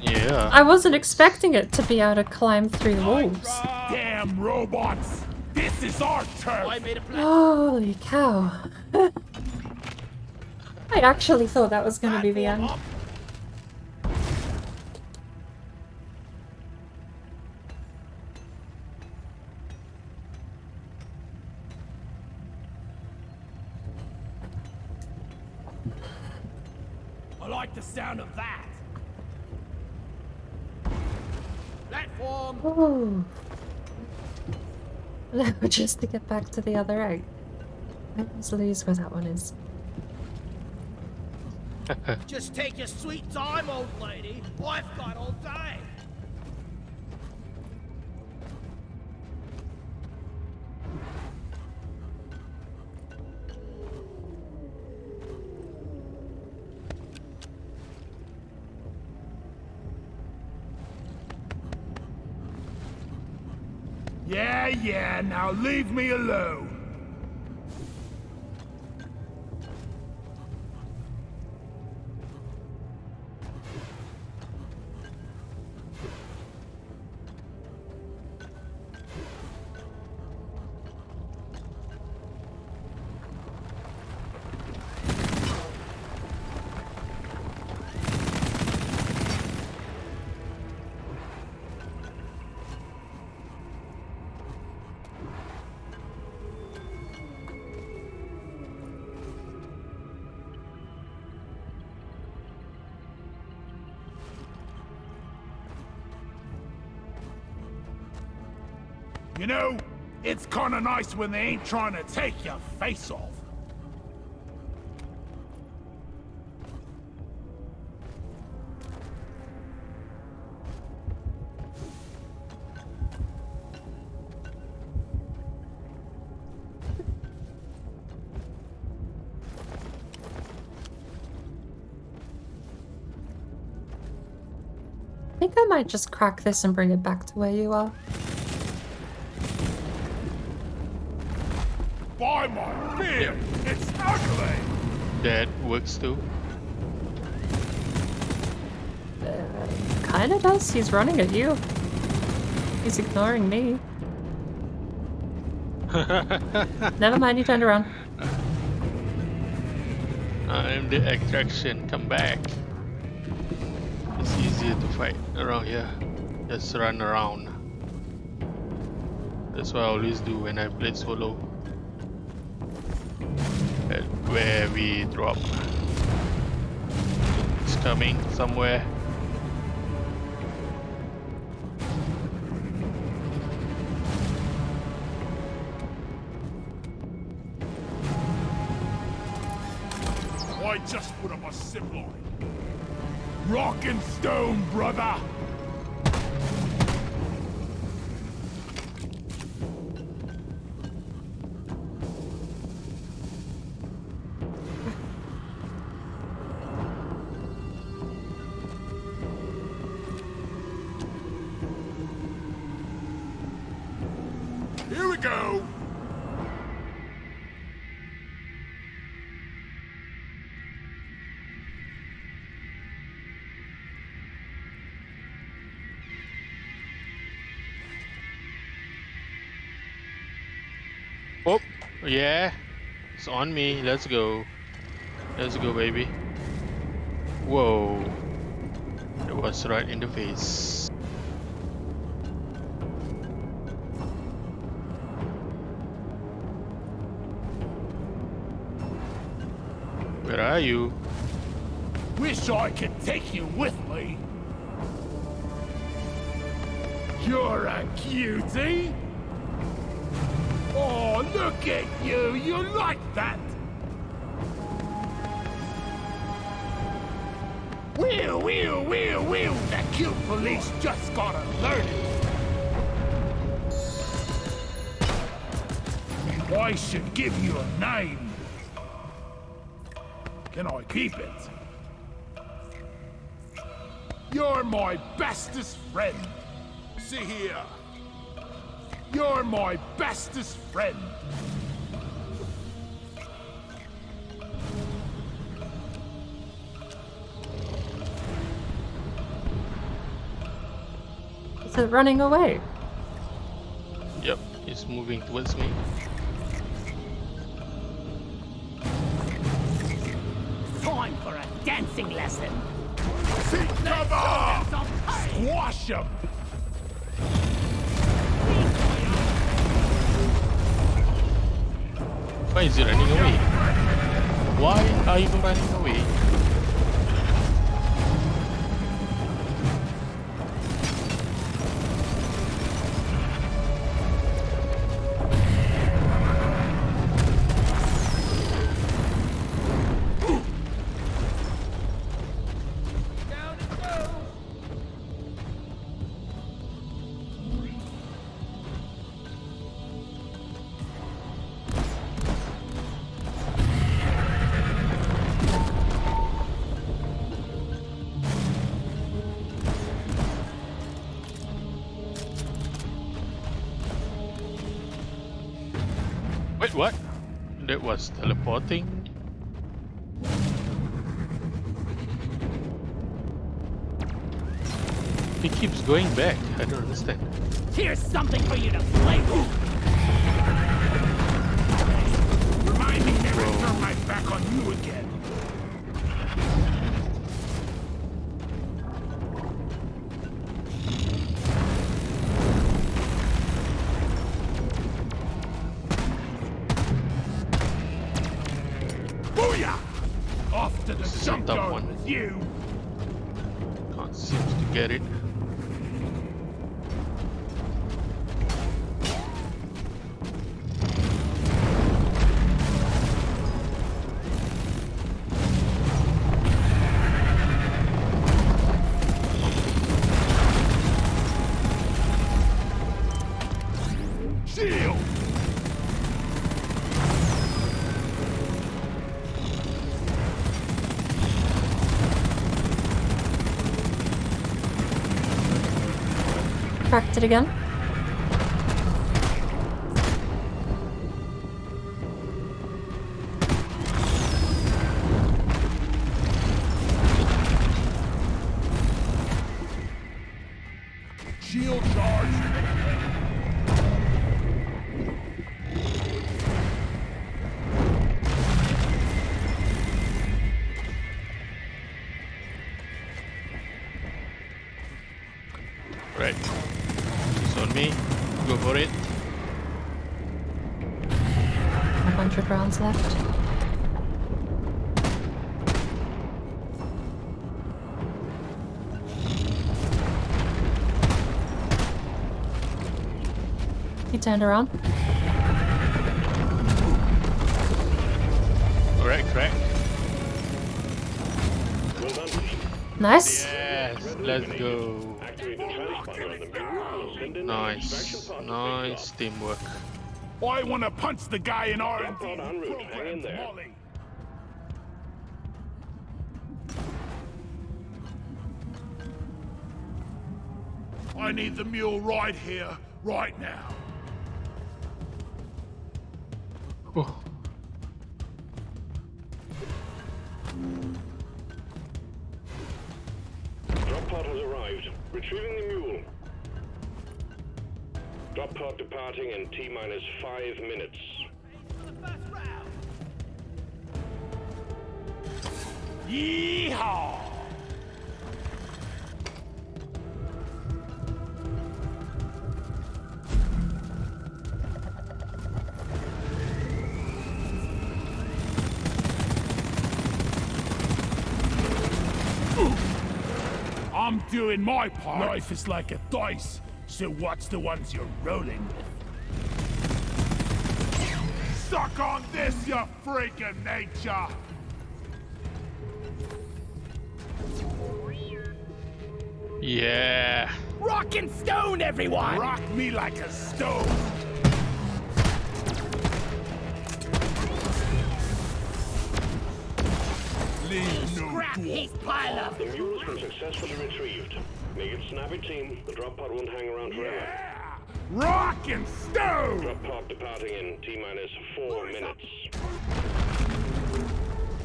Yeah. I wasn't expecting it to be able to climb through the walls. Damn robots! This is our turf! I made a plan. Holy cow. I actually thought that was going to be the end. I like the sound of that. Platform. Ooh. No, just to get back to the other egg. Let's lose where that one is. Just take your sweet time, old lady. I've got all day. Yeah, now leave me alone. You know, it's kinda nice when they ain't trying to take your face off. think I might just crack this and bring it back to where you are. By my beard, it's ugly! That works too. Kinda does. He's running at you. He's ignoring me. Never mind, he turned around. I'm the attraction. Come back. It's easier to fight around here. Just run around. That's what I always do when I play solo. At where we drop. It's coming somewhere. I just put up a zip line. Rock and stone, brother! Here we go! Oh, yeah. It's on me. Let's go. Let's go, baby. Whoa. It was right in the face. Where are you? Wish I could take you with me. You're a cutie. Oh, look at you! You like that? Wheel, wheel, wheel, wheel! The cute police just gotta learn it. I should give you a name. Can I keep it? You're my bestest friend. See here. You're my bestest friend. Is it running away? Yep, it's moving towards me. Time for a dancing lesson. Seek cover! Squash him! Why is he running away? Why are you running away? Wait, what? That was teleporting? He keeps going back. I don't understand. Here's something for you to play with. Remind me never to turn my back on you again. Booyah! Off to the This is a tough junkyard one. with you. Can't seem to get it. Shield! cracked it again. Shield charge. Right. It's on me. Go for it. 100 rounds left. He turned around. Alright, crack. Well done, team. Nice. Yes, let's go. Activate the transponder on the mule. We'll send in an extraction Nice. pod to Nice take teamwork. I want to punch the guy in R&D Drop pod en route. Hang in there. Molly. I need the mule right here, right now. Oh. Drop pod has arrived. Retrieving the mule. Drop pod departing in T-minus 5 minutes. Yeehaw! I'm doing my part. Life is like a dice, so watch the ones you're rolling with. Suck on this, you freak of nature! Yeah. Rock and stone, everyone! Rock me like a stone! Leave no Scrap dwarf. heap pile up! The mule's been successfully retrieved. Make it snappy, team. The drop pod won't hang around forever. Yeah! Rock and stone! Drop pod departing in T-minus 4 minutes.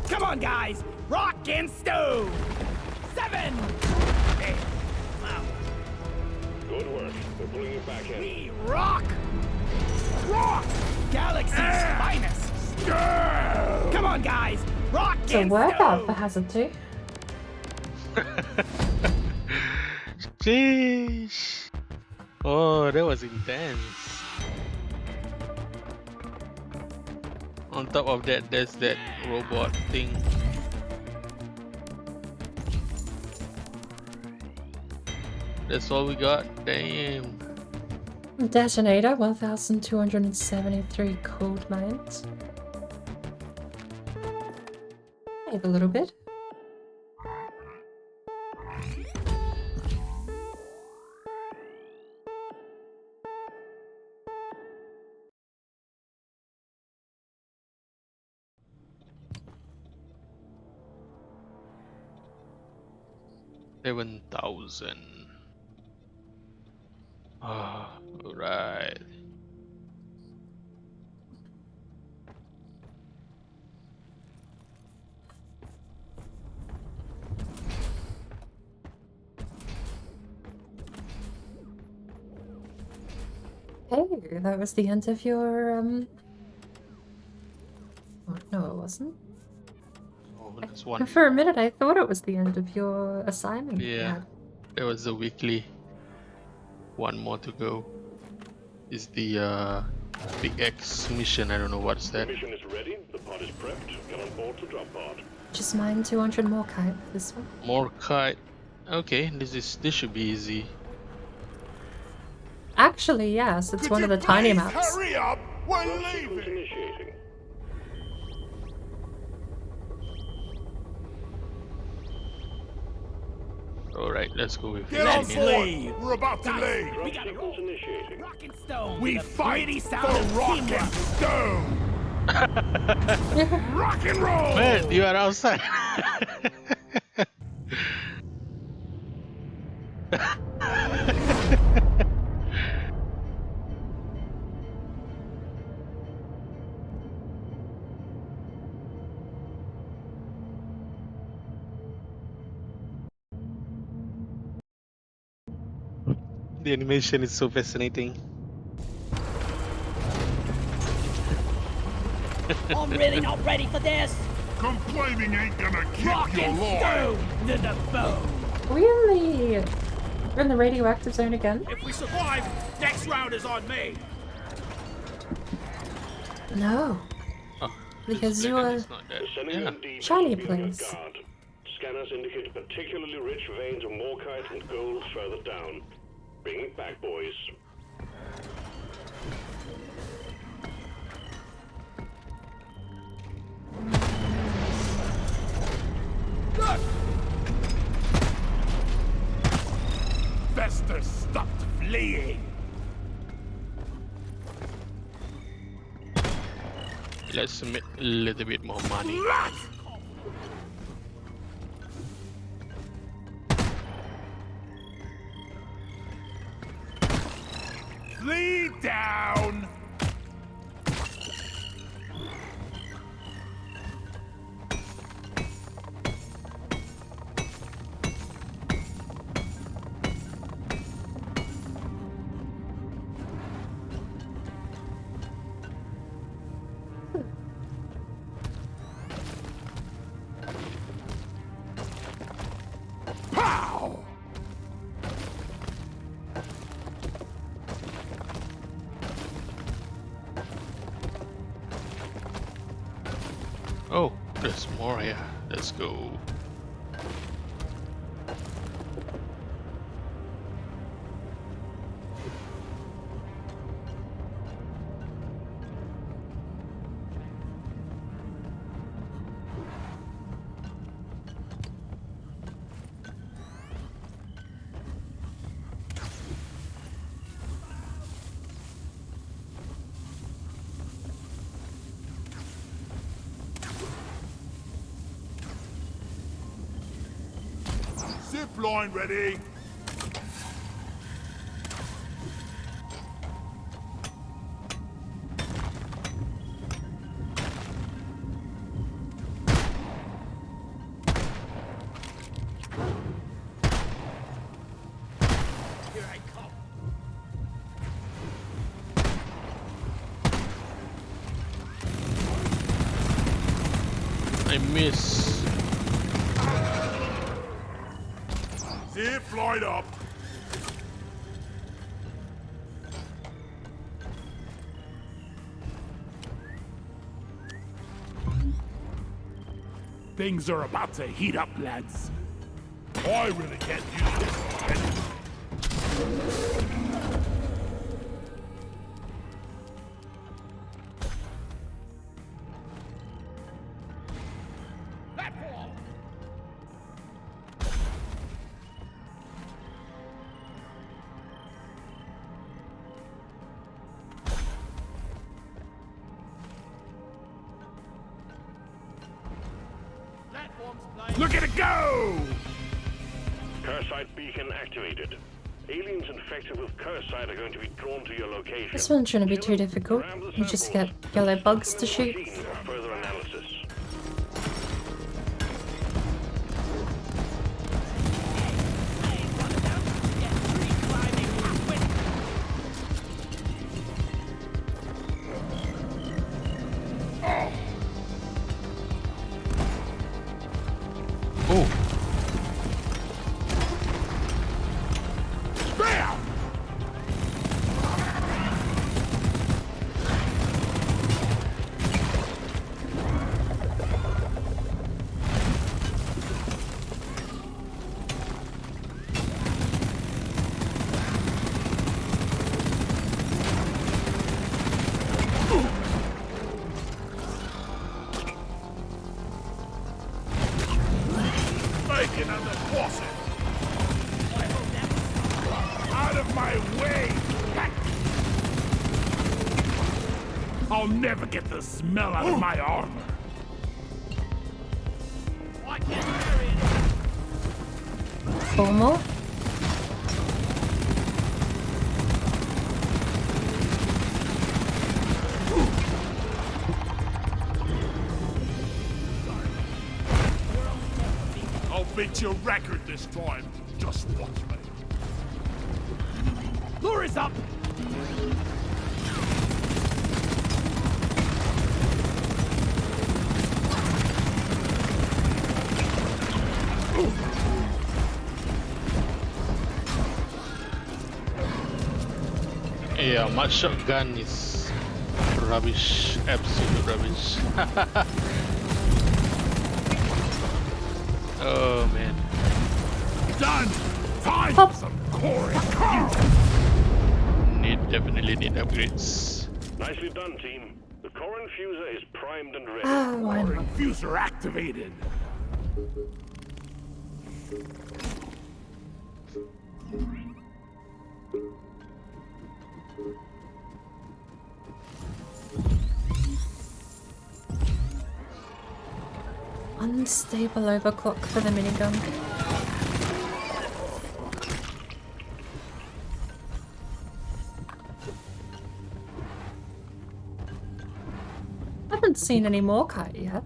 Come on, guys! Rock and stone! 7! 8! Wow. Good work. We're pulling you back in. We rock! Rock! Galaxy's finest! Stone! Come on, guys! Rock It's a and workout for stone! Hazard 2. Jeez. Oh, that was intense. On top of that, there's that robot thing. That's all we got. Damn. Detonator, 1,273 cold mines. Save a little bit. $7,000. Ah, right. Hey, that was the end of your, Oh, no, it wasn't. Oh, there's one. For a minute, I thought it was the end of your assignment. Yeah, that was the weekly. One more to go. Is the Big X mission? I don't know what's that. Mission is ready. The pod is prepped. Get on board to drop pod. Just mine 200 more kite for this one. More kite. Okay, this should be easy. Actually, yes, it's Could one you of the tiny please maps. Hurry up! We're Sequence leaving! initiating. Alright, let's go with Get on Flicky. board! We're about to leave! Drop We gotta sequence roll. initiating. Rock and stone! We with a fight pretty for sound of rock teamwork. and stone! Rock and roll! Man, you are outside. The animation is so fascinating. I'm really not ready for this. Complaining ain't gonna keep Rock you and alive. stone to the bone. Are we we're in the radioactive zone again? If we survive, next round is on me. No. Oh, Because this you dragon are is not dead. Sending Yeah. you indeed shiny to be on your place. guard. Scanners indicate particularly rich veins of morkite and gold further down. Bring it back, boys. Fester stopped fleeing. Let's make a little bit more money. Flee down. Pow! Oh, there's more here. Let's go. Zip line ready. Here I come. I miss. Zip line up. Things are about to heat up, lads. I really can't use this already. Platform. Platform's playing. Look at it go! Cursite beacon activated. Aliens infected with Cursite are going to be drawn to your location. This one shouldn't be too Kill them, difficult. ram the You just samples, get yellow bugs to send shoot. them to the machine for further analysis. Oh, Bam! Bacon on the faucet! Out of my way! I'll never get the smell out of my armor! I can't carry it. Four more. I'll beat your record this time. Just watch me. Lure is up! Yeah, my shotgun is rubbish, absolute rubbish. Oh man. Done! Time Pop. for some chorus! Definitely need upgrades. Nicely done, team. The core infuser is primed and ready. Ah, why Core not? infuser activated! Unstable overclock for the minigun. I haven't seen any more kite yet.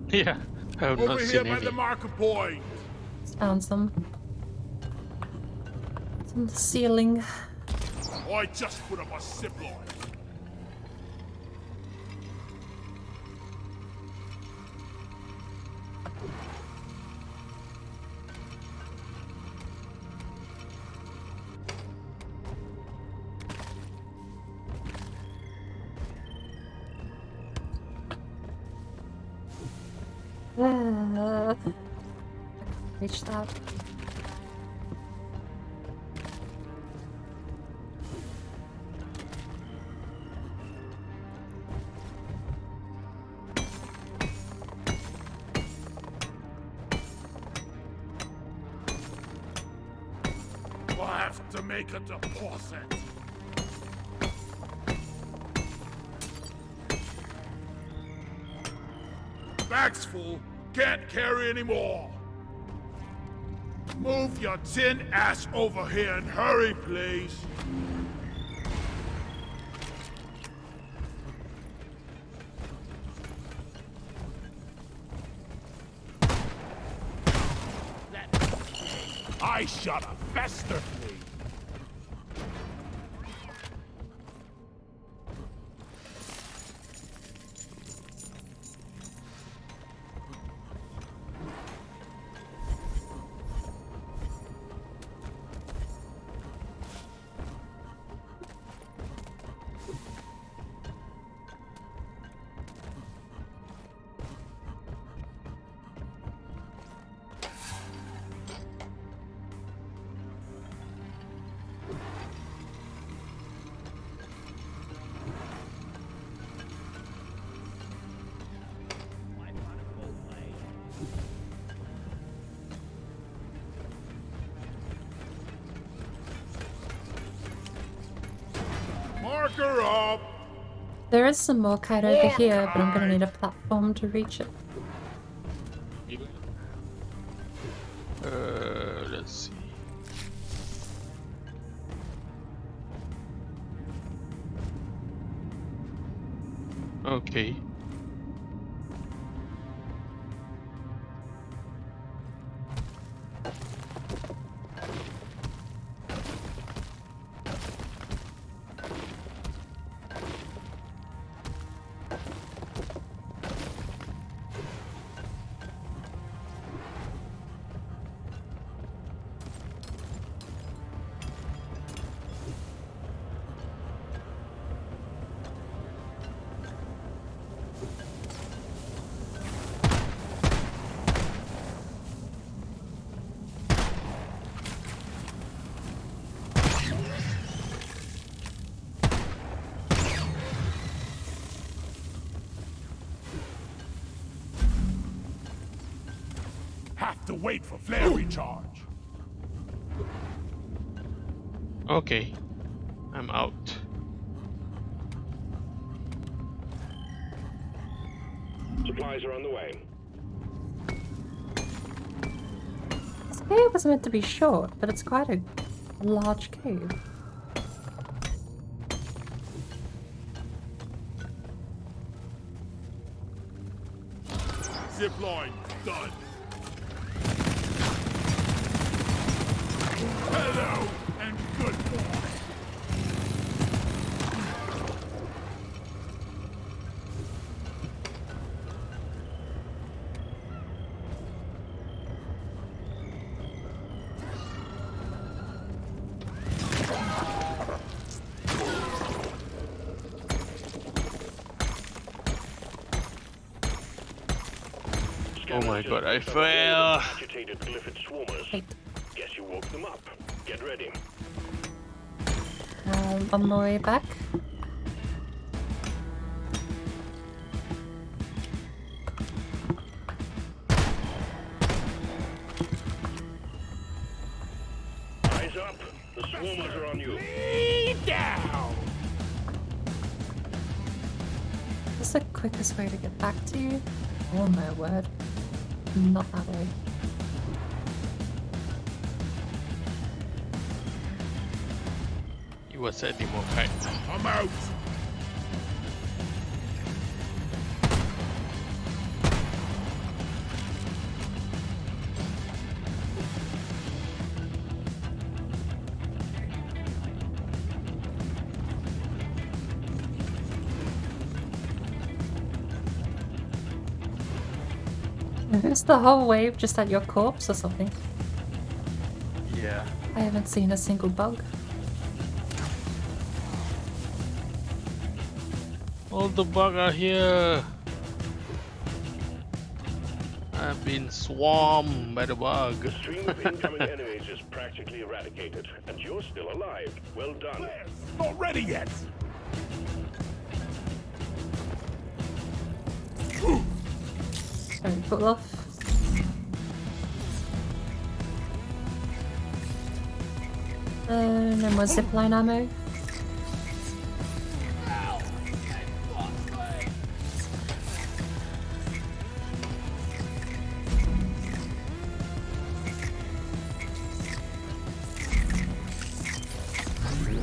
Yeah, I have Over not here seen by any. the marker point! Found some. It's on the ceiling. I just put up a zip line. I can't reach that. I have to make a deposit. Bag's full. Can't carry anymore. Move your tin ass over here and hurry, please. I shot a fester flea. Marker up. There is some more kite over here, but I'm gonna need a platform to reach it. Let's see. Okay. Have to wait for flare recharge. Okay. I'm out. Supplies are on the way. This cave was meant to be short, but it's quite a large cave. Zip line done. Hello and goodbye. Oh my god, I fail. Agitated glyphid swarmers. Wait. Guess you woke them up. Get ready. On my way back. Eyes up. The swarmers are on you. Lead down. What's the quickest way to get back to you? Oh my word. Not that way. You was at the moment. I'm out. Is the whole wave just at your corpse or something? Yeah. I haven't seen a single bug. All the bug are here. I've been swarmed by the bug. The stream of incoming enemies is practically eradicated, and you're still alive. Well done. Not ready yet. Don't pull off. No more zipline ammo.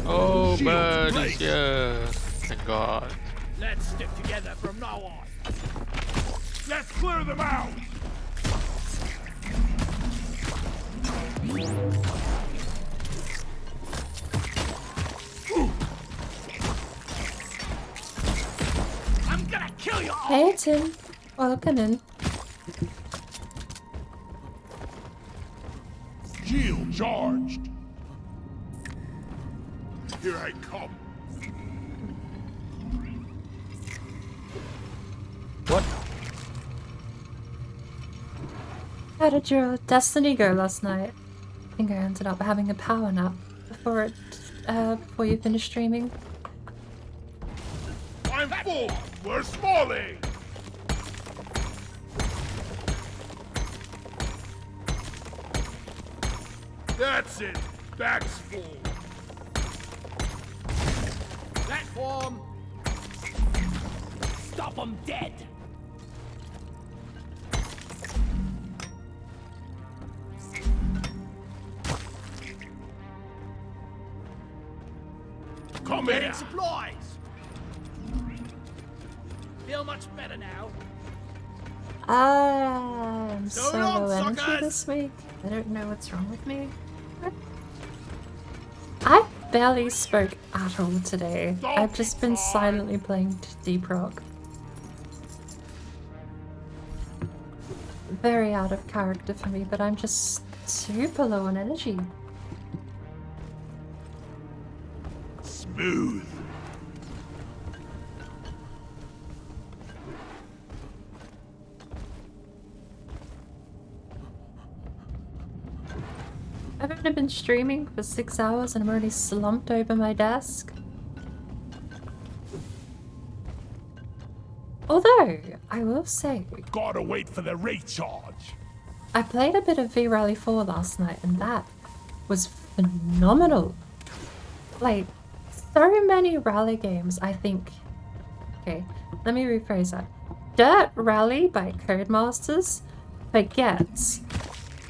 Oh, bird is here. Thank God. Let's stick together from now on. Let's clear them out. I'm gonna kill you all! Hey Tim, welcome in. Shield charged. Here I come. What? How did your Destiny go last night? I think I ended up having a power nap before you finished streaming. I'm full. We're smalling. That's it. Back's full. Platform! Stop them dead! Come Getting here. supplies! Feel much better now? I'm So so long, low energy suckers! this week. I don't know what's wrong with me. I barely spoke at all today. I've just been silently playing Deep Rock. Very out of character for me, but I'm just super low on energy. Smooth. I've only been streaming for 6 hours and I'm already slumped over my desk. Although, I will say, Gotta wait for the recharge. I played a bit of V-Rally 4 last night and that was phenomenal. Like, so many rally games, I think... Okay, let me rephrase that. Dirt Rally by Codemasters forgets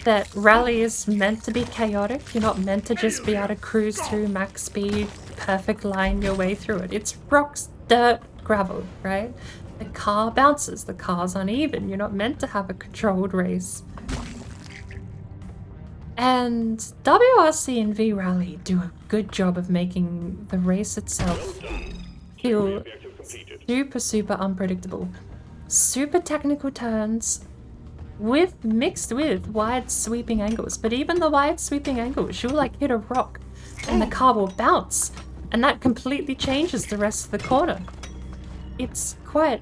that rally is meant to be chaotic. You're not meant to just be able to cruise through max speed, perfect line your way through it. It's rocks, dirt, gravel, right? The car bounces, the car's uneven. You're not meant to have a controlled race. And WRC and V Rally do a good job of making the race itself feel Objective completed. super unpredictable. Super technical turns mixed with wide sweeping angles. But even the wide sweeping angles, you'll like hit a rock and the car will bounce, and that completely changes the rest of the corner. It's quite...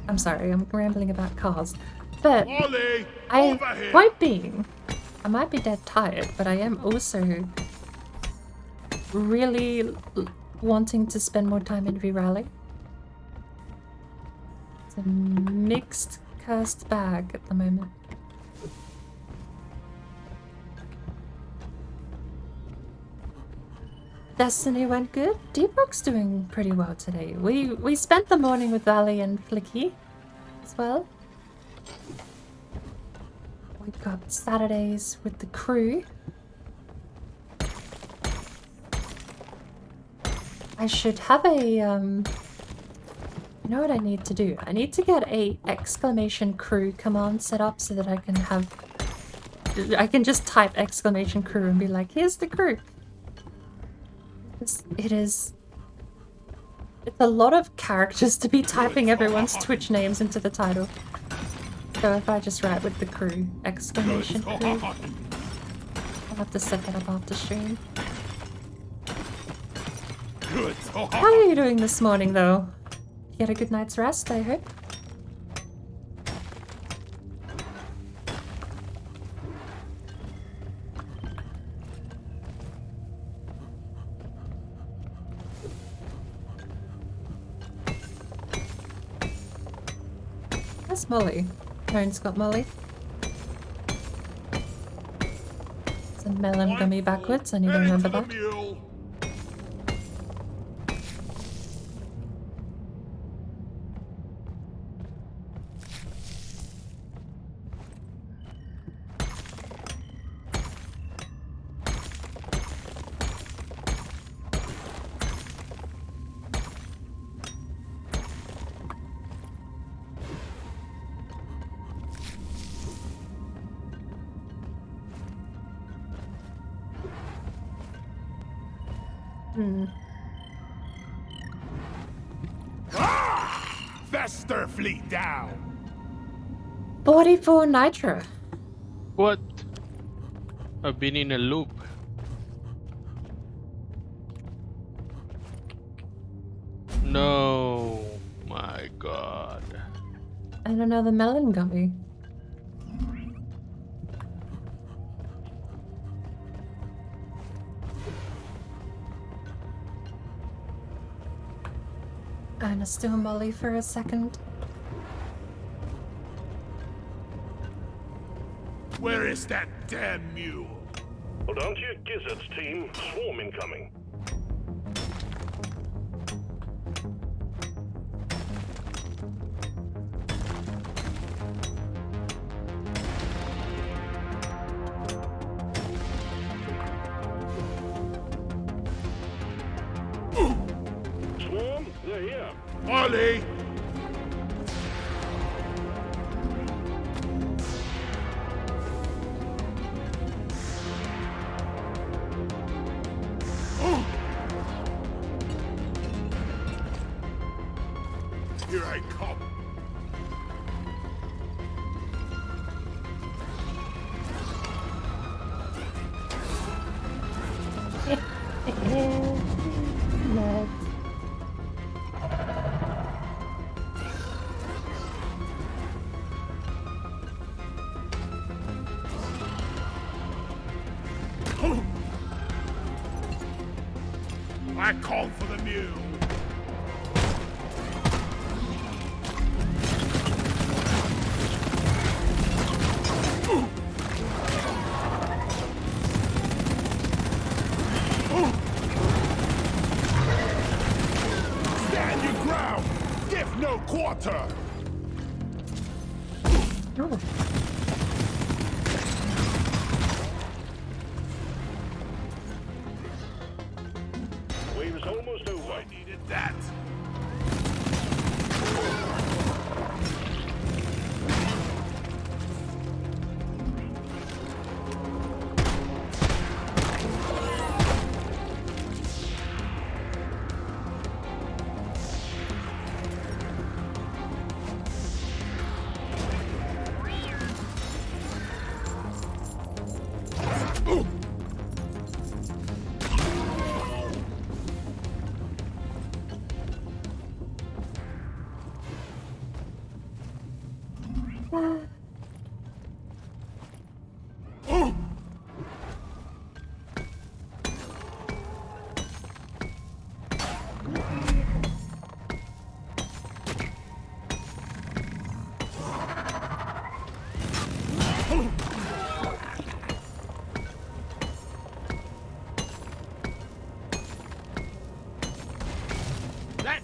I'm sorry, I'm rambling about cars. But Ollie, over here. point being, I might be dead tired, but I am also really wanting to spend more time in V-Rally. It's a mixed, cursed bag at the moment. Destiny went good. Deeprock's doing pretty well today. We spent the morning with Valley and Flicky as well. We've got Saturdays with the crew. I should have a, you know what I need to do? I need to get a exclamation crew command set up so that I can just type exclamation crew and be like, here's the crew. It's a lot of characters to be typing everyone's Twitch names into the title. So if I just write with the crew, exclamation crew, I'll have to set that up after stream. How are you doing this morning though? You get a good night's rest, I hope? Where's Molly? Tone's got Molly. It's a melon gummy backwards, I need to remember that. Fester fleet down. 44 Nitro. What? I've been in a loop. No, my god. And another melon gummy. And a still Molly for a second. Where is that damn mule? Hold on to your gizzards, team. Swarm incoming. Swarm, they're here. Ollie! Here I come. I called for the mule. Stand your ground. Give no quarter. Oh. Wave is almost over. I needed that.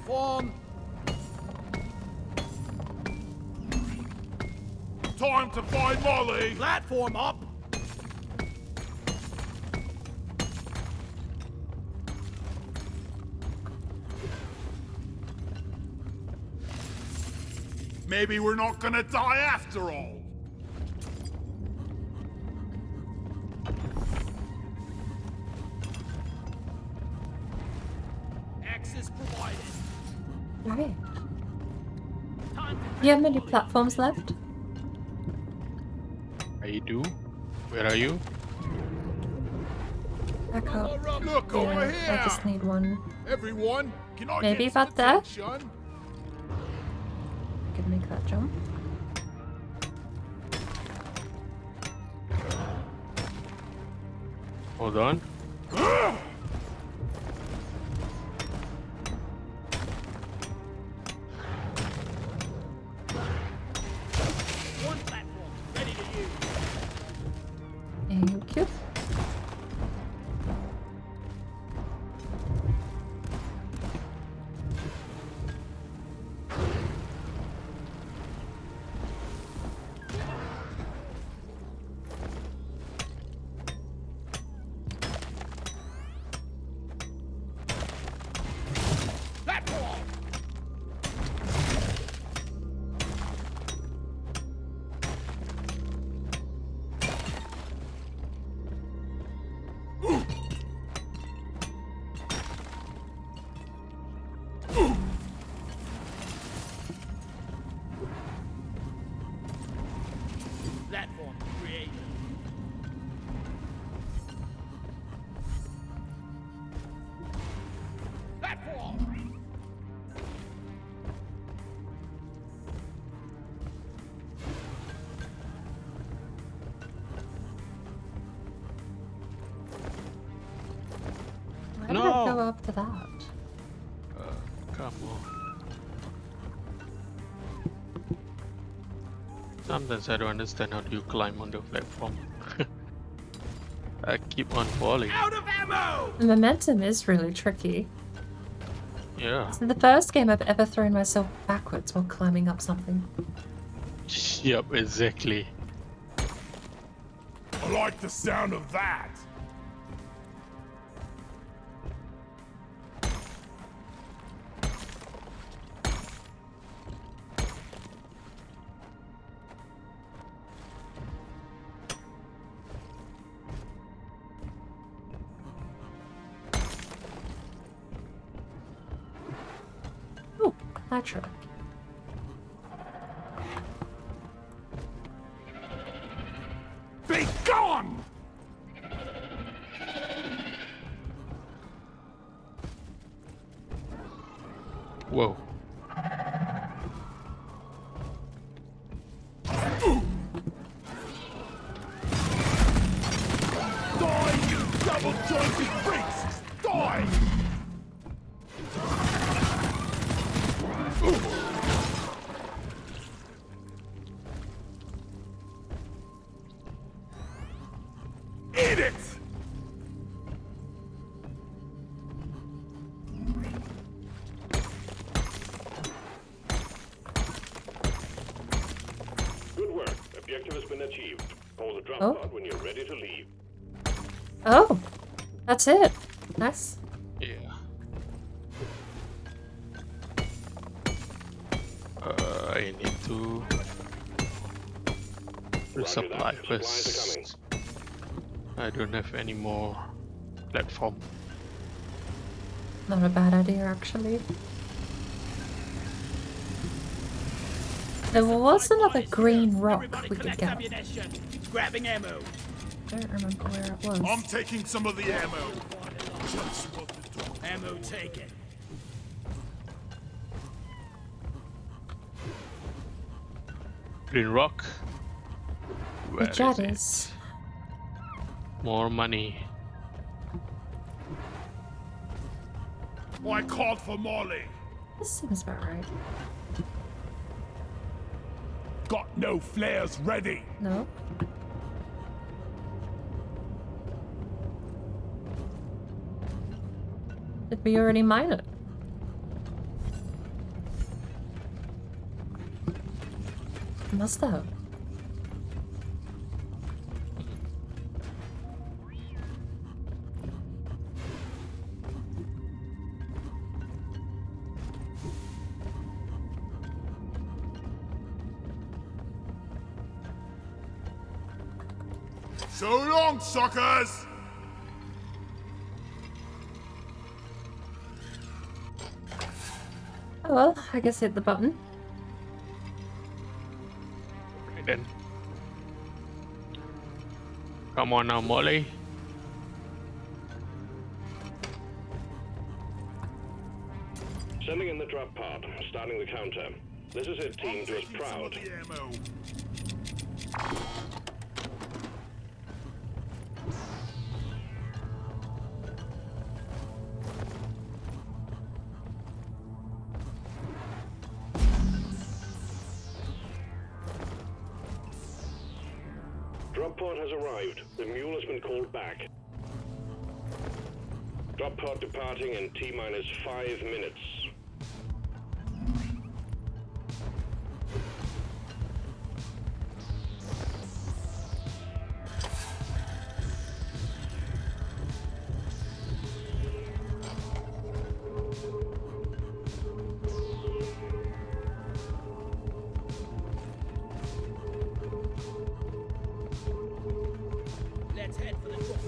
Platform. Time to find Molly. Platform up. Maybe we're not gonna die after all. Access provided. Alright. Do you have many platforms left? I do. Where are you? Back up. Look over Yeah, here. I just need one. Everyone, can I Maybe get some about there? attention? I could make that jump. Hold on. One platform, ready to use. Thank you. Platform. Platform created. Platform. Why did I No. go up to that? Come on. Sometimes I don't understand how do you climb on the platform. I keep on falling. Out of ammo. The momentum is really tricky. Yeah. It's the first game I've ever thrown myself backwards while climbing up something. Yep, exactly. I like the sound of that. Oh, nitro. Be gone. Whoa. Die, you double-jointed freaks! Die! Eat it! Good work. Objective has been achieved. Call the drop Oh. pod when you're ready to leave. Oh, that's it. Nice. Yeah. I need to Roger resupply that. Supplies are coming. first. I don't have any more platform. Not a bad idea, actually. There was another green rock Everybody we could collect get. ammunition. Grabbing ammo. I don't remember where it was. I'm taking some of the ammo. Just what the dog. Ammo taken. Green rock. The Where jet is it? is. More money. I called for Molly. This seems about right. Got no flares ready. No? Did we already mine it? Must have. So long, suckers! Oh well, I guess hit the button. Right then. Come on now, Molly. Sending in the drop pod, starting the counter. This is it, team, to us proud. The ammo. Drop pod has arrived. The mule has been called back. Drop pod departing in T-minus 5 minutes. Let's head for the drop.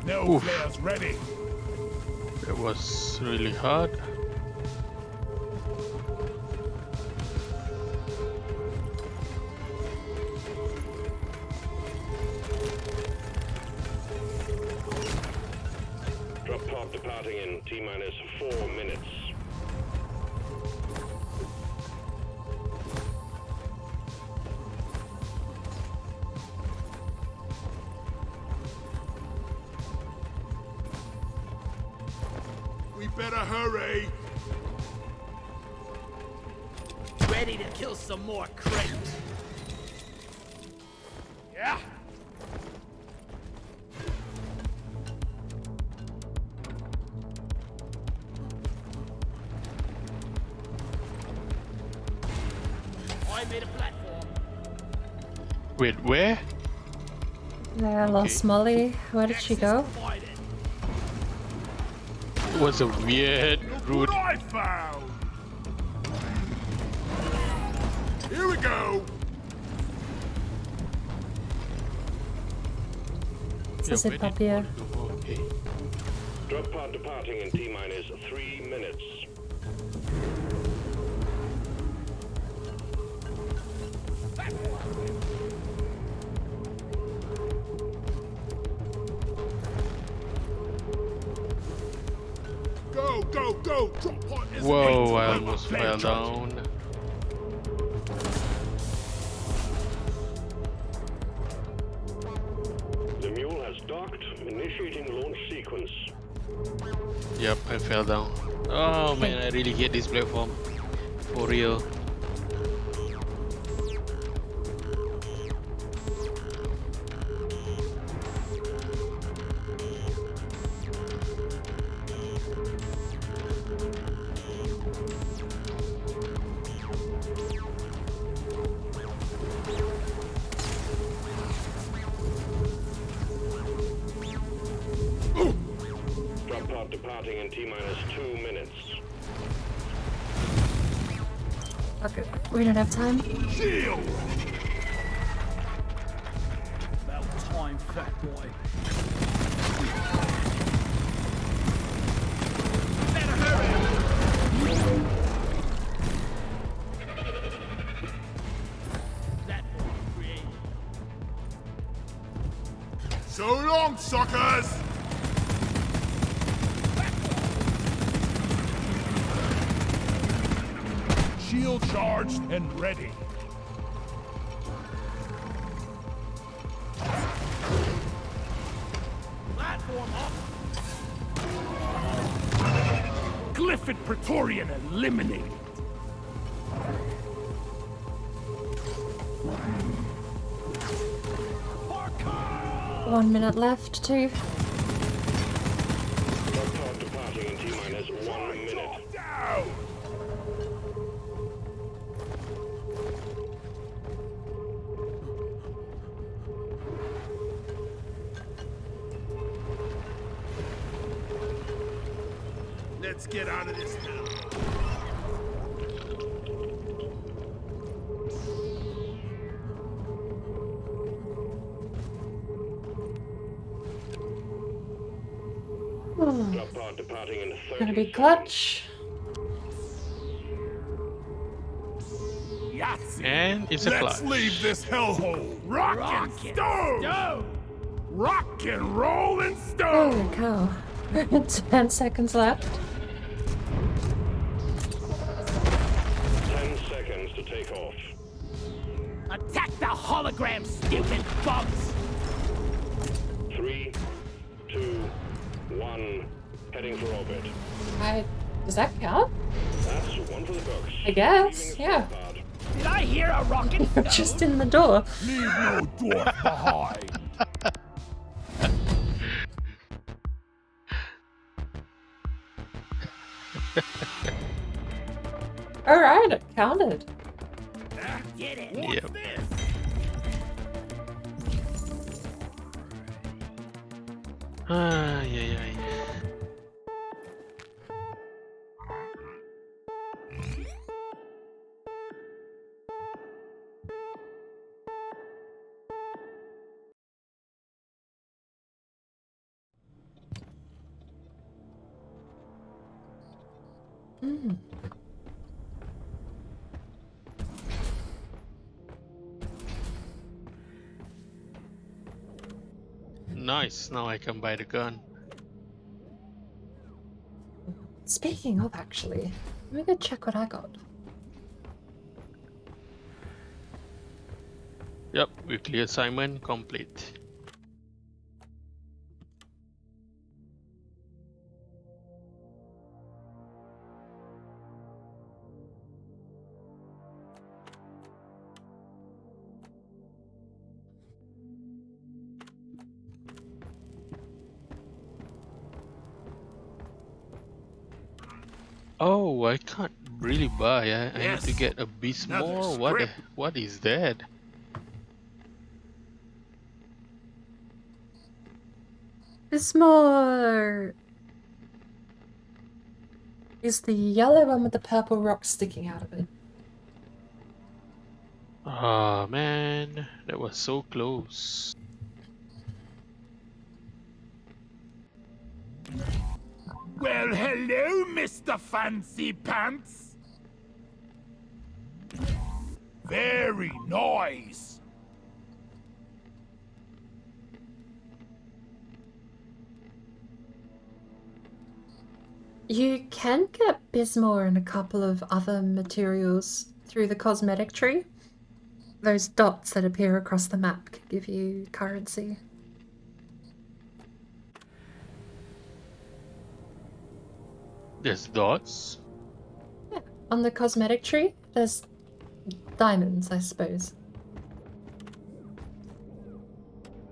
No flares ready. It was really hard. Drop pod departing in T-minus 4 minutes. We better hurry. Ready to kill some more crates. Yeah. I made a platform. Wait, where? I lost Molly. Where did she go? Fight it. It was a weird route. What I found. Here we go. This Yeah, is where it, did Papier. Molly go? Okay. Drop pod departing in T-minus 3 minutes. Go, go, go. Drop pod is Whoa, waiting. I almost fell down. The mule has docked, initiating launch sequence. Yep, I fell down. Oh man, I really hate this platform. For real. Drop pod departing in T-minus 2 minutes. Okay, we don't have time. Shield. About time, fat boy. Better hurry. Platform created. So long, suckers. Shield charged and ready. Platform up. Glyphid Praetorian eliminated. 1 minute left too. Log pod departing in T-minus 1 minute. Down! Let's get out of this now. Log pod departing in 30 Gonna be seconds. clutch. Yahtzee! And it's a Let's clutch. leave this hellhole. Rock and stone! Rock and roll and stone! Holy cow. 10 seconds left. 10 seconds to take off. Attack the hologram, stupid bums! 3, 2, 1. Heading for orbit. Does that count? That's one for the books. I guess, Leaving a yeah. pod. Did I hear a rocket stone? Just in the door. Leave no dwarf behind! Alright, it counted. Did it? Yep. Ay, ay, ay. Mm. Nice, now I can buy the gun. Speaking of, actually, let me go check what I got. Yep, weekly assignment complete. Oh, I can't really buy. I need to Yes, get a beast another more. script. What is that? This more is the yellow one with the purple rock sticking out of it. Ah man, that was so close. Well, hello, Mr. Fancy Pants. Very nice. You can get Bismore and a couple of other materials through the cosmetic tree. Those dots that appear across the map can give you currency. There's dots. Yeah, on the cosmetic tree, there's diamonds, I suppose.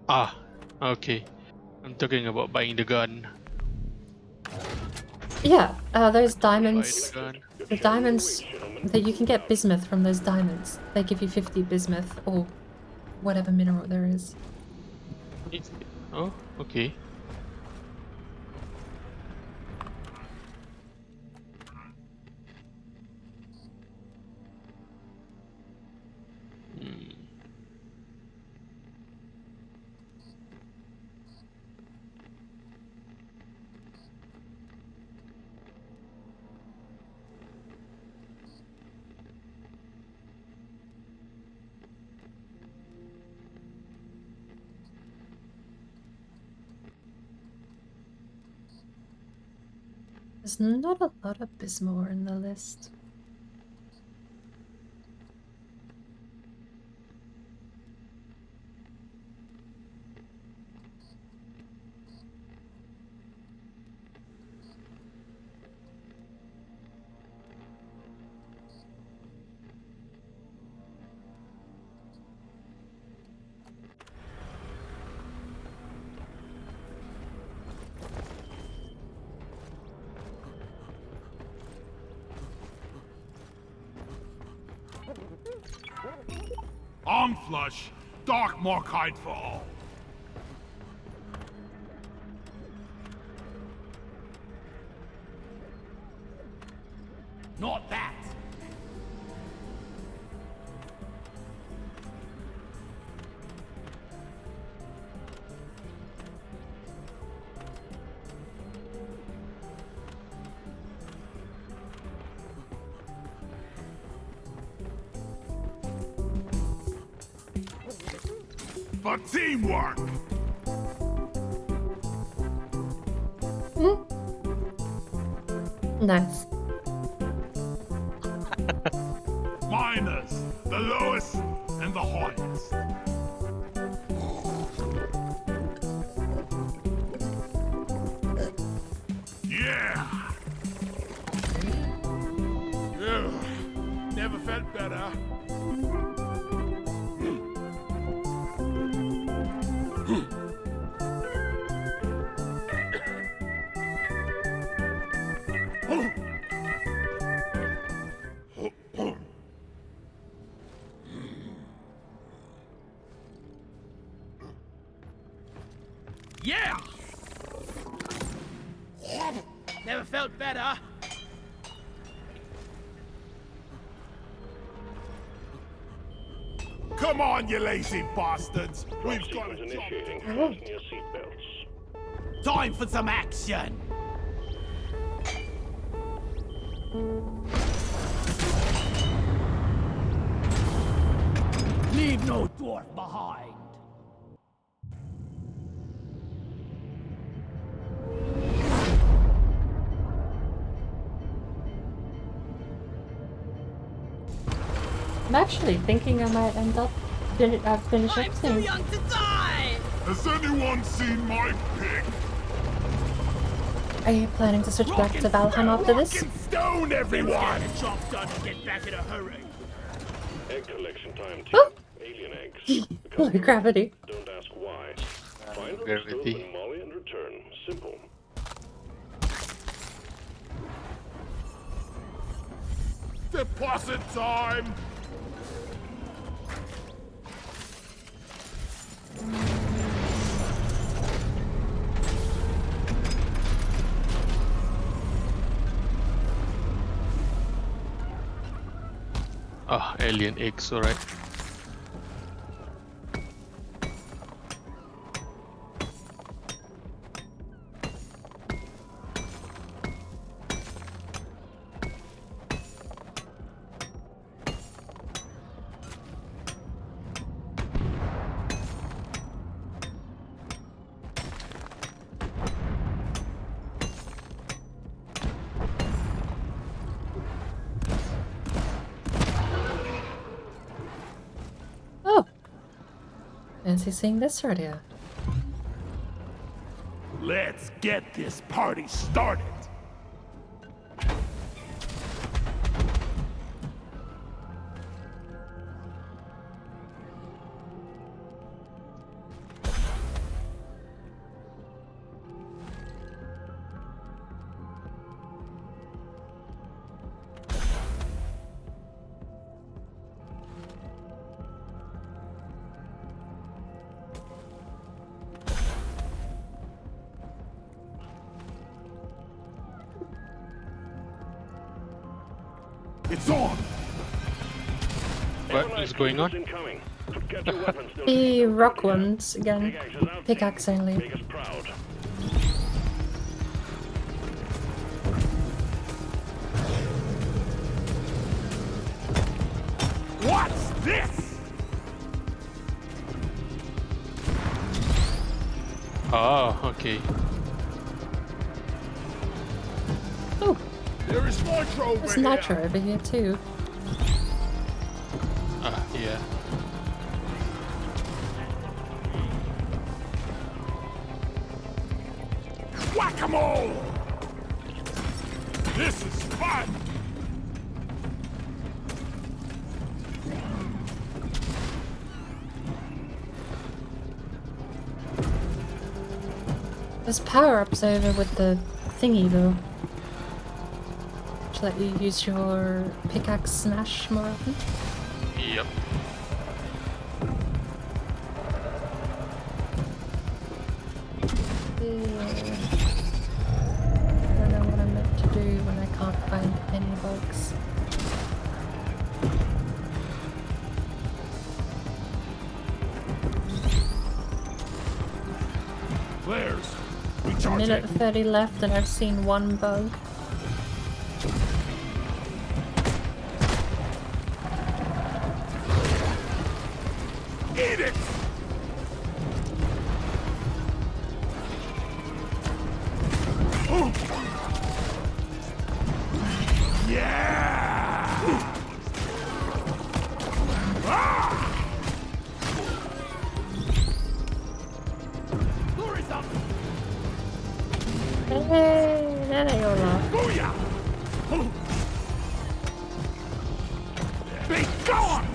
Ah, okay. I'm talking about buying the gun. Yeah, those Buy diamonds, the gun. the diamonds that you can get bismuth from those diamonds. They give you 50 bismuth or whatever mineral there is. Oh, okay. Hmm. There's not a lot of bismore in the list. Arm flush, dark mark hide for all. Not that. For teamwork! Nice. Miners, the lowest and the highest. Yeah! Ugh, never felt better. Yeah! Never felt better. Come on, you lazy bastards! We've Drop got a sequence job. initiating. Fasten your seatbelts. Time for some action. Leave no dwarf behind. I'm actually thinking I might end up finishing I'm too soon. young to die. Has anyone seen my pick? Are you planning to switch back to Valheim after this? Fucking stone, everyone! Get the job done and get back in a hurry. Egg collection time Oh. 2. Alien eggs. Low gravity. Don't ask why. Find them, gravity. steal them, Molly, and return. Simple. Deposit time! Ah, alien eggs, alright. Oh. Fancy seeing this radio. Let's get this party started! It's on! What is going on? Incoming. Get your weapons. Don't The rock ones again. Pickaxes out. Pickaxe only. Make us proud. What's this? Ah, okay. Oh, There is nitro over there's here! nitro over here too. Ah, yeah. Whack-a-mole! This is fun! There's power-ups over with the thingy though. To let you use your pickaxe smash more often. Yep. find any bugs. Flares. A Recharge minute it. 30 left and I've seen one bug. Eat it. Ooh. Yeah. Ah! Lure is up. Hey, there they all are. Booyah! Ooh. Be gone!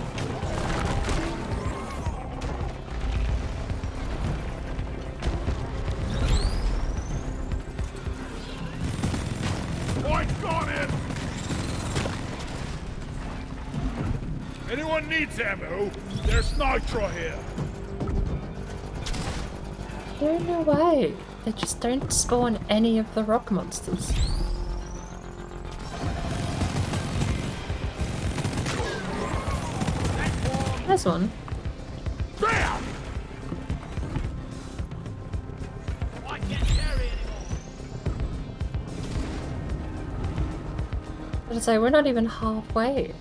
Point's on it! Anyone needs ammo? There's nitro here. I don't know why. They just don't spawn any of the rock monsters. There's one. Bam! I can't carry anymore. But it's like we're not even halfway.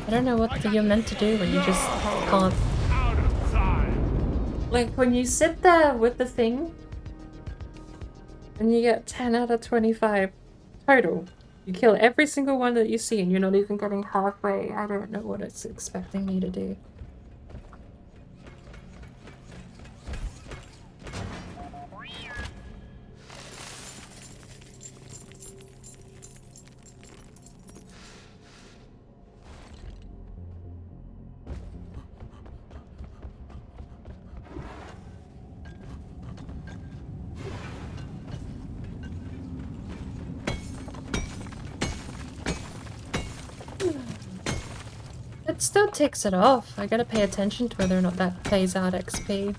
I don't know what you're meant to do when you just can't. Out of time. Like when you sit there with the thing and you get 10 out of 25 total. You kill every single one that you see and you're not even getting halfway. I don't know what it's expecting me to do. It still ticks it off. I gotta pay attention to whether or not that pays out XP.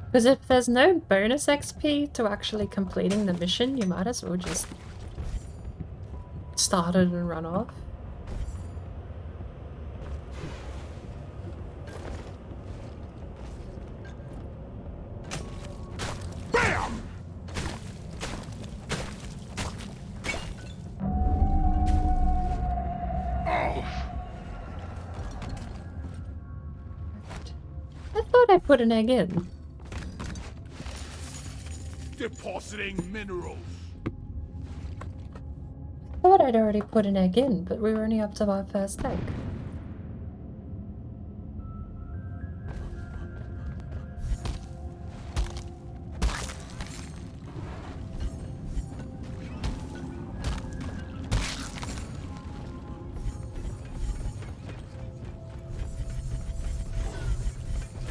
Because if there's no bonus XP to actually completing the mission, you might as well just start it and run off. Bam! I thought I put an egg in. Depositing minerals. I thought I'd already put an egg in, but we were only up to our first egg.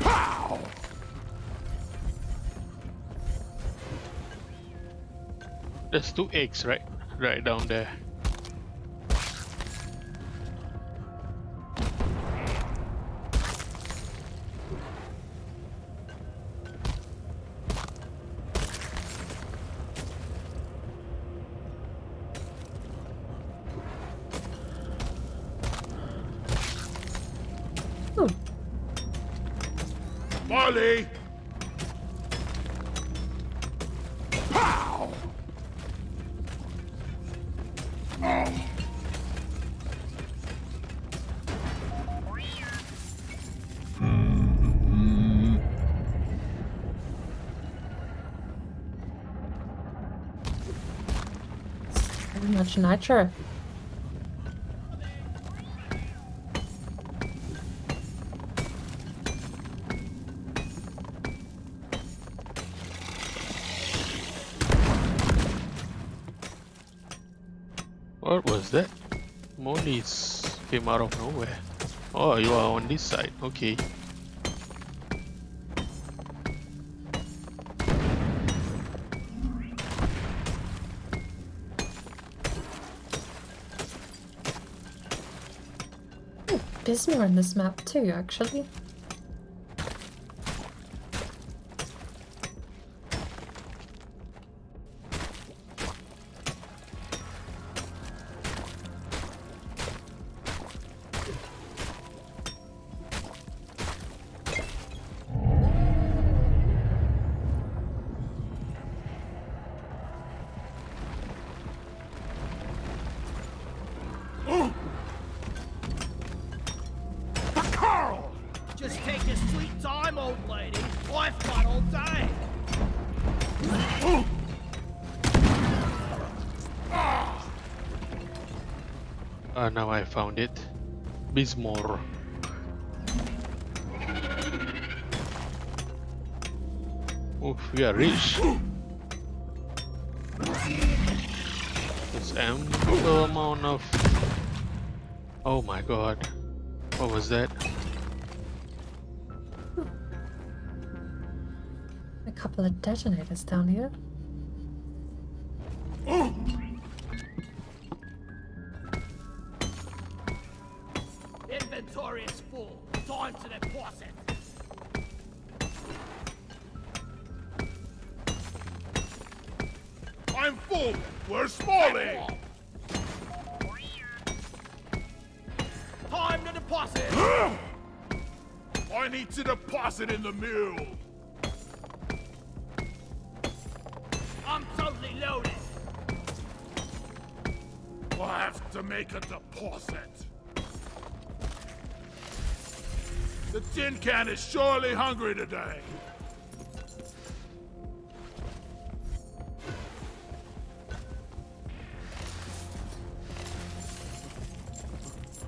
Pow! There's 2 eggs right down there. Oh, Molly! Pow! Oh. very much nitro. What was that? Monies came out of nowhere. Oh, you are on this side. Okay. Bismore in this map too, actually. Carl! Just take your sweet time, old lady. I've got all day. Now I found it. Bismore. Oof, we are rich. There's ample amount of... Oh my god. What was that? A couple of detonators down here. Inventory is full. Time to deposit. I'm full. Where's Smalley? Time to deposit. I need to deposit in the mule. I'm totally loaded. I have to make a deposit. The tin can is surely hungry today.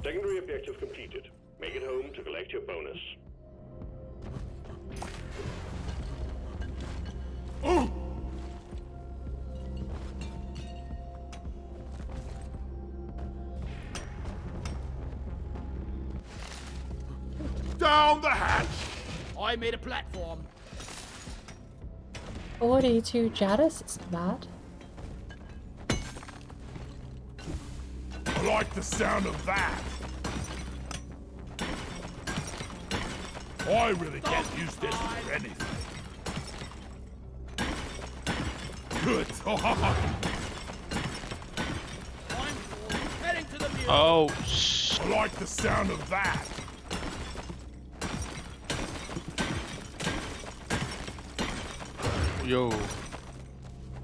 Secondary objective completed. Make it home to collect your bonus. Down the hatch! I made a platform. 42 Jadis isn't bad. I like the sound of that. I really can't use this for anything. Good time. I'm full. Heading to the mule. Oh, I like the sound of that. yo.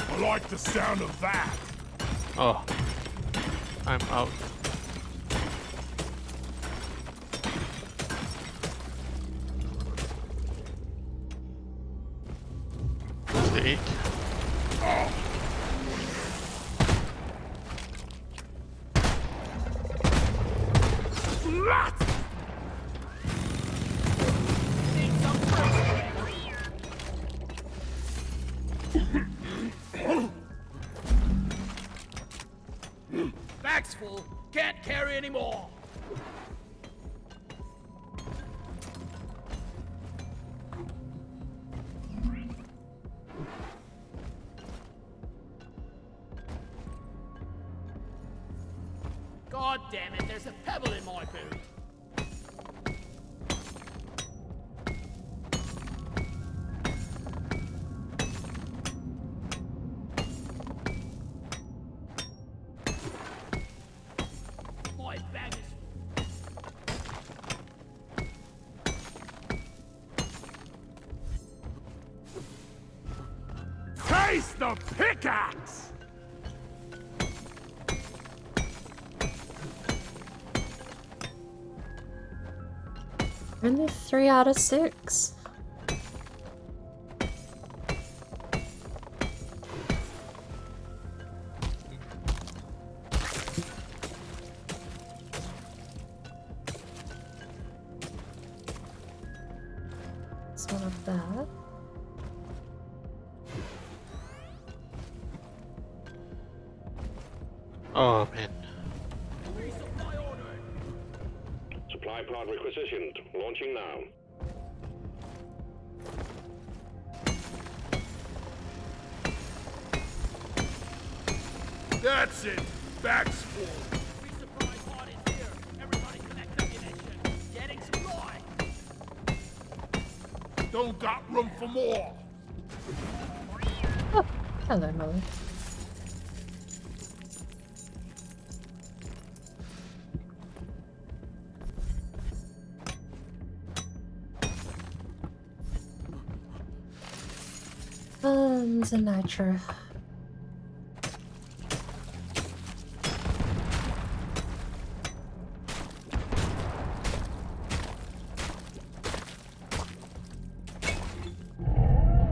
I like the sound of that. Oh, I'm out. What's the 8? Splat! Need some fresh. Bag's full. Can't carry anymore. God damn it, there's a pebble in my boot. My bag is Taste the pickaxe! Only 3 out of 6. It's one of that. Oh man. resupply order. Supply pod requisitioned. Launching now. That's it. Bag's full. Resupply pod is here. Everybody connect ammunition. Don't got room for more. Oh, hello, Molly. The nitro.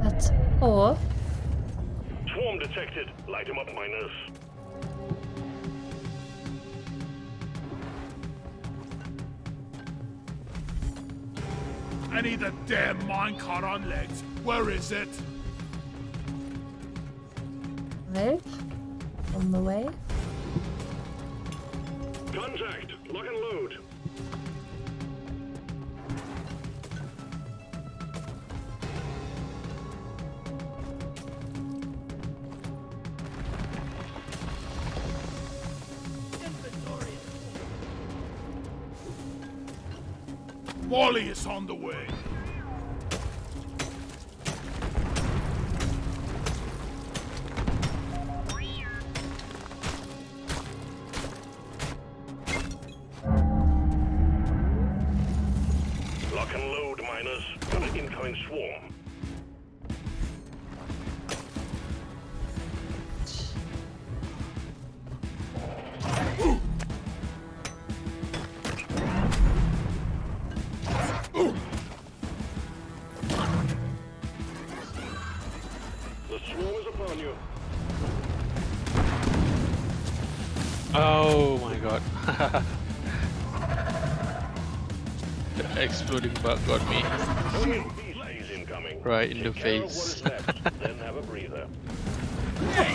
That's 4. Swarm detected. Light him up, miners. I need a damn minecart on legs. Where is it? 5. On the way. Contact. Lock and load. Wally is on the way. Lock and load, miners. Got an incoming swarm. The swarm is upon you. Oh my god. The exploding bug got me Beast incoming. right in the Take care of what face. is left, then have a breather.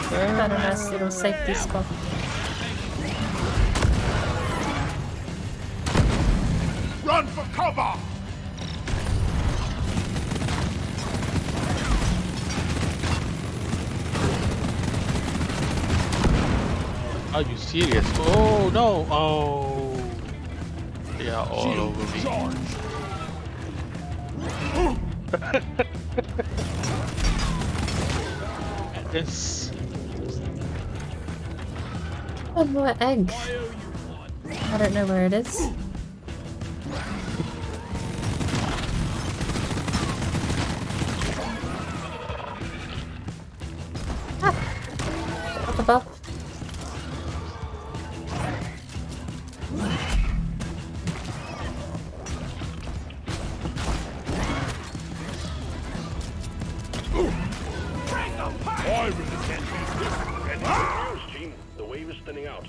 Got a nice little safety spot. Run for cover! Are you serious? Oh no! Oh, they are all over me. Charge! Yes. One more egg. I don't know where it is. Ah! Up above. I really can't beat this. Ready for yours, team. The wave is thinning out.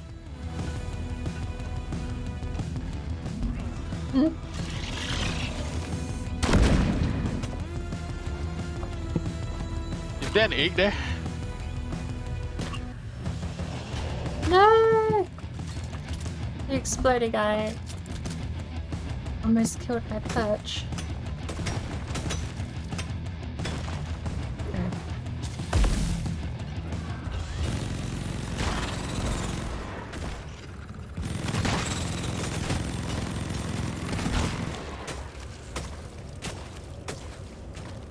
Is there an egg there? No! The exploding guy almost killed my perch. Okay.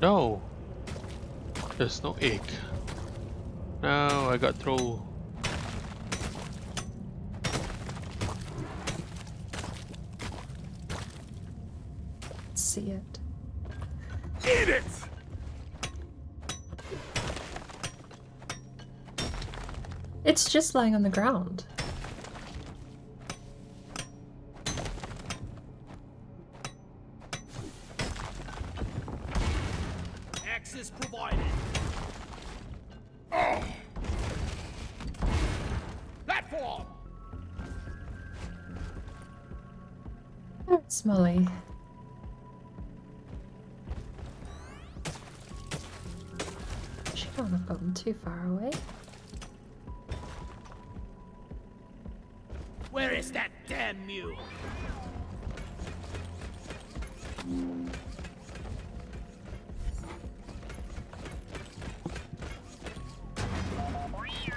No. There's no egg. No, I got thrown. Let's see it. Eat it! It's just lying on the ground. Access provided. Platform. It's Molly. She can't have gotten too far away. Where is that damn mule?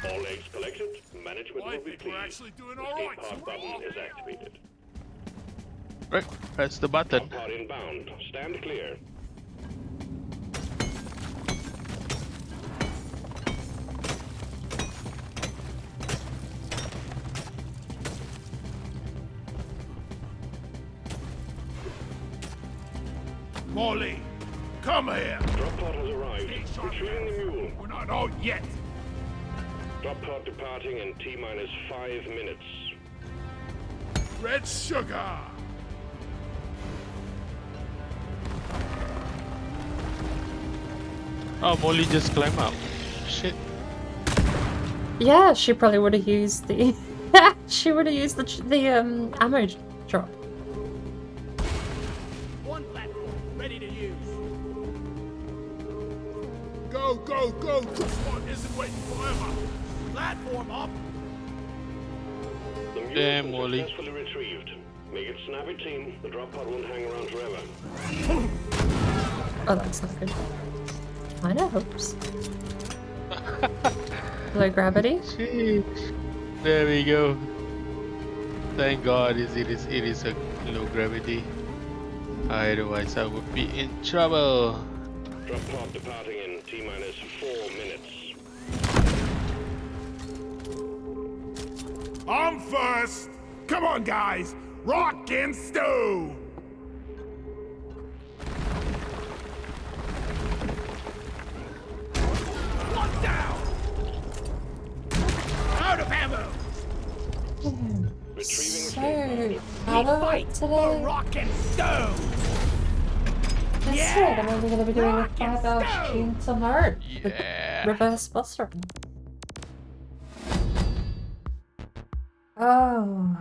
All eggs collected. Management I will be think we're pleased. actually doing The all escape right. pod button is activated. Right, press the button. Pod inbound. Stand clear. Molly, come here. Drop pod has arrived. Retrieving the mule. We're not out yet. Drop pod departing in T-minus 5 minutes. Red sugar. Oh, Molly just climb up. Shit. Yeah, she probably would have used the. She would have used the ammo drop. One platform, ready to use. Go, go, go. Drop pod isn't waiting forever. Platform up. The mule Damn, has been Molly. successfully retrieved. Make it snappy, team. The drop pod won't hang around forever. Oh, that's not good. Kinda hopes. Low gravity. Sheesh. There we go. Thank God it is a low gravity. Otherwise I would be in trouble. Drop pod departing in T-minus 4 minutes. I'm first. Come on, guys. Rock and stone. One down. Out of ammo. Retrieving So, escape how We about fight for today? rock and stone. That's right, I'm only gonna be doing a Rock and 5-hour stone. stream tomorrow. with Yeah. Reverse boss run. Oh.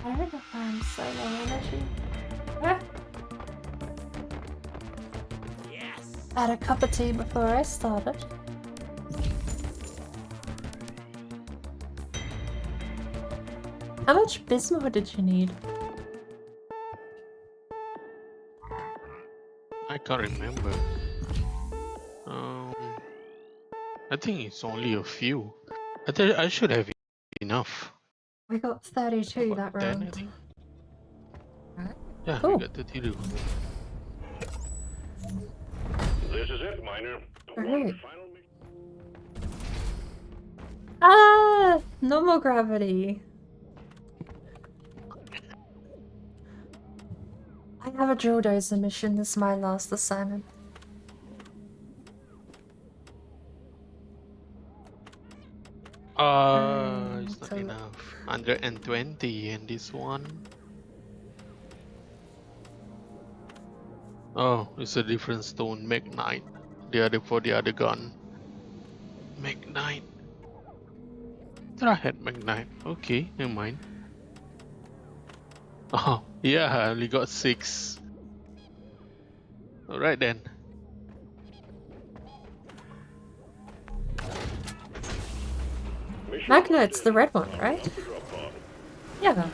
I don't know if I'm so low energy. Ah. Yes. Had a cup of tea before I started. How much Bismore did you need? I can't remember. I think it's only a few. I think I should have enough. We got 32 About that 10, I round. think. Alright. Yeah, Cool. we got 32. This is it, Miner. One Alright. final mission. Ah! No more gravity. I have a drill dozer mission. This is my last assignment. It's not so- enough. 120 in this one. Oh, it's a different stone. Magnite. The other for the other gun. Magnite. Thought I had Magnite. Okay, never mind. Oh, yeah, I only got 6. Alright then. Mission Magnite's the red one, completed. right? The drop pod. Yeah.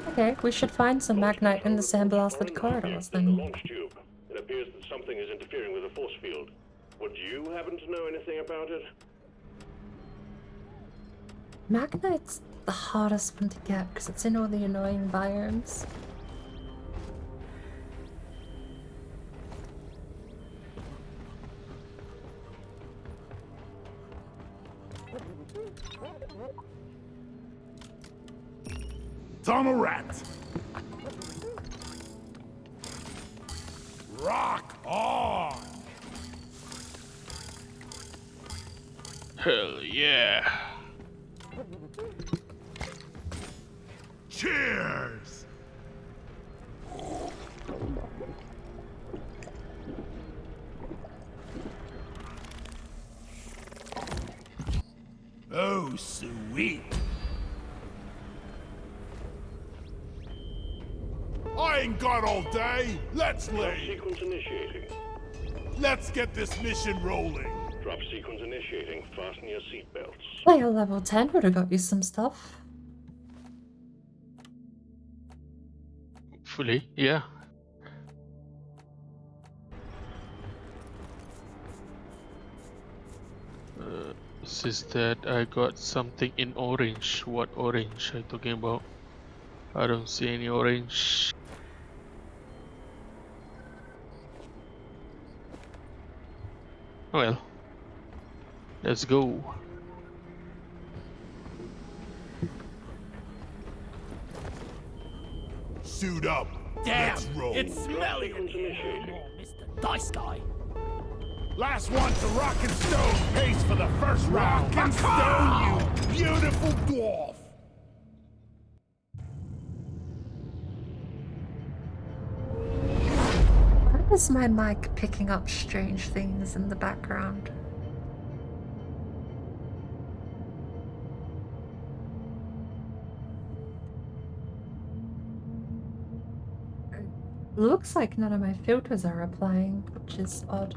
Okay, we should find some Magnite in the sandblasted corridors In the then. launch tube. It appears that something is interfering with the force field. Would you happen to know anything about it? Magnite's the hardest one to get because it's in all the annoying biomes. Tunnel rat. Rock on. Hell yeah. Cheers. Oh, sweet. I ain't got all day. Let's Drop leave. sequence initiating. Let's get this mission rolling. Drop sequence initiating. Fasten your seatbelts. Player level 10 would have got you some stuff. Hopefully, yeah. Says that I got something in orange. What orange are you talking about? I don't see any orange. Well, let's go. Suit up. Damn, Let's roll. it's smelly in here. Oh, Mr. Dice Guy. Last one to rock and stone pace for the first round. Rock and stone, you beautiful dwarf. Why is my mic picking up strange things in the background? Looks like none of my filters are applying, which is odd.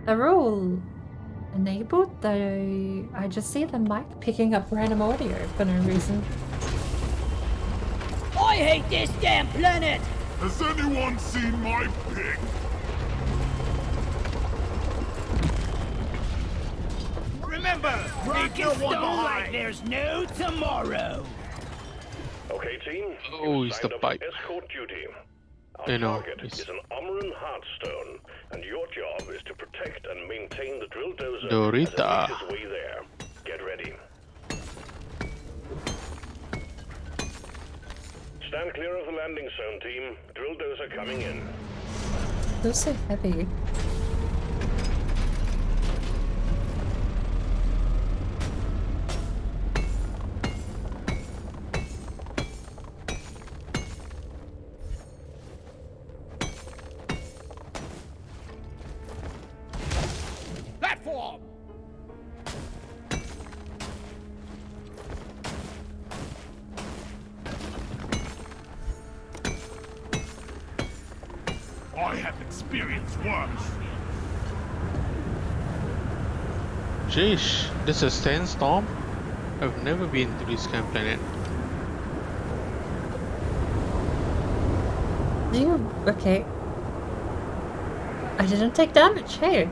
They're all enabled, though I just see the mic picking up random audio for no reason. I hate this damn planet! Has anyone seen my pig? Remember, make it stone like there's no tomorrow. Okay, team. Oh, you've it's signed the up pipe. for escort duty. Our I know, target it's- is an Omran Heartstone, and your job is to protect and maintain the drill dozer Dorita. as it makes its way there. Get ready. Stand clear of the landing zone, team. Drill dozer coming in. They're so heavy. Platform! I have experienced worse. Jeez, this is a sandstorm? I've never been to this kind of planet. Okay. I didn't take damage, hey.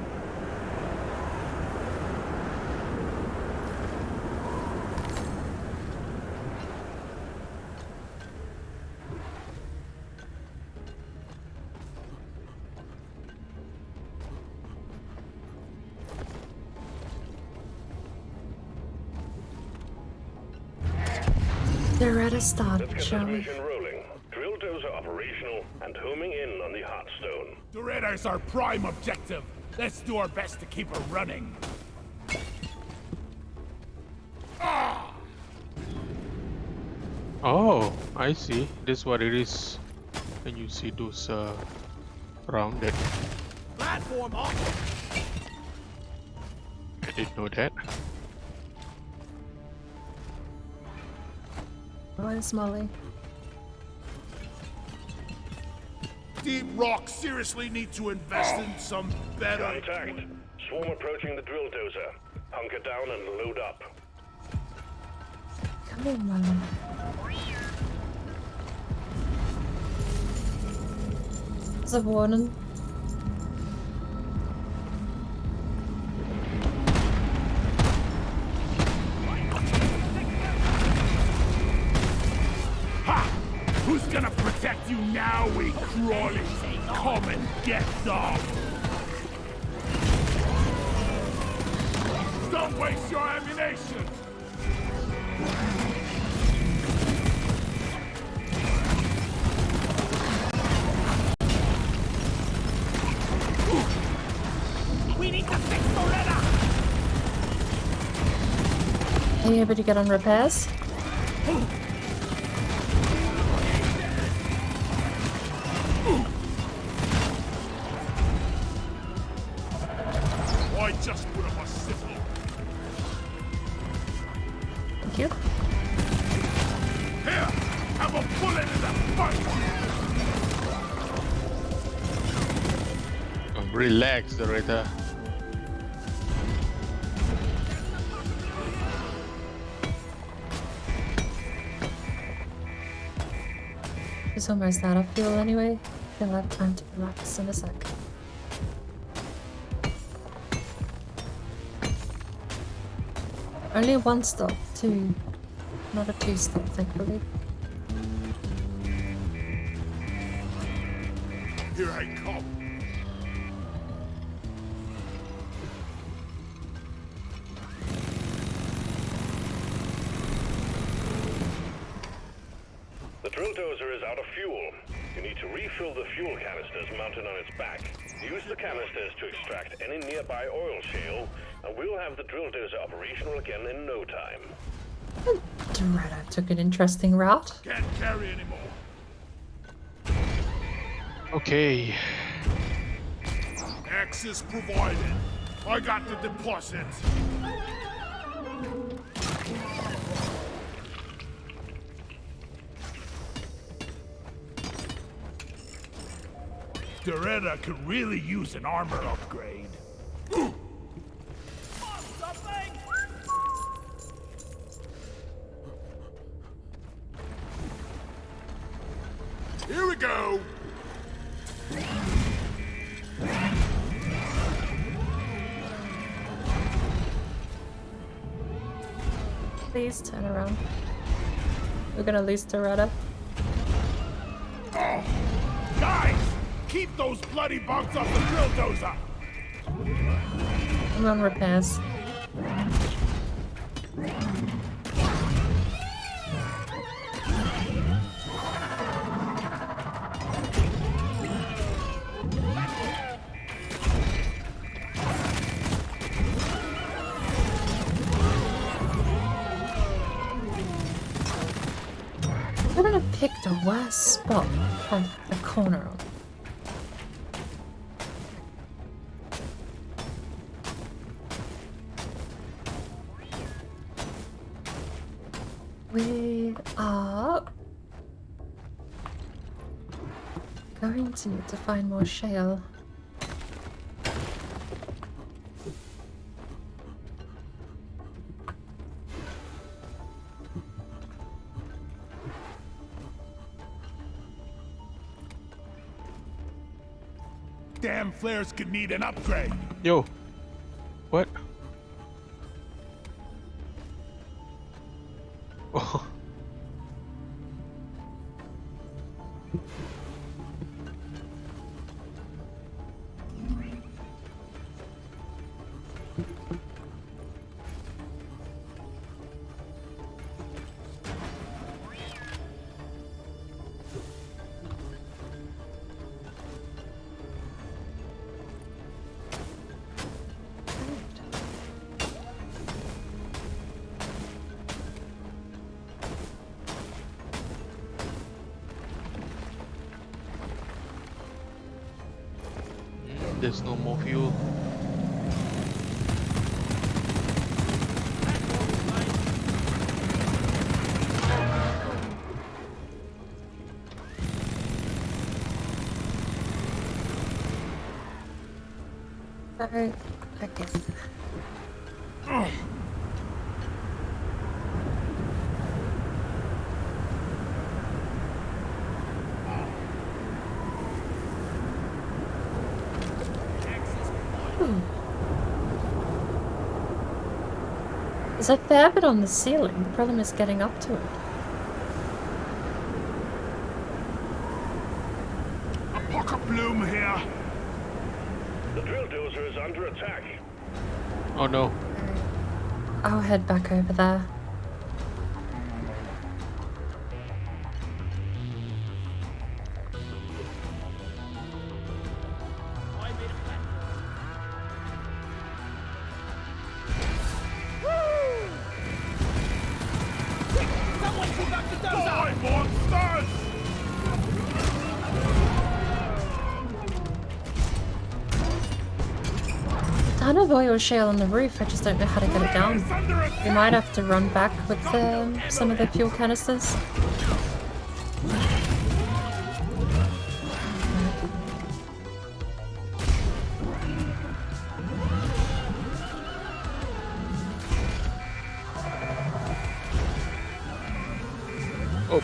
They're at a start, Let's get shall this we? mission rolling. Drill dozer operational and homing in on the Heartstone. Dorita's our prime objective. Let's do our best to keep her running. Oh, I see. This is what it is. And you see those rounded. Platform off! I didn't know that. Where's Molly? Deep Rock seriously need to invest in some better... Contact. Swarm approaching the drill dozer. Hunker down and load up. Come on, Molly. There's a warning. Ha! Who's gonna protect you now, we crawlies? Come and get some! Don't waste your ammunition! We need to fix Loretta! Are you able to get on repairs? I just put up a signal. Thank you. Here! Have a bullet in the fight! Relax, Dorita. It's almost out of fuel anyway. You'll have time to relax in a sec. Only one stop, two. Not a two stop, thankfully. Here I come. drill dozer is out of fuel. You need to refill the fuel canisters mounted on its back. Use the canisters to extract any nearby oil shale, and we'll have the drill dozer operational again in no time. Doretta took an interesting route. Can't carry anymore. Okay. Access provided. I got the deposit. Doretta could really use an armor upgrade. Here we go. Please turn around. We're gonna lose Doretta. Oh, guys, keep those bloody bugs off the drill dozer. I'm on repairs. Couldn't have picked a worse spot for a corner on. We are going to need to find more shale. Damn flares could need an upgrade. Yo. What? Oh. There's no more fuel. Okay. There's a fair bit on the ceiling. The problem is getting up to it. A pocket bloom here. The drill dozer is under attack. Oh no. I'll head back over there. Die, monsters! Ton of oil shale on the roof. I just don't know how to get it down. It's under attack. We might have to run back with some of the fuel canisters. Oh.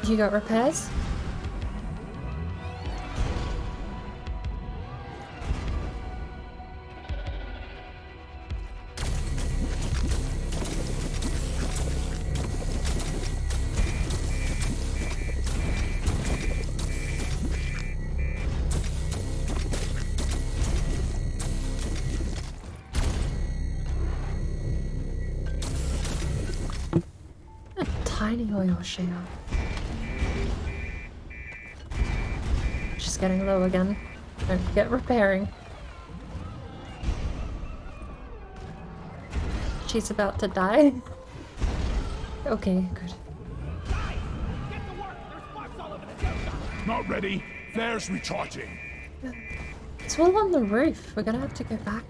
You got repairs? Tiny oil shale. is getting low again. Don't forget repairing. She's about to die. Okay, good. Not ready. Flares recharging. It's all on the roof. We're gonna have to go back.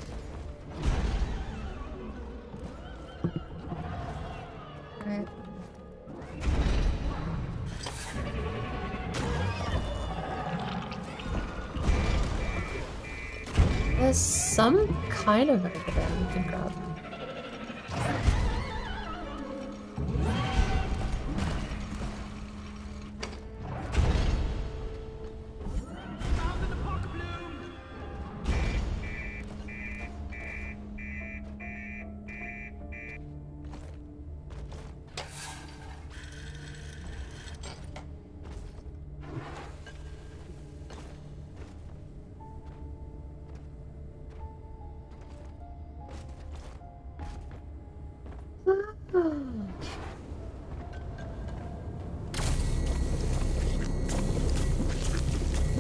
Alright. There's some kind of over there we can grab.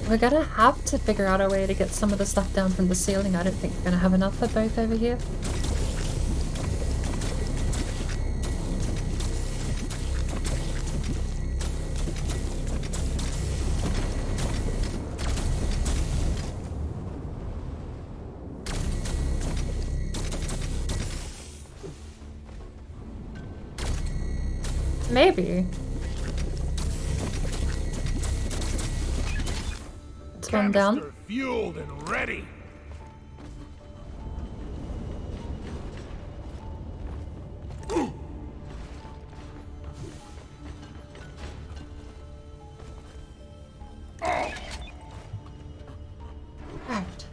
We're gonna have to figure out a way to get some of the stuff down from the ceiling. I don't think we're gonna have enough for both over here. Maybe. It's one down. Canister fueled and ready. Right.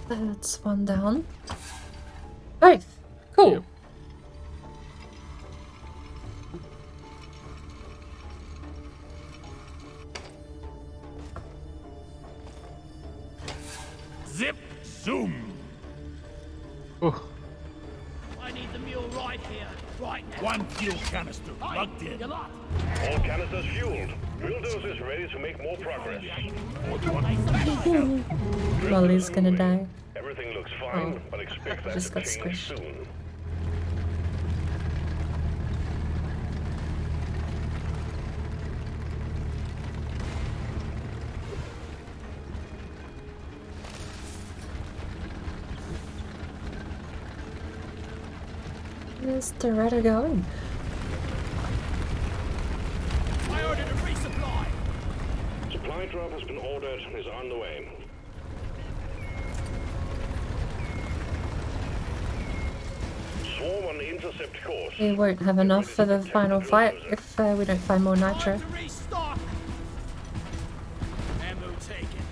That's one down. Both. Cool. Yep. Zip zoom. Oh, I need the mule right here, right now. One fuel canister plugged in. You're lot. All canisters fueled. Bulldozer is ready to make more progress. Molly's gonna die. Everything looks fine, Oh. but expect that Just to got change squished. soon. Where's the rudder going? I ordered a resupply. Supply drop has been ordered and is on the way. Swarm on the intercept course. We won't have enough for the final fight if we don't find more nitro. Time to restock. Ammo taken.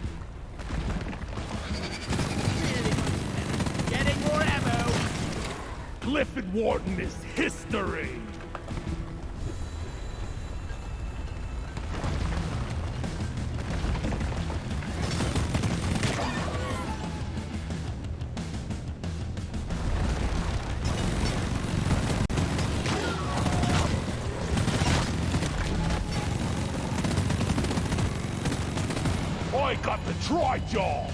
Really? Getting more ammo. Clifford Wharton is history. I got the tri-jaw.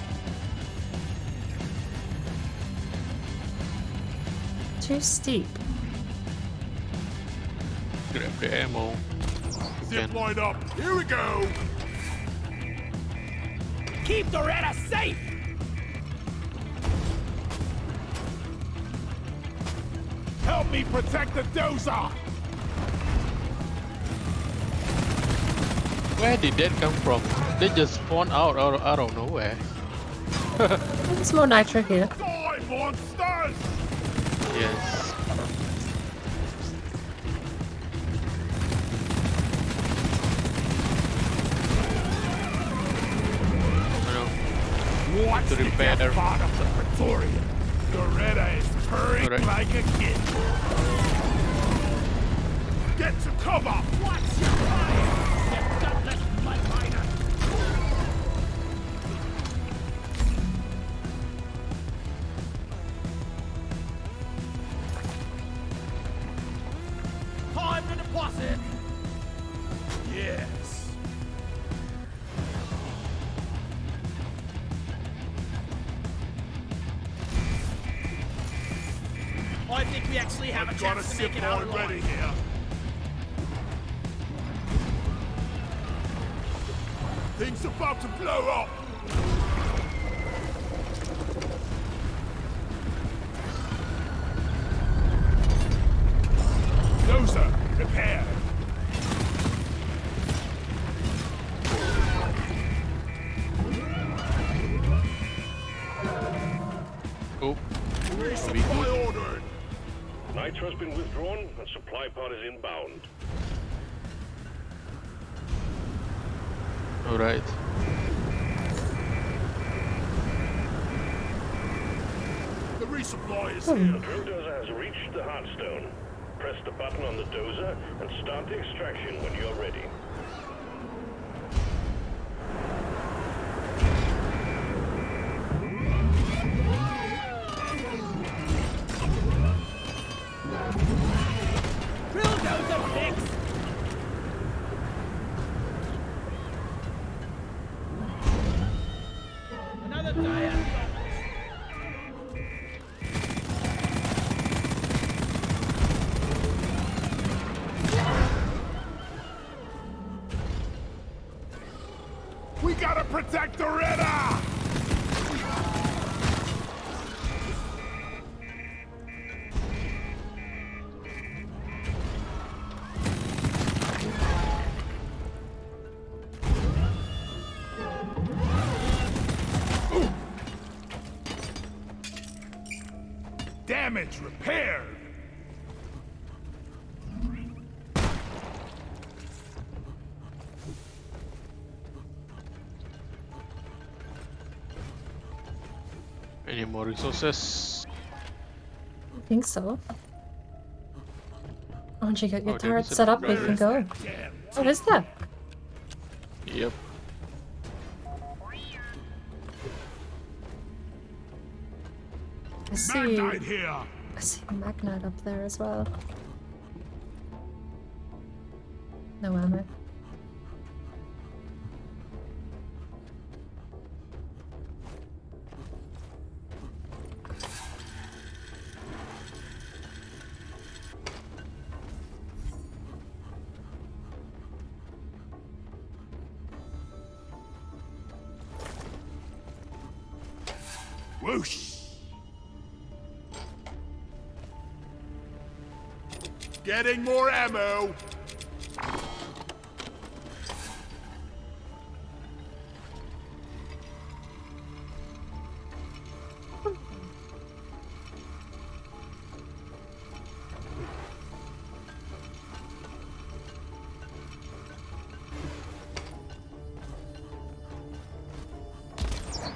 Too steep. grab the ammo. Zip Again. line up. Here we go. Keep the Retta safe. Help me protect the dozer. Where did that come from? They just spawned out of nowhere. There's more nitro here. Die, monsters! Yes. Watch To the repair. get part of the Praetorian. Loretta is purring Alright. like a kid. Get to cover! Watch your fire. You gutless mud miner. Time to deposit. Yes. I think we actually have a Got a chance to zip make it out line ready alive. here. Things about to blow up. Dozer, repair. Oh, Resupply ordered. Nitro's been withdrawn and supply pod is inbound. all right. The resupply is The here. drill dozer has reached the Heartstone. Press the button on the dozer and start the extraction when you're ready. Drill dozer fix! Another tire. We gotta protect the Ritter! Damage repaired! Any more resources? I think so. Once you get your Oh, there turret is a set up, we turret. can go. Oh, is there? Yep. I see. Magnite here! I see a Magnite up there as well. No ammo. Whoosh! Getting more ammo!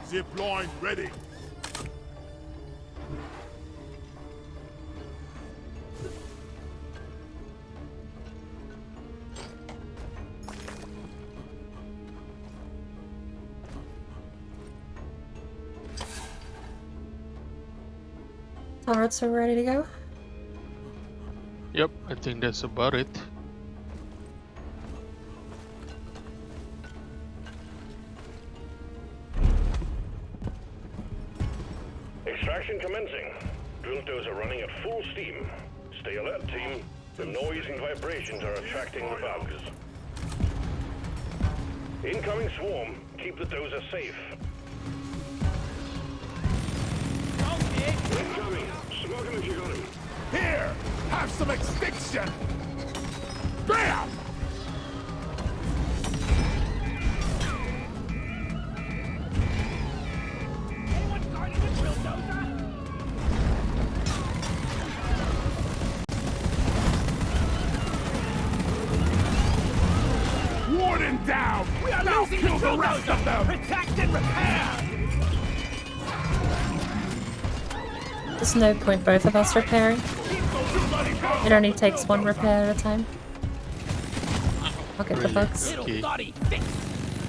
Zip line ready. Turrets are ready to go. Yep, I think that's about it. Extraction commencing. Drill dozer running at full steam. Stay alert, team. The noise and vibrations are attracting the bugs. Incoming swarm. Keep the dozer safe. Incoming. Smoke him if you got him. Here! Have some extinction! Bam! Anyone guarding the drill dozer? Warden down! We are Now losing kill the drill the rest dozer! of them! Protect and repair! There's no point both of us repairing. It only takes one repair at a time. I'll get the Really? bugs. Little Okay. bloody fix!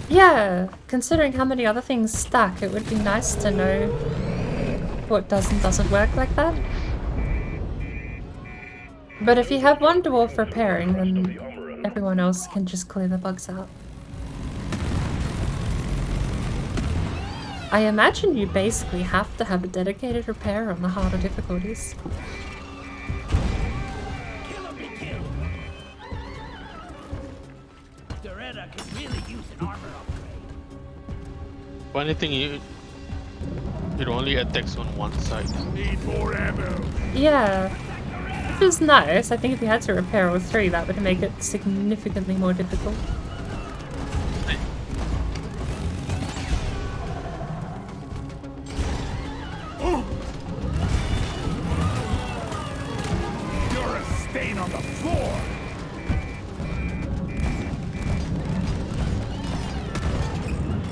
Yeah, considering how many other things stack, it would be nice to know what does and doesn't work like that. But if you have one dwarf repairing, then everyone else can just clear the bugs out. I imagine you basically have to have a dedicated repair on the harder difficulties. Kill or be killed. Doretta could really use an armor upgrade. Funny thing, it only attacks on one side. Need more ammo. Yeah. Which is nice. I think if you had to repair all three, that would make it significantly more difficult. You're a stain on the floor.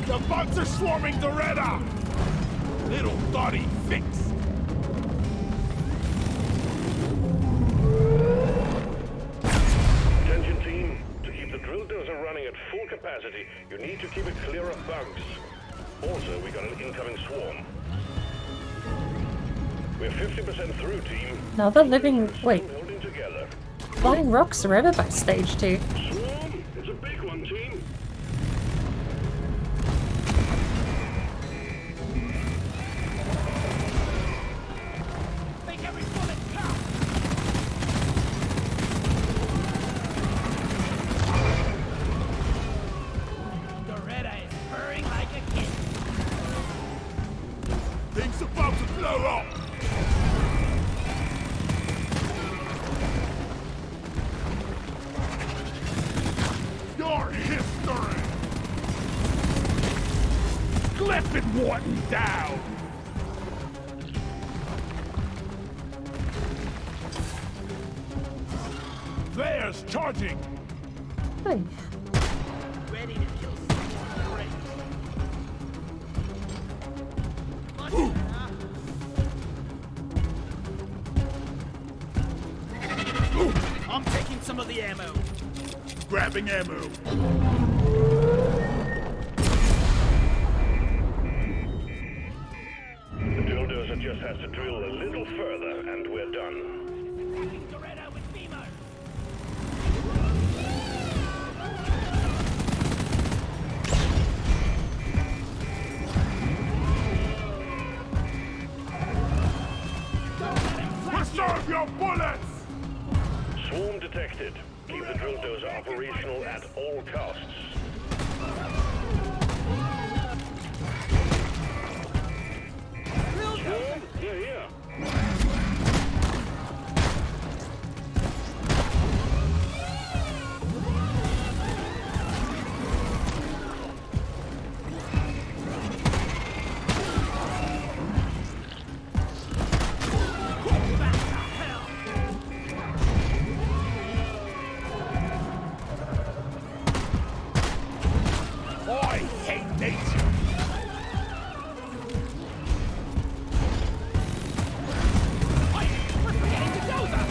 The bugs are swarming Doretta. Little thought he'd fix. Attention team, to keep the drill dozer running at full capacity, you need to keep it clear of bugs. Also, we got an incoming swarm. We're 50% through, team. Now the living... Wait. Still holding together. Flying rocks are over by stage 2. Swarm, it's a big one, team. Make every bullet count. Doretta is purring like a kid. Things about to blow up. Your history. Clip and Wharton down. Flares charging. Hey. Ready to kill someone great. I'm taking some of the ammo. Grabbing ammo. The drill dozer just has to drill a little further, and we're done. Attacking Doretta with beamers. Preserve your bullets! Swarm detected. Keep the drill dozer operational at all costs. Swarm? Yeah. I hate nature! We're forgetting the dozer.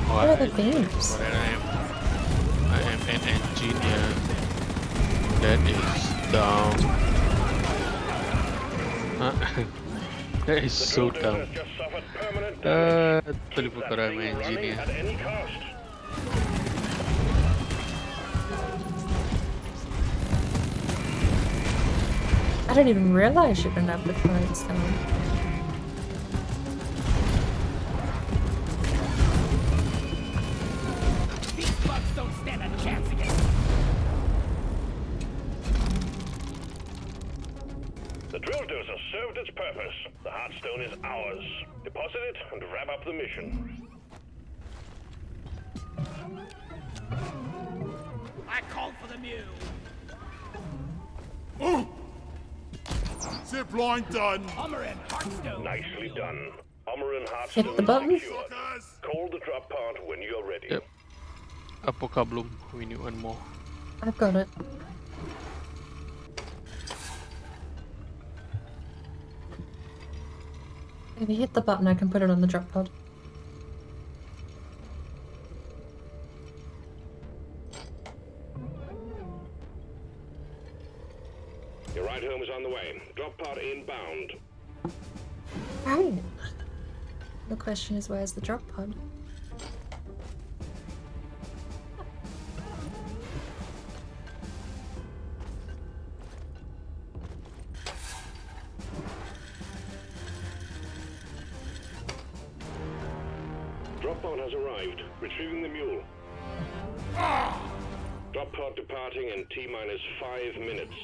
What are the themes? I am an engineer that is down. That is so The drill dumb. dozer has just suffered permanent damage. Totally Keep that forgot I'm thing an running engineer. at any cost. I didn't even realize you didn't have the cards down. These bugs don't stand a chance against. The drill dozer served its purpose. The Heartstone is ours. Deposit it and wrap up the mission. I called for the mule. Zip line done! Hummer and Heartstone. Nicely done. Armor and Heartstone Hit the button. secured. Suckers! Call the drop pod when you're ready. Yep. Apakah belum? We need one more. I've got it. If you hit the button, I can put it on the drop pod. Your ride home is on the way. Drop pod inbound. Right. The question is, where's the drop pod? pod has arrived. Retrieving the mule. Drop pod departing in T-minus 5 minutes.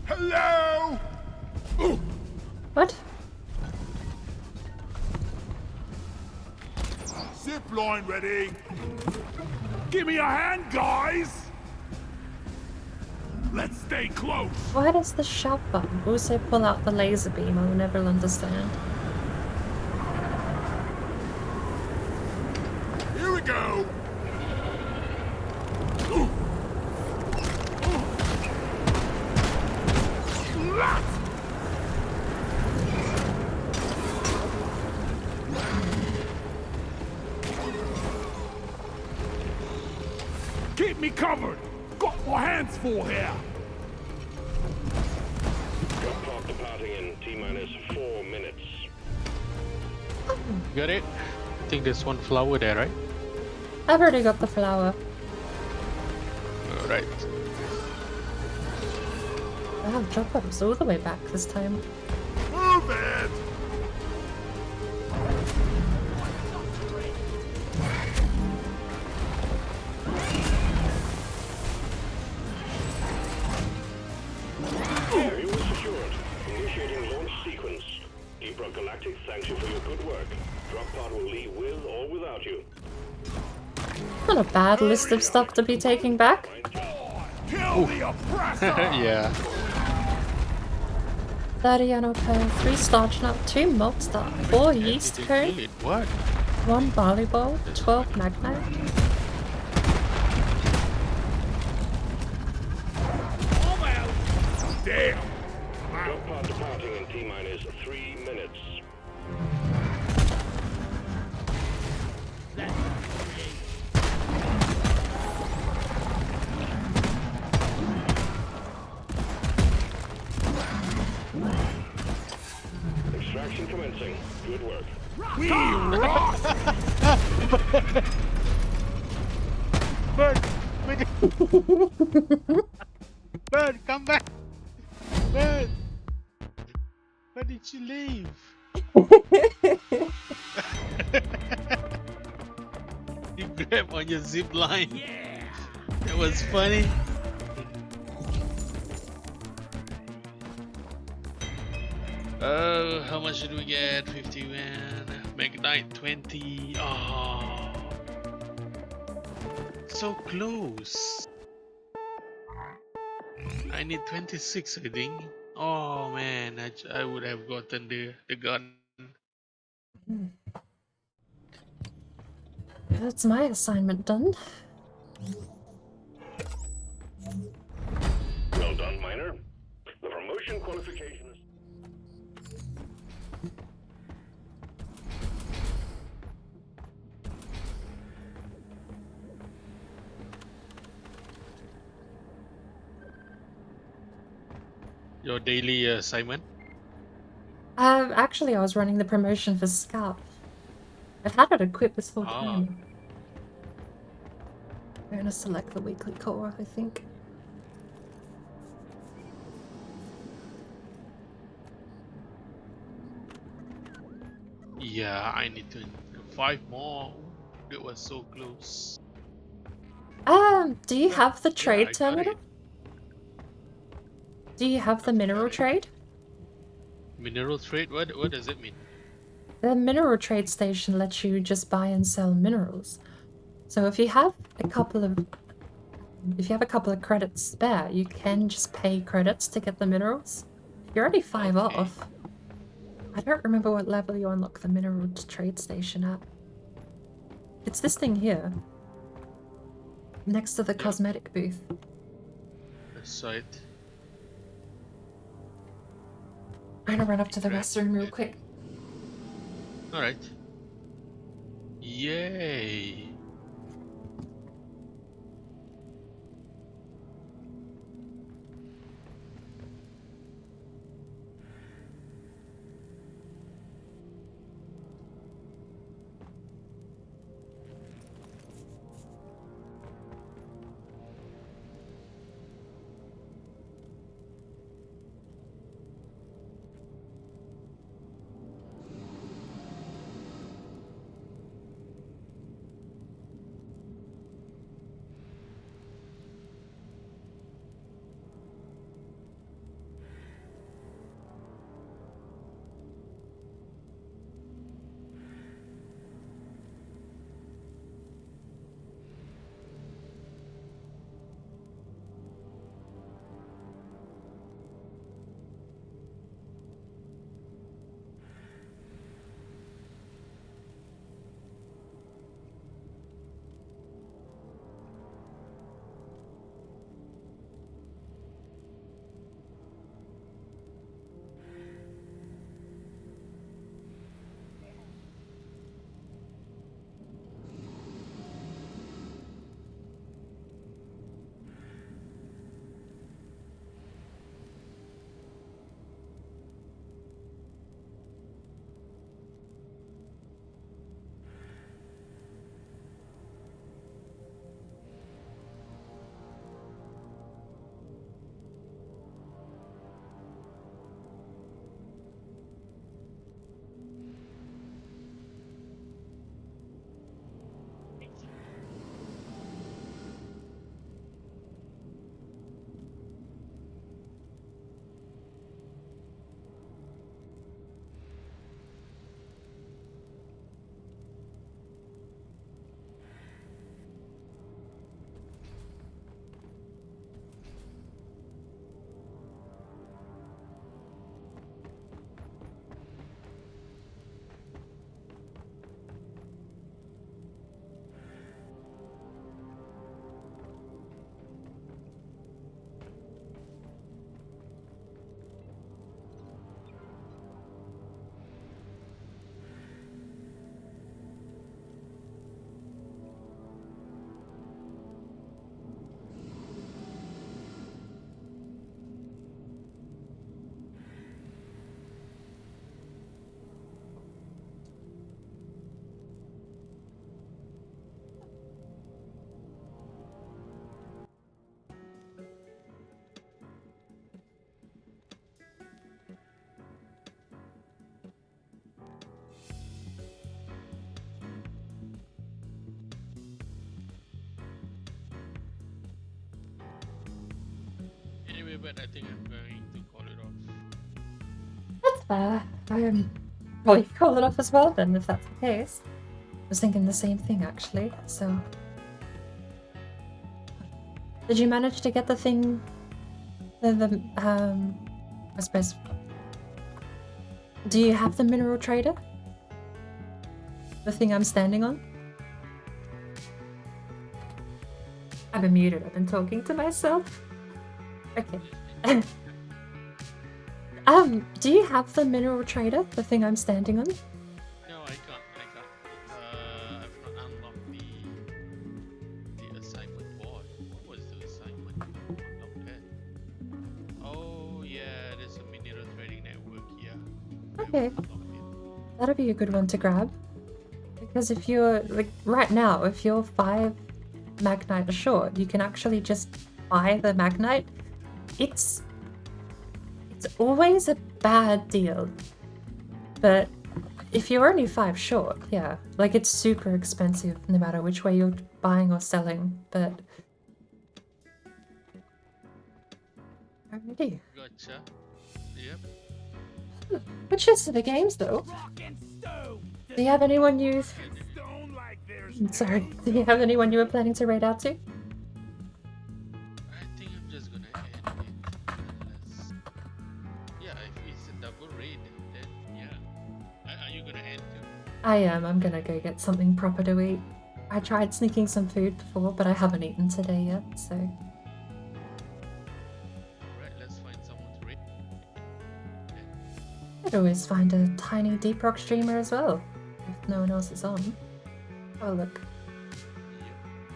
Hello! What? Zip line ready. Give me a hand, guys! Let's stay close. Why does the shout button also pull out the laser beam? I'll never understand. Here we go. Keep me covered. Got my hands full here. Drop pod departing in T-minus 4 minutes. Got it? I think there's one flower there, right? I've already got the flower. Alright. Wow, drop pod was all the way back this time. Move it. Area was secured. Initiating launch sequence. Deep Rock Galactic thanks you for your good work. Drop pod will leave with or without you. Not a bad list of stuff to be taking back. Kill the oppressor. Yeah. 30 NOP, 3 starch nut, 2 malt star, 4 yeast Did they cone, kill it? What? 1 barley bowl, 12 magnite. Damn. Drop pod departing in T-minus 3 minutes. Extraction commencing. Good work. We rock. Bird! Bird, come back! Bird! Where did you leave? You grabbed on your zip line. Yeah! That was funny. Oh, how much did we get? 50 man. Magnite 20. Oh. So close. I need 26, I think. Oh man, I would have gotten the gun. That's my assignment done. Well done, Miner. The promotion qualification is... Your daily assignment? Actually, I was running the promotion for Scout. I've had it equipped this whole Ah. time. I'm gonna select the weekly core, I think. Yeah, I need to 5 more. That was so close. Do you have the Yeah, trade I got terminal? it. Do you have the mineral trade? Mineral trade? What does it mean? The mineral trade station lets you just buy and sell minerals. So if you have a couple of credits spare, you can just pay credits to get the minerals. You're already 5 Okay. off. I don't remember what level you unlock the mineral trade station at. It's this thing here. Next to the cosmetic booth. I saw it. I'm gonna run up to the Right. restroom real quick. Alright. Yay! bad. I think I'm going to call it off. That's fair. Well, you call it off as well then, if that's the case. I was thinking the same thing actually, so. Did you manage to get the thing? I suppose. Do you have the mineral trader? The thing I'm standing on? I've been muted, I've been talking to myself. Okay. Do you have the mineral trader? The thing I'm standing on? No, I can't. I've not unlocked the assignment board. What was the assignment? Unlock that. Oh yeah, there's a mineral trading network. Yeah. Okay. That'll be a good one to grab. Because if you're like right now, if you're 5 Magnite short, you can actually just buy the Magnite. It's always a bad deal. But if you're only 5 short, yeah, like it's super expensive no matter which way you're buying or selling. But alrighty. Gotcha. Yep. Which is the games though? Rock and stone. Do you have anyone you? Stone like there's Sorry. Do you have anyone you were planning to raid out to? I think I'm just gonna end it. Unless... Yeah, if it's a double raid, then yeah. Are you gonna end too? I am. I'm gonna go get something proper to eat. I tried sneaking some food before, but I haven't eaten today yet, so. Alright, let's find someone to raid. I'd always find a tiny Deep Rock streamer as well, if no one else is on. Oh look.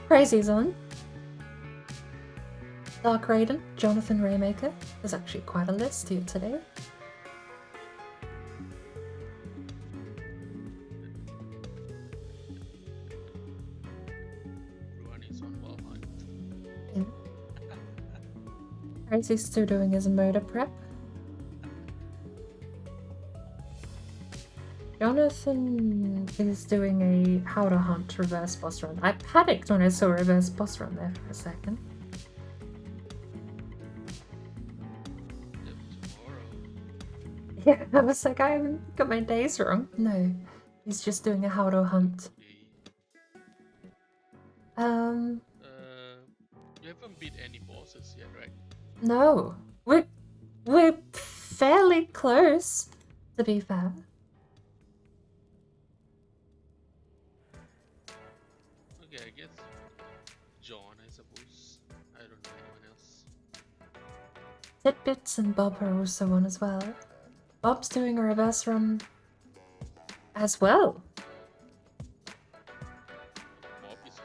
Crazy's on. Dark Raiden, Jonathan Raymaker. There's actually quite a list here today. Everyone is on Wild Hunt. Yeah. Crazy's still doing his motor prep. Jonathan is doing a how to hunt reverse boss run. I panicked when I saw reverse boss run there for a second. Yep, tomorrow. Yeah, I was like, I haven't got my days wrong. No, he's just doing a how to hunt. You haven't beat any bosses yet, right? No, we're fairly close, to be fair. Okay, I guess John, I suppose. I don't know anyone else. Tidbits and Bob are also on as well. Bob's doing a reverse run as well. Bob is on.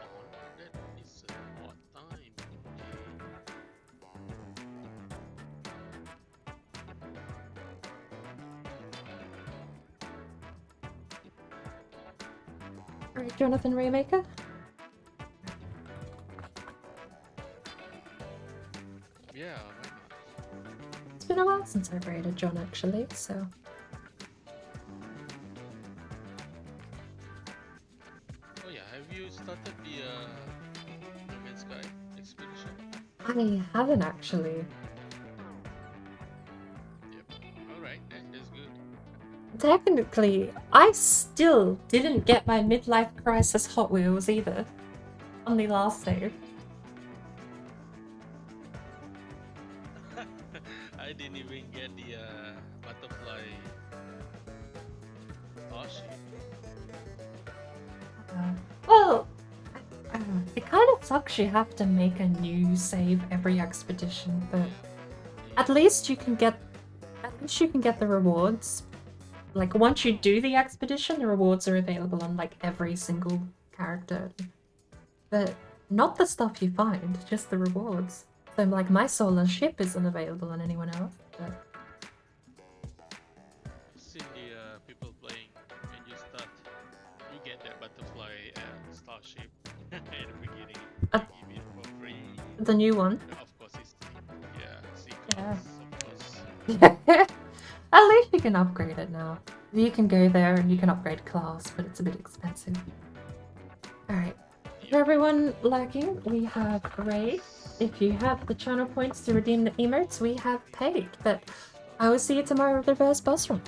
That is an odd time. Alright, Jonathan Raymaker. Yeah, why not? It's been a while since I've raided John actually, so. Oh yeah, have you started the No Man's Sky expedition? I haven't actually. Yep. Alright, that's good. Technically, I still didn't get my midlife crisis Hot Wheels either. On the last save. I didn't even get the butterfly Starship. Well, it kind of sucks you have to make a new save every expedition, but at least you can get the rewards. Like once you do the expedition, the rewards are available on like every single character. But not the stuff you find, just the rewards. So like my solar ship isn't available on anyone else. But... I've seen the people playing when you start, you get that butterfly Starship at the beginning. They give it for free. The new one. Of course, it's Yeah. of course. At least you can upgrade it now. You can go there and you can upgrade class, but it's a bit expensive. Alright. For everyone lacking, we have Ray. If you have the channel points to redeem the emotes, we have Paid. But I will see you tomorrow with the reverse boss run.